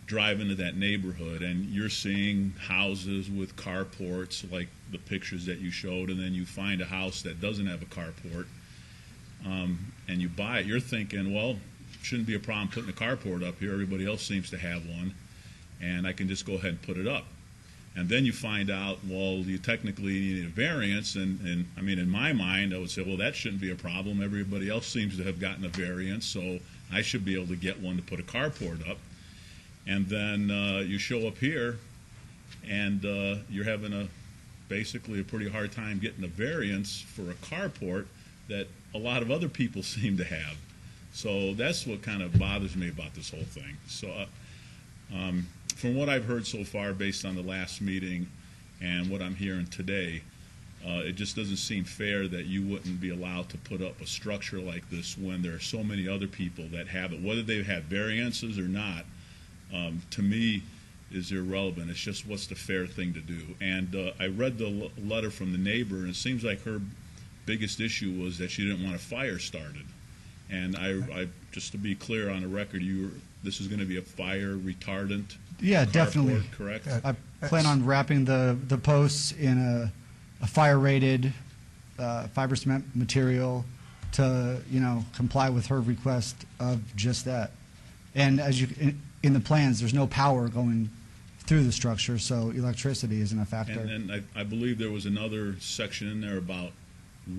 drive into that neighborhood and you're seeing houses with carports like the pictures that you showed, and then you find a house that doesn't have a carport, and you buy it, you're thinking, well, shouldn't be a problem putting a carport up here. Everybody else seems to have one, and I can just go ahead and put it up. And then you find out, well, you technically need a variance, and I mean, in my mind, I would say, well, that shouldn't be a problem. Everybody else seems to have gotten a variance, so I should be able to get one to put a carport up. And then you show up here, and you're having basically a pretty hard time getting a variance for a carport that a lot of other people seem to have. So that's what kind of bothers me about this whole thing. So from what I've heard so far, based on the last meeting and what I'm hearing today, it just doesn't seem fair that you wouldn't be allowed to put up a structure like this when there are so many other people that have it. Whether they've had variances or not, to me, is irrelevant. It's just what's the fair thing to do. And I read the letter from the neighbor, and it seems like her biggest issue was that she didn't want a fire started. And I just to be clear on the record, this is going to be a fire retardant. Yeah, carport, definitely. Correct. I plan on wrapping the posts in a fire-rated fiber cement material to comply with her request of just that. And as in the plans, there's no power going through the structure, so electricity isn't a factor. And I believe there was another section in there about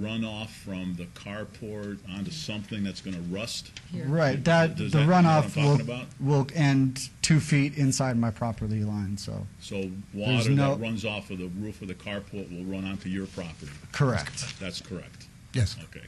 runoff from the carport onto something that's going to rust. Right. The runoff will end 2 feet inside my property line. So water that runs off of the roof of the carport will run onto your property. Correct. That's correct. Yes. Okay.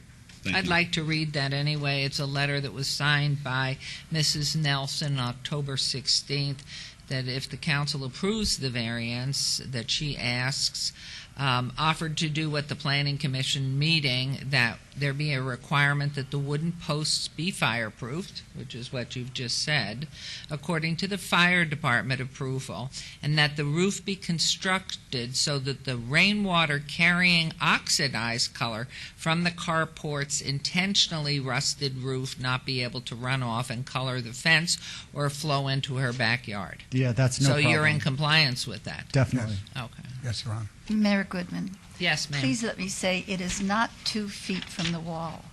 I'd like to read that anyway. It's a letter that was signed by Mrs. Nelson October 16th, that if the council approves the variance that she asks, offered to do at the Planning Commission meeting, that there be a requirement that the wooden posts be fireproofed, which is what you've just said, according to the fire department approval, and that the roof be constructed so that the rainwater carrying oxidized color from the carport's intentionally rusted roof not be able to run off and color the fence or flow into her backyard. Yeah, that's no so problem. you're in compliance with that? Definitely. Yes. Okay. Yes, Your Honor. Mayor Goodman. Yes, ma'am. Please let me say it is not 2 feet from the wall.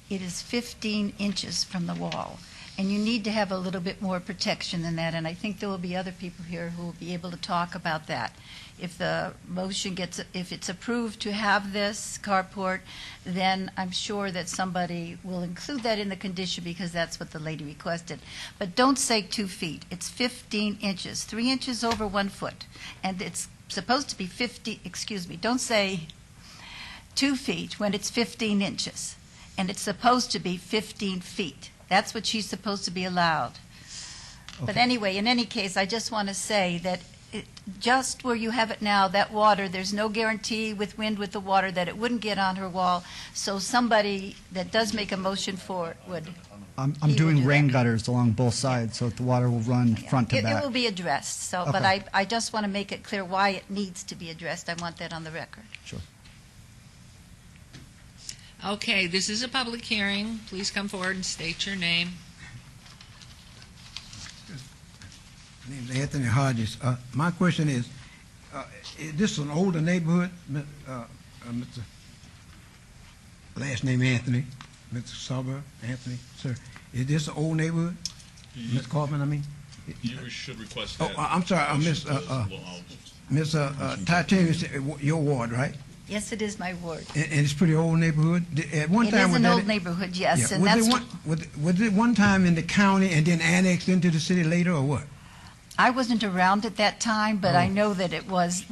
It is 15 inches from the wall. And you need to have a little bit more protection than that, and I think there will be other people here who will be able to talk about that. If the motion if it's approved to have this carport, then I'm sure that somebody will include that in the condition because that's what the lady requested. But don't say 2 feet. It's 15 inches, 3 inches over 1 foot. And it's supposed to be don't say 2 feet when it's 15 inches. And it's supposed to be 15 feet. That's what she's supposed to be allowed. Okay. But anyway, in any case, I just want to say that just where you have it now, that water, there's no guarantee with wind with the water that it wouldn't get on her wall. So somebody that does make a motion for it would. I'm doing rain gutters along both sides so that the water will run front to back. It will be addressed. So, okay. But I just want to make it clear why it needs to be addressed. I want that on the record. Sure. Okay, this is a public hearing. Please come forward and state your name. My name is Anthony Hodges. My question is this an older neighborhood, Mr. Last name Anthony, Mr. Sauber, Anthony, sir? Is this an old neighborhood, Mr. Kaufman? I mean, you should request that. Oh, I'm sorry, Miss Titanium, your ward, right? Yes, it is my ward. And it's a pretty old neighborhood. At one time, it is an old neighborhood, yes. Yeah. And was it one time in the county and then annexed into the city later, or what? I wasn't around at that time, but I know that it was,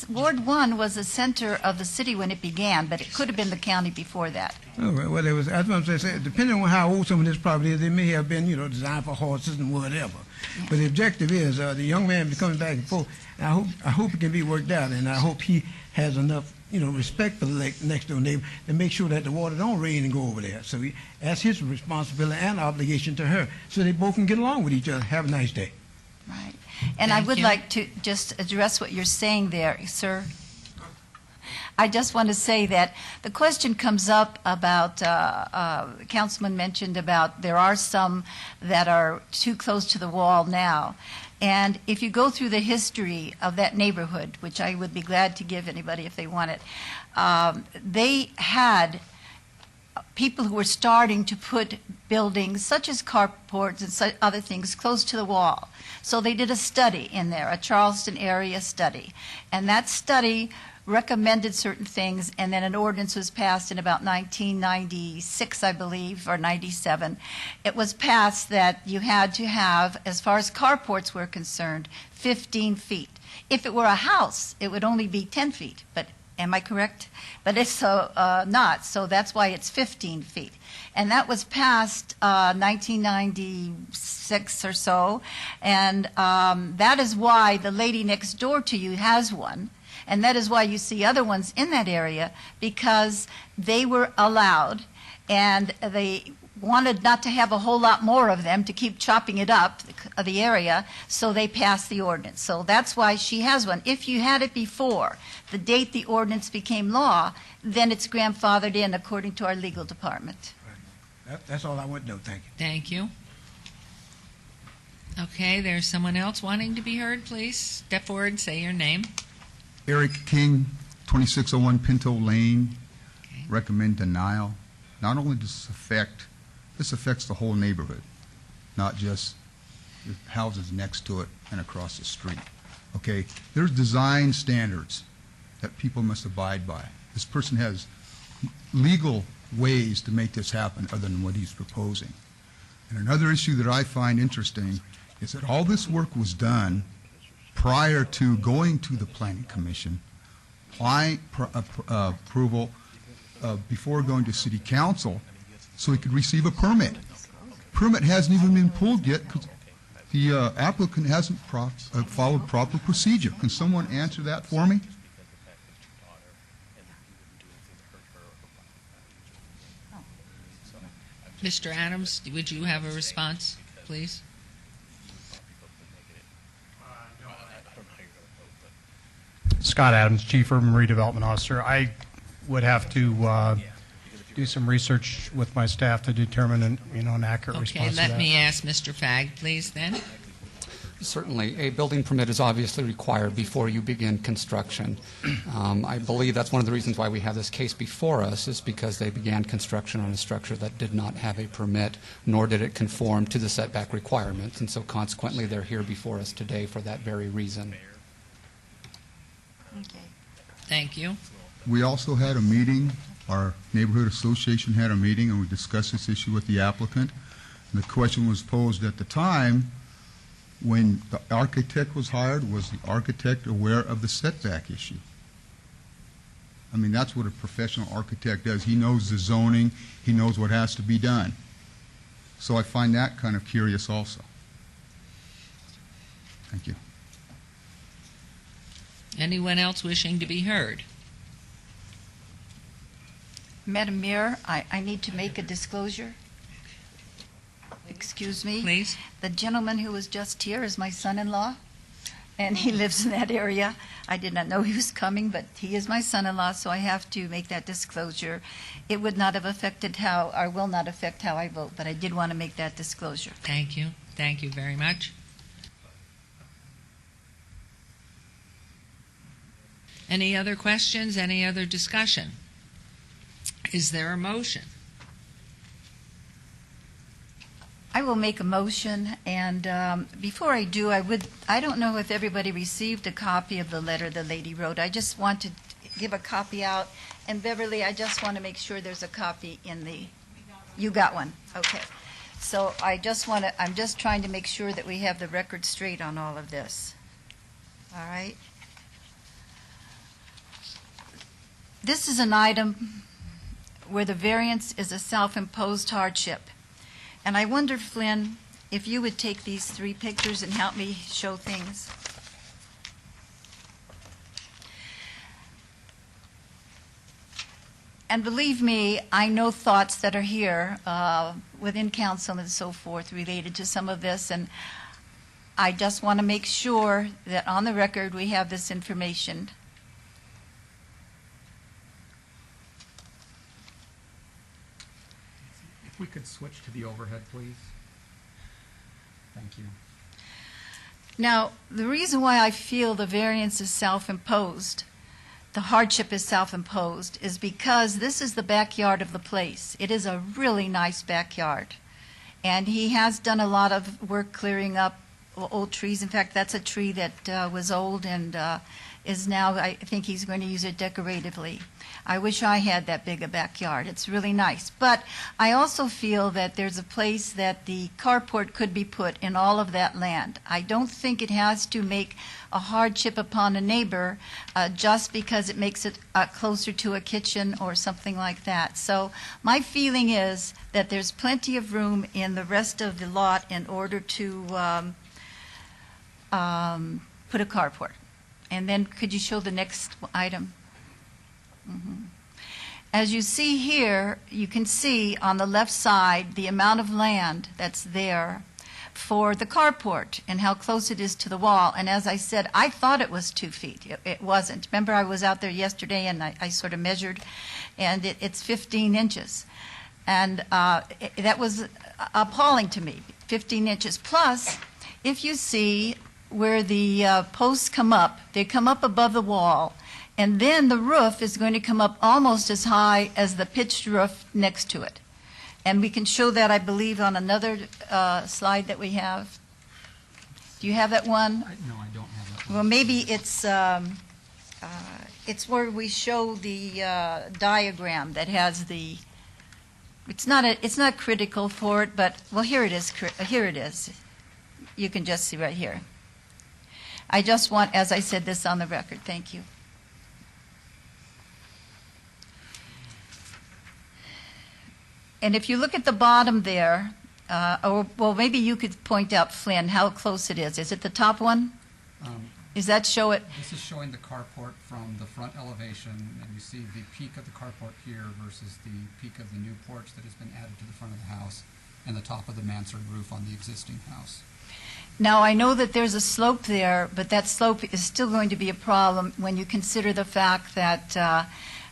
Ward 1 was the center of the city when it began, but it could have been the county before that. Oh, well, that's what I'm saying. Depending on how old some of this property is, it may have been, designed for horses and whatever. Yeah. But the objective is the young man be coming back and forth. And I hope it can be worked out, and I hope he has enough, respect for the next door neighbor to make sure that the water don't rain and go over there. So that's his responsibility and obligation to her, so they both can get along with each other. Have a nice day. Right. And I would like to just address what you're saying there, sir. I just want to say that the question comes up about, Councilman mentioned about there are some that are too close to the wall now. And if you go through the history of that neighborhood, which I would be glad to give anybody if they want it, they had people who were starting to put buildings such as carports and other things close to the wall. So they did a study in there, a Charleston area study. And that study recommended certain things, and then an ordinance was passed in about 1996, I believe, or 97. It was passed that you had to have, as far as carports were concerned, 15 feet. If it were a house, it would only be 10 feet, but am I correct? But it's not, so that's why it's 15 feet. And that was passed 1996 or so, and that is why the lady next door to you has one. And that is why you see other ones in that area, because they were allowed, and they wanted not to have a whole lot more of them to keep chopping it up, the area, so they passed the ordinance. So that's why she has one. If you had it before the date the ordinance became law, then it's grandfathered in according to our legal department. That's all I want to know. Thank you. Thank you. Okay, there's someone else wanting to be heard. Please step forward and say your name. Eric King, 2601 Pinto Lane. Recommend denial. Not only does this affects the whole neighborhood, not just the houses next to it and across the street. Okay, there's design standards that people must abide by. This person has legal ways to make this happen other than what he's proposing. And another issue that I find interesting is that all this work was done prior to going to the Planning Commission, approval before going to City Council, so he could receive a permit. Permit hasn't even been pulled yet because the applicant hasn't followed proper procedure. Can someone answer that for me? Mr. Adams, would you have a response, please? Scott Adams, Chief Urban Redevelopment Officer. I would have to do some research with my staff to determine an accurate response to that. Okay, let me ask Mr. Fagg, please, then. Certainly. A building permit is obviously required before you begin construction. I believe that's one of the reasons why we have this case before us, is because they began construction on a structure that did not have a permit, nor did it conform to the setback requirements. And so consequently, they're here before us today for that very reason. Okay. Thank you. We also had a meeting, our neighborhood association had a meeting, and we discussed this issue with the applicant. And the question was posed at the time, when the architect was hired, was the architect aware of the setback issue? I mean, that's what a professional architect does. He knows the zoning, he knows what has to be done. So I find that kind of curious also. Thank you. Anyone else wishing to be heard? Madam Mayor, I need to make a disclosure. Excuse me. Please. The gentleman who was just here is my son-in-law, and he lives in that area. I did not know he was coming, but he is my son-in-law, so I have to make that disclosure. It would not have affected or will not affect how I vote, but I did want to make that disclosure. Thank you. Thank you very much. Any other questions? Any other discussion? Is there a motion? I will make a motion, and before I do, I don't know if everybody received a copy of the letter the lady wrote. I just want to give a copy out, and Beverly, I just want to make sure there's a copy in the, you got one, okay. So I'm just trying to make sure that we have the record straight on all of this. All right? This is an item where the variance is a self-imposed hardship. And I wonder, Flynn, if you would take these three pictures and help me show things. And believe me, I know thoughts that are here within council and so forth related to some of this, and I just want to make sure that on the record we have this information. If we could switch to the overhead, please. Thank you. Now, the reason why I feel the variance is self-imposed, the hardship is self-imposed is because this is the backyard of the place. It is a really nice backyard. And he has done a lot of work clearing up old trees. In fact, that's a tree that was old and is now, I think he's going to use it decoratively. I wish I had that big a backyard. It's really nice. But I also feel that there's a place that the carport could be put in all of that land. I don't think it has to make a hardship upon a neighbor just because it makes it closer to a kitchen or something like that. So my feeling is that there's plenty of room in the rest of the lot in order to put a carport. And then could you show the next item? As you see here, you can see on the left side the amount of land that's there for the carport and how close it is to the wall. And as I said, I thought it was 2 feet. It wasn't. Remember, I was out there yesterday and I sort of measured, and it's 15 inches. And that was appalling to me, 15 inches. Plus, if you see where the posts come up, they come up above the wall, and then the roof is going to come up almost as high as the pitched roof next to it. And we can show that, I believe, on another slide that we have. Do you have that one? No, I don't have that. Well, maybe it's where we show the diagram that has the. It's not critical for it, but well, here it is. Here it is. You can just see right here. I just want, as I said, this on the record. Thank you. And if you look at the bottom there, well, maybe you could point out, Flynn, how close it is. Is it the top one? Does that show it? This is showing the carport from the front elevation, and you see the peak of the carport here versus the peak of the new porch that has been added to the front of the house, and the top of the mansard roof on the existing house. Now, I know that there's a slope there, but that slope is still going to be a problem when you consider the fact that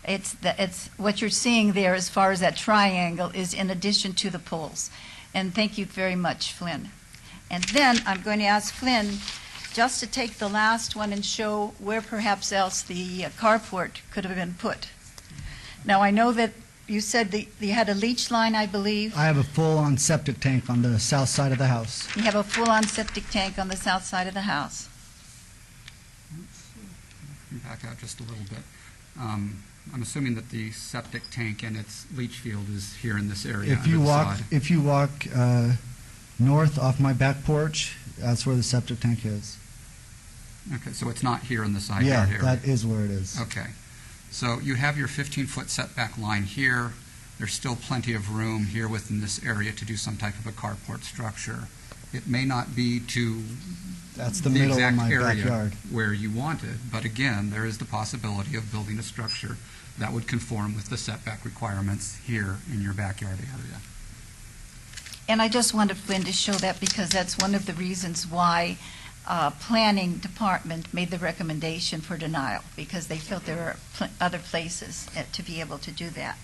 it's what you're seeing there as far as that triangle is in addition to the poles. And thank you very much, Flynn. And then I'm going to ask Flynn just to take the last one and show where perhaps else the carport could have been put. Now, I know that you said that you had a leach line, I believe. I have a full-on septic tank on the south side of the house. You have a full-on septic tank on the south side of the house. Back out just a little bit. I'm assuming that the septic tank and its leach field is here in this area. If you walk north off my back porch, that's where the septic tank is. Okay, so it's not here in the side yeah, yard area. that is where it is. Okay. So you have your 15-foot setback line here. There's still plenty of room here within this area to do some type of a carport structure. It may not be to That's the middle of my area backyard. where you want it, but again, there is the possibility of building a structure that would conform with the setback requirements here in your backyard area. And I just wanted Flynn to show that because that's one of the reasons why planning department made the recommendation for denial, because they felt there were other places to be able to do that.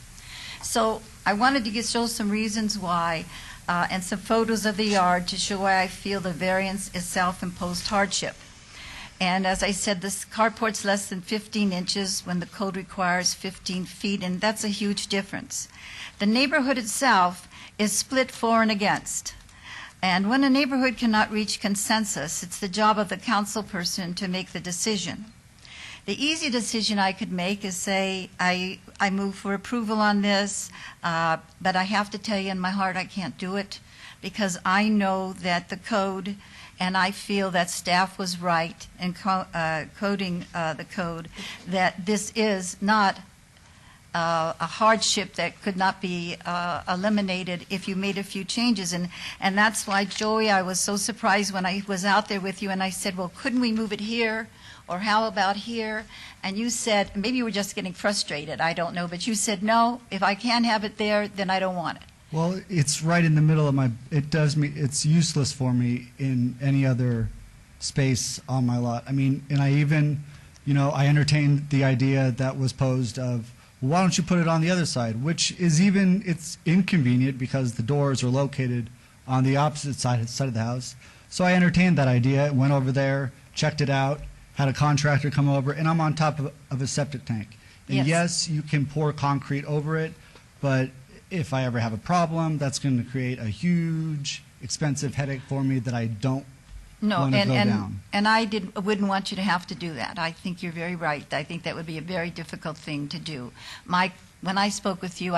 So I wanted to show some reasons why and some photos of the yard to show why I feel the variance is self-imposed hardship. And as I said, this carport's less than 15 inches when the code requires 15 feet, and that's a huge difference. The neighborhood itself is split for and against. And when a neighborhood cannot reach consensus, it's the job of the council person to make the decision. The easy decision I could make is say, I move for approval on this, but I have to tell you in my heart I can't do it because I know that the code, and I feel that staff was right in coding the code, that this is not a hardship that could not be eliminated if you made a few changes. And that's why, Joey, I was so surprised when I was out there with you and I said, well, couldn't we move it here? Or how about here? And you said, maybe you were just getting frustrated, I don't know, but you said, no, if I can't have it there, then I don't want it. Well, it's right in the middle of my, it's useless for me in any other space on my lot. I mean, and I even, I entertained the idea that was posed of, well, why don't you put it on the other side, which is it's inconvenient because the doors are located on the opposite side of the house. So I entertained that idea, went over there, checked it out, had a contractor come over, and I'm on top of a septic tank. And Yes. yes, you can pour concrete over it, but if I ever have a problem, that's going to create a huge, expensive headache for me that I don't No, want to go down. and I wouldn't want you to have to do that. I think you're very right. I think that would be a very difficult thing to do. When I spoke with you,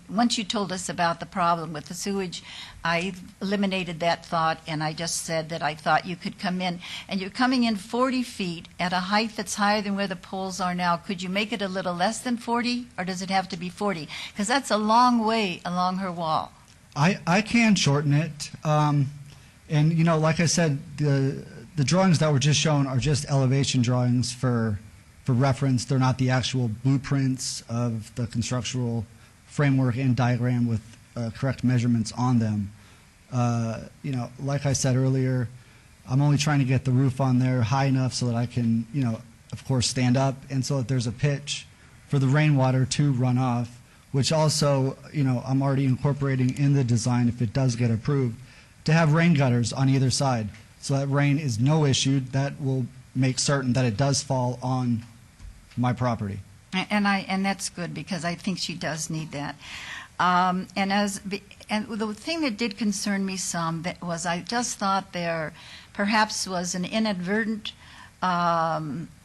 once you told us about the problem with the sewage, I eliminated that thought, and I just said that I thought you could come in, and you're coming in 40 feet at a height that's higher than where the poles are now. Could you make it a little less than 40, or does it have to be 40? Because that's a long way along her wall. I can shorten it. And, you know, like I said, the drawings that were just shown are just elevation drawings for reference. They're not the actual blueprints of the constructional framework and diagram with correct measurements on them. You know, like I said earlier, I'm only trying to get the roof on there high enough so that I can, you know, of course, stand up, and so that there's a pitch for the rainwater to run off, which also, you know, I'm already incorporating in the design, if it does get approved, to have rain gutters on either side. So that rain is no issue. That will make certain that it does fall on my property. And that's good, because I think she does need that. And the thing that did concern me some was I just thought there perhaps was an inadvertent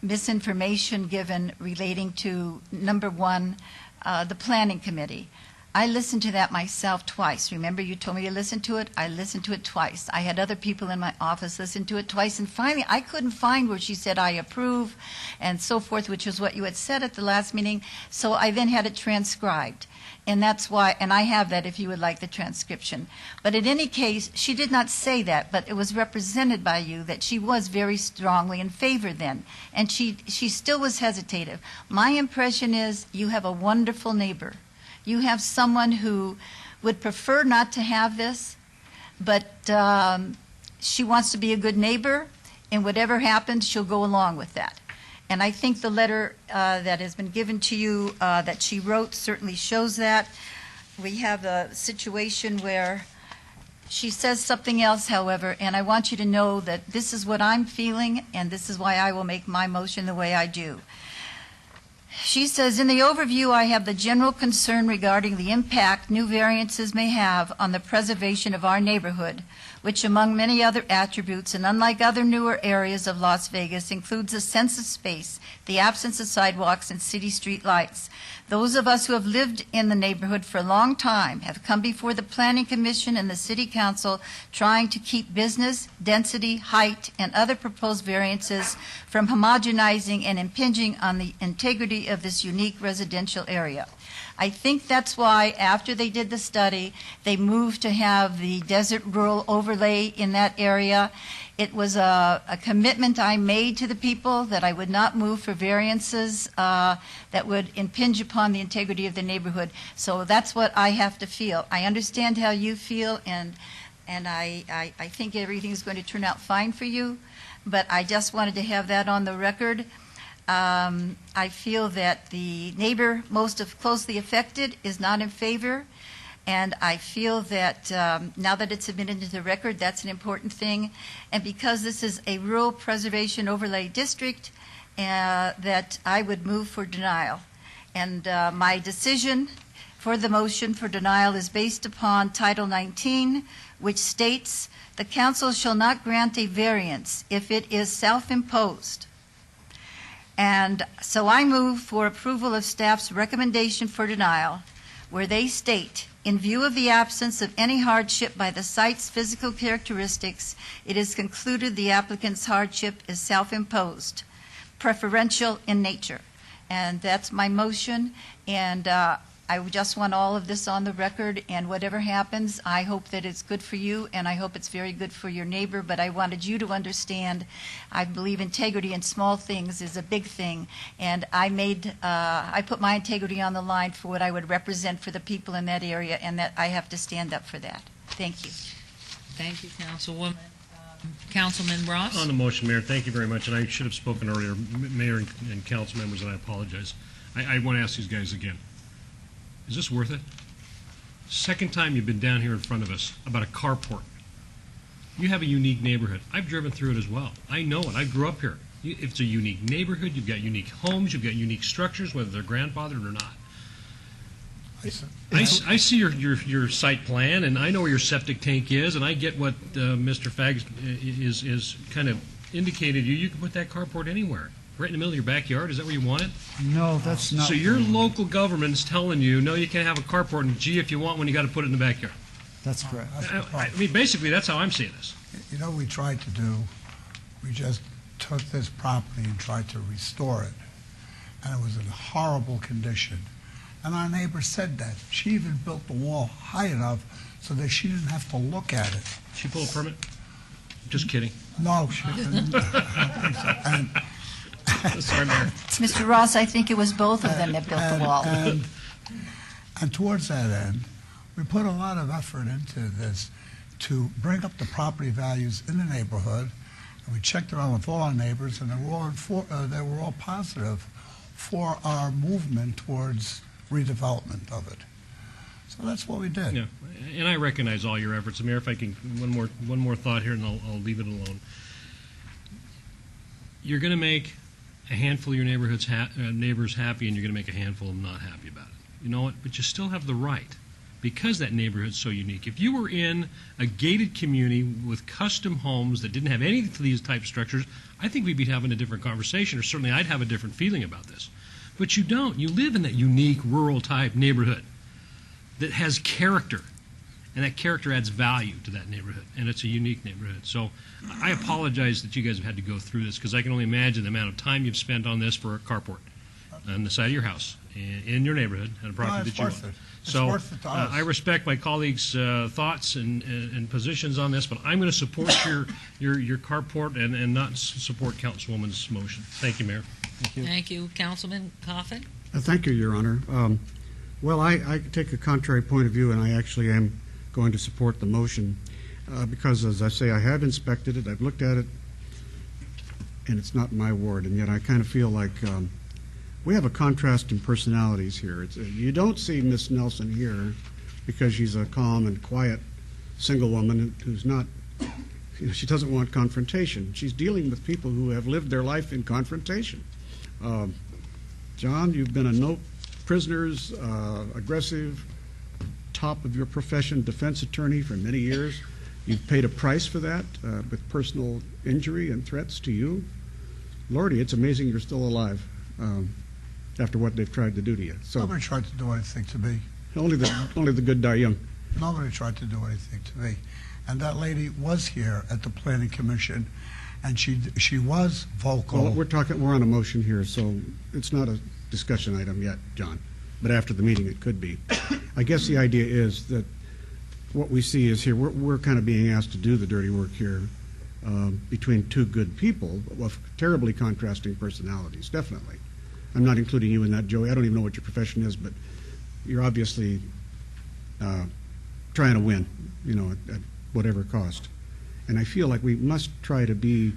misinformation given relating to, number one, the planning committee. I listened to that myself twice. Remember, you told me to listen to it? I listened to it twice. I had other people in my office listen to it twice, and finally I couldn't find where she said I approve and so forth, which was what you had said at the last meeting, so I then had it transcribed. And that's why, and I have that if you would like the transcription. But in any case, she did not say that, but it was represented by you that she was very strongly in favor then. And she still was hesitative. My impression is you have a wonderful neighbor. You have someone who would prefer not to have this, but she wants to be a good neighbor, and whatever happens, she'll go along with that. And I think the letter that has been given to you that she wrote certainly shows that. We have a situation where she says something else, however, and I want you to know that this is what I'm feeling, and this is why I will make my motion the way I do. She says, in the overview, I have the general concern regarding the impact new variances may have on the preservation of our neighborhood, which among many other attributes, and unlike other newer areas of Las Vegas, includes a sense of space, the absence of sidewalks and city street lights. Those of us who have lived in the neighborhood for a long time have come before the Planning Commission and the City Council trying to keep business, density, height, and other proposed variances from homogenizing and impinging on the integrity of this unique residential area. I think that's why, after they did the study, they moved to have the desert rural overlay in that area. It was a commitment I made to the people that I would not move for variances that would impinge upon the integrity of the neighborhood. So that's what I have to feel. I understand how you feel, and I think everything is going to turn out fine for you, but I just wanted to have that on the record. I feel that the neighbor most closely affected is not in favor, and I feel that now that it's admitted into the record, that's an important thing. And because this is a rural preservation overlay district, that I would move for denial. And my decision for the motion for denial is based upon Title 19, which states, the council shall not grant a variance if it is self-imposed. And so I move for approval of staff's recommendation for denial, where they state, in view of the absence of any hardship by the site's physical characteristics, it is concluded the applicant's hardship is self-imposed, preferential in nature. And that's my motion, and I just want all of this on the record, and whatever happens, I hope that it's good for you, and I hope it's very good for your neighbor, but I wanted you to understand, I believe integrity in small things is a big thing, and I put my integrity on the line for what I would represent for the people in that area, and that I have to stand up for that. Thank you. Thank you, Councilwoman. Councilman Ross? On the motion, Mayor, thank you very much, and I should have spoken earlier, Mayor and council members, and I apologize. I want to ask these guys again. Is this worth it? Second time you've been down here in front of us about a carport. You have a unique neighborhood. I've driven through it as well. I know it. I grew up here. If it's a unique neighborhood, you've got unique homes, you've got unique structures, whether they're grandfathered or not. I see your site plan, and I know where your septic tank is, and I get what Mr. Faggs is kind of indicated. You can put that carport anywhere, right in the middle of your backyard. Is that where you want it? No, that's not. So your local government is telling you, no, you can't have a carport, and gee, if you want one, you got to put it in the backyard. That's correct. I mean, basically, that's how I'm seeing this. You know what we tried to do? We just took this property and tried to restore it. And it was in horrible condition. And our neighbor said that. She even built the wall high enough so that she didn't have to look at it. She pull a permit? Just kidding. No, she didn't. And, sorry, Mayor. Mr. Ross, I think it was both of them that built the wall. And towards that end, we put a lot of effort into this to bring up the property values in the neighborhood. And we checked around with all our neighbors, and they were all positive for our movement towards redevelopment of it. So that's what we did. Yeah, and I recognize all your efforts. Mayor, if I can, one more thought here, and I'll leave it alone. You're going to make a handful of your neighbors happy, and you're going to make a handful of them not happy about it. You know what? But you still have the right, because that neighborhood's so unique. If you were in a gated community with custom homes that didn't have any of these type structures, I think we'd be having a different conversation, or certainly I'd have a different feeling about this. But you don't. You live in that unique rural type neighborhood that has character, and that character adds value to that neighborhood, and it's a unique neighborhood. So I apologize that you guys have had to go through this, because I can only imagine the amount of time you've spent on this for a carport on the side of your house in your neighborhood and a property that you own. So I respect my colleagues' thoughts and positions on this, but I'm going to support your carport and not support Councilwoman's motion. Thank you, Mayor. Thank you. Councilman Coffin? Thank you, Your Honor. Well, I take a contrary point of view, and I actually am going to support the motion because, as I say, I have inspected it, I've looked at it, and it's not my ward, and yet I kind of feel like we have a contrast in personalities here. You don't see Miss Nelson here because she's a calm and quiet single woman who's not, she doesn't want confrontation. She's dealing with people who have lived their life in confrontation. John, you've been a no prisoners, aggressive, top of your profession defense attorney for many years. You've paid a price for that with personal injury and threats to you. Lordy, it's amazing you're still alive after what they've tried to do to you. So nobody tried to do anything to me. Only the good die young. Nobody tried to do anything to me. And that lady was here at the Planning Commission, and she was vocal. Well, we're on a motion here, so it's not a discussion item yet, John. But after the meeting, it could be. I guess the idea is that what we see is here, we're kind of being asked to do the dirty work here between two good people with terribly contrasting personalities, definitely. I'm not including you in that, Joey. I don't even know what your profession is, but you're obviously trying to win, at whatever cost. And I feel like we must try to be,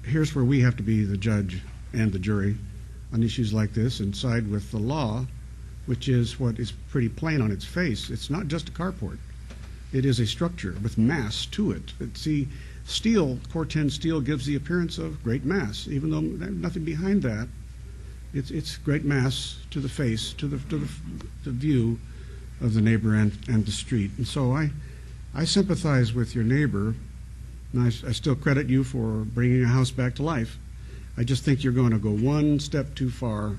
here's where we have to be the judge and the jury on issues like this and side with the law, which is what is pretty plain on its face. It's not just a carport. It is a structure with mass to it. See, steel, Corten steel gives the appearance of great mass, even though there's nothing behind that. It's great mass to the face, to the view of the neighbor and the street. And so I sympathize with your neighbor, and I still credit you for bringing a house back to life. I just think you're going to go one step too far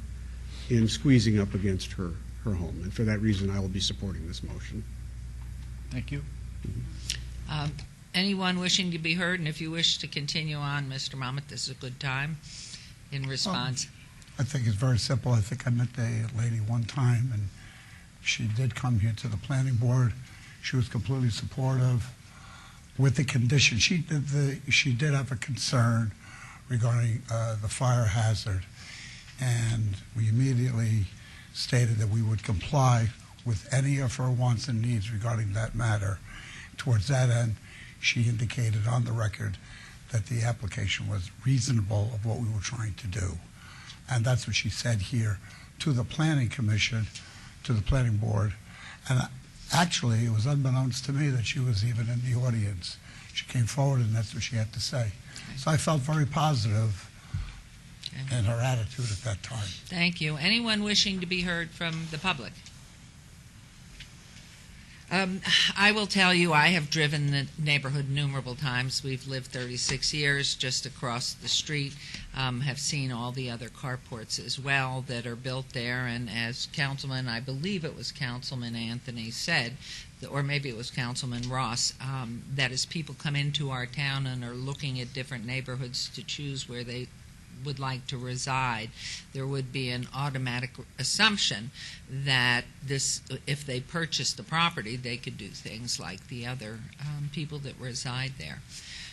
in squeezing up against her home. And for that reason, I will be supporting this motion. Thank you. Anyone wishing to be heard? And if you wish to continue on, Mr. Mamet, this is a good time in response. I think it's very simple. I think I met the lady one time, and she did come here to the planning board. She was completely supportive with the condition. She did have a concern regarding the fire hazard, and we immediately stated that we would comply with any of her wants and needs regarding that matter. Towards that end, she indicated on the record that the application was reasonable of what we were trying to do. And that's what she said here to the Planning Commission, to the Planning Board. And actually, it was unbeknownst to me that she was even in the audience. She came forward, and that's what she had to say. So I felt very positive and her attitude at that time. Thank you. Anyone wishing to be heard from the public? I will tell you, I have driven the neighborhood innumerable times. We've lived 36 years just across the street, have seen all the other carports as well that are built there, and as Councilman, I believe it was Councilman Anthony said, or maybe it was Councilman Ross, that as people come into our town and are looking at different neighborhoods to choose where they would like to reside, there would be an automatic assumption that if they purchased the property, they could do things like the other people that reside there.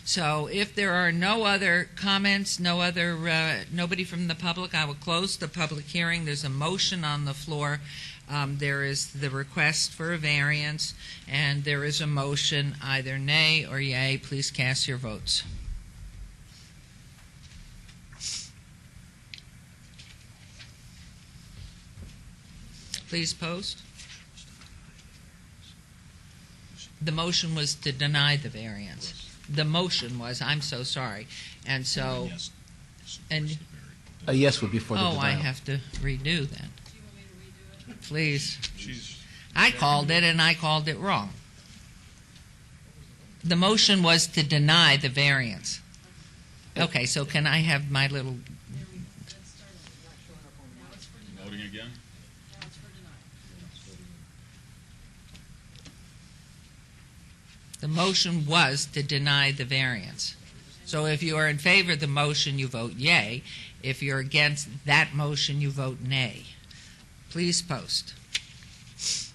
So if there are no other comments, nobody from the public, I will close the public hearing. There's a motion on the floor. There is the request for a variance, and there is a motion either nay or yea. Please cast your votes. Please post. The motion was to deny the variance. The motion was, I'm so sorry. And so, and A yes would be for the denial. I have to redo that. Please. I called it and I called it wrong. The motion was to deny the variance. Okay, so can I have my little... Voting again? The motion was to deny the variance. So if you are in favor of the motion, you vote yay. If you're against that motion, you vote nay. Please post. It's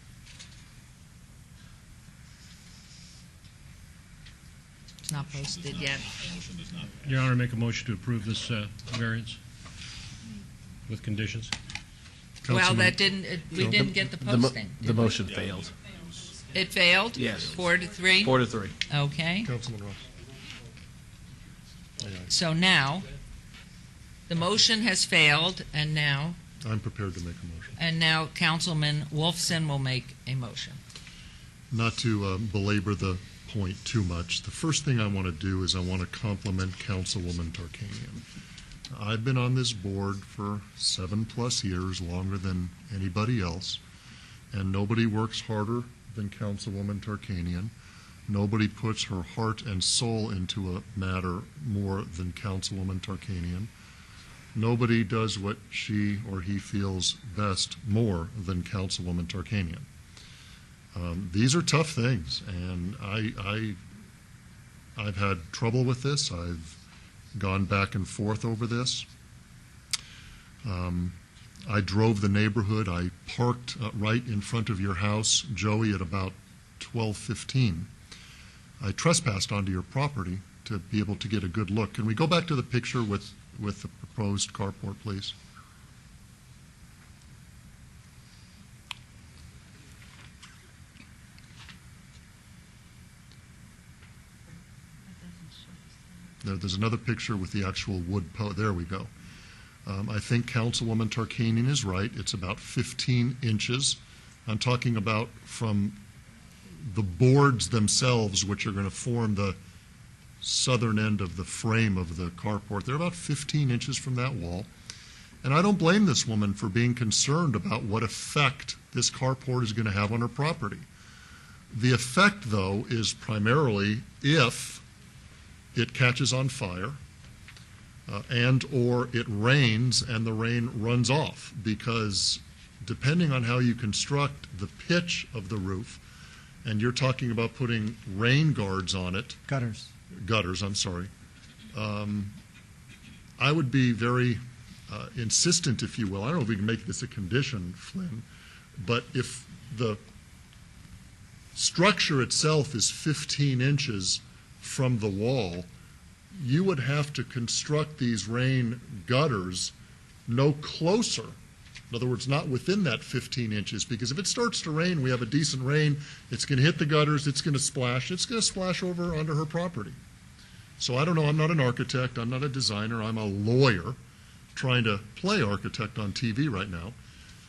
not posted yet. Your Honor, make a motion to approve this variance with conditions. Well, that didn't, we didn't get the posting. The motion failed. It failed? Yes. 4-3? 4-3. Okay. Councilman Ross. So now, the motion has failed, and now, I'm prepared to make a motion. and now Councilman Wolfson will make a motion. Not to belabor the point too much, the first thing I want to do is I want to compliment Councilwoman Tarkanian. I've been on this board for 7+ years, longer than anybody else, and nobody works harder than Councilwoman Tarkanian. Nobody puts her heart and soul into a matter more than Councilwoman Tarkanian. Nobody does what she or he feels best more than Councilwoman Tarkanian. These are tough things, and I've had trouble with this. I've gone back and forth over this. I drove the neighborhood. I parked right in front of your house, Joey, at about 12:15. I trespassed onto your property to be able to get a good look. Can we go back to the picture with the proposed carport, please? There's another picture with the actual wood post. There we go. I think Councilwoman Tarkanian is right. It's about 15 inches. I'm talking about from the boards themselves, which are going to form the southern end of the frame of the carport. They're about 15 inches from that wall. And I don't blame this woman for being concerned about what effect this carport is going to have on her property. The effect, though, is primarily if it catches on fire, and or it rains and the rain runs off, because depending on how you construct the pitch of the roof, and you're talking about putting rain guards on it. Gutters, I'm sorry. I would be very insistent, if you will. I don't know if we can make this a condition, Flynn, but if the structure itself is 15 inches from the wall, you would have to construct these rain gutters no closer. In other words, not within that 15 inches, because if it starts to rain, we have a decent rain, it's going to hit the gutters, it's going to splash over onto her property. So I don't know, I'm not an architect, I'm not a designer, I'm a lawyer trying to play architect on TV right now.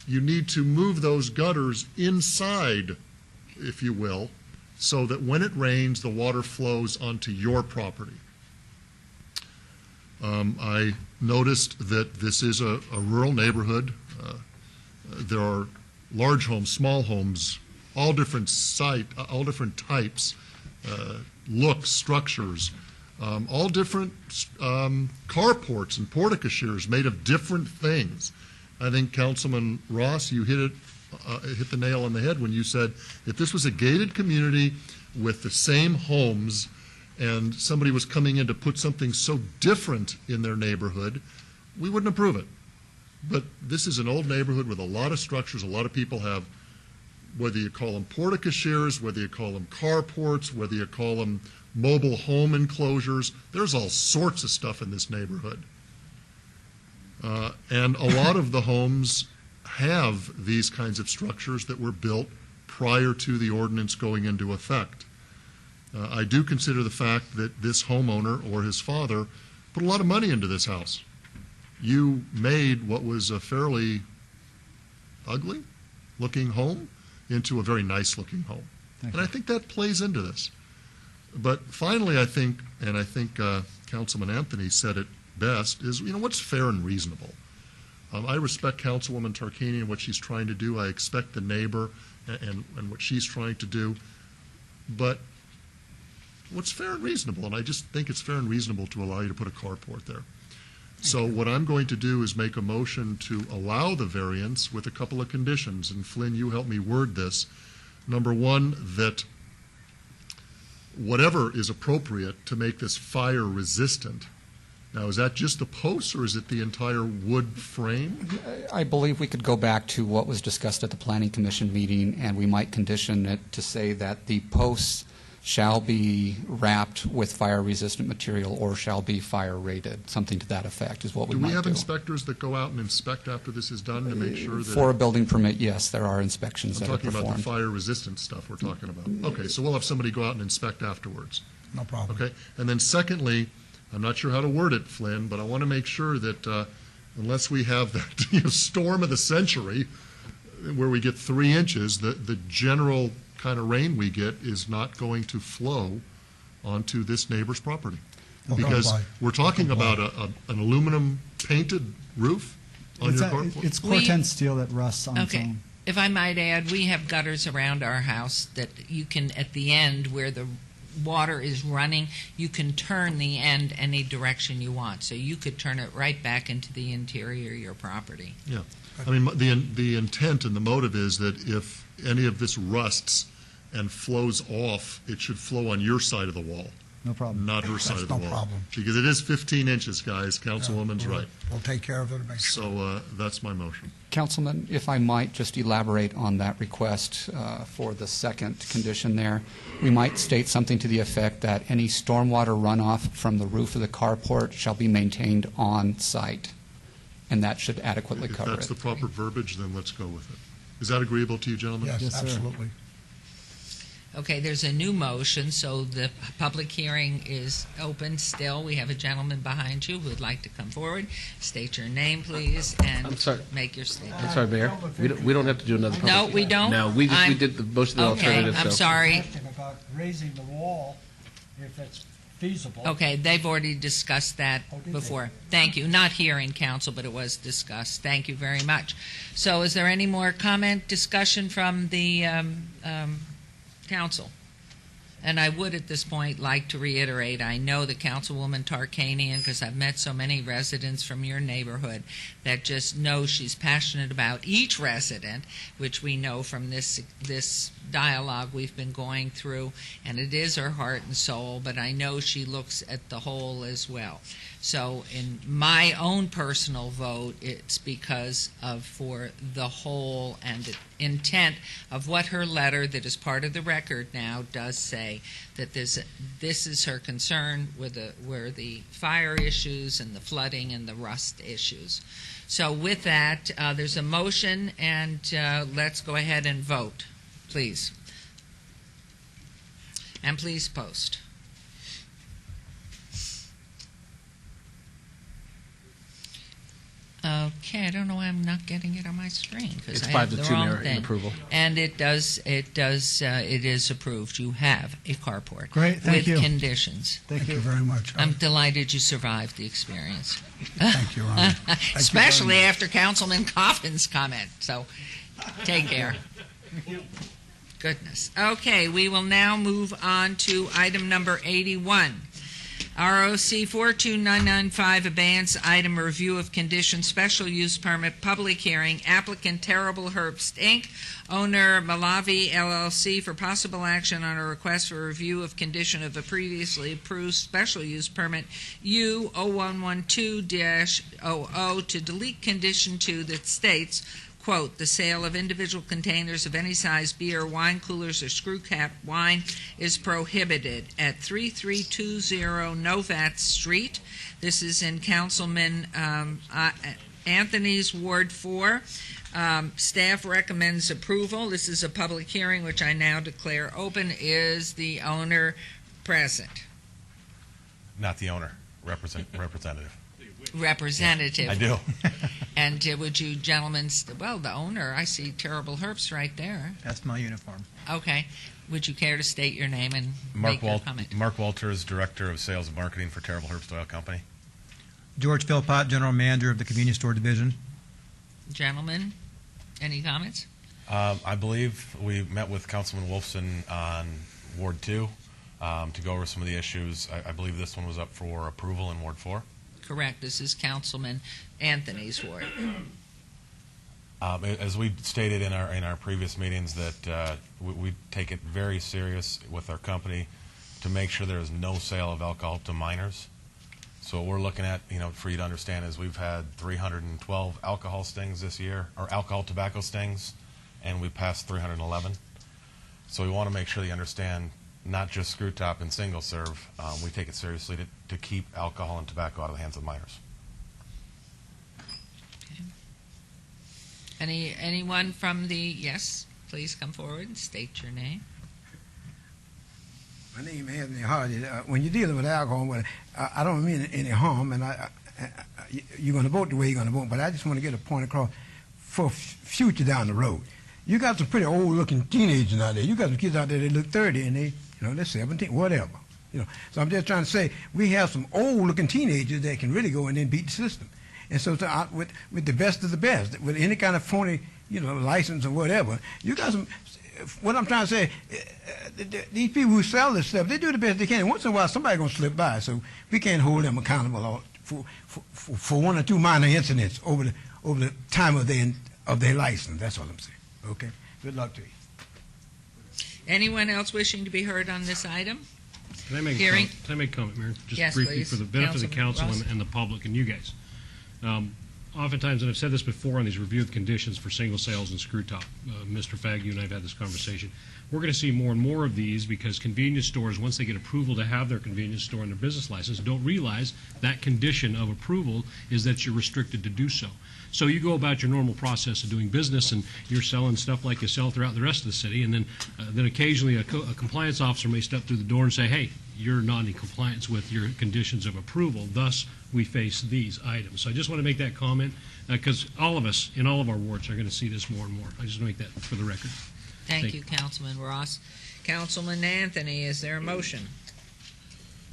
You need to move those gutters inside, if you will, so that when it rains, the water flows onto your property. I noticed that this is a rural neighborhood. There are large homes, small homes, all different types, looks, structures, all different carports and porticocheres made of different things. I think Councilman Ross, you hit the nail on the head when you said if this was a gated community with the same homes and somebody was coming in to put something so different in their neighborhood, we wouldn't approve it. But this is an old neighborhood with a lot of structures. A lot of people have, whether you call them porticocheres, whether you call them carports, whether you call them mobile home enclosures, there's all sorts of stuff in this neighborhood. And a lot of the homes have these kinds of structures that were built prior to the ordinance going into effect. I do consider the fact that this homeowner or his father put a lot of money into this house. You made what was a fairly ugly looking home into a very nice looking home. And I think that plays into this. But finally, I think Councilman Anthony said it best, is, what's fair and reasonable? I respect Councilwoman Tarkanian and what she's trying to do. I expect the neighbor and what she's trying to do. But what's fair and reasonable? And I just think it's fair and reasonable to allow you to put a carport there. So what I'm going to do is make a motion to allow the variance with a couple of conditions. And Flynn, you help me word this. Number one, that whatever is appropriate to make this fire resistant. Now, is that just the posts or is it the entire wood frame? I believe we could go back to what was discussed at the Planning Commission meeting, and we might condition it to say that the posts shall be wrapped with fire-resistant material or shall be fire-rated. Something to that effect is what we might do. Do we have inspectors that go out and inspect after this is done to make sure that... For a building permit, yes, there are inspections that are performed. I'm talking about the fire-resistant stuff we're talking about. Okay, so we'll have somebody go out and inspect afterwards. No problem. Okay, and then secondly, I'm not sure how to word it, Flynn, but I want to make sure that unless we have that storm of the century where we get 3 inches, the general kind of rain we get is not going to flow onto this neighbor's property. Because we're talking about an aluminum painted roof on your carport. It's Corten steel that rusts on its own. If I might add, we have gutters around our house that you can, at the end where the water is running, you can turn the end any direction you want. So you could turn it right back into the interior of your property. Yeah. I mean, the intent and the motive is that if any of this rusts and flows off, it should flow on your side of the wall. No problem. Not her side of the no wall. problem. Because it is 15 inches, guys. Councilwoman's right. We'll take care of it. So that's my motion. Councilman, if I might just elaborate on that request for the second condition there, we might state something to the effect that any stormwater runoff from the roof of the carport shall be maintained on site, and that should adequately cover it. If that's the proper verbiage, then let's go with it. Is that agreeable to you, gentlemen? Yes, absolutely. Okay, there's a new motion, so the public hearing is open still. We have a gentleman behind you who would like to come forward. State your name, please, and make your statement. I'm sorry, Mayor. We don't have to do another public No, we don't? No, we did most of the alternatives. I'm sorry. About raising the wall, if that's feasible. Okay, they've already discussed that before. Thank you. Not here in council, but it was discussed. Thank you very much. So is there any more comment, discussion from the council? And I would at this point like to reiterate, I know that Councilwoman Tarkanian, because I've met so many residents from your neighborhood that just know she's passionate about each resident, which we know from this dialogue we've been going through, and it is her heart and soul, but I know she looks at the whole as well. So in my own personal vote, it's because of for the whole and the intent of what her letter that is part of the record now does say, that this is her concern with the fire issues and the flooding and the rust issues. So with that, there's a motion, and let's go ahead and vote, please. And please post. Okay, I don't know why I'm not getting it on my screen, because It's I have 5 to the 2, wrong Mayor, in thing. approval. And it is approved. You have a carport. Great, thank you. With conditions. Thank you very much. I'm delighted you survived the experience. Thank you, Ron. Thank you Especially very much. after Councilman Coffin's comment, so take care. Goodness. Okay, we will now move on to item number 81. ROC 42995, abeyance item review of conditions, special use permit, public hearing, applicant Terrible Herbst, Inc., owner Malavi LLC, for possible action on a request for review of condition of a previously approved special use permit U0112-00 to delete condition 2 that states, quote, the sale of individual containers of any size beer, wine coolers, or screw cap wine is prohibited at 3320 Novat Street. This is in Councilman Anthony's Ward 4. Staff recommends approval. This is a public hearing, which I now declare open. Is the owner present? Not the owner, representative. Representative. I do. And would you gentlemen, well, the owner, I see Terrible Herbst right there. That's my uniform. Okay. Would you care to state your name and make your comment? Mark Walters, Director of Sales and Marketing for Terrible Herbst Oil Company. George Philpott, General Manager of the Convenience Store Division. Gentlemen, any comments? I believe we met with Councilman Wolfson on Ward 2 to go over some of the issues. I believe this one was up for approval in Ward 4. Correct. This is Councilman Anthony's ward. As we stated in our previous meetings, that we take it very serious with our company to make sure there is no sale of alcohol to minors. So what we're looking at, for you to understand, is we've had 312 alcohol stings this year, or alcohol tobacco stings, and we passed 311. So we want to make sure that you understand, not just screw top and single serve. We take it seriously to keep alcohol and tobacco out of the hands of minors. Anyone from the, yes, please come forward and state your name. My name is Anthony Hardy. When you're dealing with alcohol, I don't mean any harm, and you're going to vote the way you're going to vote, but I just want to get a point across for future down the road. You got some pretty old-looking teenagers out there. You got some kids out there that look 30, and they're 17, whatever. So I'm just trying to say, we have some old-looking teenagers that can really go in there and beat the system. And so with the best of the best, with any kind of phony, license or whatever, you got some. What I'm trying to say, these people who sell this stuff, they do the best they can. Once in a while, somebody's going to slip by, so we can't hold them accountable for one or two minor incidents over the time of their license. That's all I'm saying. Okay. Good luck to you. Anyone else wishing to be heard on this item? Can I make Hearing. a comment, Mayor? Just Yes, briefly, please. for the benefit of the council Councilman and the public and you guys. Oftentimes, and I've said this before on these reviewed conditions for single sales and screw top, Mr. Fagg, you and I have had this conversation. We're going to see more and more of these because convenience stores, once they get approval to have their convenience store and their business license, don't realize that condition of approval is that you're restricted to do so. So you go about your normal process of doing business, and you're selling stuff like you sell throughout the rest of the city, and then occasionally a compliance officer may step through the door and say, hey, you're not in compliance with your conditions of approval, thus we face these items. So I just want to make that comment because all of us in all of our wards are going to see this more and more. I just want to make that for the record. Thank you, Councilman Ross. Councilman Anthony, is there a motion?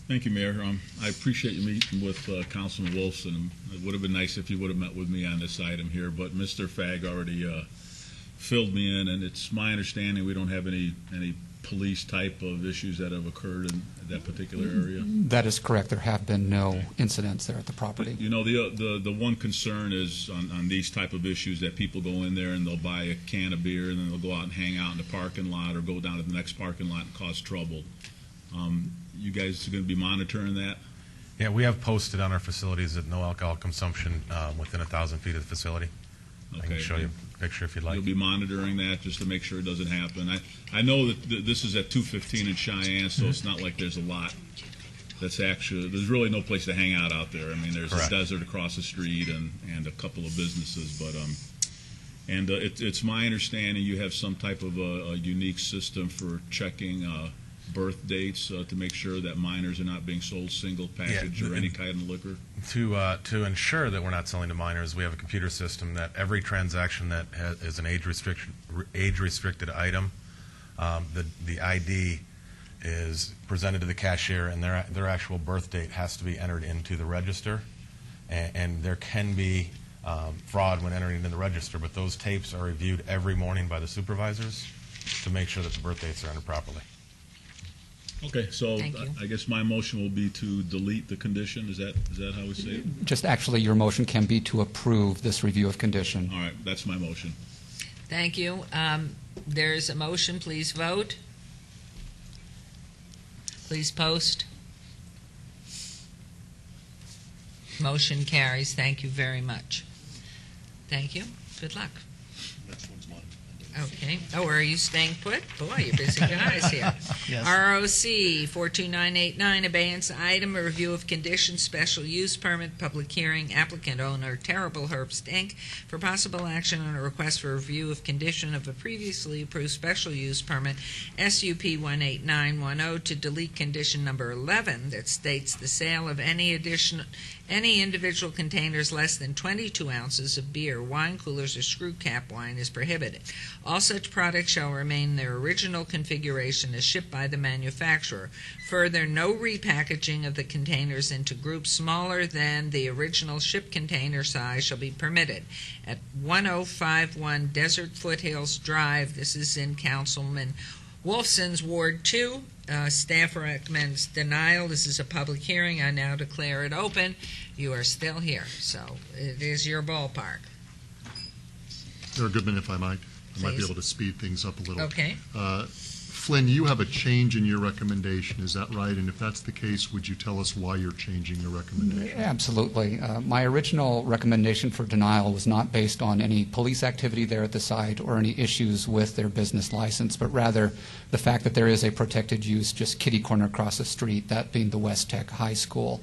Thank you, Mayor. I appreciate you meeting with Councilman Wolfson. It would have been nice if you would have met with me on this item here, but Mr. Fagg already filled me in, and it's my understanding we don't have any police type of issues that have occurred in that particular area. That is correct. There have been no incidents there at the property. The one concern is on these type of issues that people go in there and they'll buy a can of beer and then they'll go out and hang out in the parking lot or go down to the next parking lot and cause trouble. You guys are going to be monitoring that? Yeah, we have posted on our facilities that no alcohol consumption within 1,000 feet of the facility. I can show you a picture if you'd like. You'll be monitoring that just to make sure it doesn't happen. I know that this is at 215 in Cheyenne, so it's not like there's a lot that's actually, there's really no place to hang out there. I mean, there's a desert across the street and a couple of businesses, but it's my understanding you have some type of a unique system for checking birth dates to make sure that minors are not being sold single package or any kind of liquor? To ensure that we're not selling to minors, we have a computer system that every transaction that is an age-restricted item, the ID is presented to the cashier, and their actual birth date has to be entered into the register. And there can be fraud when entering into the register, but those tapes are reviewed every morning by the supervisors to make sure that the birth dates are entered properly. Okay, so I guess my motion will be to delete the condition. Is that how we say it? Just actually, your motion can be to approve this review of condition. All right, that's my motion. Thank you. There's a motion. Please vote. Please post. Motion carries. Thank you very much. Thank you. Good luck. Next one's mine. Okay. Oh, are you staying put? Boy, you busy guys here. Yes. ROC 42989, abeyance item, a review of conditions, special use permit, public hearing, applicant owner, Terrible Herbst, Inc., for possible action on a request for review of condition of a previously approved special use permit, SUP 18910, to delete condition number 11 that states the sale of any individual containers less than 22 ounces of beer, wine coolers, or screw cap wine is prohibited. All such products shall remain in their original configuration as shipped by the manufacturer. Further, no repackaging of the containers into groups smaller than the original ship container size shall be permitted. At 1051 Desert Foothills Drive, this is in Councilman Wolfson's Ward 2. Staff recommends denial. This is a public hearing. I now declare it open. You are still here, so it is your ballpark. Mayor Goodman, if I might, I might be Please. able to speed things up a little. Okay. Flynn, you have a change in your recommendation, is that right? And if that's the case, would you tell us why you're changing your recommendation? Absolutely. My original recommendation for denial was not based on any police activity there at the site or any issues with their business license, but rather the fact that there is a protected use just kitty corner across the street, that being the West Tech High School.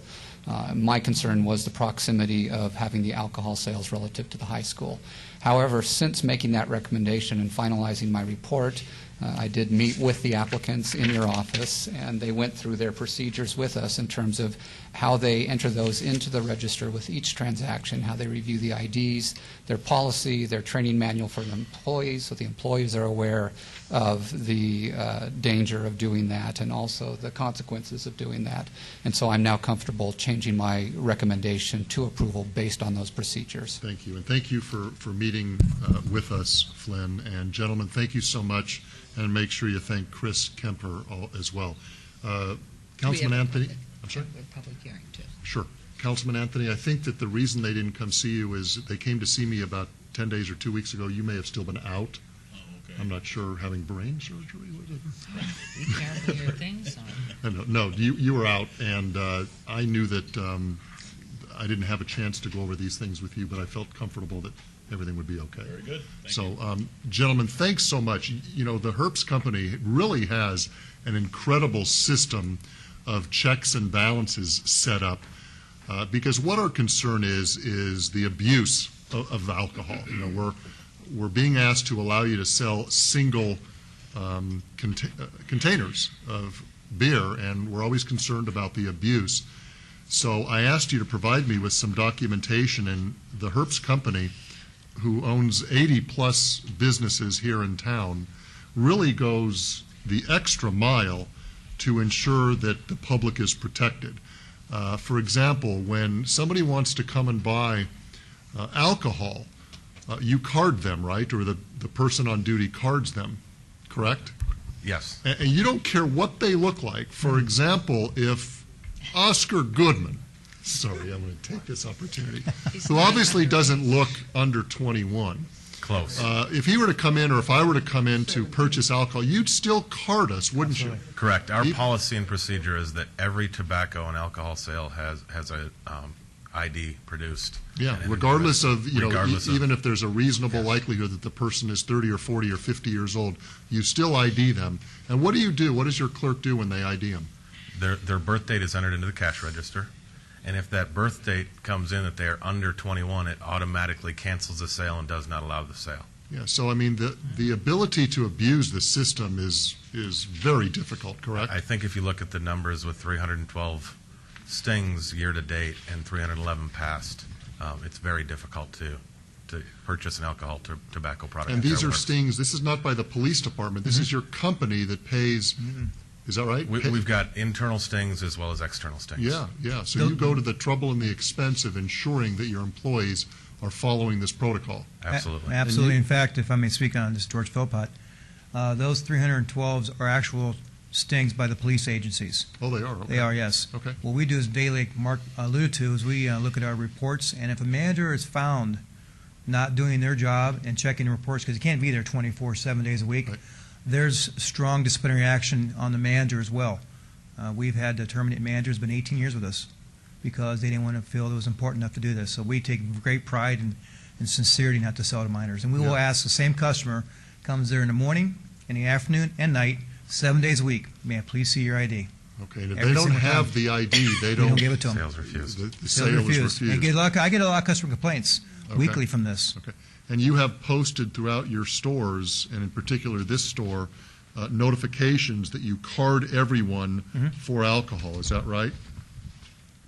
My concern was the proximity of having the alcohol sales relative to the high school. However, since making that recommendation and finalizing my report, I did meet with the applicants in your office, and they went through their procedures with us in terms of how they enter those into the register with each transaction, how they review the IDs, their policy, their training manual for the employees, so the employees are aware of the danger of doing that and also the consequences of doing that. And so I'm now comfortable changing my recommendation to approval based on those procedures. Thank you, and thank you for meeting with us, Flynn. And gentlemen, thank you so much, and make sure you thank Chris Kemper as well. Councilman Anthony, I'm sorry? Public hearing, too. Sure. Councilman Anthony, I think that the reason they didn't come see you is they came to see me about 10 days or 2 weeks ago. You may have still been out. Oh, okay. I'm not sure, having brain surgery, whatever. Be careful your things on. No, you were out, and I knew that I didn't have a chance to go over these things with you, but I felt comfortable that everything would be okay. Very good. Thank So, you. gentlemen, thanks so much. You know, the Herbst Company really has an incredible system of checks and balances set up, because what our concern is the abuse of alcohol. You know, we're being asked to allow you to sell single containers of beer, and we're always concerned about the abuse. So I asked you to provide me with some documentation, and the Herbst Company, who owns 80-plus businesses here in town, really goes the extra mile to ensure that the public is protected. For example, when somebody wants to come and buy alcohol, you card them, right? Or the person on duty cards them, correct? Yes. And you don't care what they look like. For example, if Oscar Goodman, sorry, I'm going to take this opportunity, who obviously doesn't look under 21. Close. If he were to come in, or if I were to come in to purchase alcohol, you'd still card us, wouldn't you? Correct. Our policy and procedure is that every tobacco and alcohol sale has a ID produced. Yeah, and regardless of, you know, regardless of- even if there's a reasonable likelihood that the person is 30 or 40 or 50 years old, you still ID them. And what do you do? What does your clerk do when they ID them? Their birth date is entered into the cash register, and if that birth date comes in that they are under 21, it automatically cancels the sale and does not allow the sale. Yeah, so I mean, the ability to abuse the system is very difficult, correct? I think if you look at the numbers with 312 stings year to date and 311 passed, it's very difficult to purchase an alcohol tobacco product. And these There are works. stings, this is not by the police department, this is your company that pays, is that right? We've got internal stings as well as external stings. Yeah, so you go to the trouble and the expense of ensuring that your employees are following this protocol. Absolutely. Absolutely. In fact, if I may speak on this, George Philpott, those 312s are actual stings by the police agencies. Oh, they are? Okay. They are, yes. Okay. What we do is daily, like Mark alluded to, is we look at our reports, and if a manager is found not doing their job and checking the reports, because you can't be there 24, 7 days a week, Right. there's strong disciplinary action on the manager as well. We've had to terminate managers, been 18 years with us, because they didn't want to feel it was important enough to do this. So we take great pride and sincerity not to sell to minors. And we will ask the same customer, comes there in the morning, in the afternoon, and night, 7 days a week, may I please see your ID? Okay, and if Every they don't single have time. the ID, they We don't. don't give it to them. Sales refused. The Sale sale is refused. refused. I get a lot of customer complaints Okay. weekly from this. Okay. And you have posted throughout your stores, and in particular this store, notifications that you card everyone for alcohol. Is that right?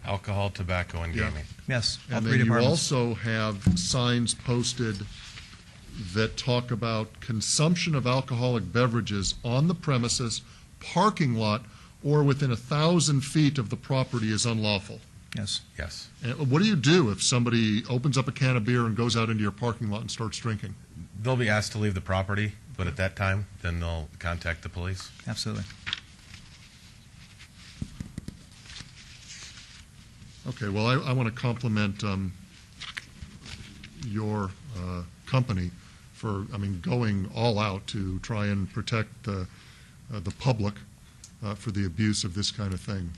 Alcohol, tobacco, and Yeah. gaming. Yes, all And three then you departments. also have signs posted that talk about consumption of alcoholic beverages on the premises, parking lot, or within 1,000 feet of the property is unlawful. Yes. Yes. And what do you do if somebody opens up a can of beer and goes out into your parking lot and starts drinking? They'll be asked to leave the property, but at that time, then they'll contact the police. Absolutely. Okay, well, I want to compliment your company for, going all out to try and protect the public for the abuse of this kind of thing.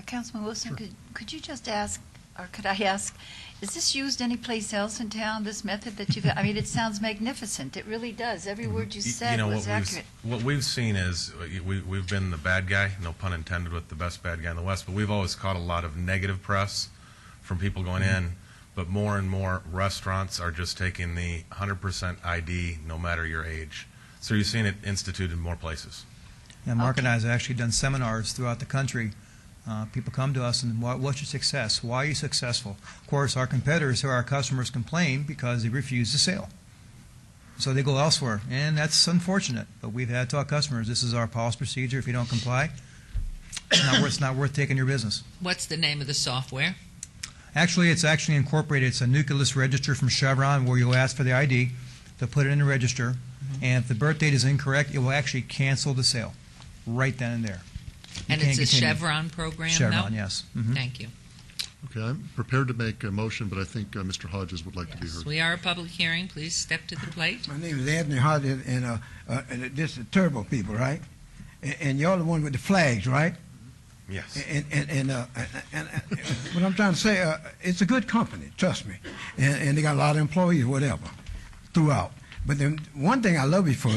Councilman Wilson, could you just ask, or could I ask, is this used anyplace else in town, this method that you've, it sounds magnificent. It really does. Every word you said was accurate. What we've seen is we've been the bad guy, no pun intended, with the best bad guy in the West, but we've always caught a lot of negative press from people going in, but more and more restaurants are just taking the 100% ID no matter your age. So you're seeing it instituted in more places. Yeah, Mark and I have actually done seminars throughout the country. People come to us and, what's your success? Why are you successful? Of course, our competitors, who are our customers, complain because they refuse the sale. So they go elsewhere, and that's unfortunate. But we've had to tell customers, this is our policy procedure. If you don't comply, it's not worth taking your business. What's the name of the software? Actually, it's actually incorporated. It's a nucleus register from Chevron where you'll ask for the ID. They'll put it in the register, and if the birth date is incorrect, it will actually cancel the sale right then and there. And it's a Chevron program, Chevron, no? yes. Thank you. Okay, I'm prepared to make a motion, but I think Mr. Hodges would like to be heard. We are a public hearing. Please step to the plate. My name is Anthony Hodges, and this is Turbo people, right? And y'all the one with the flags, right? Yes. And what I'm trying to say, it's a good company, trust me. And they got a lot of employees, whatever, throughout. But then one thing I love you for,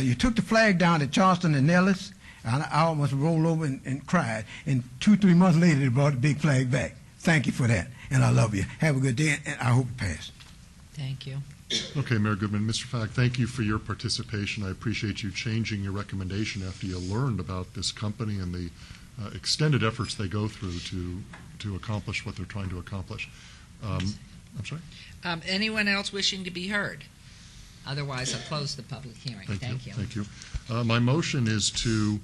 you took the flag down at Charleston and Nellis, and I almost rolled over and cried. And 2-3 months later, they brought the big flag back. Thank you for that. And I love you. Have a good day, and I hope it passes. Thank you. Okay, Mayor Goodman. Mr. Fag, thank you for your participation. I appreciate you changing your recommendation after you learned about this company and the extended efforts they go through to accomplish what they're trying to accomplish. I'm sorry? Anyone else wishing to be heard? Otherwise, I'll close the public hearing. Thank you. Thank you. My motion is to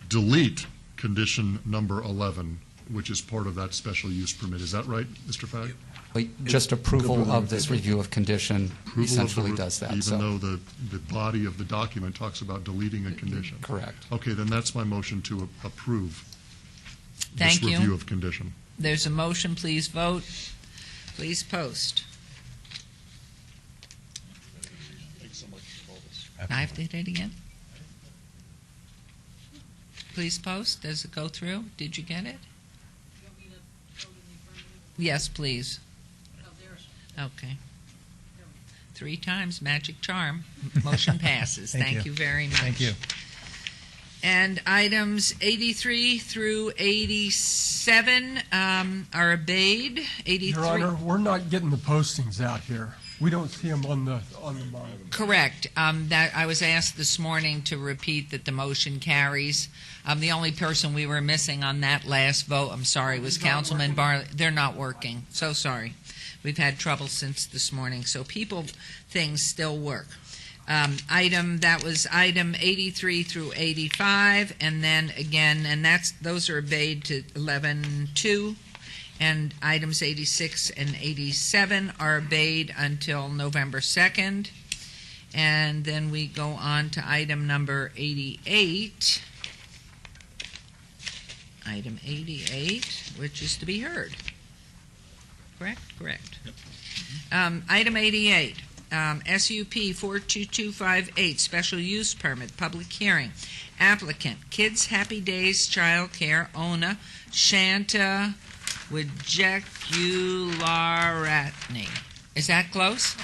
delete condition number 11, which is part of that special use permit. Is that right, Mr. Fag? Just approval of this review of condition Approval essentially of the, does that. Even though the body of the document talks about deleting a condition. Correct. Okay, then that's my motion to approve Thank this you. review of condition. There's a motion. Please vote. Please post. I've did it again. Please post. Does it go through? Did you get it? Yes, please. Okay. 3 times, magic charm. Motion passes. Thank you very much. Thank you. And items 83 through 87 are obeyed. 83. Your Honor, we're not getting the postings out here. We don't see them on the monitor. Correct. That I was asked this morning to repeat that the motion carries. The only person we were missing on that last vote, I'm sorry, was Councilman Barley. They're not working. So sorry. We've had trouble since this morning. So things still work. That was item 83 through 85, and then again, and those are obeyed to 11-2. And items 86 and 87 are obeyed until November 2nd. And then we go on to item number 88. Item 88, which is to be heard. Correct? Correct. Yep. Item 88, SUP 42258, special use permit, public hearing. Applicant, Kids Happy Days Child Care, Ona Shanta Wijekularatne. Is that close?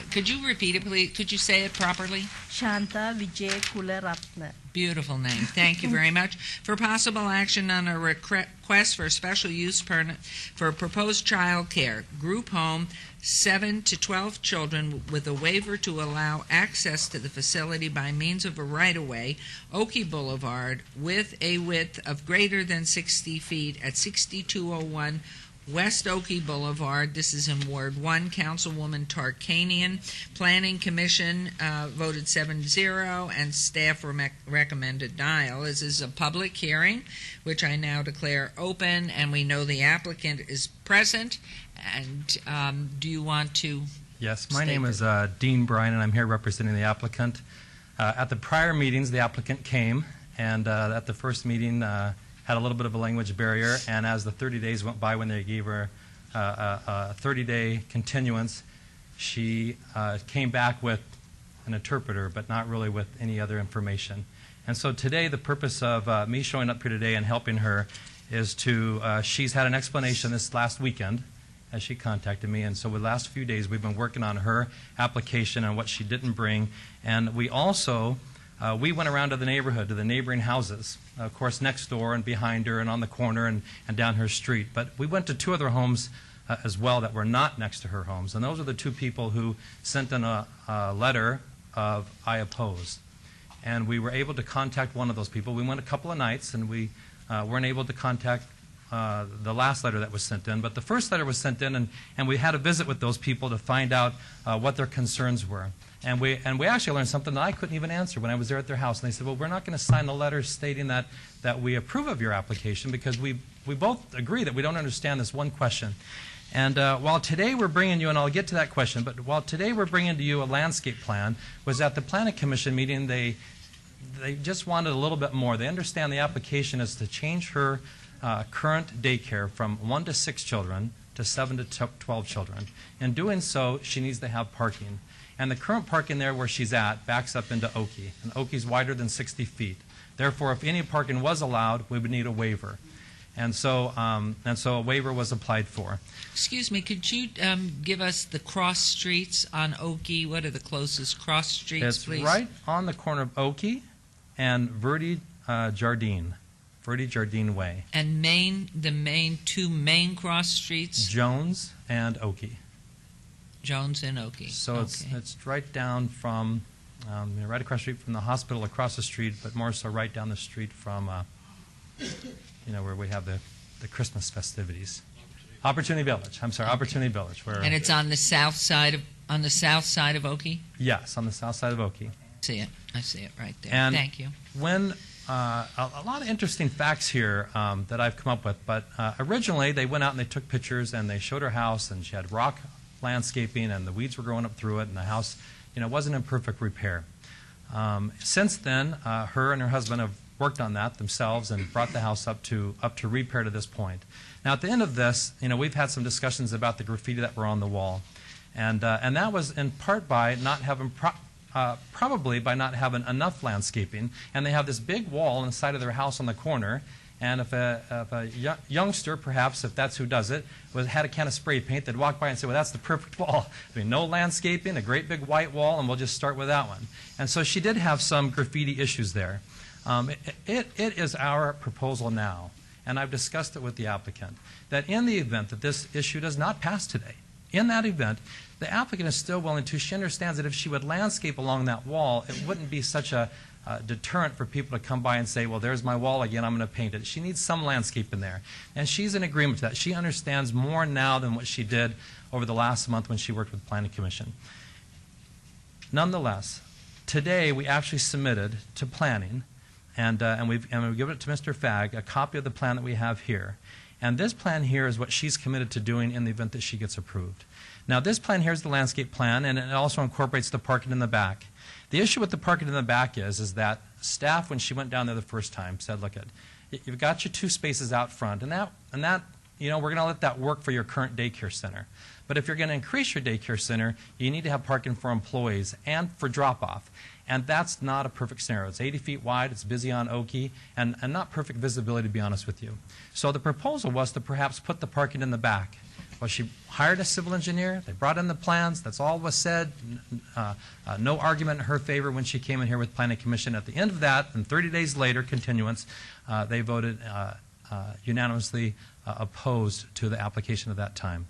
Could you repeat it, please? Could you say it properly? Shanta Wijekularatne. Beautiful name. Thank you very much. For possible action on a request for a special use permit for proposed child care, group home, 7 to 12 children with a waiver to allow access to the facility by means of a right-of-way, Oakey Boulevard, with a width of greater than 60 feet at 6201 West Oakey Boulevard. This is in Ward 1. Councilwoman Tarkanian. Planning Commission voted 7-0, and staff recommended denial. This is a public hearing, which I now declare open, and we know the applicant is present. And do you want to? Yes, my name is Dean Bryan, and I'm here representing the applicant. At the prior meetings, the applicant came, and at the first meeting had a little bit of a language barrier, and as the 30 days went by when they gave her a 30-day continuance, she came back with an interpreter, but not really with any other information. And so today, the purpose of me showing up here today and helping her is to, she's had an explanation this last weekend as she contacted me, and so the last few days we've been working on her application and what she didn't bring, and we also we went around to the neighborhood, to the neighboring houses, of course next door and behind her and on the corner and down her street. But we went to 2 other homes as well that were not next to her homes. And those are the 2 people who sent in a letter of I oppose. And we were able to contact one of those people. We went a couple of nights and we weren't able to contact the last letter that was sent in. But the first letter was sent in, and we had a visit with those people to find out what their concerns were. And we actually learned something that I couldn't even answer when I was there at their house. And they said, well, we're not going to sign the letter stating that we approve of your application because we both agree that we don't understand this one question. And while today we're bringing you, and I'll get to that question, but while today we're bringing to you a landscape plan, was at the Planning Commission meeting, they just wanted a little bit more. They understand the application is to change her current daycare from 1 to 6 children to 7 to 12 children. In doing so, she needs to have parking. And the current parking there where she's at backs up into Oakey. And Oakey's wider than 60 feet. Therefore, if any parking was allowed, we would need a waiver. And so a waiver was applied for. Excuse me, could you give us the cross streets on Oakey? What are the closest cross streets, please? It's right on the corner of Oakey and Verde Jardine Way. And the 2 main cross streets? Jones and Oakey. Jones and Oakey. So it's right down from, right across the street from the hospital, across the street, but more so right down the street from, where we have the Christmas festivities. Opportunity Village. I'm sorry, Opportunity Village. And it's on the south side of Oakey? Yes, on the south side of Oakey. I see it right there. And thank you. When a lot of interesting facts here that I've come up with, but originally they went out and they took pictures and they showed her house, and she had rock landscaping and the weeds were growing up through it, and the house wasn't in perfect repair. Since then, her and her husband have worked on that themselves and brought the house up to repair to this point. Now at the end of this, we've had some discussions about the graffiti that were on the wall, and that was in part by not having probably by not having enough landscaping. And they have this big wall inside of their house on the corner. And if a youngster, perhaps, if that's who does it, had a can of spray paint, they'd walk by and say, well, that's the perfect wall. I mean, no landscaping, a great big white wall, and we'll just start with that one. And so she did have some graffiti issues there. It is our proposal now, and I've discussed it with the applicant, that in the event that this issue does not pass today, in that event, the applicant is still willing to. She understands that if she would landscape along that wall, it wouldn't be such a deterrent for people to come by and say, well, there's my wall again, I'm going to paint it. She needs some landscape in there. And she's in agreement to that. She understands more now than what she did over the last month when she worked with the Planning Commission. Nonetheless, today we actually submitted to planning, and we've given it to Mr. Fagg, a copy of the plan that we have here. And this plan here is what she's committed to doing in the event that she gets approved. Now, this plan here is the landscape plan, and it also incorporates the parking in the back. The issue with the parking in the back is that staff, when she went down there the first time, said, look, you've got your 2 spaces out front, and that we're going to let that work for your current daycare center. But if you're going to increase your daycare center, you need to have parking for employees and for drop-off. And that's not a perfect scenario. It's 80 feet wide, it's busy on Oakey, and not perfect visibility, to be honest with you. So the proposal was to perhaps put the parking in the back. Well, she hired a civil engineer, they brought in the plans, that's all was said, no argument in her favor when she came in here with Planning Commission. At the end of that, and 30 days later, continuance, they voted unanimously opposed to the application at that time.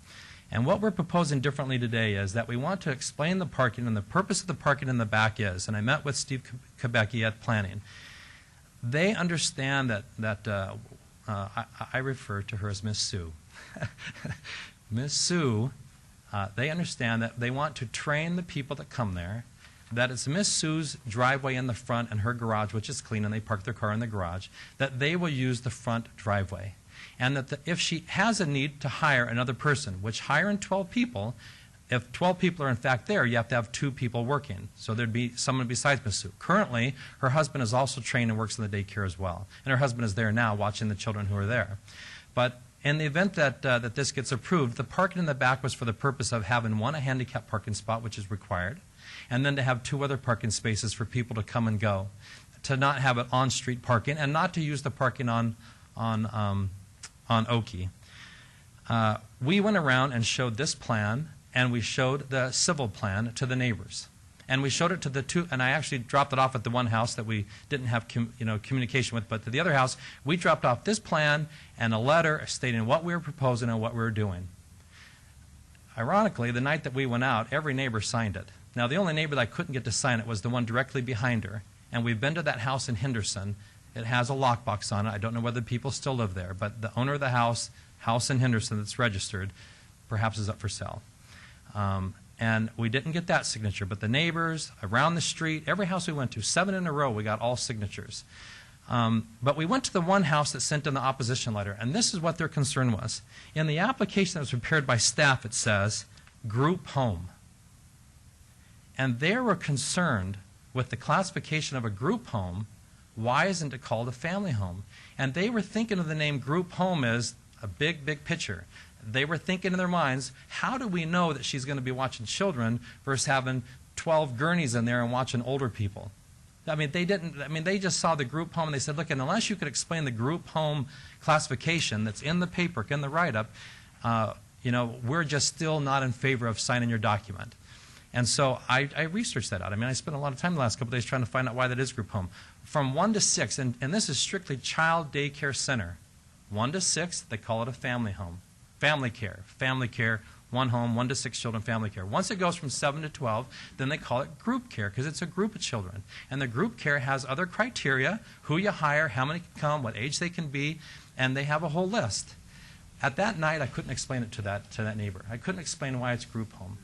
And what we're proposing differently today is that we want to explain the parking, and the purpose of the parking in the back is, and I met with Steve Kubecki at Planning, they understand that I refer to her as Miss Sue. Miss Sue, they understand that they want to train the people that come there, that it's Miss Sue's driveway in the front and her garage, which is clean, and they park their car in the garage, that they will use the front driveway. And that if she has a need to hire another person, which hiring 12 people, if 12 people are in fact there, you have to have 2 people working. So there'd be someone besides Miss Sue. Currently, her husband is also trained and works in the daycare as well. And her husband is there now watching the children who are there. But in the event that this gets approved, the parking in the back was for the purpose of having one, a handicap parking spot, which is required, and then to have 2 other parking spaces for people to come and go, to not have it on-street parking, and not to use the parking on Oakey. We went around and showed this plan, and we showed the civil plan to the neighbors. And we showed it to the 2, and I actually dropped it off at the one house that we didn't have communication with, but to the other house, we dropped off this plan and a letter stating what we were proposing and what we were doing. Ironically, the night that we went out, every neighbor signed it. Now, the only neighbor that I couldn't get to sign it was the one directly behind her, and we've been to that house in Henderson. It has a lockbox on it. I don't know whether people still live there, but the owner of the house in Henderson that's registered, perhaps is up for sale. And we didn't get that signature, but the neighbors around the street, every house we went to, 7 in a row, we got all signatures. But we went to the one house that sent in the opposition letter, and this is what their concern was. In the application that was prepared by staff, it says, group home. And they were concerned with the classification of a group home. Why isn't it called a family home? And they were thinking of the name group home as a big, big picture. They were thinking in their minds, how do we know that she's going to be watching children versus having 12 gurneys in there and watching older people? They just saw the group home and they said, look, and unless you could explain the group home classification that's in the paperwork, in the write-up, we're just still not in favor of signing your document. And so I researched that out. I spent a lot of time the last couple of days trying to find out why that is group home. From 1 to 6, and this is strictly child daycare center. 1 to 6, they call it a family home. Family care, 1 home, 1 to 6 children, family care. Once it goes from 7 to 12, then they call it group care because it's a group of children. And the group care has other criteria, who you hire, how many can come, what age they can be, and they have a whole list. At that night, I couldn't explain it to that neighbor. I couldn't explain why it's group home.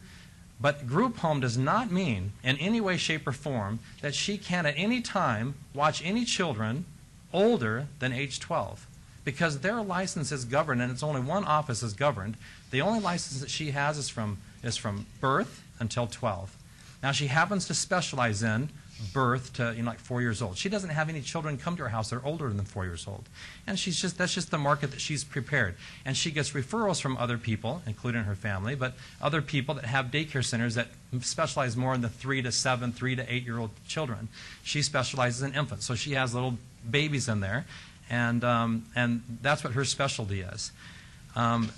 But group home does not mean in any way, shape, or form that she can at any time watch any children older than age 12. Because their license is governed, and it's only one office is governed. The only license that she has is from birth until 12. Now, she happens to specialize in birth to like 4 years old. She doesn't have any children come to her house that are older than 4 years old. And that's just the market that she's prepared. And she gets referrals from other people, including her family, but other people that have daycare centers that specialize more in the 3 to 7, 3 to 8-year-old children. She specializes in infants, so she has little babies in there. And that's what her specialty is. Can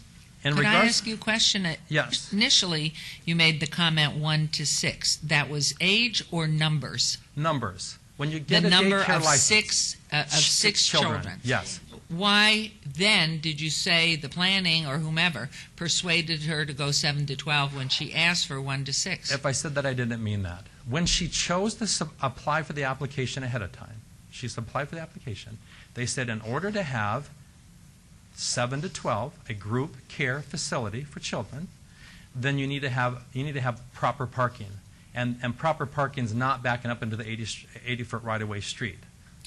I ask you a question? Yes. Initially, you made the comment 1 to 6. That was age or numbers? Numbers. When you get the a number daycare of license, six children. Yes. Why then did you say the planning or whomever persuaded her to go 7 to 12 when she asked for 1 to 6? If I said that, I didn't mean that. When she chose to apply for the application ahead of time, she applied for the application, they said in order to have 7 to 12, a group care facility for children, then you need to have proper parking. And proper parking is not backing up into the 80-foot right-of-way street.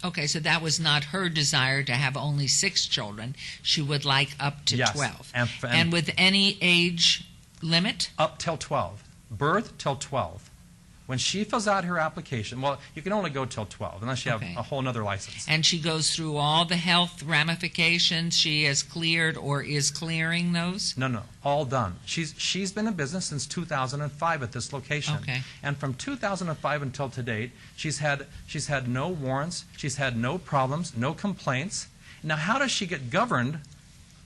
Okay, so that was not her desire to have only 6 children. She would like up to Yes, 12. and with any age limit? Up till 12. Birth till 12. When she fills out her application, well, you can only go till 12 unless you have a whole other license. And she goes through all the health ramifications. She has cleared or is clearing those? No, all done. She's been in business since 2005 at this location. Okay. And from 2005 until to date, she's had no warrants, she's had no problems, no complaints. Now, how does she get governed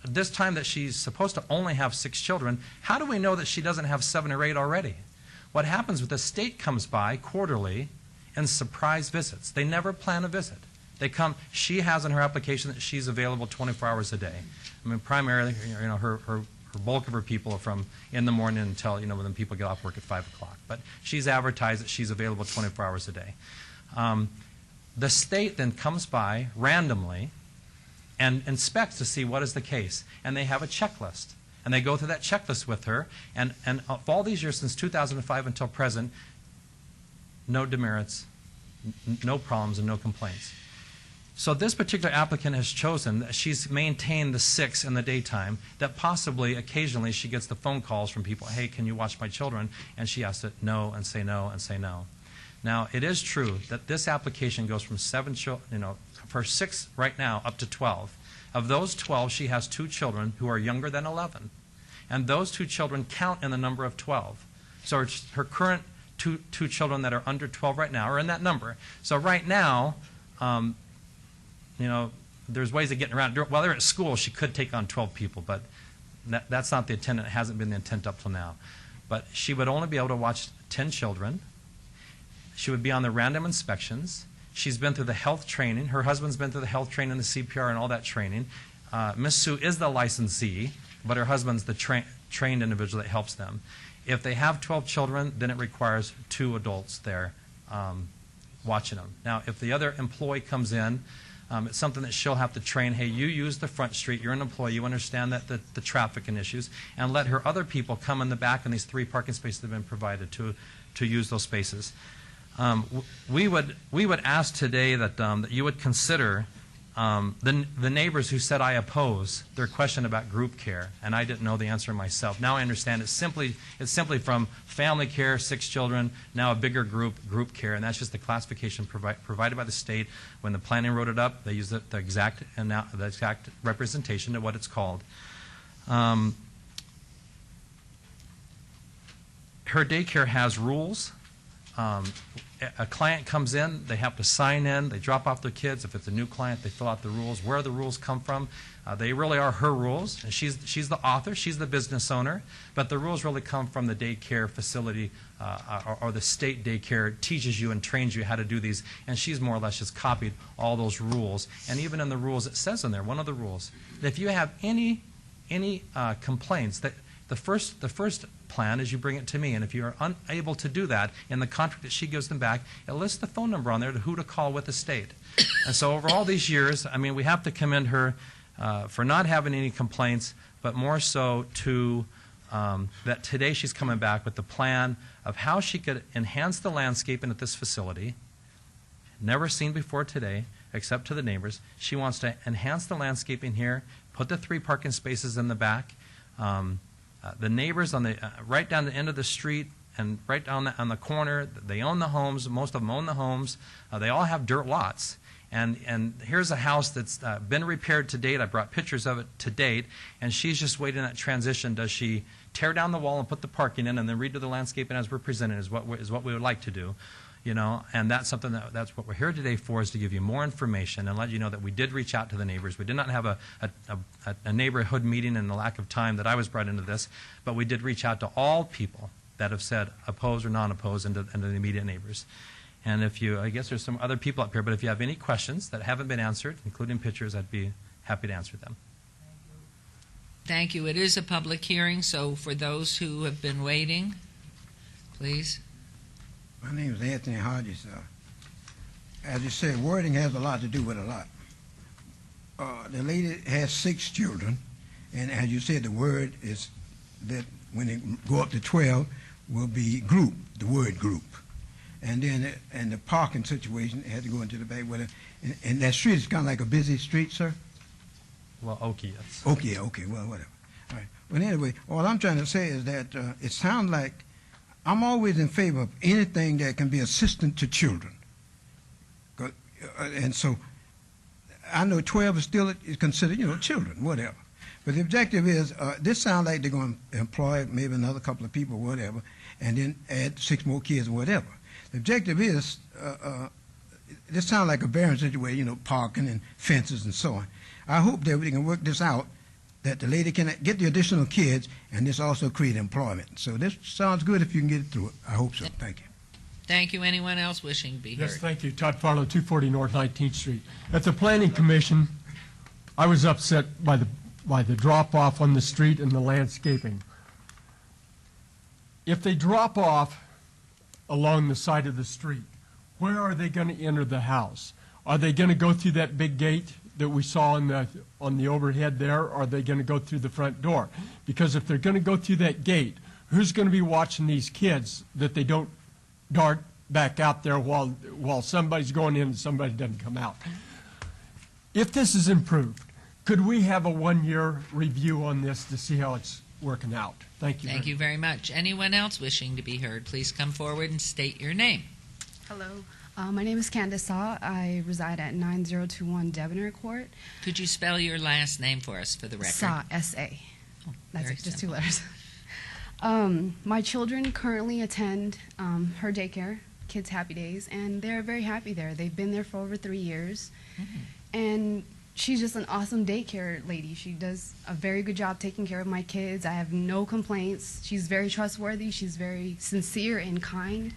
this time that she's supposed to only have 6 children? How do we know that she doesn't have 7 or 8 already? What happens with the state comes by quarterly and surprise visits. They never plan a visit. They come. She has in her application that she's available 24 hours a day. I mean, primarily, her bulk of her people are from in the morning until when people get off work at 5 o'clock. But she's advertised that she's available 24 hours a day. The state then comes by randomly and inspects to see what is the case, and they have a checklist. And they go through that checklist with her, and of all these years since 2005 until present, no demerits, no problems, and no complaints. So this particular applicant has chosen that she's maintained the 6 in the daytime, that possibly occasionally she gets the phone calls from people, hey, can you watch my children? And she has to no and say no and say no. Now, it is true that this application goes from 7 children, for 6 right now up to 12. Of those 12, she has 2 children who are younger than 11. And those 2 children count in the number of 12. So her current two children that are under 12 right now are in that number. So right now, there's ways of getting around. While they're at school, she could take on 12 people, but that's not the intent. It hasn't been the intent up till now. But she would only be able to watch 10 children. She would be on the random inspections. She's been through the health training. Her husband's been through the health training, the CPR, and all that training. Miss Sue is the licensee, but her husband's the trained individual that helps them. If they have 12 children, then it requires 2 adults there watching them. Now, if the other employee comes in, it's something that she'll have to train. Hey, you use the front street. You're an employee. You understand that the traffic and issues. And let her other people come in the back in these 3 parking spaces that have been provided to use those spaces. We would ask today that you would consider the neighbors who said I oppose their question about group care, and I didn't know the answer myself. Now I understand it's simply from family care, 6 children, now a bigger group care, and that's just the classification provided by the state. When the planning wrote it up, they used the exact representation of what it's called. Her daycare has rules. A client comes in, they have to sign in, they drop off their kids. If it's a new client, they fill out the rules, where the rules come from. They really are her rules. And she's the author, she's the business owner, but the rules really come from the daycare facility or the state daycare teaches you and trains you how to do these, and she's more or less just copied all those rules. And even in the rules, it says in there, one of the rules, that if you have any complaints, that the first plan is you bring it to me, and if you are unable to do that in the contract that she gives them back, it lists the phone number on there to who to call with the state. And so over all these years, I mean, we have to commend her for not having any complaints, but more so to that today she's coming back with the plan of how she could enhance the landscaping at this facility, never seen before today, except to the neighbors. She wants to enhance the landscaping here, put the 3 parking spaces in the back. The neighbors on the right down the end of the street and right down on the corner, they own the homes. Most of them own the homes. They all have dirt lots. And here's a house that's been repaired to date. I brought pictures of it to date. And she's just waiting that transition. Does she tear down the wall and put the parking in and then redo the landscaping as we're presenting is what we would like to do. And that's something that's what we're here today for, is to give you more information and let you know that we did reach out to the neighbors. We did not have a neighborhood meeting in the lack of time that I was brought into this, but we did reach out to all people that have said oppose or non-oppose and to the immediate neighbors. And if you, I guess there's some other people up here, but if you have any questions that haven't been answered, including pictures, I'd be happy to answer them. Thank you. It is a public hearing, so for those who have been waiting, please. My name is Anthony Hodges. As you said, wording has a lot to do with a lot. The lady has 6 children, and as you said, the word is that when they go up to 12 will be group, the word group. And then and the parking situation had to go into the back. And that street is kind of like a busy street, sir? Well, okay, yes. Okay, well, whatever. All right. Well, anyway, all I'm trying to say is that it sounds like I'm always in favor of anything that can be assistant to children. And so I know 12 is still considered, children, whatever. But the objective is, this sounds like they're going to employ maybe another couple of people, whatever, and then add 6 more kids, whatever. The objective is, this sounds like a barren situation, parking and fences and so on. I hope that we can work this out, that the lady can get the additional kids, and this also create employment. So this sounds good if you can get it through it. I hope so. Thank you. Thank you. Anyone else wishing to be heard? Yes, thank you. Todd Farlow, 240 North 19th Street. At the Planning Commission, I was upset by the drop-off on the street and the landscaping. If they drop off along the side of the street, where are they going to enter the house? Are they going to go through that big gate that we saw on the overhead there, or are they going to go through the front door? Because if they're going to go through that gate, who's going to be watching these kids that they don't dart back out there while somebody's going in and somebody doesn't come out? If this is improved, could we have a 1-year review on this to see how it's working out? Thank you. Thank you very much. Anyone else wishing to be heard, please come forward and state your name. Hello. My name is Candace Saw. I reside at 9021 Devoner Court. Could you spell your last name for us for the record? Saw, S-A. Oh, That's very it, just simple. 2 letters. My children currently attend her daycare, Kids Happy Days, and they're very happy there. They've been there for over 3 years. And she's just an awesome daycare lady. She does a very good job taking care of my kids. I have no complaints. She's very trustworthy. She's very sincere and kind.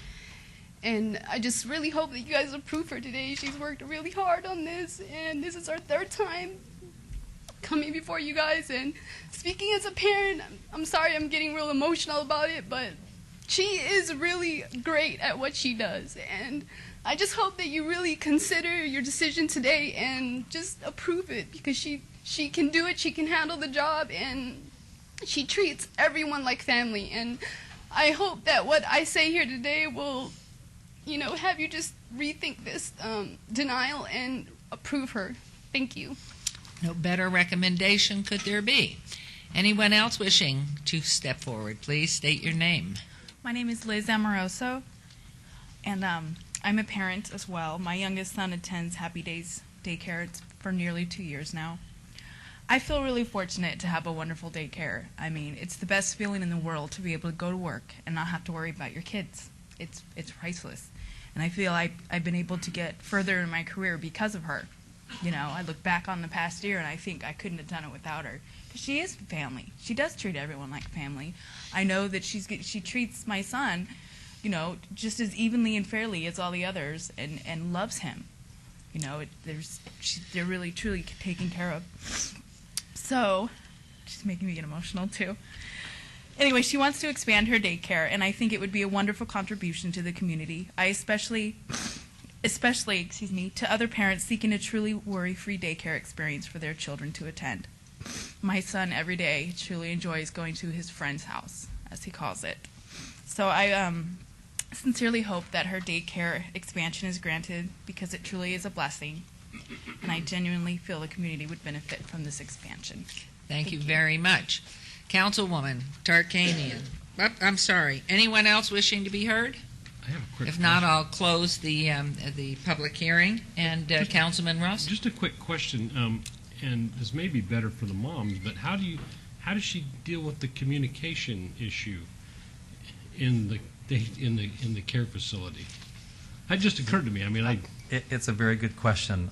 And I just really hope that you guys approve her today. She's worked really hard on this, and this is our 3rd time coming before you guys. And speaking as a parent, I'm sorry I'm getting real emotional about it, but she is really great at what she does. And I just hope that you really consider your decision today and just approve it, because she can do it, she can handle the job, and she treats everyone like family. And I hope that what I say here today will, have you just rethink this denial and approve her. Thank you. No better recommendation could there be. Anyone else wishing to step forward, please state your name. My name is Liz Amoroso, and I'm a parent as well. My youngest son attends Happy Days daycare for nearly 2 years now. I feel really fortunate to have a wonderful daycare. I mean, it's the best feeling in the world to be able to go to work and not have to worry about your kids. It's priceless. And I feel I've been able to get further in my career because of her. I look back on the past year and I think I couldn't have done it without her. Because she is family. She does treat everyone like family. I know that she treats my son, just as evenly and fairly as all the others, and loves him. They're really, truly taken care of. So, she's making me get emotional too. Anyway, she wants to expand her daycare, and I think it would be a wonderful contribution to the community. I especially, to other parents seeking a truly worry-free daycare experience for their children to attend. My son every day truly enjoys going to his friend's house, as he calls it. So I sincerely hope that her daycare expansion is granted, because it truly is a blessing, and I genuinely feel the community would benefit from this expansion. Thank you very much. Councilwoman Tarkanian. I'm sorry. Anyone else wishing to be heard? I have a quick If not, question. I'll close the public hearing. And Councilman Russ? Just a quick question, and this may be better for the moms, but how does she deal with the communication issue in the care facility? That just occurred to me. I mean, It's a very good question.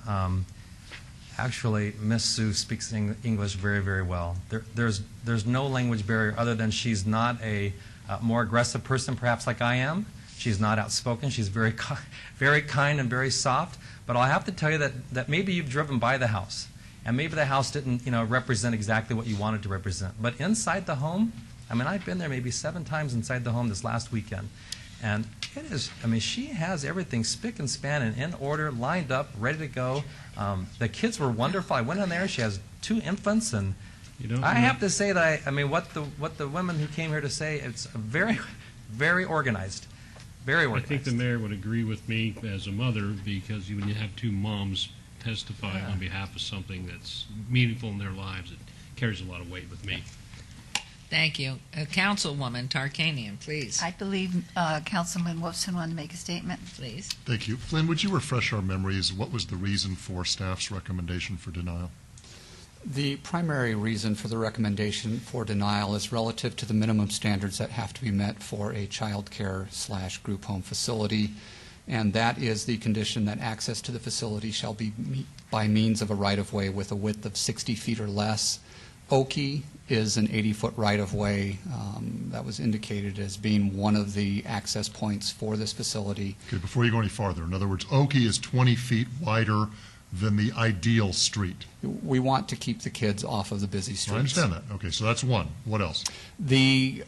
Actually, Miss Sue speaks English very, very well. There's no language barrier other than she's not a more aggressive person, perhaps like I am. She's not outspoken. She's very, very kind and very soft. But I'll have to tell you that maybe you've driven by the house, and maybe the house didn't, represent exactly what you wanted to represent. But inside the home, I mean, I've been there maybe 7 times inside the home this last weekend, and it is. I mean, she has everything spick and span and in order, lined up, ready to go. The kids were wonderful. I went in there. She has 2 infants, and I have to say that what the women who came here to say, it's very, very organized. Very organized. I think the mayor would agree with me as a mother, because when you have 2 moms testify on behalf of something that's meaningful in their lives, it carries a lot of weight with me. Thank you. Councilwoman Tarkanian, please. I believe Councilman Wolfson wanted to make a statement. Please. Thank you. Flynn, would you refresh our memories? What was the reason for staff's recommendation for denial? The primary reason for the recommendation for denial is relative to the minimum standards that have to be met for a child care / group home facility, and that is the condition that access to the facility shall be by means of a right-of-way with a width of 60 feet or less. Oki is an 80-foot right-of-way that was indicated as being one of the access points for this facility. Okay, before you go any farther, in other words, Oki is 20 feet wider than the ideal street. We want to keep the kids off of the busy streets. I understand that. Okay, so that's one. What else? The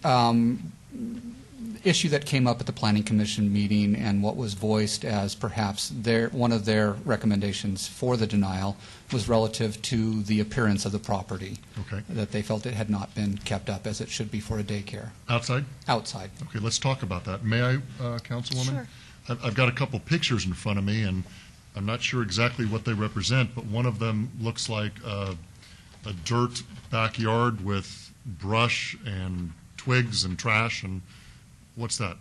issue that came up at the Planning Commission meeting and what was voiced as perhaps one of their recommendations for the denial was relative to the appearance of the property. Okay. That they felt it had not been kept up as it should be for a daycare. Outside? Outside. Okay, let's talk about that. May I, Councilwoman? Sure. I've got a couple pictures in front of me, and I'm not sure exactly what they represent, but one of them looks like a dirt backyard with brush and twigs and trash. And what's that?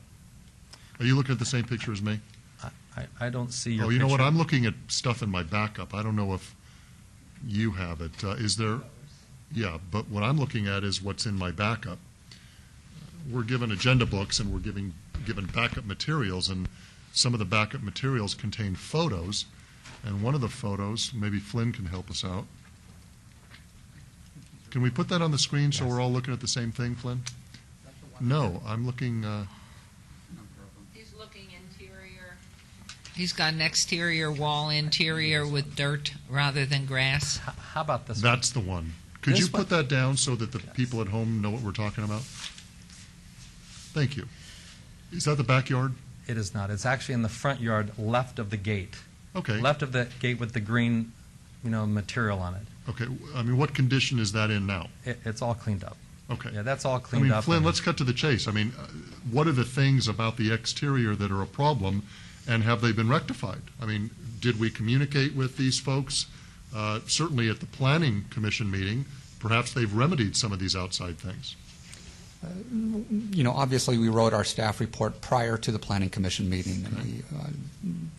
Are you looking at the same picture as me? I don't see your Oh, you know what? picture. I'm looking at stuff in my backup. I don't know if you have it. Is there? Yeah, but what I'm looking at is what's in my backup. We're given agenda books and we're given backup materials, and some of the backup materials contain photos, and one of the photos, maybe Flynn can help us out. Can we put that on the screen so we're all looking at the same thing, Flynn? No, I'm looking. He's looking interior. He's got an exterior wall interior with dirt rather than grass. How about this That's the one. Could This you one? put that down so that the people at home know what we're talking about? Thank you. Is that the backyard? It is not. It's actually in the front yard, left of the gate. Okay. Left of the gate with the green, material on it. Okay. I mean, what condition is that in now? It's all cleaned up. Okay. Yeah, that's all cleaned up. Flynn, and- let's cut to the chase. I mean, what are the things about the exterior that are a problem, and have they been rectified? I mean, did we communicate with these folks? Certainly at the Planning Commission meeting, perhaps they've remedied some of these outside things. Obviously we wrote our staff report prior to the Planning Commission meeting, and we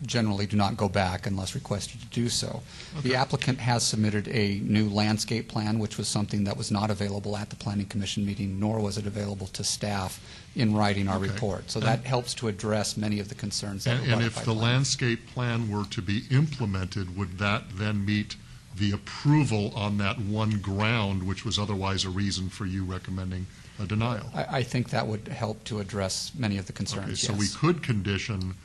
generally do not go back unless requested to do so. Okay. The applicant has submitted a new landscape plan, which was something that was not available at the Planning Commission meeting, nor was it available to staff in writing our Okay. report. So that helps to address many of the concerns that were And brought up if by the planning. landscape plan were to be implemented, would that then meet the approval on that one ground, which was otherwise a reason for you recommending a denial? I think that would help to address many of the concerns, Okay, so yes. we could condition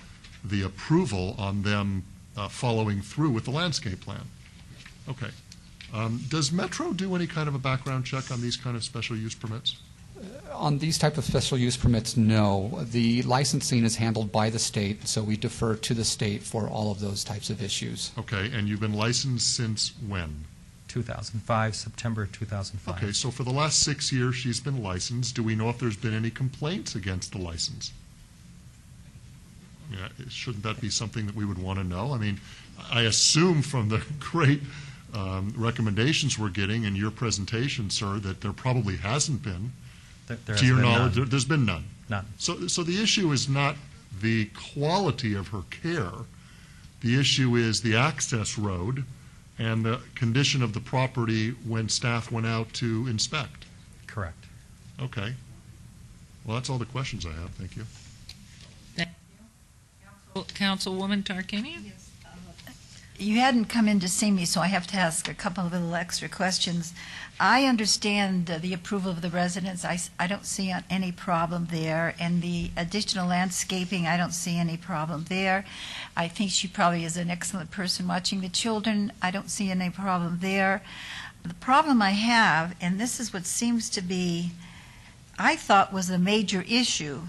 the approval on them following through with the landscape plan. Okay. Does Metro do any kind of a background check on these kind of special use permits? On these type of special use permits, no. The licensing is handled by the state, so we defer to the state for all of those types of issues. Okay, and you've been licensed since when? 2005, September 2005. Okay, so for the last 6 years she's been licensed. Do we know if there's been any complaints against the license? Yeah, shouldn't that be something that we would want to know? I mean, I assume from the great recommendations we're getting in your presentation, sir, that there probably hasn't been. There To has your been knowledge, none. there's been none. None. So the issue is not the quality of her care. The issue is the access road and the condition of the property when staff went out to inspect. Correct. Okay. Well, that's all the questions I have. Thank you. Councilwoman Tarkanian? you hadn't come in to see me, so I have to ask a couple of little extra questions. I understand the approval of the residents. I don't see any problem there. And the additional landscaping, I don't see any problem there. I think she probably is an excellent person watching the children. I don't see any problem there. The problem I have, and this is what seems to be, I thought was a major issue,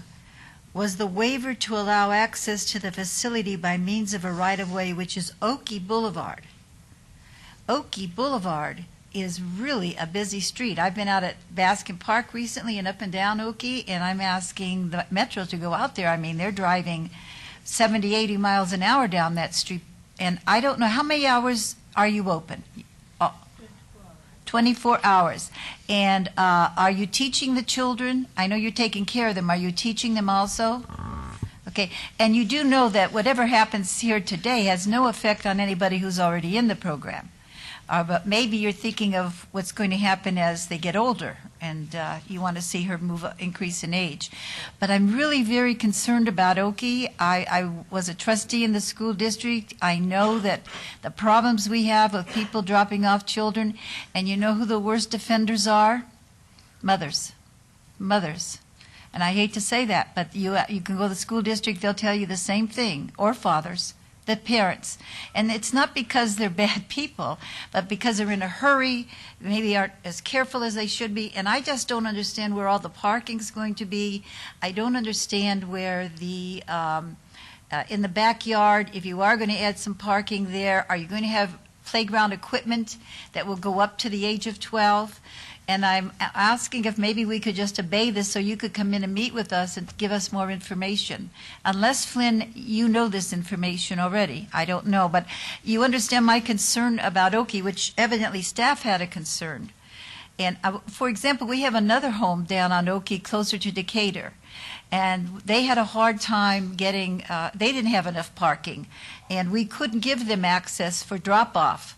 was the waiver to allow access to the facility by means of a right-of-way, which is Oakey Boulevard. Oakey Boulevard is really a busy street. I've been out at Baskin Park recently and up and down Oakey, and I'm asking the Metro to go out there. I mean, they're driving 70, 80 miles an hour down that street, and I don't know, how many hours are you open? 24 hours. And are you teaching the children? I know you're taking care of them. Are you teaching them also? Okay. And you do know that whatever happens here today has no effect on anybody who's already in the program. But maybe you're thinking of what's going to happen as they get older, and you want to see her increase in age. But I'm really very concerned about Oakey. I was a trustee in the school district. I know that the problems we have of people dropping off children, and you know who the worst offenders are? Mothers. Mothers. And I hate to say that, but you can go to the school district, they'll tell you the same thing, or fathers. The parents. And it's not because they're bad people, but because they're in a hurry, maybe aren't as careful as they should be. And I just don't understand where all the parking's going to be. I don't understand where the, in the backyard, if you are going to add some parking there, are you going to have playground equipment that will go up to the age of 12? And I'm asking if maybe we could just obey this so you could come in and meet with us and give us more information. Unless, Flynn, you know this information already. I don't know. But you understand my concern about Oakey, which evidently staff had a concern. And, for example, we have another home down on Oakey closer to Decatur. And they had a hard time getting, they didn't have enough parking. And we couldn't give them access for drop-off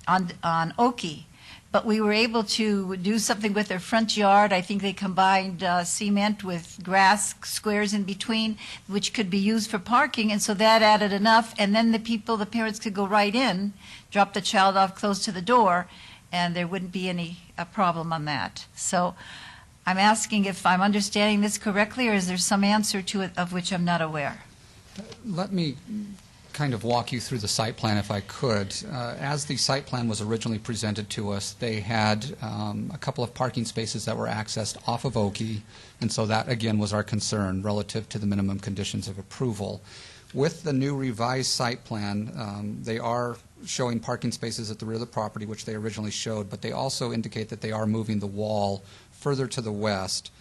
on Oakey. But we were able to do something with their front yard. I think they combined cement with grass squares in between, which could be used for parking, and so that added enough. And then the parents could go right in, drop the child off close to the door, and there wouldn't be any problem on that. So I'm asking if I'm understanding this correctly, or is there some answer to it of which I'm not aware? Let me kind of walk you through the site plan if I could. As the site plan was originally presented to us, they had a couple of parking spaces that were accessed off of Oakey, and so that again was our concern relative to the minimum conditions of approval. With the new revised site plan, they are showing parking spaces at the rear of the property, which they originally showed, but they also indicate that they are moving the wall further to the west.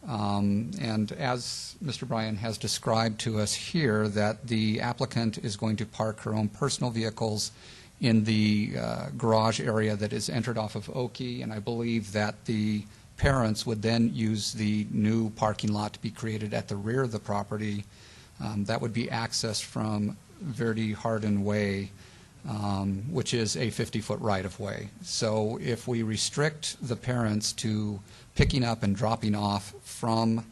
And as Mr. Bryan has described to us here, that the applicant is going to park her own personal vehicles in the garage area that is entered off of Oakey, and I believe that the parents would then use the new parking lot to be created at the rear of the property. That would be accessed from Verde Hardin Way, which is a 50-foot right-of-way. So if we restrict the parents to picking up and dropping off from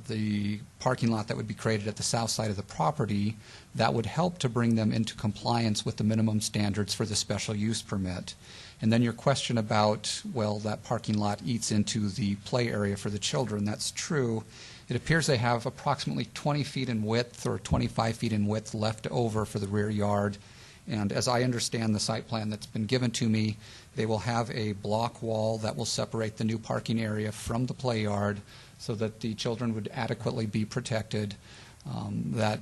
the parking lot that would be created at the south side of the property, that would help to bring them into compliance with the minimum standards for the special use permit. And then your question about, well, that parking lot eats into the play area for the children, that's true. It appears they have approximately 20 feet in width or 25 feet in width left over for the rear yard. And as I understand the site plan that's been given to me, they will have a block wall that will separate the new parking area from the play yard so that the children would adequately be protected. That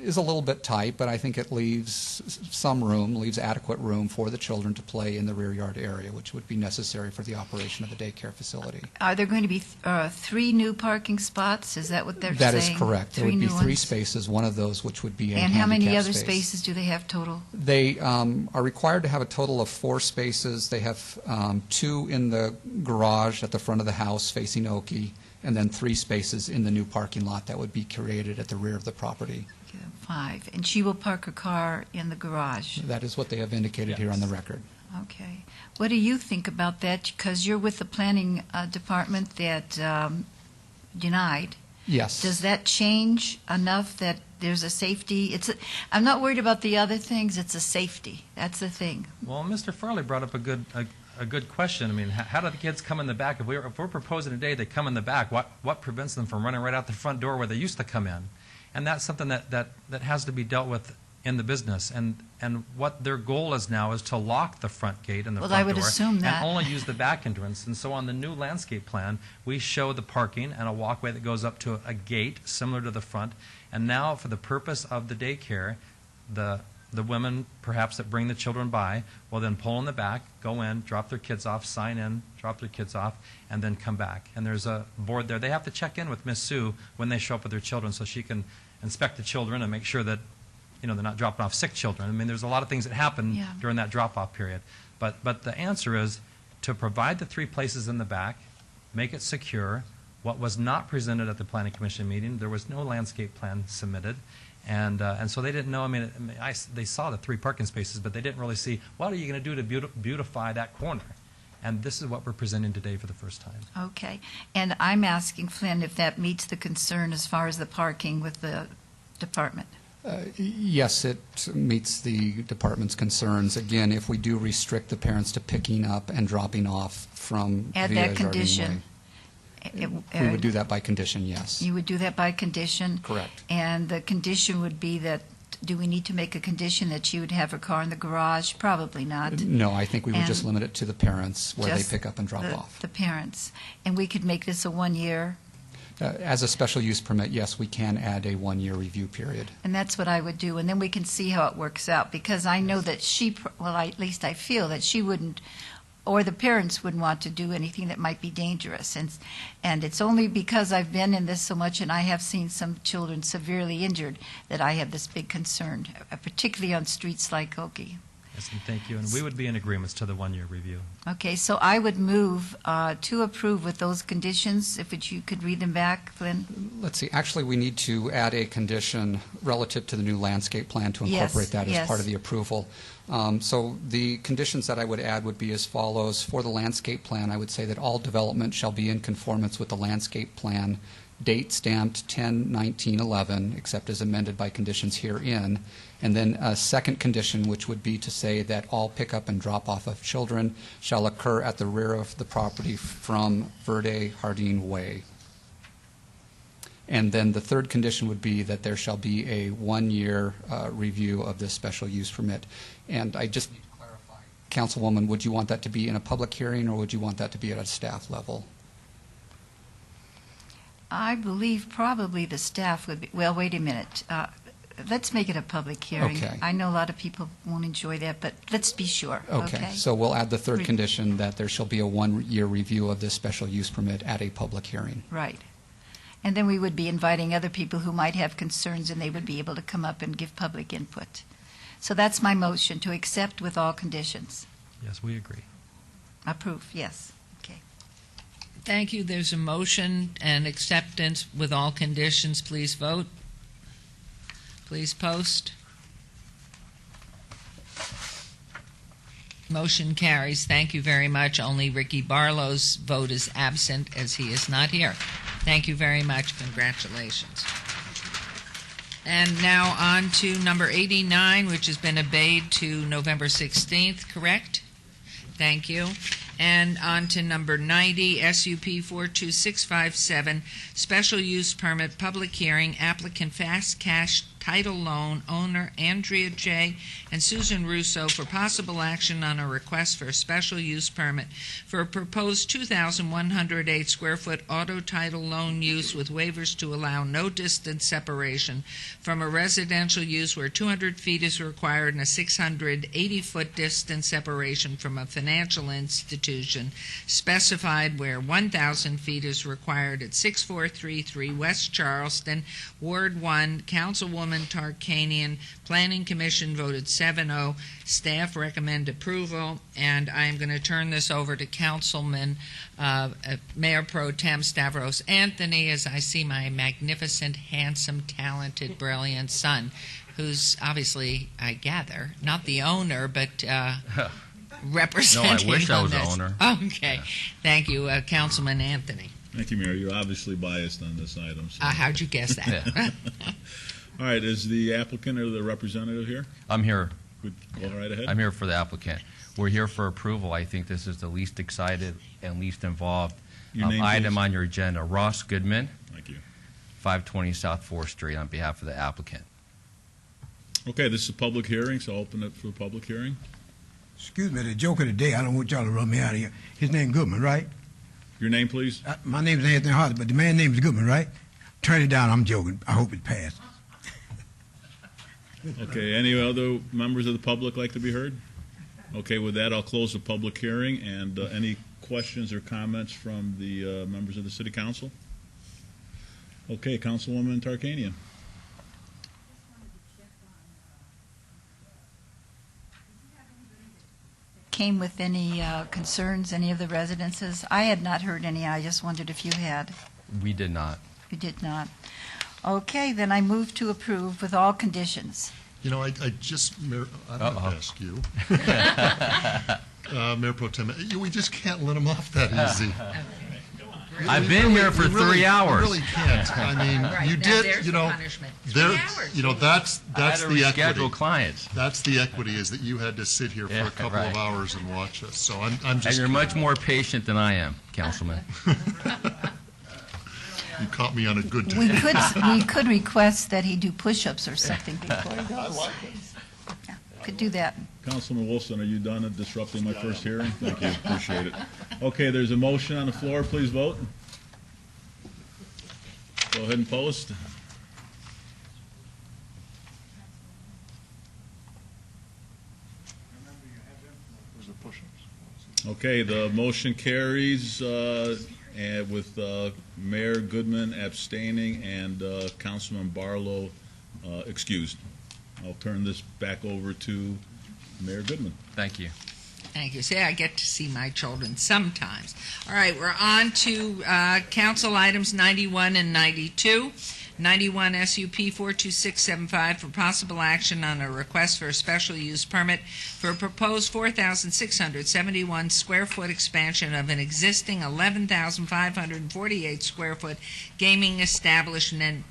is a little bit tight, but I think it leaves some room, leaves adequate room for the children to play in the rear yard area, which would be necessary for the operation of the daycare facility. Are there going to be 3 new parking spots? Is that what they're saying? That is correct. There would be 3 ones? spaces, one of those which would be a And how many handicap other space. spaces do they have total? They are required to have a total of 4 spaces. They have 2 in the garage at the front of the house facing Oakey, and then 3 spaces in the new parking lot that would be created at the rear of the property. 5. And she will park her car in the garage? That is what they have indicated here on the record. Okay. What do you think about that? Because you're with the planning department that denied. Yes. Does that change enough that there's a safety? I'm not worried about the other things. It's a safety. That's the thing. Well, Mr. Farley brought up a good question. I mean, how do the kids come in the back? If we're proposing today they come in the back, what prevents them from running right out the front door where they used to come in? And that's something that has to be dealt with in the business. And what their goal is now is to lock the front gate and the front door. Well, I would assume that. And only use the back entrance. And so on the new landscape plan, we show the parking and a walkway that goes up to a gate similar to the front. And now, for the purpose of the daycare, the women, perhaps, that bring the children by will then pull in the back, go in, drop their kids off, sign in, drop their kids off, and then come back. And there's a board there. They have to check in with Miss Sue when they show up with their children so she can inspect the children and make sure that they're not dropping off sick children. I mean, there's a lot of things that happen during that drop-off period. But the answer is to provide the 3 places in the back, make it secure. What was not presented at the Planning Commission meeting, there was no landscape plan submitted. And so they didn't know. I mean, they saw the 3 parking spaces, but they didn't really see, what are you going to do to beautify that corner? And this is what we're presenting today for the first time. Okay. And I'm asking Flynn if that meets the concern as far as the parking with the department. Yes, it meets the department's concerns. Again, if we do restrict the parents to picking up and dropping off from Add via that condition. Jardine Way. We would do that by condition, yes. You would do that by condition? Correct. And the condition would be that, do we need to make a condition that she would have her car in the garage? Probably not. No, I think we would just And limit it to the parents where they just pick up and drop the- off. The parents. And we could make this a 1-year, As a special use permit, yes, we can add a 1-year review period. and that's what I would do. And then we can see how it works out, because I know that at least I feel that she wouldn't, or the parents wouldn't want to do anything that might be dangerous. And it's only because I've been in this so much and I have seen some children severely injured that I have this big concern, particularly on streets like Okie. Yes, and thank you. And we would be in agreement to the 1-year review. Okay, so I would move to approve with those conditions, if you could read them back, Flynn. Let's see, actually, we need to add a condition relative to the new landscape plan to Yes, incorporate that as yes. part of the approval. So the conditions that I would add would be as follows. For the landscape plan, I would say that all development shall be in conformance with the landscape plan, date stamped 10/19/11, except as amended by conditions herein. And then a second condition, which would be to say that all pickup and drop-off of children shall occur at the rear of the property from Verde Hardin Way. And then the third condition would be that there shall be a 1-year review of this special use permit. And I just need to clarify, Councilwoman, would you want that to be in a public hearing, or would you want that to be at a staff level? I believe probably the staff would be, well, wait a minute. Let's make it a public hearing. Okay. I know a lot of people won't enjoy that, but let's be sure. Okay, so we'll add the third Re- condition that there shall be a 1-year review of this special use permit at a public hearing. Right. And then we would be inviting other people who might have concerns, and they would be able to come up and give public input. So that's my motion, to accept with all conditions. Yes, we agree. Approve, yes. Okay. Thank you. There's a motion and acceptance with all conditions. Please vote. Please post. Motion carries. Thank you very much. Only Ricky Barlow's vote is absent, as he is not here. Thank you very much. Congratulations. And now on to number 89, which has been obeyed to November 16th, correct? Thank you. And on to number 90, SUP 42657, special use permit, public hearing, applicant Fast Cash Title Loan, owner Andrea J. and Susan Russo, for possible action on a request for a special use permit for a proposed 2,108 square foot auto title loan use with waivers to allow no distance separation from a residential use where 200 feet is required and a 680-foot distance separation from a financial institution specified where 1,000 feet is required at 6433 West Charleston, Ward 1, Councilwoman Tarkanian. Planning Commission voted 7-0. Staff recommend approval, and I am going to turn this over to Councilman Mayor Pro Tem Stavros Anthony, as I see my magnificent, handsome, talented, brilliant son, who's obviously, I gather, not the owner, but representing. No, I wish I was the this. owner. Okay. Thank you, Councilman Anthony. Thank you, Mayor. You're obviously biased on this item. So. How'd you guess that? All right, is the applicant or the representative here? I'm here. Good. Go right ahead. I'm here for the applicant. We're here for approval. I think this is the least excited and least involved Your name, item please. on your agenda. Ross Goodman, Thank you. 520 South 4th Street, on behalf of the applicant. Okay, this is a public hearing, so I'll open it for a public hearing. Excuse me, the joke of the day, I don't want y'all to run me out of here. His name Goodman, right? Your name, please? My name's Anthony Hartley, but the man's name is Goodman, right? Turn it down, I'm joking. I hope it passed. Okay, any other members of the public like to be heard? Okay, with that, I'll close the public hearing, and any questions or comments from the members of the City Council? Okay, Councilwoman Tarkanian. Came with any concerns, any of the residences? I had not heard any. I just wondered if you had. We did not. You did not. Okay, then I move to approve with all conditions. You know, I just, Mayor, I'm going to ask you. Mayor Pro Tem, we just can't let him off that easy. I've been here for 3 hours. We really can't. I mean, Right, you now did, there's you the know, punishment. there, 3 hours. you know, that's I had to the equity. reschedule clients. That's the equity, is that you had to sit here for Yeah, a couple right. of hours and watch us. So I'm And just. you're much more patient than I am, Councilman. You caught me on a good day. We could request that he do push-ups or something before he goes. Yeah, could do that. Councilman Wilson, are you done at disrupting my first hearing? Thank you, appreciate it. Okay, there's a motion on the floor, please vote. Go ahead and post. Okay, the motion carries and with Mayor Goodman abstaining and Councilman Barlow excused. I'll turn this back over to Mayor Goodman. Thank you. Thank you. See, I get to see my children sometimes. All right, we're on to council items 91 and 92. 91 SUP 42675 for possible action on a request for a special use permit for a proposed 4,671 square foot expansion of an existing 11,548 square foot gaming establishment,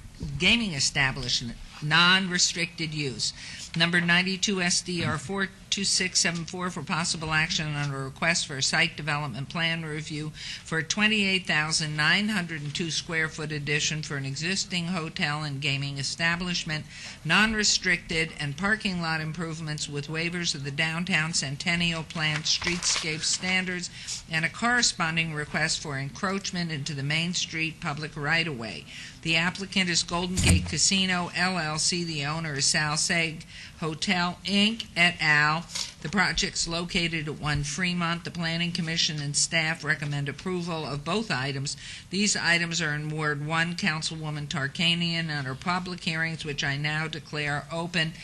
non-restricted use. Number 92 SDR 42674 for possible action on a request for a site development plan review for a 28,902 square foot addition for an existing hotel and gaming establishment, non-restricted, and parking lot improvements with waivers of the downtown Centennial Plan streetscape standards, and a corresponding request for encroachment into the Main Street public right-of-way. The applicant is Golden Gate Casino, LLC. The owner is Sal Sag Hotel, Inc., et al. The project's located at 1 Fremont. The Planning Commission and staff recommend approval of both items. These items are in Ward 1, Councilwoman Tarkanian, and are public hearings, which I now declare open.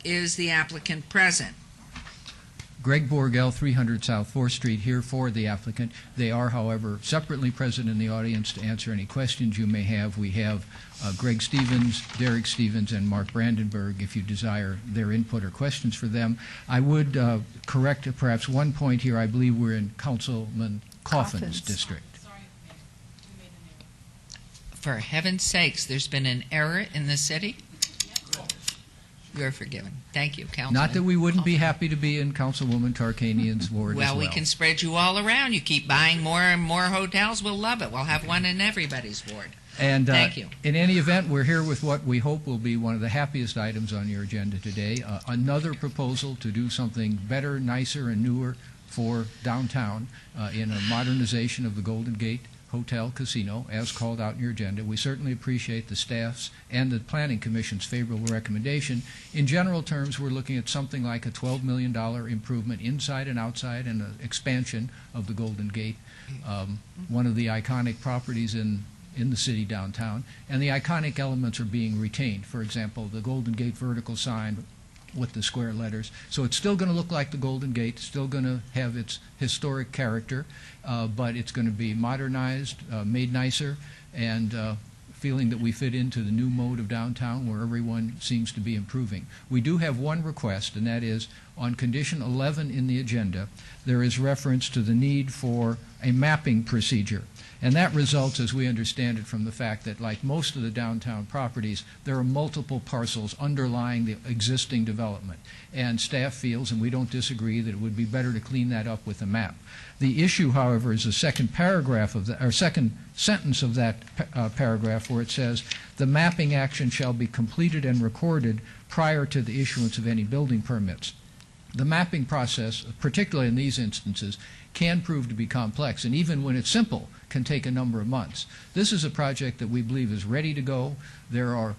Is the applicant present? Greg Borgel, 300 South 4th Street, here for the applicant. They are, however, separately present in the audience to answer any questions you may have. We have Greg Stevens, Derek Stevens, and Mark Brandenburg, if you desire their input or questions for them. I would correct perhaps one point here. I believe we're in Councilman Coffin's district. For heaven's sakes, there's been an error in the city? You're forgiven. Thank you, Councilman. Not that we wouldn't be happy to be in Councilwoman Tarkanian's ward as well. Well, we can spread you all around. You keep buying more and more hotels, we'll love it. We'll have one in everybody's ward. And Thank you. In any event, we're here with what we hope will be one of the happiest items on your agenda today, another proposal to do something better, nicer, and newer for downtown in a modernization of the Golden Gate Hotel Casino, as called out in your agenda. We certainly appreciate the staff's and the Planning Commission's favorable recommendation. In general terms, we're looking at something like a $12 million improvement inside and outside and an expansion of the Golden Gate, one of the iconic properties in the city downtown. And the iconic elements are being retained. For example, the Golden Gate vertical sign with the square letters. So it's still going to look like the Golden Gate, still going to have its historic character, but it's going to be modernized, made nicer, and feeling that we fit into the new mode of downtown where everyone seems to be improving. We do have one request, and that is on condition 11 in the agenda, there is reference to the need for a mapping procedure. And that results, as we understand it, from the fact that, like most of the downtown properties, there are multiple parcels underlying the existing development. And staff feels, and we don't disagree, that it would be better to clean that up with a map. The issue, however, is the second paragraph of the, or second sentence of that paragraph, where it says, "The mapping action shall be completed and recorded prior to the issuance of any building permits." The mapping process, particularly in these instances, can prove to be complex, and even when it's simple, can take a number of months. This is a project that we believe is ready to go. There are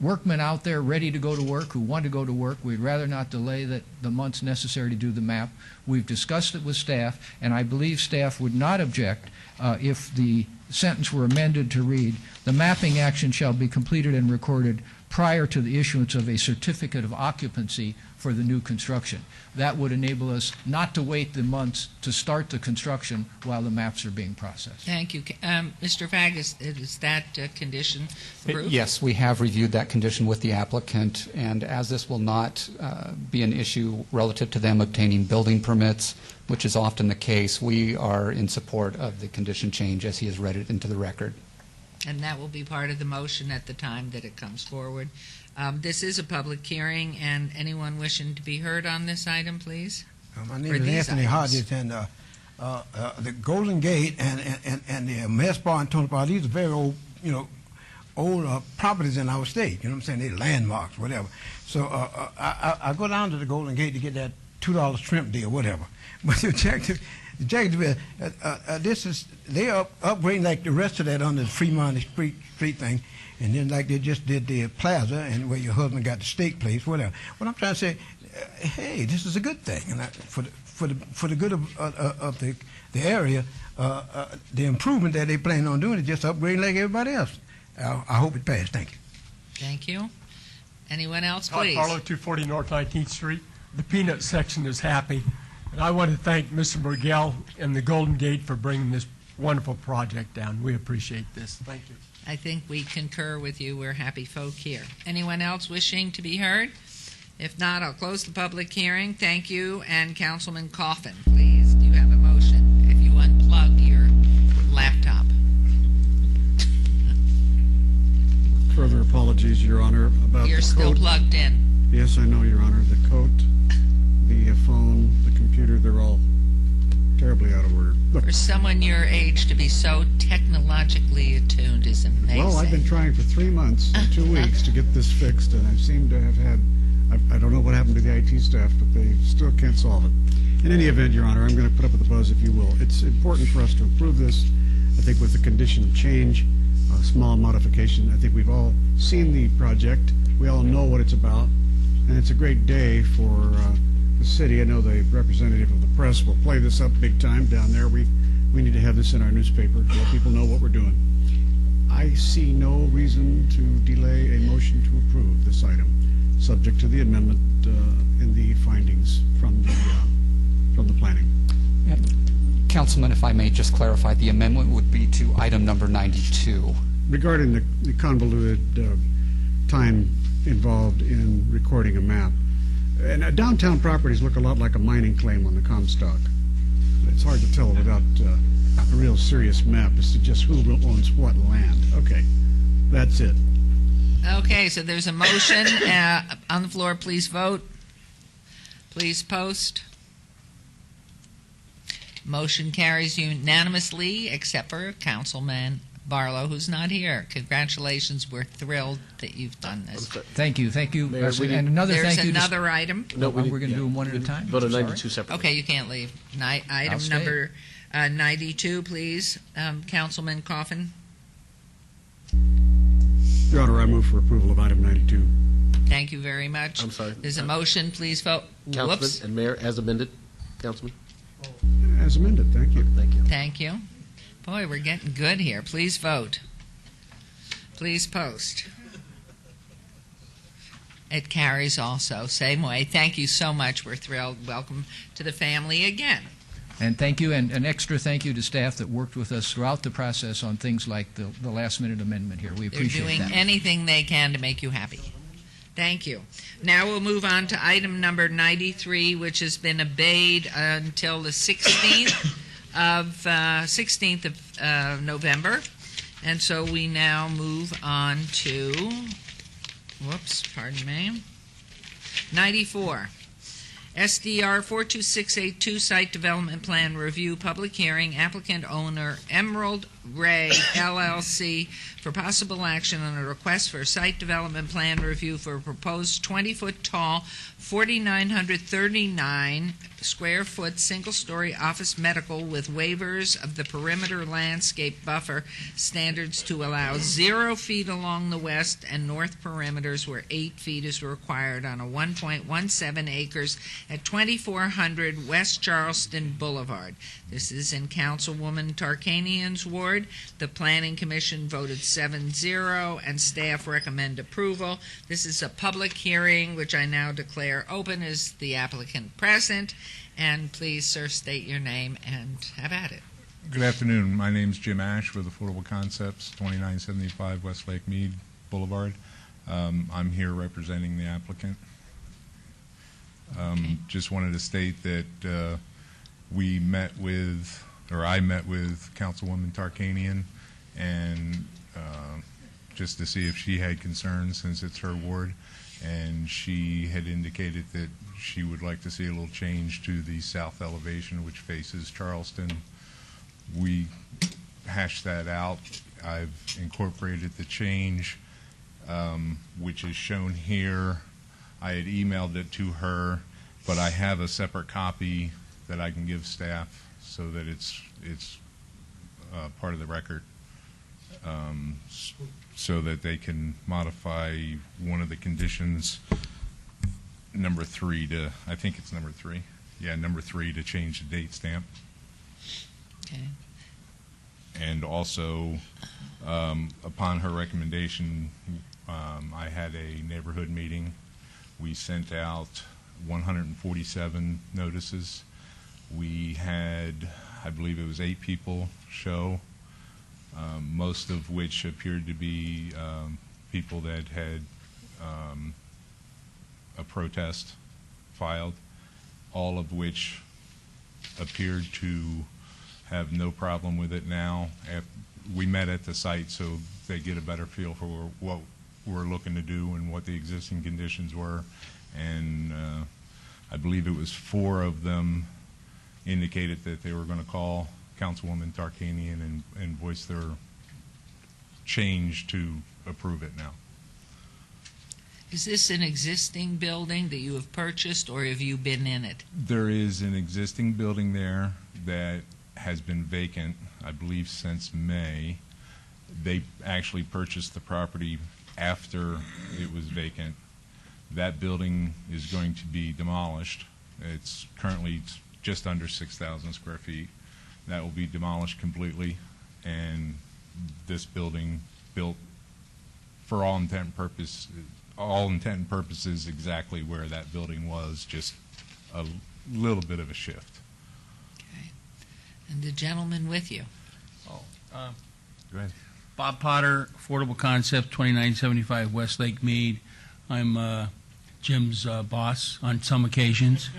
workmen out there ready to go to work who want to go to work. We'd rather not delay the months necessary to do the map. We've discussed it with staff, and I believe staff would not object if the sentence were amended to read, "The mapping action shall be completed and recorded prior to the issuance of a certificate of occupancy for the new construction." That would enable us not to wait the months to start the construction while the maps are being processed. Thank you. Mr. Fagg, is that condition approved? Yes, we have reviewed that condition with the applicant, and as this will not be an issue relative to them obtaining building permits, which is often the case, we are in support of the condition change as he has read it into the record. And that will be part of the motion at the time that it comes forward. This is a public hearing, and anyone wishing to be heard on this item, please? My name is Anthony Hodges, and the Golden Gate and the Mess Bar and Tony Bar, these are very old, old properties in our state. You know what I'm saying? They're landmarks, whatever. So I go down to the Golden Gate to get that $2 shrimp deal, whatever. But the objective this is, they are upgrading like the rest of that under the Fremont Street thing, and then like they just did the plaza and where your husband got the steak place, whatever. What I'm trying to say, hey, this is a good thing, and for the good of the area, the improvement that they plan on doing is just upgrading like everybody else. I hope it passes. Thank you. Thank you. Anyone else, Todd please? Barlow, 240 North 19th Street. The peanut section is happy. And I want to thank Mr. Miguel and the Golden Gate for bringing this wonderful project down. We appreciate this. Thank you. I think we concur with you. We're happy folk here. Anyone else wishing to be heard? If not, I'll close the public hearing. Thank you. And Councilman Coffin, please, do you have a motion? If you unplug your laptop. Further apologies, Your Honor, about You're the still coat. plugged in. Yes, I know, Your Honor. The coat, the phone, the computer, they're all terribly out of order. Look, For someone your age to be so technologically attuned is amazing. well, I've been trying for 3 months and 2 weeks to get this fixed, and I seem to have had, I don't know what happened to the IT staff, but they still can't solve it. In any event, Your Honor, I'm going to put up with the buzz, if you will. It's important for us to approve this. I think with the condition change, a small modification, I think we've all seen the project. We all know what it's about, and it's a great day for the city. I know the representative of the press will play this up big time down there. We need to have this in our newspaper to let people know what we're doing. I see no reason to delay a motion to approve this item, subject to the amendment in the findings from the planning. Councilman, if I may just clarify, the amendment would be to item number 92. Regarding the convoluted time involved in recording a map, and downtown properties look a lot like a mining claim on the Comstock. It's hard to tell without a real serious map as to just who owns what land. Okay, that's it. Okay, so there's a motion on the floor. Please vote. Please post. Motion carries unanimously, except for Councilman Barlow, who's not here. Congratulations. We're thrilled that you've done this. Thank you. Thank you. Mayor, we and another There's thank you. another item. No, we're going to do them one at a time. Vote on Sorry. 92 separately. Okay, you can't leave. Item I'll stay. number 92, please. Councilman Coffin. Your Honor, I move for approval of item 92. Thank you very much. I'm sorry. There's a motion. Please vote. Councilman Whoops. and Mayor, as amended. Councilman. As amended, thank you. Thank you. Thank you. Boy, we're getting good here. Please vote. Please post. It carries also. Same way. Thank you so much. We're thrilled. Welcome to the family again. And thank you, and an extra thank you to staff that worked with us throughout the process on things like the last-minute amendment here. We They're appreciate doing that. anything they can to make you happy. Thank you. Now we'll move on to item number 93, which has been obeyed until the 16th of November. And so we now move on to, pardon me, 94. SDR 42682 Site Development Plan Review Public Hearing, applicant owner Emerald Ray LLC for possible action on a request for a site development plan review for a proposed 20-foot tall, 4,939 square foot single-story office medical with waivers of the perimeter landscape buffer standards to allow 0 feet along the west and north perimeters where 8 feet is required on a 1.17 acres at 2400 West Charleston Boulevard. This is in Councilwoman Tarkanian's ward. The Planning Commission voted 7-0 and staff recommend approval. This is a public hearing which I now declare open. Is the applicant present? And please, sir, state your name and have at it. Good afternoon. My name's Jim Ash with Affordable Concepts, 2975 Westlake Mead Boulevard. I'm here representing the applicant. Just wanted to state that I met with Councilwoman Tarkanian, and just to see if she had concerns since it's her ward, and she had indicated that she would like to see a little change to the south elevation which faces Charleston. We hashed that out. I've incorporated the change, which is shown here. I had emailed it to her, but I have a separate copy that I can give staff so that it's part of the record, so that they can modify one of the conditions, number 3 to, I think it's number 3. Yeah, number 3 to change the date stamp. Okay. And also, upon her recommendation, I had a neighborhood meeting. We sent out 147 notices. We had, I believe it was 8 people show, most of which appeared to be people that had a protest filed, all of which appeared to have no problem with it now. We met at the site so they get a better feel for what we're looking to do and what the existing conditions were. And I believe it was 4 of them indicated that they were going to call Councilwoman Tarkanian and voice their change to approve it now. Is this an existing building that you have purchased, or have you been in it? There is an existing building there that has been vacant, I believe, since May. They actually purchased the property after it was vacant. That building is going to be demolished. It's currently just under 6,000 square feet. That will be demolished completely, and this building built for all intent and purposes exactly where that building was, just a little bit of a shift. Okay. And the gentleman with you. Go ahead. Bob Potter, Affordable Concept, 2975 Westlake Mead. I'm Jim's boss on some occasions.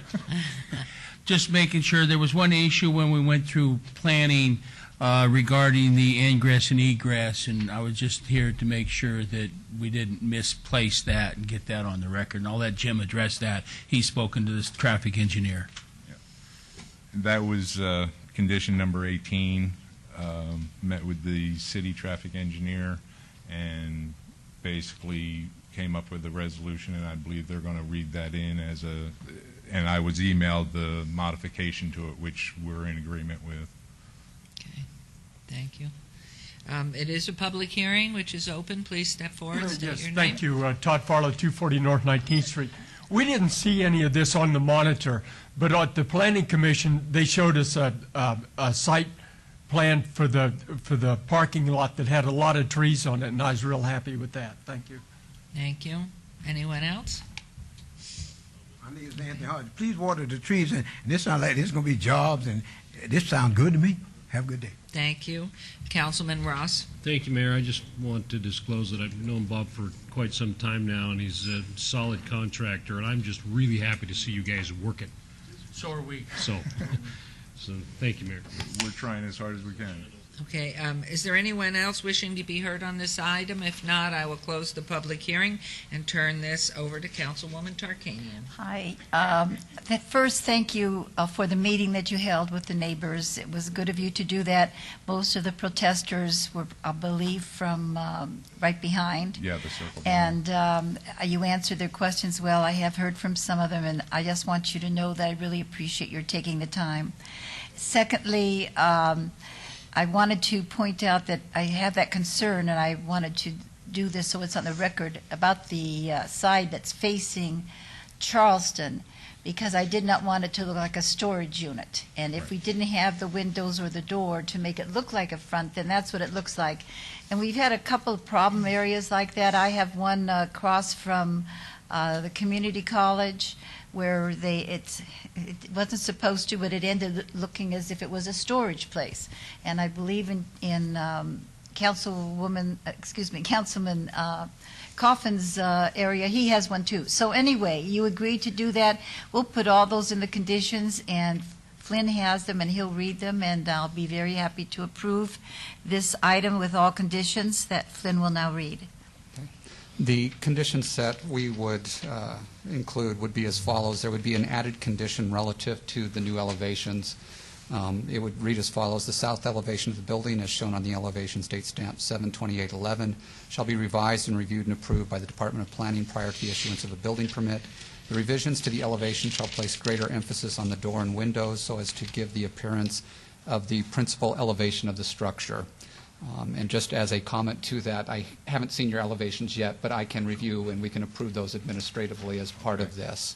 Just making sure. There was one issue when we went through planning regarding the ingress and egress, and I was just here to make sure that we didn't misplace that and get that on the record. And I'll let Jim address that. He's spoken to this traffic engineer. That was condition number 18. Met with the city traffic engineer and basically came up with a resolution, and I believe they're going to read that in as a, and I was emailed the modification to it, which we're in agreement with. Okay, thank you. It is a public hearing, which is open. Please step forward. State Yes, your name. thank you. Todd Farlow, 240 North 19th Street. We didn't see any of this on the monitor, but at the Planning Commission, they showed us a site plan for the parking lot that had a lot of trees on it, and I was real happy with that. Thank you. Thank you. Anyone else? My name is Anthony Hart. Please water the trees, and this sounds like there's going to be jobs, and this sounds good to me. Have a good day. Thank you. Councilman Ross? Thank you, Mayor. I just want to disclose that I've known Bob for quite some time now, and he's a solid contractor, and I'm just really happy to see you guys working. So are we. So thank you, Mayor. We're trying as hard as we can. Okay, is there anyone else wishing to be heard on this item? If not, I will close the public hearing and turn this over to Councilwoman Tarkanian. Hi. First, thank you for the meeting that you held with the neighbors. It was good of you to do that. Most of the protesters were, I believe, from right behind. Yeah, the circle. And you answered their questions well. I have heard from some of them, and I just want you to know that I really appreciate your taking the time. Secondly, I wanted to point out that I have that concern, and I wanted to do this so it's on the record, about the side that's facing Charleston, because I did not want it to look like a storage unit. And if we didn't have the windows or the door to make it look like a front, then that's what it looks like. And we've had a couple of problem areas like that. I have one across from the community college, where it wasn't supposed to, but it ended looking as if it was a storage place. And I believe in Councilman Coffin's area, he has one too. So anyway, you agreed to do that. We'll put all those in the conditions, and Flynn has them, and he'll read them, and I'll be very happy to approve this item with all conditions that Flynn will now read. The condition set we would include would be as follows. There would be an added condition relative to the new elevations. It would read as follows. The south elevation of the building, as shown on the elevations date stamp 7/28/11, shall be revised and reviewed and approved by the Department of Planning prior to the issuance of a building permit. The revisions to the elevation shall place greater emphasis on the door and windows so as to give the appearance of the principal elevation of the structure. And just as a comment to that, I haven't seen your elevations yet, but I can review and we can approve those administratively as part of this.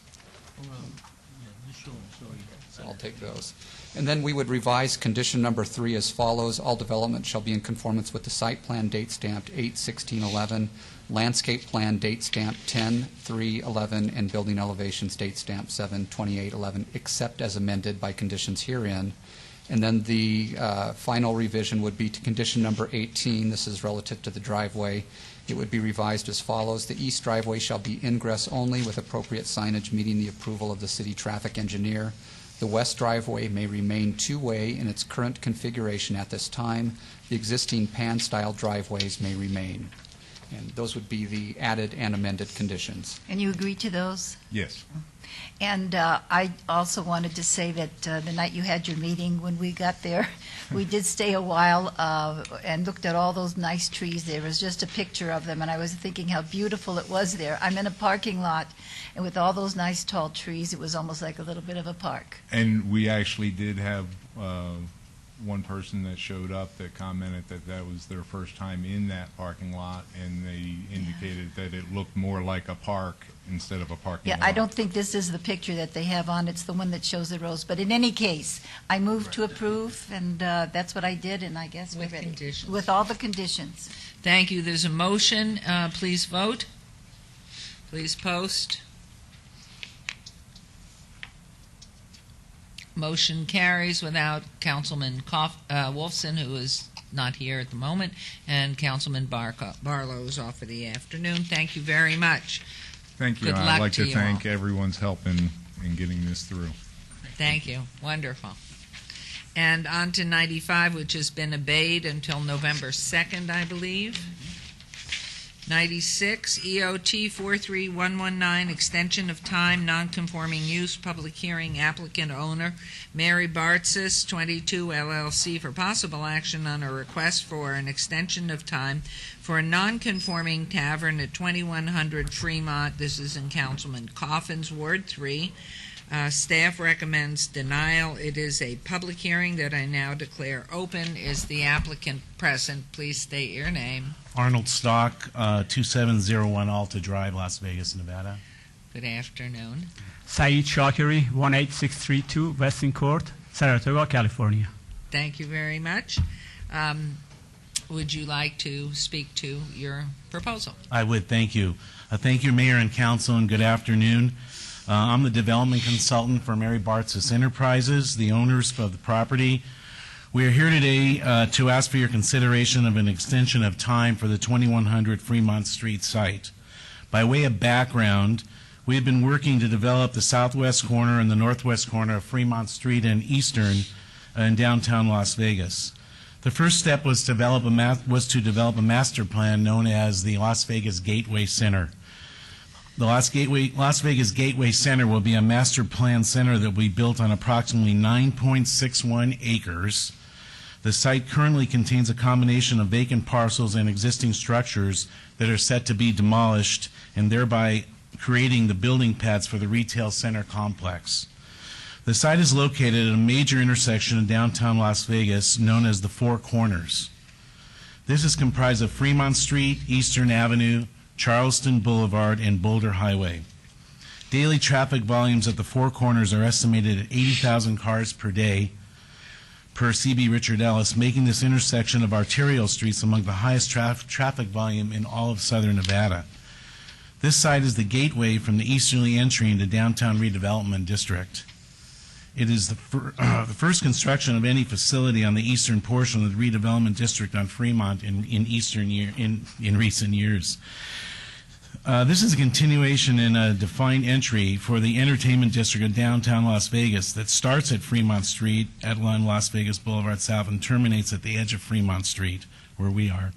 So I'll take those. And then we would revise condition number 3 as follows. All development shall be in conformance with the site plan date stamped 8/16/11, landscape plan date stamped 10/3/11, and building elevations date stamped 7/28/11, except as amended by conditions herein. And then the final revision would be to condition number 18. This is relative to the driveway. It would be revised as follows. The east driveway shall be ingress only with appropriate signage meeting the approval of the city traffic engineer. The west driveway may remain two-way in its current configuration at this time. The existing pan-style driveways may remain. And those would be the added and amended conditions. And you agree to those? Yes. And I also wanted to say that the night you had your meeting, when we got there, we did stay a while and looked at all those nice trees. There was just a picture of them, and I was thinking how beautiful it was there. I'm in a parking lot, and with all those nice tall trees, it was almost like a little bit of a park. And we actually did have one person that showed up that commented that that was their first time in that parking lot, and they indicated that it looked more like a park instead of a parking lot. I don't think this is the picture that they have on. It's the one that shows the rows. But in any case, I moved to approve, and that's what I did, and I guess we're ready. Conditions. With all the conditions. Thank you. There's a motion. Please vote. Please post. Motion carries without Councilman Wolfson, who is not here at the moment, and Councilman Barlow is off for the afternoon. Thank you very much. Thank you. Good I'd luck like to to you thank all. everyone's help in getting this through. Thank you. Wonderful. And on to 95, which has been obeyed until November 2nd, I believe. 96, EOT 43119, extension of time, non-conforming use, public hearing, applicant owner, Mary Bartzis, 22 LLC, for possible action on a request for an extension of time for a non-conforming tavern at 2100 Fremont. This is in Councilman Coffin's Ward 3. Staff recommends denial. It is a public hearing that I now declare open. Is the applicant present? Please state your name. Arnold Stock, 2701 Alta Drive, Las Vegas, Nevada. Good afternoon. Saeed Shakiri, 18632 Weston Court, Saratoga, California. Thank you very much. Would you like to speak to your proposal? I would, thank you. Thank you, Mayor and Council, and good afternoon. I'm the development consultant for Mary Bartzis Enterprises, the owners of the property. We are here today to ask for your consideration of an extension of time for the 2100 Fremont Street site. By way of background, we have been working to develop the southwest corner and the northwest corner of Fremont Street and Eastern in downtown Las Vegas. The first step was to develop a master plan known as the Las Vegas Gateway Center. The Las Vegas Gateway Center will be a master plan center that will be built on approximately 9.61 acres. The site currently contains a combination of vacant parcels and existing structures that are set to be demolished, and thereby creating the building pads for the retail center complex. The site is located at a major intersection in downtown Las Vegas known as the Four Corners. This is comprised of Fremont Street, Eastern Avenue, Charleston Boulevard, and Boulder Highway. Daily traffic volumes at the Four Corners are estimated at 80,000 cars per day per CB Richard Ellis, making this intersection of arterial streets among the highest traffic volume in all of southern Nevada. This site is the gateway from the easterly entry into downtown redevelopment district. It is the first construction of any facility on the eastern portion of the redevelopment district on Fremont in recent years. This is a continuation and a defined entry for the entertainment district of downtown Las Vegas that starts at Fremont Street at Las Vegas Boulevard South and terminates at the edge of Fremont Street, where we are.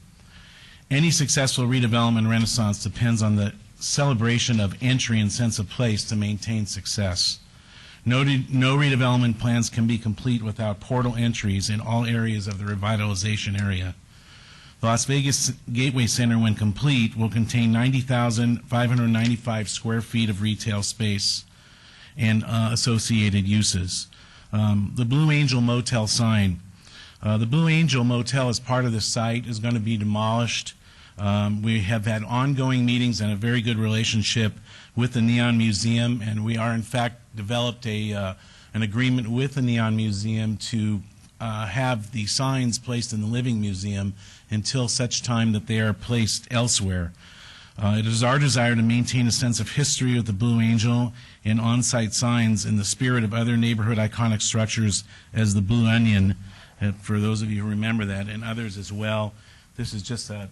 Any successful redevelopment renaissance depends on the celebration of entry and sense of place to maintain success. No redevelopment plans can be complete without portal entries in all areas of the revitalization area. The Las Vegas Gateway Center, when complete, will contain 90,595 square feet of retail space and associated uses. The Blue Angel Motel sign. The Blue Angel Motel, as part of the site, is going to be demolished. We have had ongoing meetings and a very good relationship with the Neon Museum, and we are in fact developed an agreement with the Neon Museum to have the signs placed in the Living Museum until such time that they are placed elsewhere. It is our desire to maintain a sense of history with the Blue Angel and on-site signs in the spirit of other neighborhood iconic structures as the Blue Onion, for those of you who remember that, and others as well. This is just an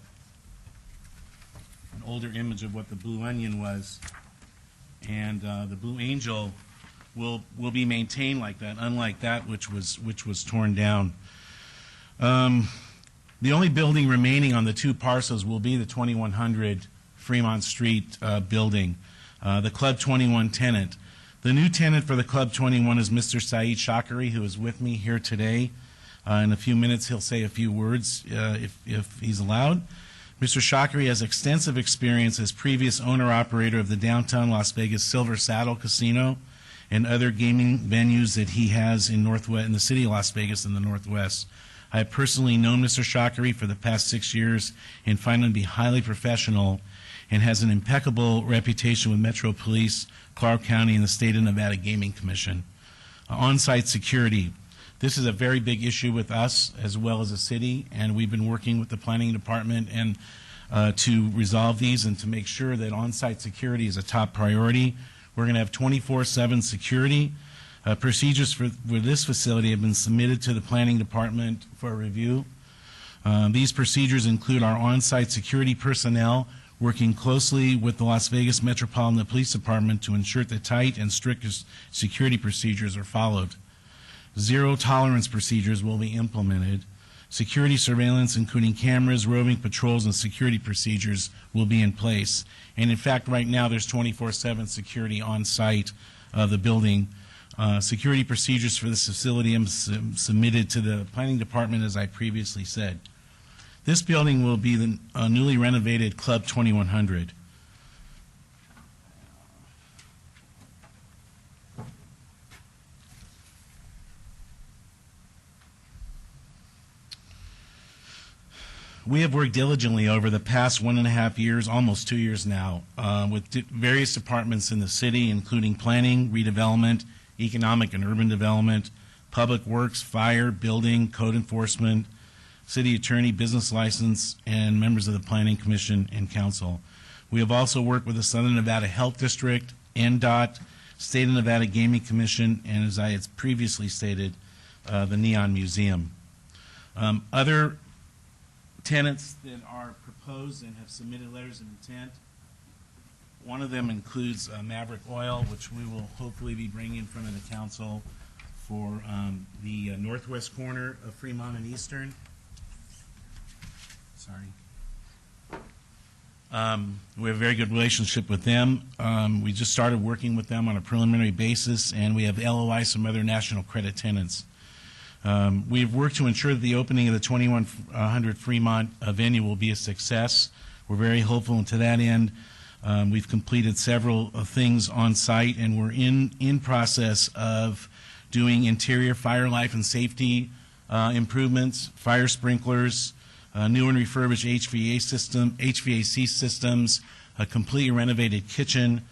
older image of what the Blue Onion was. And the Blue Angel will be maintained like that, unlike that which was torn down. The only building remaining on the two parcels will be the 2100 Fremont Street building, the Club 21 tenant. The new tenant for the Club 21 is Mr. Saeed Shakari, who is with me here today. In a few minutes, he'll say a few words if he's allowed. Mr. Shakari has extensive experience as previous owner-operator of the downtown Las Vegas Silver Saddle Casino and other gaming venues that he has in the city of Las Vegas in the Northwest. I have personally known Mr. Shakari for the past 6 years and find him to be highly professional and has an impeccable reputation with Metro Police, Clark County, and the State of Nevada Gaming Commission. On-site security. This is a very big issue with us as well as the city, and we've been working with the planning department and to resolve these and to make sure that on-site security is a top priority. We're going to have 24/7 security. Procedures for this facility have been submitted to the planning department for review. These procedures include our on-site security personnel working closely with the Las Vegas Metropolitan Police Department to ensure that tight and strict security procedures are followed. Zero tolerance procedures will be implemented. Security surveillance, including cameras, roving patrols, and security procedures will be in place. And in fact, right now there's 24/7 security on site of the building. Security procedures for this facility are submitted to the planning department, as I previously said. This building will be the newly renovated Club 2100. We have worked diligently over the past 1.5 years, almost 2 years now, with various departments in the city, including planning, redevelopment, economic and urban development, public works, fire, building, code enforcement, city attorney, business license, and members of the Planning Commission and Council. We have also worked with the Southern Nevada Health District, NDOT, State of Nevada Gaming Commission, and as I had previously stated, the Neon Museum. Other tenants that are proposed and have submitted letters of intent, one of them includes Maverick Oil, which we will hopefully be bringing in front of the council for the northwest corner of Fremont and Eastern. Sorry. We have a very good relationship with them. We just started working with them on a preliminary basis, and we have LOIs from other national credit tenants. We've worked to ensure that the opening of the 2100 Fremont venue will be a success. We're very hopeful, and to that end, we've completed several things on site, and we're in process of doing interior fire life and safety improvements, fire sprinklers, new and refurbished HVAC systems, a completely renovated kitchen,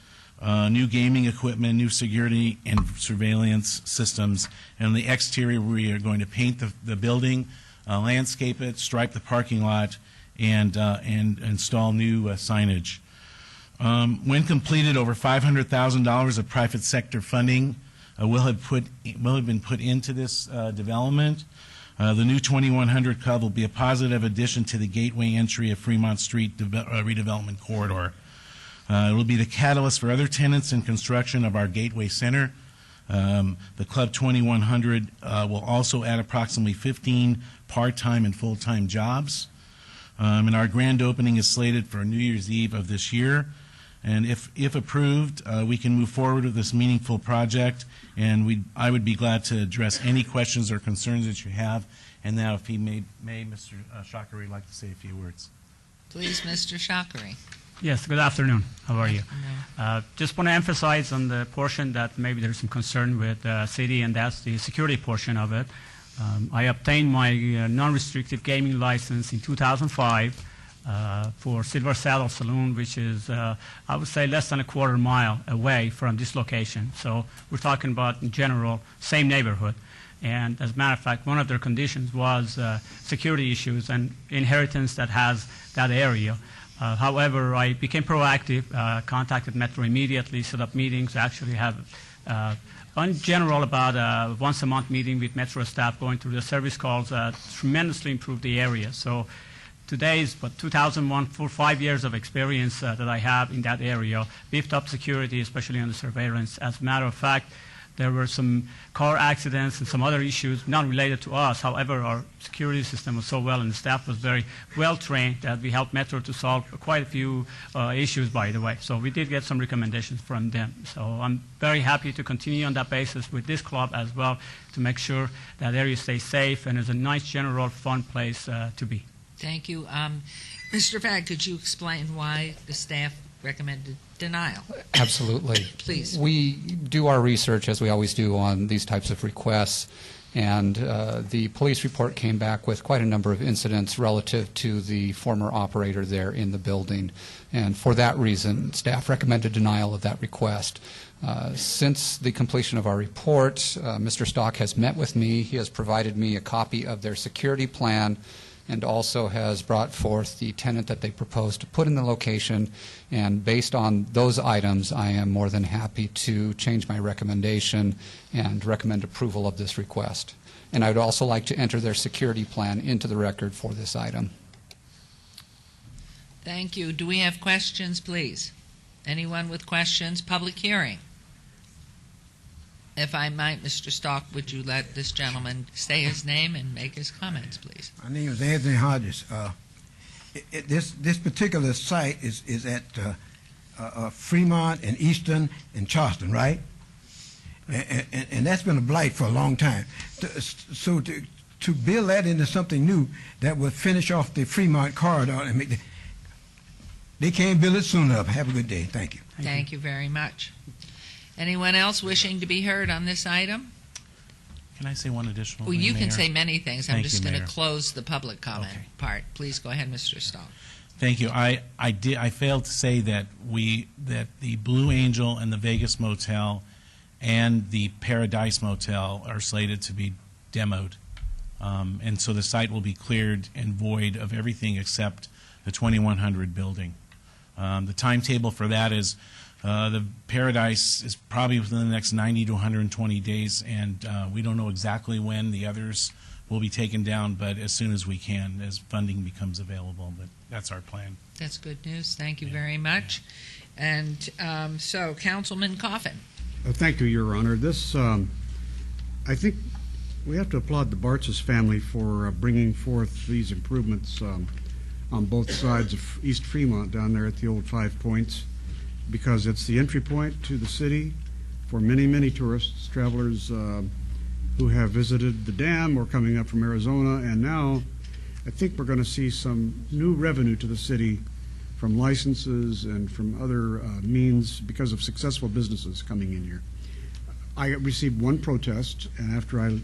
new gaming equipment, new security and surveillance systems. And on the exterior, we are going to paint the building, landscape it, stripe the parking lot, and install new signage. When completed, over $500,000 of private sector funding will have been put into this development. The new 2100 Club will be a positive addition to the gateway entry of Fremont Street redevelopment corridor. It will be the catalyst for other tenants in construction of our Gateway Center. The Club 2100 will also add approximately 15 part-time and full-time jobs. And our grand opening is slated for New Year's Eve of this year. And if approved, we can move forward with this meaningful project, and I would be glad to address any questions or concerns that you have. And now, if he may Mr. Shakari, like to say a few words. Please, Mr. Shakari. Yes, good afternoon. How are you? Just want to emphasize on the portion that maybe there's some concern with city, and that's the security portion of it. I obtained my non-restrictive gaming license in 2005 for Silver Saddle Saloon, which is, I would say, less than a quarter mile away from this location. So we're talking about, in general, same neighborhood. And as a matter of fact, one of their conditions was security issues and inheritance that has that area. However, I became proactive, contacted Metro immediately, set up meetings, actually have, in general, about a once-a-month meeting with Metro staff going through the service calls that tremendously improved the area. So today's, 2001, for 5 years of experience that I have in that area, beefed up security, especially on the surveillance. As a matter of fact, there were some car accidents and some other issues not related to us. However, our security system was so well and the staff was very well trained that we helped Metro to solve quite a few issues, by the way. So we did get some recommendations from them. So I'm very happy to continue on that basis with this club as well to make sure that area stays safe and is a nice, general, fun place to be. Thank you. Mr. Fagg, could you explain why the staff recommended denial? Absolutely. Please. We do our research, as we always do, on these types of requests, and the police report came back with quite a number of incidents relative to the former operator there in the building. And for that reason, staff recommended denial of that request. Since the completion of our report, Mr. Stock has met with me. He has provided me a copy of their security plan and also has brought forth the tenant that they propose to put in the location. And based on those items, I am more than happy to change my recommendation and recommend approval of this request. And I would also like to enter their security plan into the record for this item. Thank you. Do we have questions, please? Anyone with questions? Public hearing. If I might, Mr. Stock, would you let this gentleman say his name and make his comments, please? My name is Anthony Hodges. This particular site is at Fremont and Eastern and Charleston, right? And that's been a blight for a long time. So to build that into something new that would finish off the Fremont corridor and make they can't build it soon enough. Have a good day. Thank you. Thank you very much. Anyone else wishing to be heard on this item? Can I say one additional Well, thing, you can Mayor? say many things. I'm Thank just you, going to Mayor. close the public comment part. Please go ahead, Mr. Stock. Thank you. I failed to say that the Blue Angel and the Vegas Motel and the Paradise Motel are slated to be demoed. And so the site will be cleared and void of everything except the 2100 building. The timetable for that is the Paradise is probably within the next 90 to 120 days, and we don't know exactly when the others will be taken down, but as soon as we can, as funding becomes available. But that's our plan. That's good news. Thank you very much. And so, Councilman Coffin. Thank you, Your Honor. This, I think we have to applaud the Bartz's family for bringing forth these improvements on both sides of East Fremont down there at the old Five Points, because it's the entry point to the city for many, many tourists, travelers who have visited the dam or coming up from Arizona. And now I think we're going to see some new revenue to the city from licenses and from other means because of successful businesses coming in here. I received one protest, and after I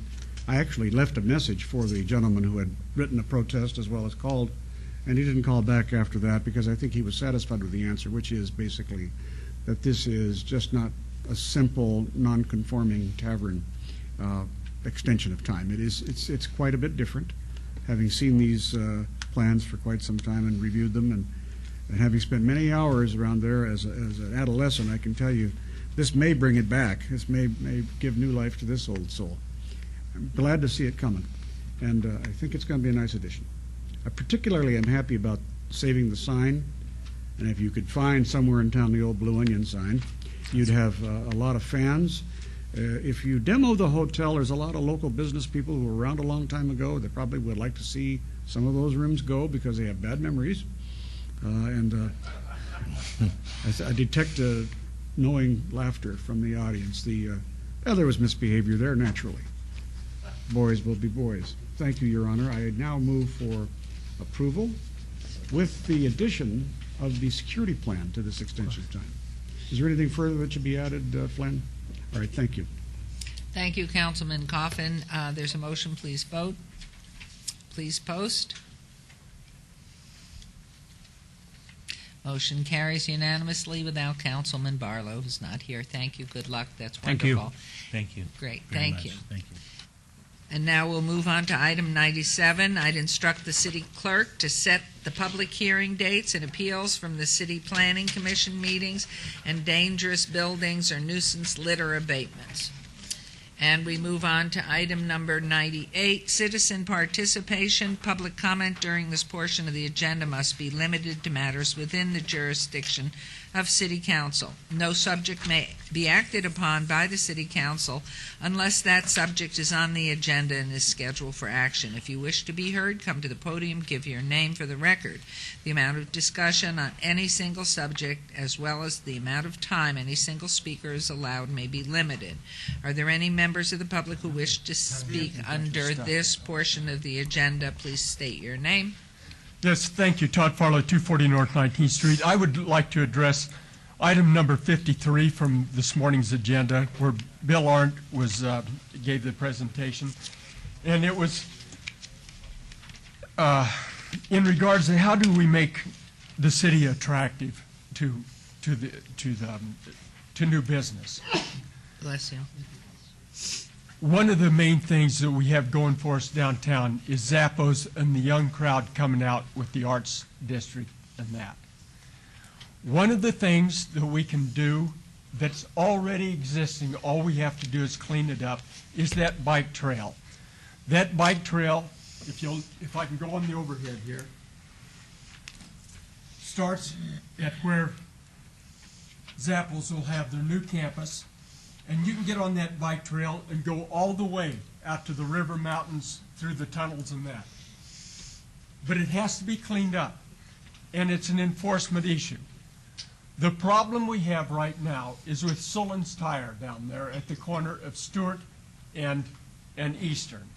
actually left a message for the gentleman who had written a protest as well as called, and he didn't call back after that because I think he was satisfied with the answer, which is basically that this is just not a simple non-conforming tavern extension of time. It's quite a bit different. Having seen these plans for quite some time and reviewed them, and having spent many hours around there as an adolescent, I can tell you this may bring it back. This may give new life to this old soul. I'm glad to see it coming, and I think it's going to be a nice addition. I particularly am happy about saving the sign, and if you could find somewhere in town the old Blue Onion sign, you'd have a lot of fans. If you demo the hotel, there's a lot of local business people who were around a long time ago that probably would like to see some of those rooms go because they have bad memories. I detect knowing laughter from the audience. There was misbehavior there naturally. Boys will be boys. Thank you, Your Honor. I now move for approval with the addition of the security plan to this extension of time. Is there anything further that should be added, Flynn? All right, thank you. Thank you, Councilman Coffin. There's a motion. Please vote. Please post. Motion carries unanimously without Councilman Barlow, who's not here. Thank you. Good luck. That's wonderful. Thank you. Great. Very Thank much. you. Thank you. And now we'll move on to item 97. I'd instruct the city clerk to set the public hearing dates and appeals from the City Planning Commission meetings and dangerous buildings or nuisance litter abatements. And we move on to item number 98, citizen participation. Public comment during this portion of the agenda must be limited to matters within the jurisdiction of City Council. No subject may be acted upon by the City Council unless that subject is on the agenda and is scheduled for action. If you wish to be heard, come to the podium, give your name for the record. The amount of discussion on any single subject, as well as the amount of time any single speaker is allowed, may be limited. Are there any members of the public who wish to speak under this portion of the agenda? Please state your name. Yes, thank you. Todd Farlow, 240 North 19th Street. I would like to address item number 53 from this morning's agenda, where Bill Arndt gave the presentation, and it was in regards to how do we make the city attractive to new business. Bless you. One of the main things that we have going for us downtown is Zappos and the young crowd coming out with the arts district and that. One of the things that we can do that's already existing, all we have to do is clean it up, is that bike trail. That bike trail, if I can go on the overhead here, starts at where Zappos will have their new campus. And you can get on that bike trail and go all the way out to the river mountains through the tunnels and that. But it has to be cleaned up, and it's an enforcement issue. The problem we have right now is with Sullins Tire down there at the corner of Stewart and Eastern.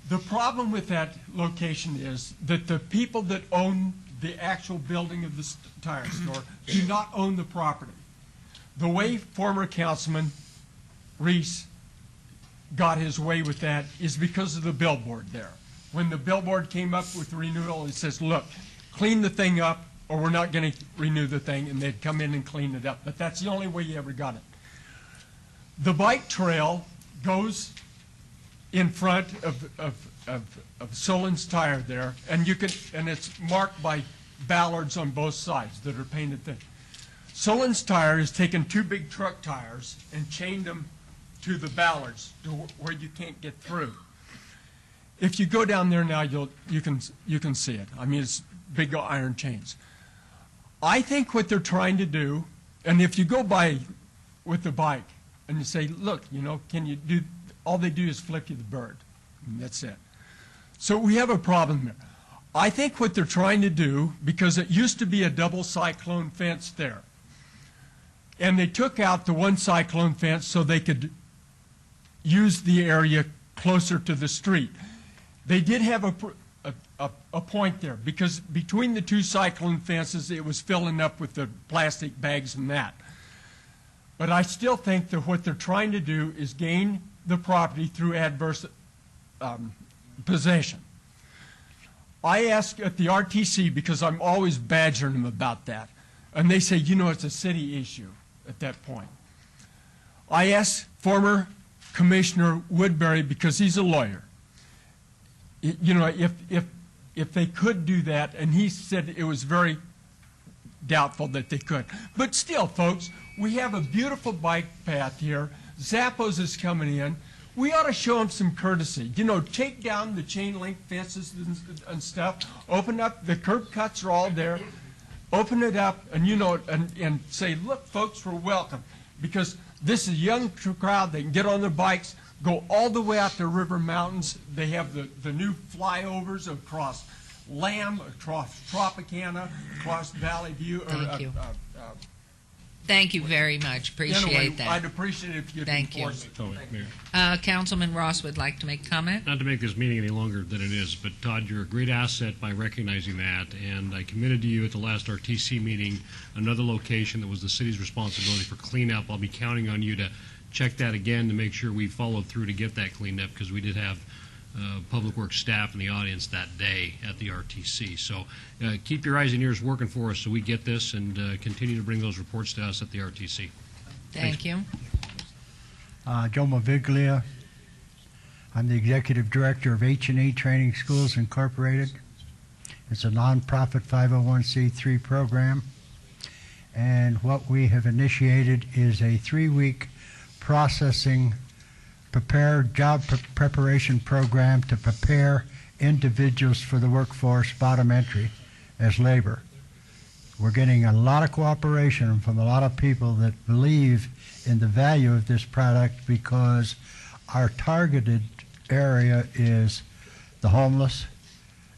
The problem with that location is that the people that own the actual building of the tire store do not own the property. The way former Councilman Reese got his way with that is because of the billboard there. When the billboard came up with the renewal, it says, look, clean the thing up or we're not going to renew the thing, and they'd come in and clean it up. But that's the only way you ever got it. The bike trail goes in front of Sullins Tire there, and it's marked by ballards on both sides that are painted thin. Sullins Tire has taken two big truck tires and chained them to the ballards to where you can't get through. If you go down there now, you can see it. I mean, it's big iron chains. I think what they're trying to do, and if you go by with the bike and you say, look, can you do, all they do is flip you the bird. And that's it. So we have a problem there. I think what they're trying to do, because it used to be a double cyclone fence there, and they took out the one cyclone fence so they could use the area closer to the street. They did have a point there, because between the two cyclone fences, it was filling up with the plastic bags and that. But I still think that what they're trying to do is gain the property through adverse possession. I ask at the RTC, because I'm always badgering them about that, and they say, it's a city issue at that point. I asked former Commissioner Woodbury, because he's a lawyer, if they could do that, and he said it was very doubtful that they could. But still, folks, we have a beautiful bike path here. Zappos is coming in. We ought to show them some courtesy. Take down the chain link fences and stuff. Open up, the curb cuts are all there. Open it up and, and say, look, folks, we're welcome. Because this is a young crowd. They can get on their bikes, go all the way out to River Mountains. They have the new flyovers across Lamb, across Tropicana, across Valley View. Thank you. Thank you very much. Appreciate that. I'd appreciate it if you'd enforce it. Councilman Ross would like to make comment. Not to make this meeting any longer than it is, but Todd, you're a great asset by recognizing that, and I committed to you at the last RTC meeting another location that was the city's responsibility for cleanup. I'll be counting on you to check that again to make sure we followed through to get that cleaned up, because we did have Public Works staff in the audience that day at the RTC. So keep your eyes and ears working for us so we get this, and continue to bring those reports to us at the RTC. Thank you. Joe Maviglia. I'm the Executive Director of H&E Training Schools Incorporated. It's a nonprofit 501c3 program, and what we have initiated is a 3-week processing job preparation program to prepare individuals for the workforce bottom entry as labor. We're getting a lot of cooperation from a lot of people that believe in the value of this product, because our targeted area is the homeless,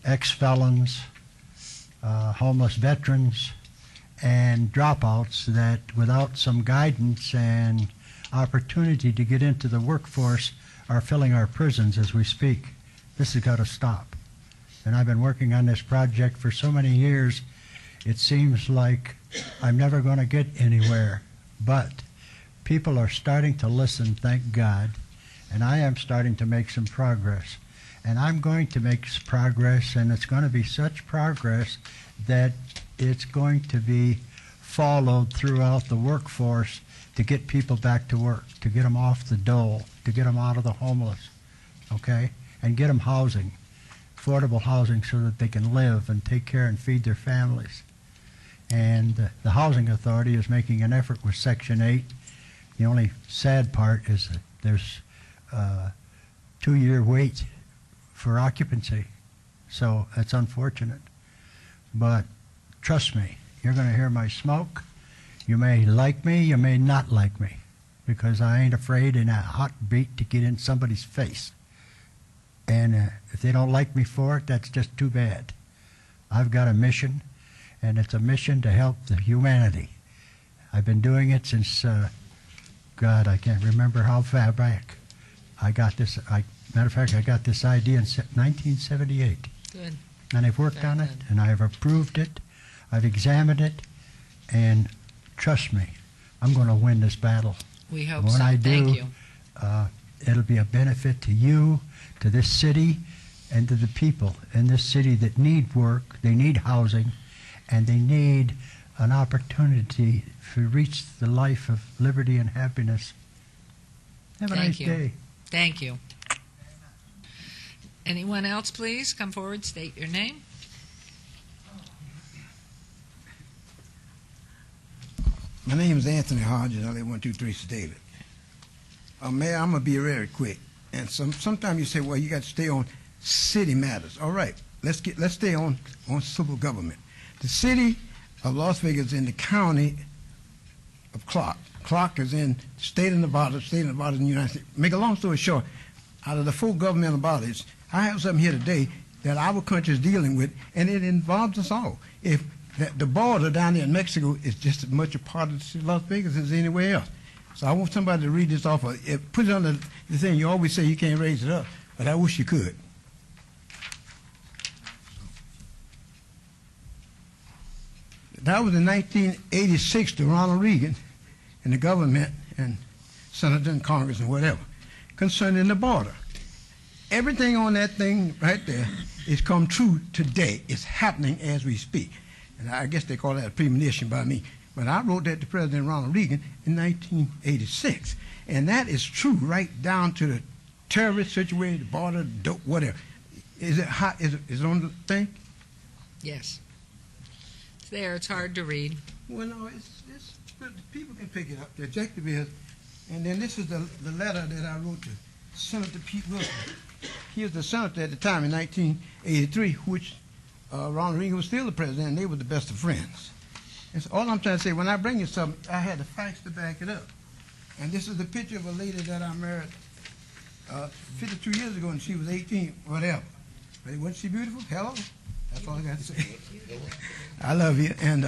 ex-felons, homeless veterans, and dropouts that without some guidance and opportunity to get into the workforce are filling our prisons as we speak. This has got to stop. And I've been working on this project for so many years, it seems like I'm never going to get anywhere. But people are starting to listen, thank God, and I am starting to make some progress. And I'm going to make progress, and it's going to be such progress that it's going to be followed throughout the workforce to get people back to work, to get them off the dole, to get them out of the homeless, okay? And get them housing, affordable housing, so that they can live and take care and feed their families. And the Housing Authority is making an effort with Section 8. The only sad part is that there's a 2-year wait for occupancy. So that's unfortunate. But trust me, you're going to hear my smoke. You may like me, you may not like me, because I ain't afraid in a hot beat to get in somebody's face. And if they don't like me for it, that's just too bad. I've got a mission, and it's a mission to help the humanity. I've been doing it since, God, I can't remember how far back. I got this, matter of fact, I got this idea in 1978. Good. And I've worked on it, and I've approved it, I've examined it, and trust me, I'm going to win this battle. We hope and when so. I do, Thank you. It'll be a benefit to you, to this city, and to the people in this city that need work, they need housing, and they need an opportunity to reach the life of liberty and happiness. Have a nice day. Thank you. Anyone else, please? Come forward, state your name. My name is Anthony Hodges. I live 123 East David. Mayor, I'm going to be very quick. And sometimes you say, well, you got to stay on city matters. All right, let's stay on civil government. The city of Las Vegas is in the county of Clark. Clark is in the state of Nevada. State of Nevada is in the United States. Make a long story short, out of the 4 governmental bodies, I have something here today that our country is dealing with, and it involves us all. If the border down there in Mexico is just as much a part of the city of Las Vegas as anywhere else. So I want somebody to read this off. Put it on the thing. You always say you can't raise it up, but I wish you could. That was in 1986 to Ronald Reagan and the government and Senator and Congress and whatever concerning the border. Everything on that thing right there is come true today. It's happening as we speak. And I guess they call that a premonition by me. But I wrote that to President Ronald Reagan in 1986. And that is true right down to the terrorist situation, the border, dope, whatever. Is it hot? Is it on the thing? Yes. It's there. It's hard to read. Well, no, people can pick it up. The objective is, and then this is the letter that I wrote to Senator Pete Wilson. He was the senator at the time in 1983, which Ronald Reagan was still the president, and they were the best of friends. And so all I'm trying to say, when I bring you something, I had the facts to back it up. And this is the picture of a lady that I married 52 years ago, and she was 18, whatever. But wasn't she beautiful? Hello? That's all I got to say. I love you, and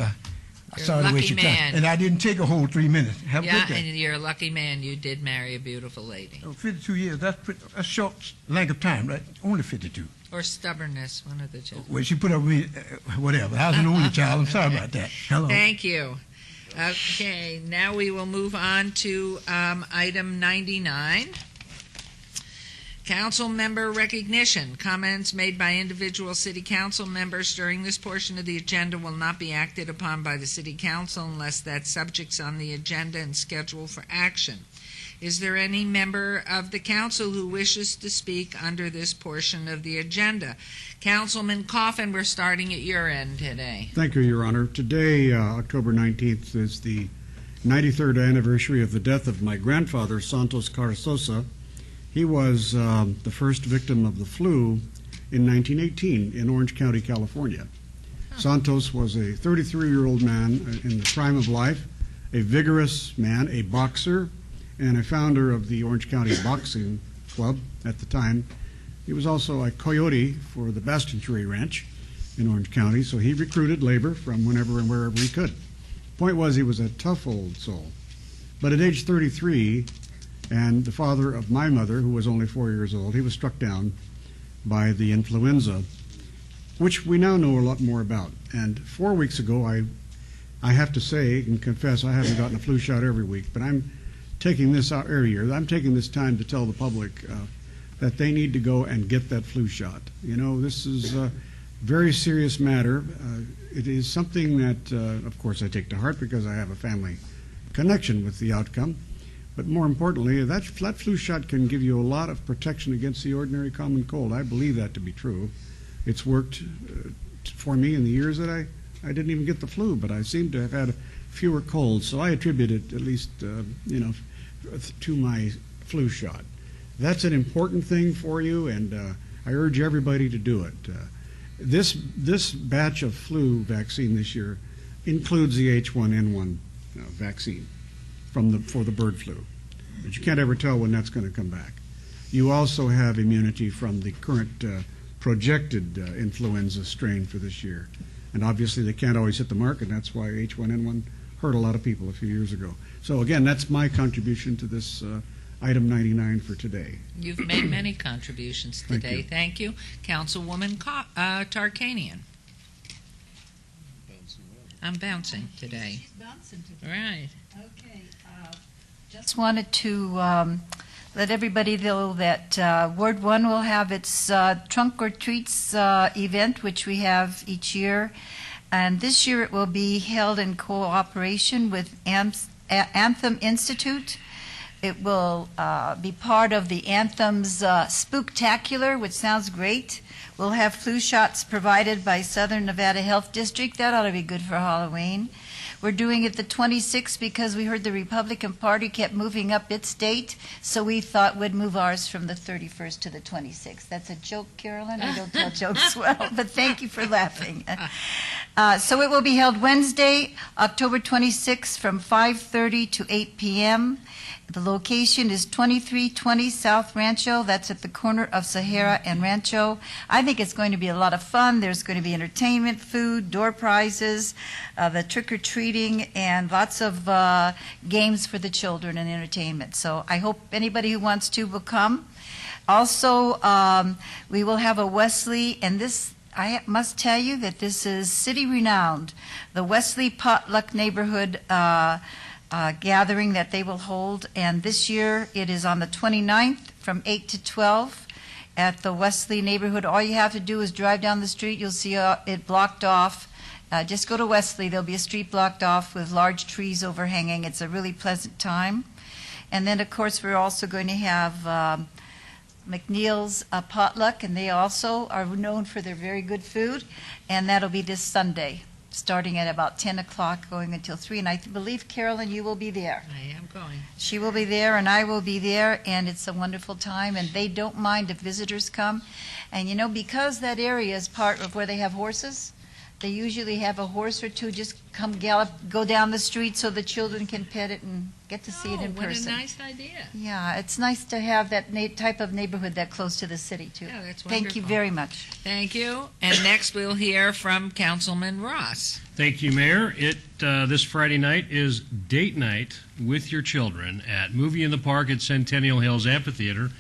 sorry to waste your time. And I didn't take a whole 3 minutes. Have a good day. And you're a lucky man. You did marry a beautiful lady. 52 years, that's a short length of time, right? Only 52. Or stubbornness, one of the two. Well, she put up with me, whatever. I was an only child. I'm sorry about that. Hello. Thank you. Okay, now we will move on to item 99. Council member recognition. Comments made by individual city council members during this portion of the agenda will not be acted upon by the city council unless that subject's on the agenda and scheduled for action. Is there any member of the council who wishes to speak under this portion of the agenda? Councilman Coffin, we're starting at your end today. Thank you, Your Honor. Today, October 19th, is the 93rd anniversary of the death of my grandfather, Santos Carrizosa. He was the first victim of the flu in 1918 in Orange County, California. Santos was a 33-year-old man in the prime of life, a vigorous man, a boxer, and a founder of the Orange County Boxing Club at the time. He was also a coyote for the Bastion Tree Ranch in Orange County, so he recruited labor from whenever and wherever he could. Point was, he was a tough old soul. But at age 33, and the father of my mother, who was only 4 years old, he was struck down by the influenza, which we now know a lot more about. And 4 weeks ago, I have to say and confess, I haven't gotten a flu shot every week, but I'm taking this out every year. I'm taking this time to tell the public that they need to go and get that flu shot. You know, this is a very serious matter. It is something that, of course, I take to heart because I have a family connection with the outcome. But more importantly, that flu shot can give you a lot of protection against the ordinary common cold. I believe that to be true. It's worked for me in the years that I didn't even get the flu, but I seem to have had fewer colds. So I attribute it, at least, to my flu shot. That's an important thing for you, and I urge everybody to do it. This batch of flu vaccine this year includes the H1N1 vaccine for the bird flu, but you can't ever tell when that's going to come back. You also have immunity from the current projected influenza strain for this year, and obviously they can't always hit the mark, and that's why H1N1 hurt a lot of people a few years ago. So again, that's my contribution to this item 99 for today. You've made many contributions today. Thank you. Councilwoman Tarkanian. I'm bouncing today. She's bouncing today. Right. Okay. Just wanted to let everybody know that Ward 1 will have its Trunk or Treats event, which we have each year. And this year it will be held in cooperation with Anthem Institute. It will be part of the Anthem's Spooktacular, which sounds great. We'll have flu shots provided by Southern Nevada Health District. That ought to be good for Halloween. We're doing it the 26th because we heard the Republican Party kept moving up its date, so we thought we'd move ours from the 31st to the 26th. That's a joke, Carolyn. I don't tell jokes well, but thank you for laughing. So it will be held Wednesday, October 26th from 5:30 to 8 p.m. The location is 2320 South Rancho. That's at the corner of Sahara and Rancho. I think it's going to be a lot of fun. There's going to be entertainment, food, door prizes, the trick-or-treating, and lots of games for the children and entertainment. So I hope anybody who wants to will come. Also, we will have a Wesley, and this, I must tell you that this is city-renowned, the Wesley Potluck Neighborhood gathering that they will hold, and this year it is on the 29th from 8 to 12 at the Wesley neighborhood. All you have to do is drive down the street. You'll see it blocked off. Just go to Wesley. There'll be a street blocked off with large trees overhanging. It's a really pleasant time. And then, of course, we're also going to have McNeil's potluck, and they also are known for their very good food, and that'll be this Sunday, starting at about 10 o'clock, going until 3. And I believe, Carolyn, you will be there. I am going. She will be there, and I will be there, and it's a wonderful time, and they don't mind if visitors come. And, you know, because that area is part of where they have horses, they usually have a horse or two just come gallop, go down the street so the children can pet it and get to see it in person. What a nice idea. Yeah, it's nice to have that type of neighborhood that close to the city, too. Yeah, that's Thank you wonderful. very much. Thank you. And next we'll hear from Councilman Ross. Thank you, Mayor. This Friday night is date night with your children at Movie in the Park at Centennial Hills Amphitheater.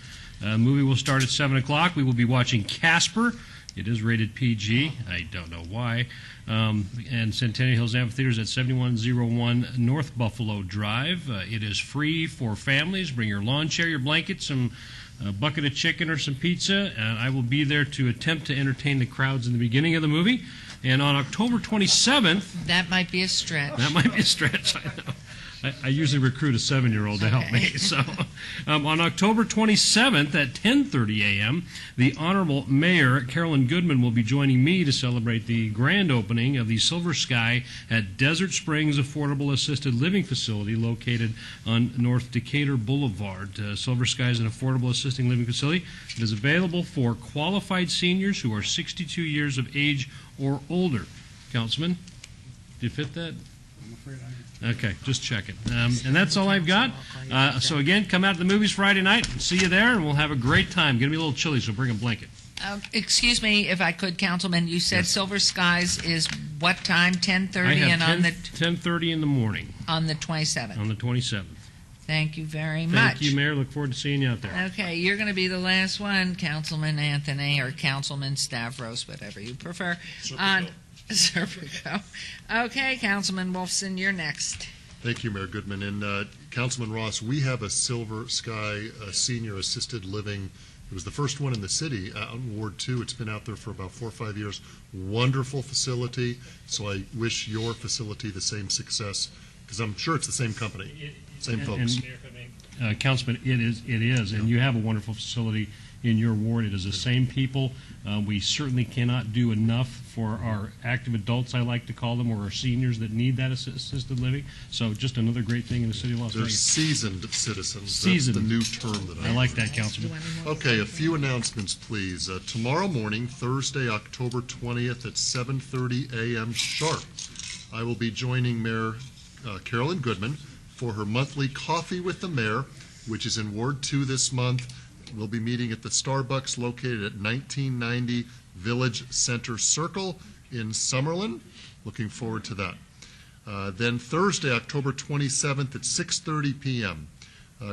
Movie will start at 7 o'clock. We will be watching Casper. It is rated PG. I don't know why. And Centennial Hills Amphitheater is at 7101 North Buffalo Drive. It is free for families. Bring your lawn chair, your blanket, some bucket of chicken or some pizza. And I will be there to attempt to entertain the crowds in the beginning of the movie. And on October 27th... That might be a stretch. That might be a stretch, I know. I usually recruit a 7-year-old to help me. So, on October 27th at 10:30 a.m., the Honorable Mayor Carolyn Goodman will be joining me to celebrate the grand opening of the Silver Sky at Desert Springs Affordable Assisted Living Facility located on North Decatur Boulevard. Silver Sky is an affordable assisted living facility. It is available for qualified seniors who are 62 years of age or older. Councilman, did you fit that? I'm afraid I... Okay, just checking. And that's all I've got. So again, come out to the movies Friday night. See you there, and we'll have a great time. Going to be a little chilly, so bring a blanket. Excuse me, if I could, Councilman, you said Yes. Silver Skies is what time? 10:30 I have and on the 10:30 in the morning on the 27th. on the 27th. Thank you very much. Thank you, Mayor. Look forward to seeing you out there. Okay, you're going to be the last one, Councilman Anthony or Councilman Stavros, whatever you prefer. On Serpico. Okay, Councilman Wolfson, you're next. Thank you, Mayor Goodman. And Councilman Ross, we have a Silver Sky senior assisted living. It was the first one in the city out in Ward 2. It's been out there for about 4 or 5 years. Wonderful facility. So I wish your facility the same success, because I'm sure it's the same company, same folks. And, Councilman, it is, and you have a wonderful facility in your ward. It is the same people. We certainly cannot do enough for our active adults, I like to call them, or our seniors that need that assisted living. So just another great thing in the city of Las They're Vegas. seasoned citizens. Seasoned. That's the new term that I like that, Councilman. Okay, a few announcements, please. Tomorrow morning, Thursday, October 20th at 7:30 a.m. sharp, I will be joining Mayor Carolyn Goodman for her monthly Coffee with the Mayor, which is in Ward 2 this month. We'll be meeting at the Starbucks located at 1990 Village Center Circle in Summerlin. Looking forward to that. Then Thursday, October 27th at 6:30 p.m.,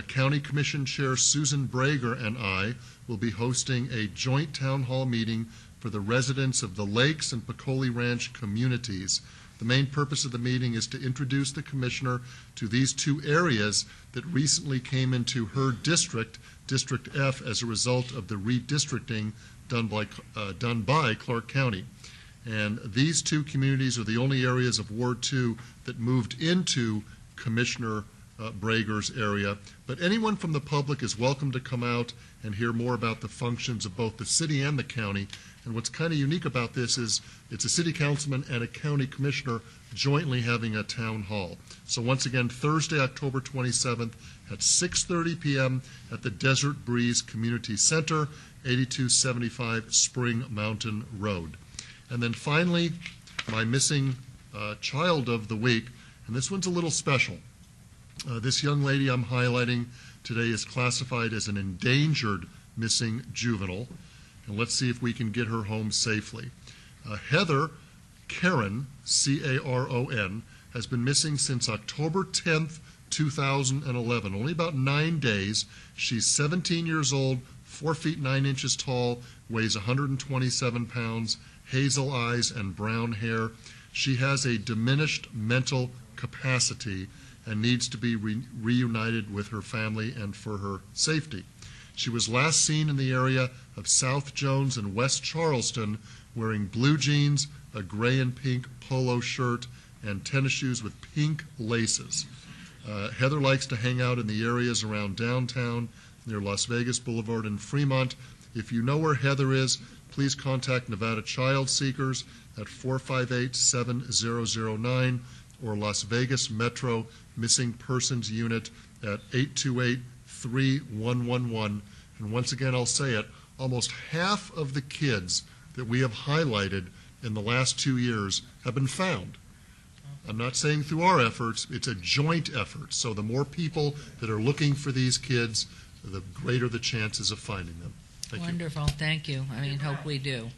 County Commission Chair Susan Brager and I will be hosting a joint town hall meeting for the residents of the Lakes and Pecole Ranch communities. The main purpose of the meeting is to introduce the commissioner to these two areas that recently came into her district, District F, as a result of the redistricting done by Clark County. And these two communities are the only areas of Ward 2 that moved into Commissioner Brager's area. But anyone from the public is welcome to come out and hear more about the functions of both the city and the county And what's kind of unique about this is it's a city councilman and a county commissioner jointly having a town hall. So once again, Thursday, October 27th at 6:30 p.m. at the Desert Breeze Community Center, 8275 Spring Mountain Road. And then finally, my missing child of the week, and this one's a little special. This young lady I'm highlighting today is classified as an endangered missing juvenile, and let's see if we can get her home safely. Heather Caron, C-A-R-O-N, has been missing since October 10th, 2011, only about 9 days. She's 17 years old, 4 feet 9 inches tall, weighs 127 pounds, hazel eyes and brown hair. She has a diminished mental capacity and needs to be reunited with her family and for her safety. She was last seen in the area of South Jones and West Charleston wearing blue jeans, a gray and pink polo shirt, and tennis shoes with pink laces. Heather likes to hang out in the areas around downtown, near Las Vegas Boulevard and Fremont. If you know where Heather is, please contact Nevada Child Seekers at 458-7009 or Las Vegas Metro Missing Persons Unit at 828-3111. And once again, I'll say it, almost half of the kids that we have highlighted in the last 2 years have been found. I'm not saying through our efforts, it's a joint effort. So the more people that are looking for these kids, the greater the chances of finding them. Thank Wonderful. Thank you. Hope we do.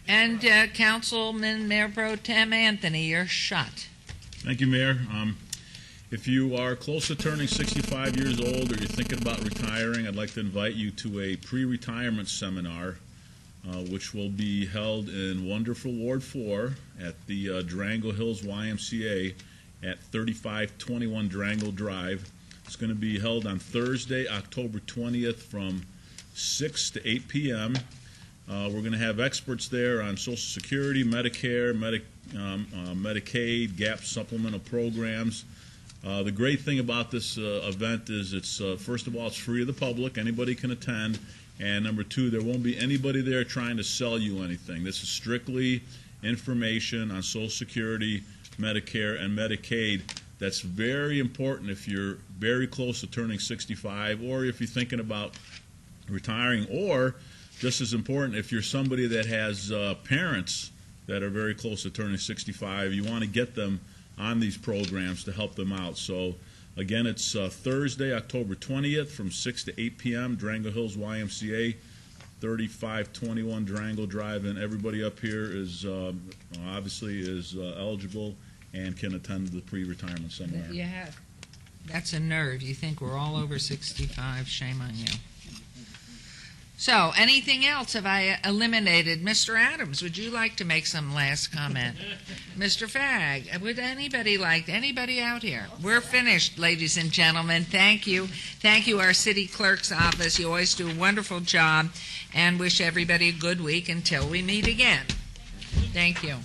And Councilman Mayor Pro Tem Anthony, your shot. Thank you, Mayor. If you are close to turning 65 years old or you're thinking about retiring, I'd like to invite you to a pre-retirement seminar, which will be held in wonderful Ward 4 at the Durango Hills YMCA at 3521 Durango Drive. It's going to be held on Thursday, October 20th from 6 to 8 p.m. We're going to have experts there on Social Security, Medicare, Medicaid, GAP supplemental programs. The great thing about this event is it's, first of all, it's free to the public. Anybody can attend. And number two, there won't be anybody there trying to sell you anything. This is strictly information on Social Security, Medicare, and Medicaid. That's very important if you're very close to turning 65 or if you're thinking about retiring, or just as important, if you're somebody that has parents that are very close to turning 65, you want to get them on these programs to help them out. So again, it's Thursday, October 20th from 6 to 8 p.m., Durango Hills YMCA, 3521 Durango Drive, and everybody up here is obviously is eligible and can attend the pre-retirement seminar. You have. That's a nerve. You think we're all over 65. Shame on you. So, anything else? Have I eliminated? Mr. Adams, would you like to make some last comment? Mr. Fagg, would anybody out here? We're finished, ladies and gentlemen. Thank you. Thank you, our city clerk's office. You always do a wonderful job, and wish everybody a good week until we meet again. Thank you.